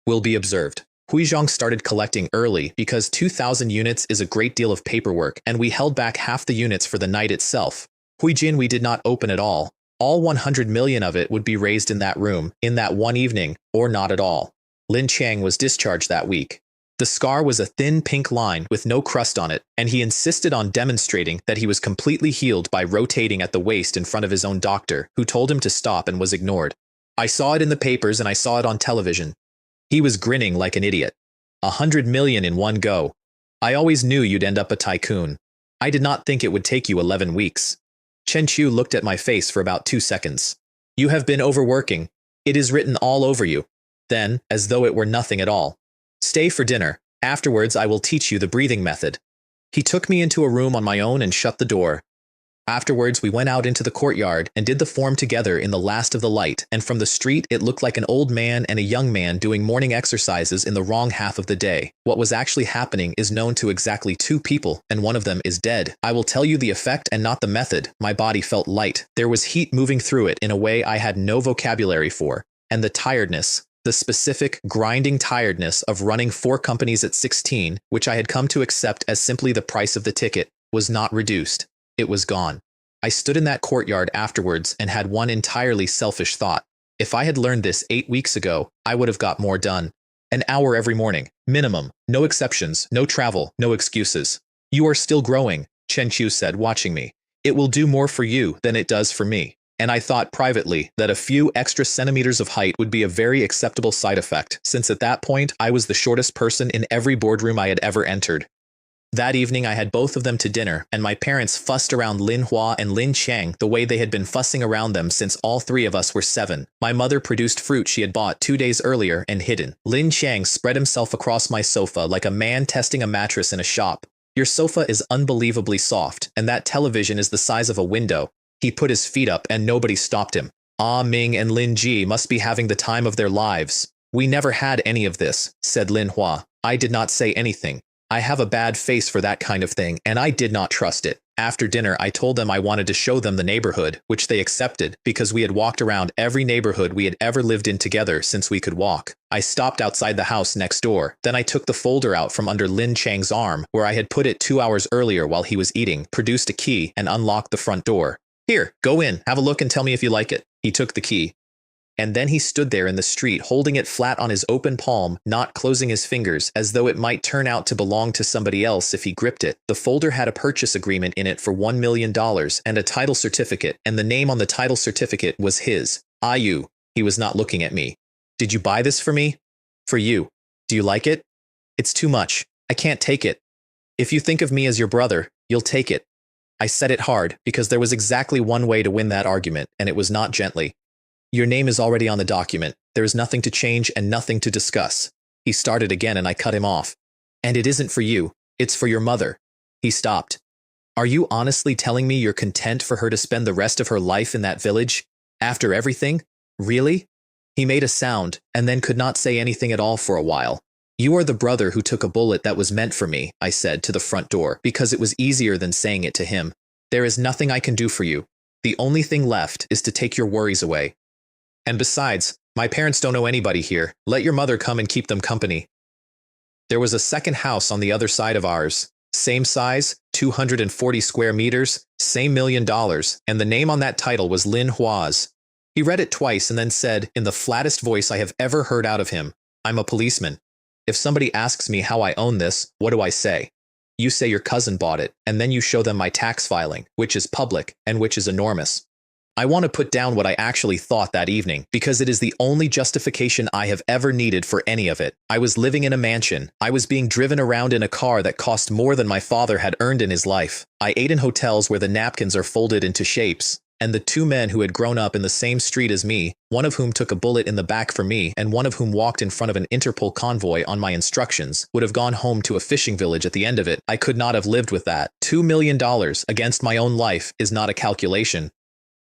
will be observed. Huizhong started collecting early because 2,000 units is a great deal of paperwork, and we held back half the units for the night itself. Huijin we did not open at all. All 100 million of it would be raised in that room, in that one evening, or not at all. Lin Chang was discharged that week. The scar was a thin pink line with no crust on it, and he insisted on demonstrating that he was completely healed by rotating at the waist in front of his own doctor, who told him to stop and was ignored. I saw it in the papers and I saw it on television. He was grinning like an idiot. 100 million in one go. I always knew you'd end up a tycoon. I did not think it would take you 11 weeks. Chen Chu looked at my face for about 2 seconds. You have been overworking. It is written all over you. Then, as though it were nothing at all. Stay for dinner. Afterwards, I will teach you the breathing method. He took me into a room on my own and shut the door. Afterwards, we went out into the courtyard and did the form together in the last of the light, and from the street it looked like an old man and a young man doing morning exercises in the wrong half of the day. What was actually happening is known to exactly 2 people, and one of them is dead. I will tell you the effect and not the method. My body felt light. There was heat moving through it in a way I had no vocabulary for, and the tiredness, the specific, grinding tiredness of running 4 companies at 16, which I had come to accept as simply the price of the ticket, was not reduced. It was gone. I stood in that courtyard afterwards and had one entirely selfish thought. If I had learned this 8 weeks ago, I would have got more done. An hour every morning, minimum, no exceptions, no travel, no excuses. You are still growing, Chen Chu said, watching me. It will do more for you than it does for me. And I thought privately that a few extra centimeters of height would be a very acceptable side effect, since at that point I was the shortest person in every boardroom I had ever entered. That evening I had both of them to dinner, and my parents fussed around Lin Hua and Lin Chang the way they had been fussing around them since all 3 of us were 7. My mother produced fruit she had bought 2 days earlier and hidden. Lin Chang spread himself across my sofa like a man testing a mattress in a shop. Your sofa is unbelievably soft, and that television is the size of a window. He put his feet up and nobody stopped him. Ah Ming and Lin Ji must be having the time of their lives. We never had any of this, said Lin Hua. I did not say anything. I have a bad face for that kind of thing, and I did not trust it. After dinner, I told them I wanted to show them the neighborhood, which they accepted, because we had walked around every neighborhood we had ever lived in together since we could walk. I stopped outside the house next door. Then I took the folder out from under Lin Chang's arm, where I had put it 2 hours earlier while he was eating, produced a key, and unlocked the front door. Here, go in, have a look and tell me if you like it. He took the key. And then he stood there in the street holding it flat on his open palm, not closing his fingers, as though it might turn out to belong to somebody else if he gripped it. The folder had a purchase agreement in it for $1 million and a title certificate, and the name on the title certificate was his. Ayu. He was not looking at me. Did you buy this for me? For you. Do you like it? It's too much. I can't take it. If you think of me as your brother, you'll take it. I said it hard, because there was exactly one way to win that argument, and it was not gently. Your name is already on the document. There is nothing to change and nothing to discuss. He started again and I cut him off. And it isn't for you. It's for your mother. He stopped. Are you honestly telling me you're content for her to spend the rest of her life in that village? After everything? Really? He made a sound, and then could not say anything at all for a while. You are the brother who took a bullet that was meant for me, I said to the front door, because it was easier than saying it to him. There is nothing I can do for you. The only thing left is to take your worries away. And besides, my parents don't know anybody here. Let your mother come and keep them company. There was a second house on the other side of ours. Same size, 240 square meters, same $1 million, and the name on that title was Lin Hua's. He read it twice and then said, in the flattest voice I have ever heard out of him, I'm a policeman. If somebody asks me how I own this, what do I say? You say your cousin bought it, and then you show them my tax filing, which is public and which is enormous. I want to put down what I actually thought that evening, because it is the only justification I have ever needed for any of it. I was living in a mansion. I was being driven around in a car that cost more than my father had earned in his life. I ate in hotels where the napkins are folded into shapes. And the two men who had grown up in the same street as me, one of whom took a bullet in the back for me and one of whom walked in front of an Interpol convoy on my instructions, would have gone home to a fishing village at the end of it. I could not have lived with that. $2 million against my own life is not a calculation.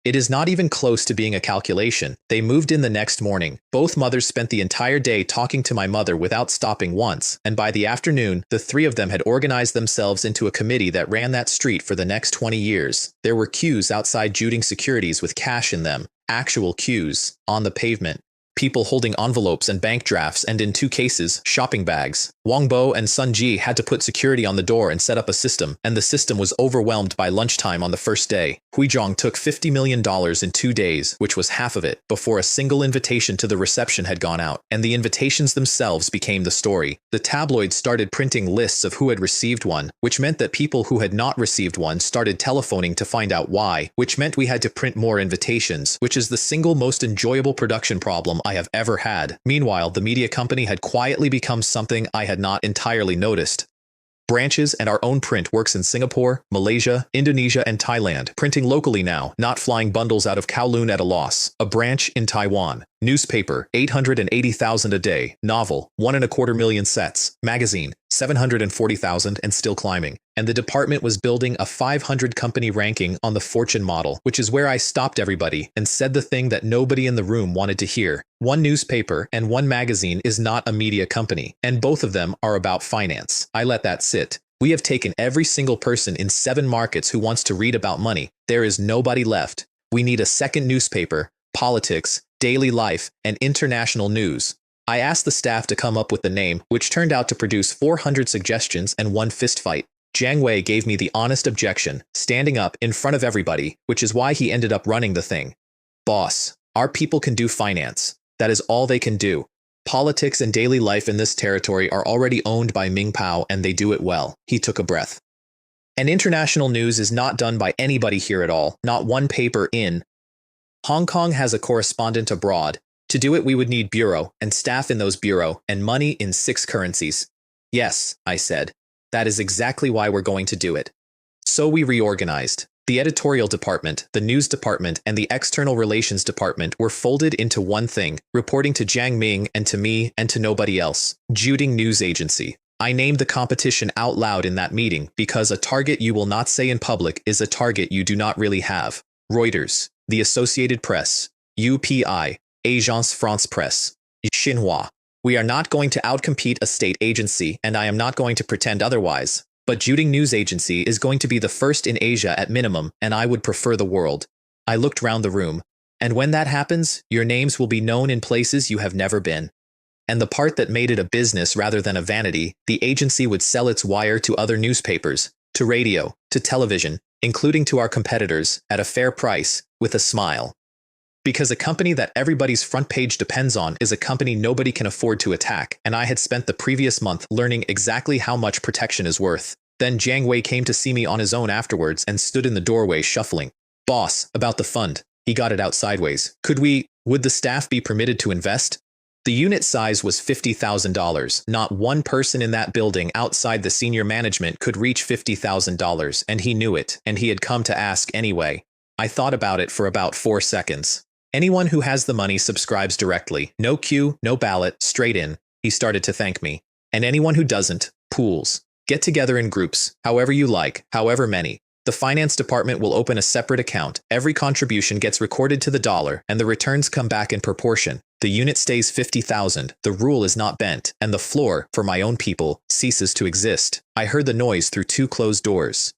It is not even close to being a calculation. They moved in the next morning. Both mothers spent the entire day talking to my mother without stopping once, and by the afternoon, the three of them had organized themselves into a committee that ran that street for the next 20 years. There were queues outside Juding Securities with cash in them, actual queues, on the pavement. People holding envelopes and bank drafts and, in 2 cases, shopping bags. Wang Bo and Sun Ji had to put security on the door and set up a system, and the system was overwhelmed by lunchtime on the first day. Huizhong took $50 million in 2 days, which was half of it, before a single invitation to the reception had gone out, and the invitations themselves became the story. The tabloids started printing lists of who had received one, which meant that people who had not received one started telephoning to find out why, which meant we had to print more invitations, which is the single most enjoyable production problem I have ever had. Meanwhile, the media company had quietly become something I had not entirely noticed. Branches and our own print works in Singapore, Malaysia, Indonesia, and Thailand, printing locally now, not flying bundles out of Kowloon at a loss. A branch in Taiwan. Newspaper, 880,000 a day. Novel, 1.25 million sets. Magazine, 740,000 and still climbing. And the department was building a 500 company ranking on the Fortune model, which is where I stopped everybody and said the thing that nobody in the room wanted to hear. One newspaper and one magazine is not a media company, and both of them are about finance. I let that sit. We have taken every single person in 7 markets who wants to read about money. There is nobody left. We need a second newspaper, politics, daily life, and international news. I asked the staff to come up with the name, which turned out to produce 400 suggestions and 1 fistfight. Jiang Wei gave me the honest objection, standing up in front of everybody, which is why he ended up running the thing. Boss, our people can do finance. That is all they can do. Politics and daily life in this territory are already owned by Ming Pao, and they do it well. He took a breath. And international news is not done by anybody here at all, not one paper in. Hong Kong has a correspondent abroad. To do it, we would need bureau, and staff in those bureau, and money in 6 currencies. Yes, I said. That is exactly why we're going to do it. So we reorganized. The editorial department, the news department, and the external relations department were folded into one thing, reporting to Jiang Ming and to me and to nobody else. Juding News Agency. I named the competition out loud in that meeting because a target you will not say in public is a target you do not really have. Reuters, the Associated Press, UPI, Agence France Presse, Xinhua. We are not going to outcompete a state agency, and I am not going to pretend otherwise. But Juding News Agency is going to be the first in Asia at minimum, and I would prefer the world. I looked round the room. And when that happens, your names will be known in places you have never been. And the part that made it a business rather than a vanity, the agency would sell its wire to other newspapers, to radio, to television, including to our competitors, at a fair price, with a smile. Because a company that everybody's front page depends on is a company nobody can afford to attack, and I had spent the previous month learning exactly how much protection is worth. Then Jiang Wei came to see me on his own afterwards and stood in the doorway shuffling. Boss, about the fund. He got it out sideways. Would the staff be permitted to invest? The unit size was $50,000. Not one person in that building outside the senior management could reach $50,000, and he knew it, and he had come to ask anyway. I thought about it for about 4 seconds. Anyone who has the money subscribes directly. No queue, no ballot, straight in. He started to thank me. And anyone who doesn't, pools. Get together in groups, however you like, however many. The finance department will open a separate account. Every contribution gets recorded to the dollar, and the returns come back in proportion. The unit stays 50,000. The rule is not bent, and the floor, for my own people, ceases to exist. I heard the noise through 2 closed doors.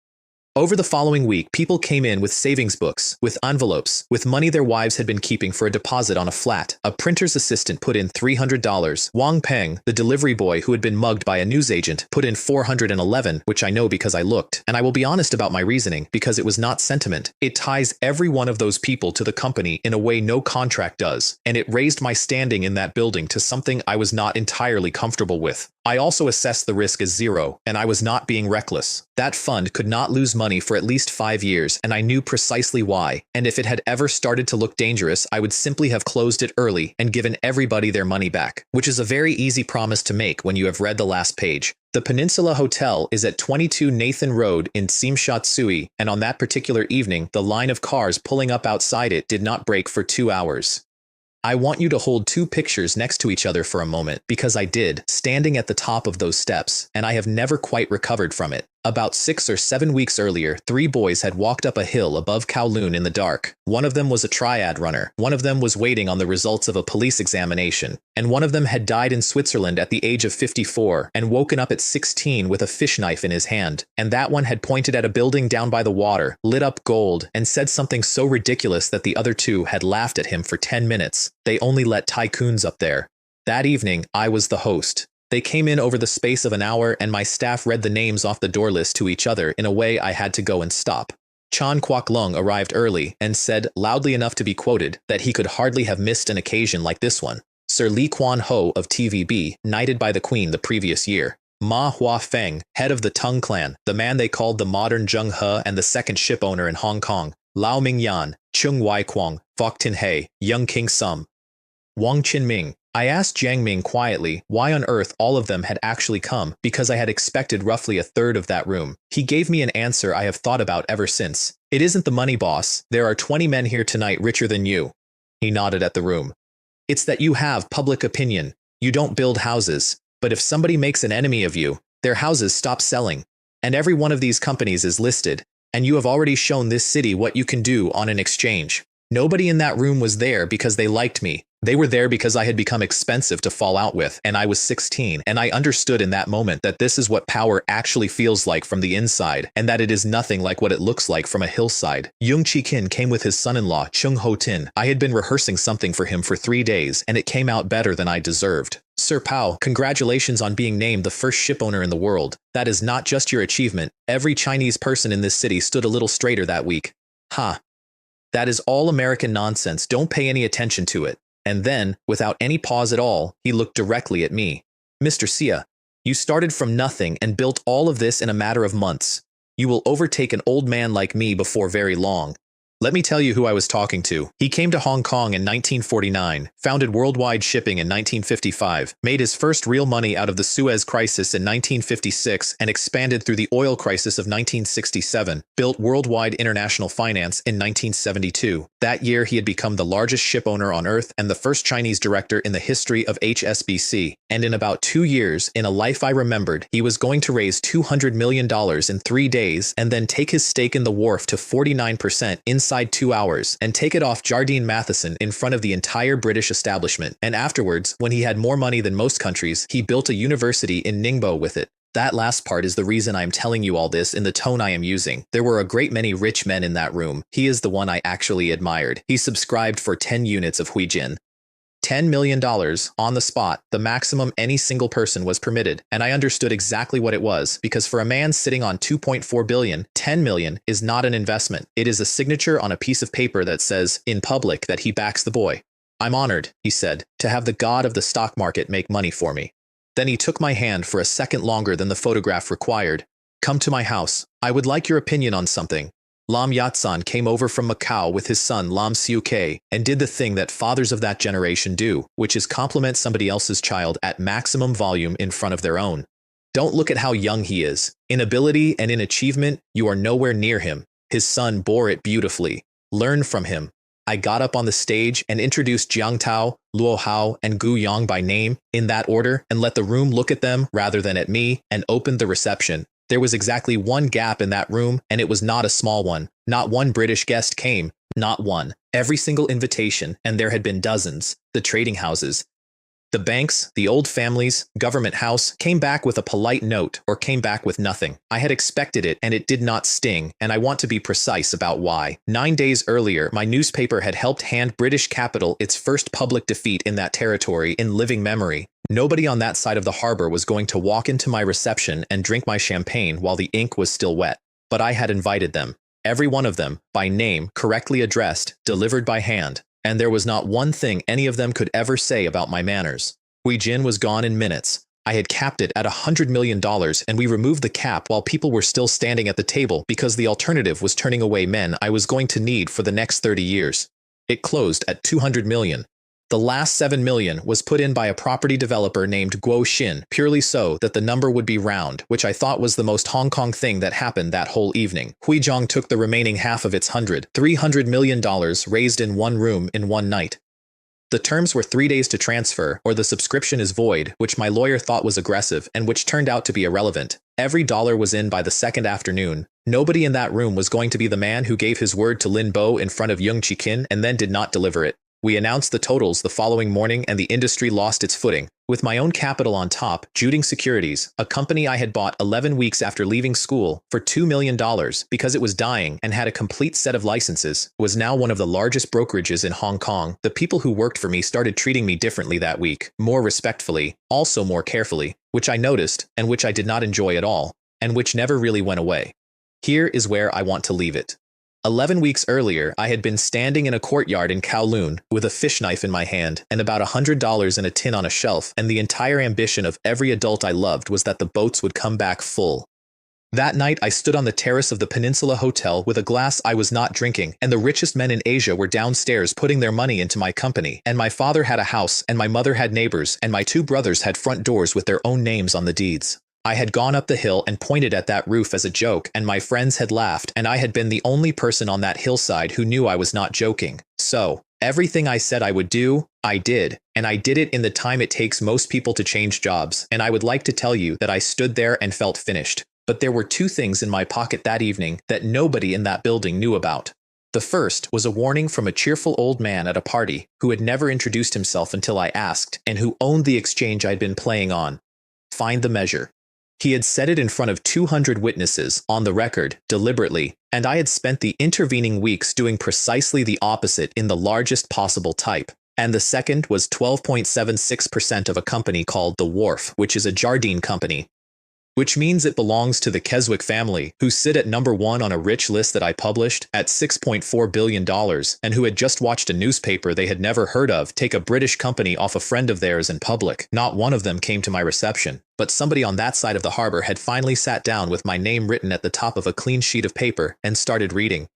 Over the following week, people came in with savings books, with envelopes, with money their wives had been keeping for a deposit on a flat. A printer's assistant put in $300. Wang Peng, the delivery boy who had been mugged by a newsagent, put in $411, which I know because I looked. And I will be honest about my reasoning, because it was not sentiment. It ties every one of those people to the company in a way no contract does, and it raised my standing in that building to something I was not entirely comfortable with. I also assessed the risk as 0, and I was not being reckless. That fund could not lose money for at least 5 years, and I knew precisely why. And if it had ever started to look dangerous, I would simply have closed it early and given everybody their money back, which is a very easy promise to make when you have read the last page. The Peninsula Hotel is at 22 Nathan Road in Tsimsha-Tsui, and on that particular evening, the line of cars pulling up outside it did not break for 2 hours. I want you to hold 2 pictures next to each other for a moment, because I did, standing at the top of those steps, and I have never quite recovered from it. About 6 or 7 weeks earlier, 3 boys had walked up a hill above Kowloon in the dark. One of them was a triad runner, one of them was waiting on the results of a police examination, and one of them had died in Switzerland at the age of 54 and woken up at 16 with a fish knife in his hand, and that one had pointed at a building down by the water, lit up gold, and said something so ridiculous that the other 2 had laughed at him for 10 minutes. They only let tycoons up there. That evening, I was the host. They came in over the space of an hour, and my staff read the names off the door list to each other in a way I had to go and stop. Chan Kwok Lung arrived early and said, loudly enough to be quoted, that he could hardly have missed an occasion like this one. Sir Lee Kwan Ho of TVB, knighted by the Queen the previous year. Ma Hua Feng, head of the Tung clan, the man they called the modern Zheng He and the second ship owner in Hong Kong. Lao Ming Yan, Chung Wai Kwong, Fok Tin He, Young King Sum. Wang Qinming. I asked Jiang Ming quietly why on earth all of them had actually come, because I had expected roughly a third of that room. He gave me an answer I have thought about ever since. It isn't the money, boss. There are 20 men here tonight richer than you. He nodded at the room. It's that you have public opinion. You don't build houses. But if somebody makes an enemy of you, their houses stop selling. And every one of these companies is listed. And you have already shown this city what you can do on an exchange. Nobody in that room was there because they liked me. They were there because I had become expensive to fall out with, and I was 16, and I understood in that moment that this is what power actually feels like from the inside, and that it is nothing like what it looks like from a hillside. Yung Chi-kin came with his son-in-law, Chung Ho-tin. I had been rehearsing something for him for 3 days, and it came out better than I deserved. Sir Pao, congratulations on being named the first shipowner in the world. That is not just your achievement. Every Chinese person in this city stood a little straighter that week. Ha. That is all American nonsense. Don't pay any attention to it. And then, without any pause at all, he looked directly at me. Mr. Sia, you started from nothing and built all of this in a matter of months. You will overtake an old man like me before very long. Let me tell you who I was talking to. He came to Hong Kong in 1949, founded worldwide shipping in 1955, made his first real money out of the Suez Crisis in 1956, and expanded through the oil crisis of 1967, built worldwide international finance in 1972. That year, he had become the largest ship owner on Earth and the first Chinese director in the history of HSBC. And in about 2 years, in a life I remembered, he was going to raise $200 million in 3 days and then take his stake in the Wharf to 49% inside 2 hours and take it off Jardine Matheson in front of the entire British establishment. And afterwards, when he had more money than most countries, he built a university in Ningbo with it. That last part is the reason I am telling you all this in the tone I am using. There were a great many rich men in that room. He is the one I actually admired. He subscribed for 10 units of Huijin. $10 million on the spot, the maximum any single person was permitted, and I understood exactly what it was, because for a man sitting on 2.4 billion, 10 million is not an investment. It is a signature on a piece of paper that says, in public, that he backs the boy. I'm honored, he said, to have the god of the stock market make money for me. Then he took my hand for a second longer than the photograph required. Come to my house. I would like your opinion on something. Lam Yatsen came over from Macau with his son Lam Siu-Kei and did the thing that fathers of that generation do, which is compliment somebody else's child at maximum volume in front of their own. Don't look at how young he is. In ability and in achievement, you are nowhere near him. His son bore it beautifully. Learn from him. I got up on the stage and introduced Jiang Tao, Luo Hao, and Gu Yang by name, in that order, and let the room look at them rather than at me, and opened the reception. There was exactly one gap in that room, and it was not a small one. Not one British guest came, not one. Every single invitation, and there had been dozens, the trading houses, the banks, the old families, government house, came back with a polite note or came back with nothing. I had expected it and it did not sting, and I want to be precise about why. 9 days earlier, my newspaper had helped hand British capital its first public defeat in that territory in living memory. Nobody on that side of the harbor was going to walk into my reception and drink my champagne while the ink was still wet. But I had invited them. Every one of them, by name, correctly addressed, delivered by hand. And there was not one thing any of them could ever say about my manners. Hui Jin was gone in minutes. I had capped it at $100 million, and we removed the cap while people were still standing at the table because the alternative was turning away men I was going to need for the next 30 years. It closed at $200 million. The last $7 million was put in by a property developer named Guo Xin, purely so that the number would be round, which I thought was the most Hong Kong thing that happened that whole evening. Hui Zhang took the remaining half of its $300 million raised in one room in one night. The terms were 3 days to transfer, or the subscription is void, which my lawyer thought was aggressive and which turned out to be irrelevant. Every dollar was in by the second afternoon. Nobody in that room was going to be the man who gave his word to Lin Bo in front of Yung Chi-kin and then did not deliver it. We announced the totals the following morning and the industry lost its footing. With my own capital on top, Juding Securities, a company I had bought 11 weeks after leaving school for $2 million because it was dying and had a complete set of licenses, was now one of the largest brokerages in Hong Kong. The people who worked for me started treating me differently that week, more respectfully, also more carefully, which I noticed and which I did not enjoy at all, and which never really went away. Here is where I want to leave it. 11 weeks earlier, I had been standing in a courtyard in Kowloon with a fish knife in my hand and about $100 in a tin on a shelf, and the entire ambition of every adult I loved was that the boats would come back full. That night, I stood on the terrace of the Peninsula Hotel with a glass I was not drinking, and the richest men in Asia were downstairs putting their money into my company, and my father had a house, and my mother had neighbors, and my 2 brothers had front doors with their own names on the deeds. I had gone up the hill and pointed at that roof as a joke, and my friends had laughed, and I had been the only person on that hillside who knew I was not joking. So, everything I said I would do, I did, and I did it in the time it takes most people to change jobs, and I would like to tell you that I stood there and felt finished. But there were 2 things in my pocket that evening that nobody in that building knew about. The first was a warning from a cheerful old man at a party who had never introduced himself until I asked, and who owned the exchange I'd been playing on. Find the measure. He had said it in front of 200 witnesses, on the record, deliberately, and I had spent the intervening weeks doing precisely the opposite in the largest possible type. And the second was 12.76% of a company called the Wharf, which is a Jardine company, which means it belongs to the Keswick family, who sit at number 1 on a rich list that I published at $6.4 billion, and who had just watched a newspaper they had never heard of take a British company off a friend of theirs in public. Not one of them came to my reception, but somebody on that side of the harbor had finally sat down with my name written at the top of a clean sheet of paper and started reading.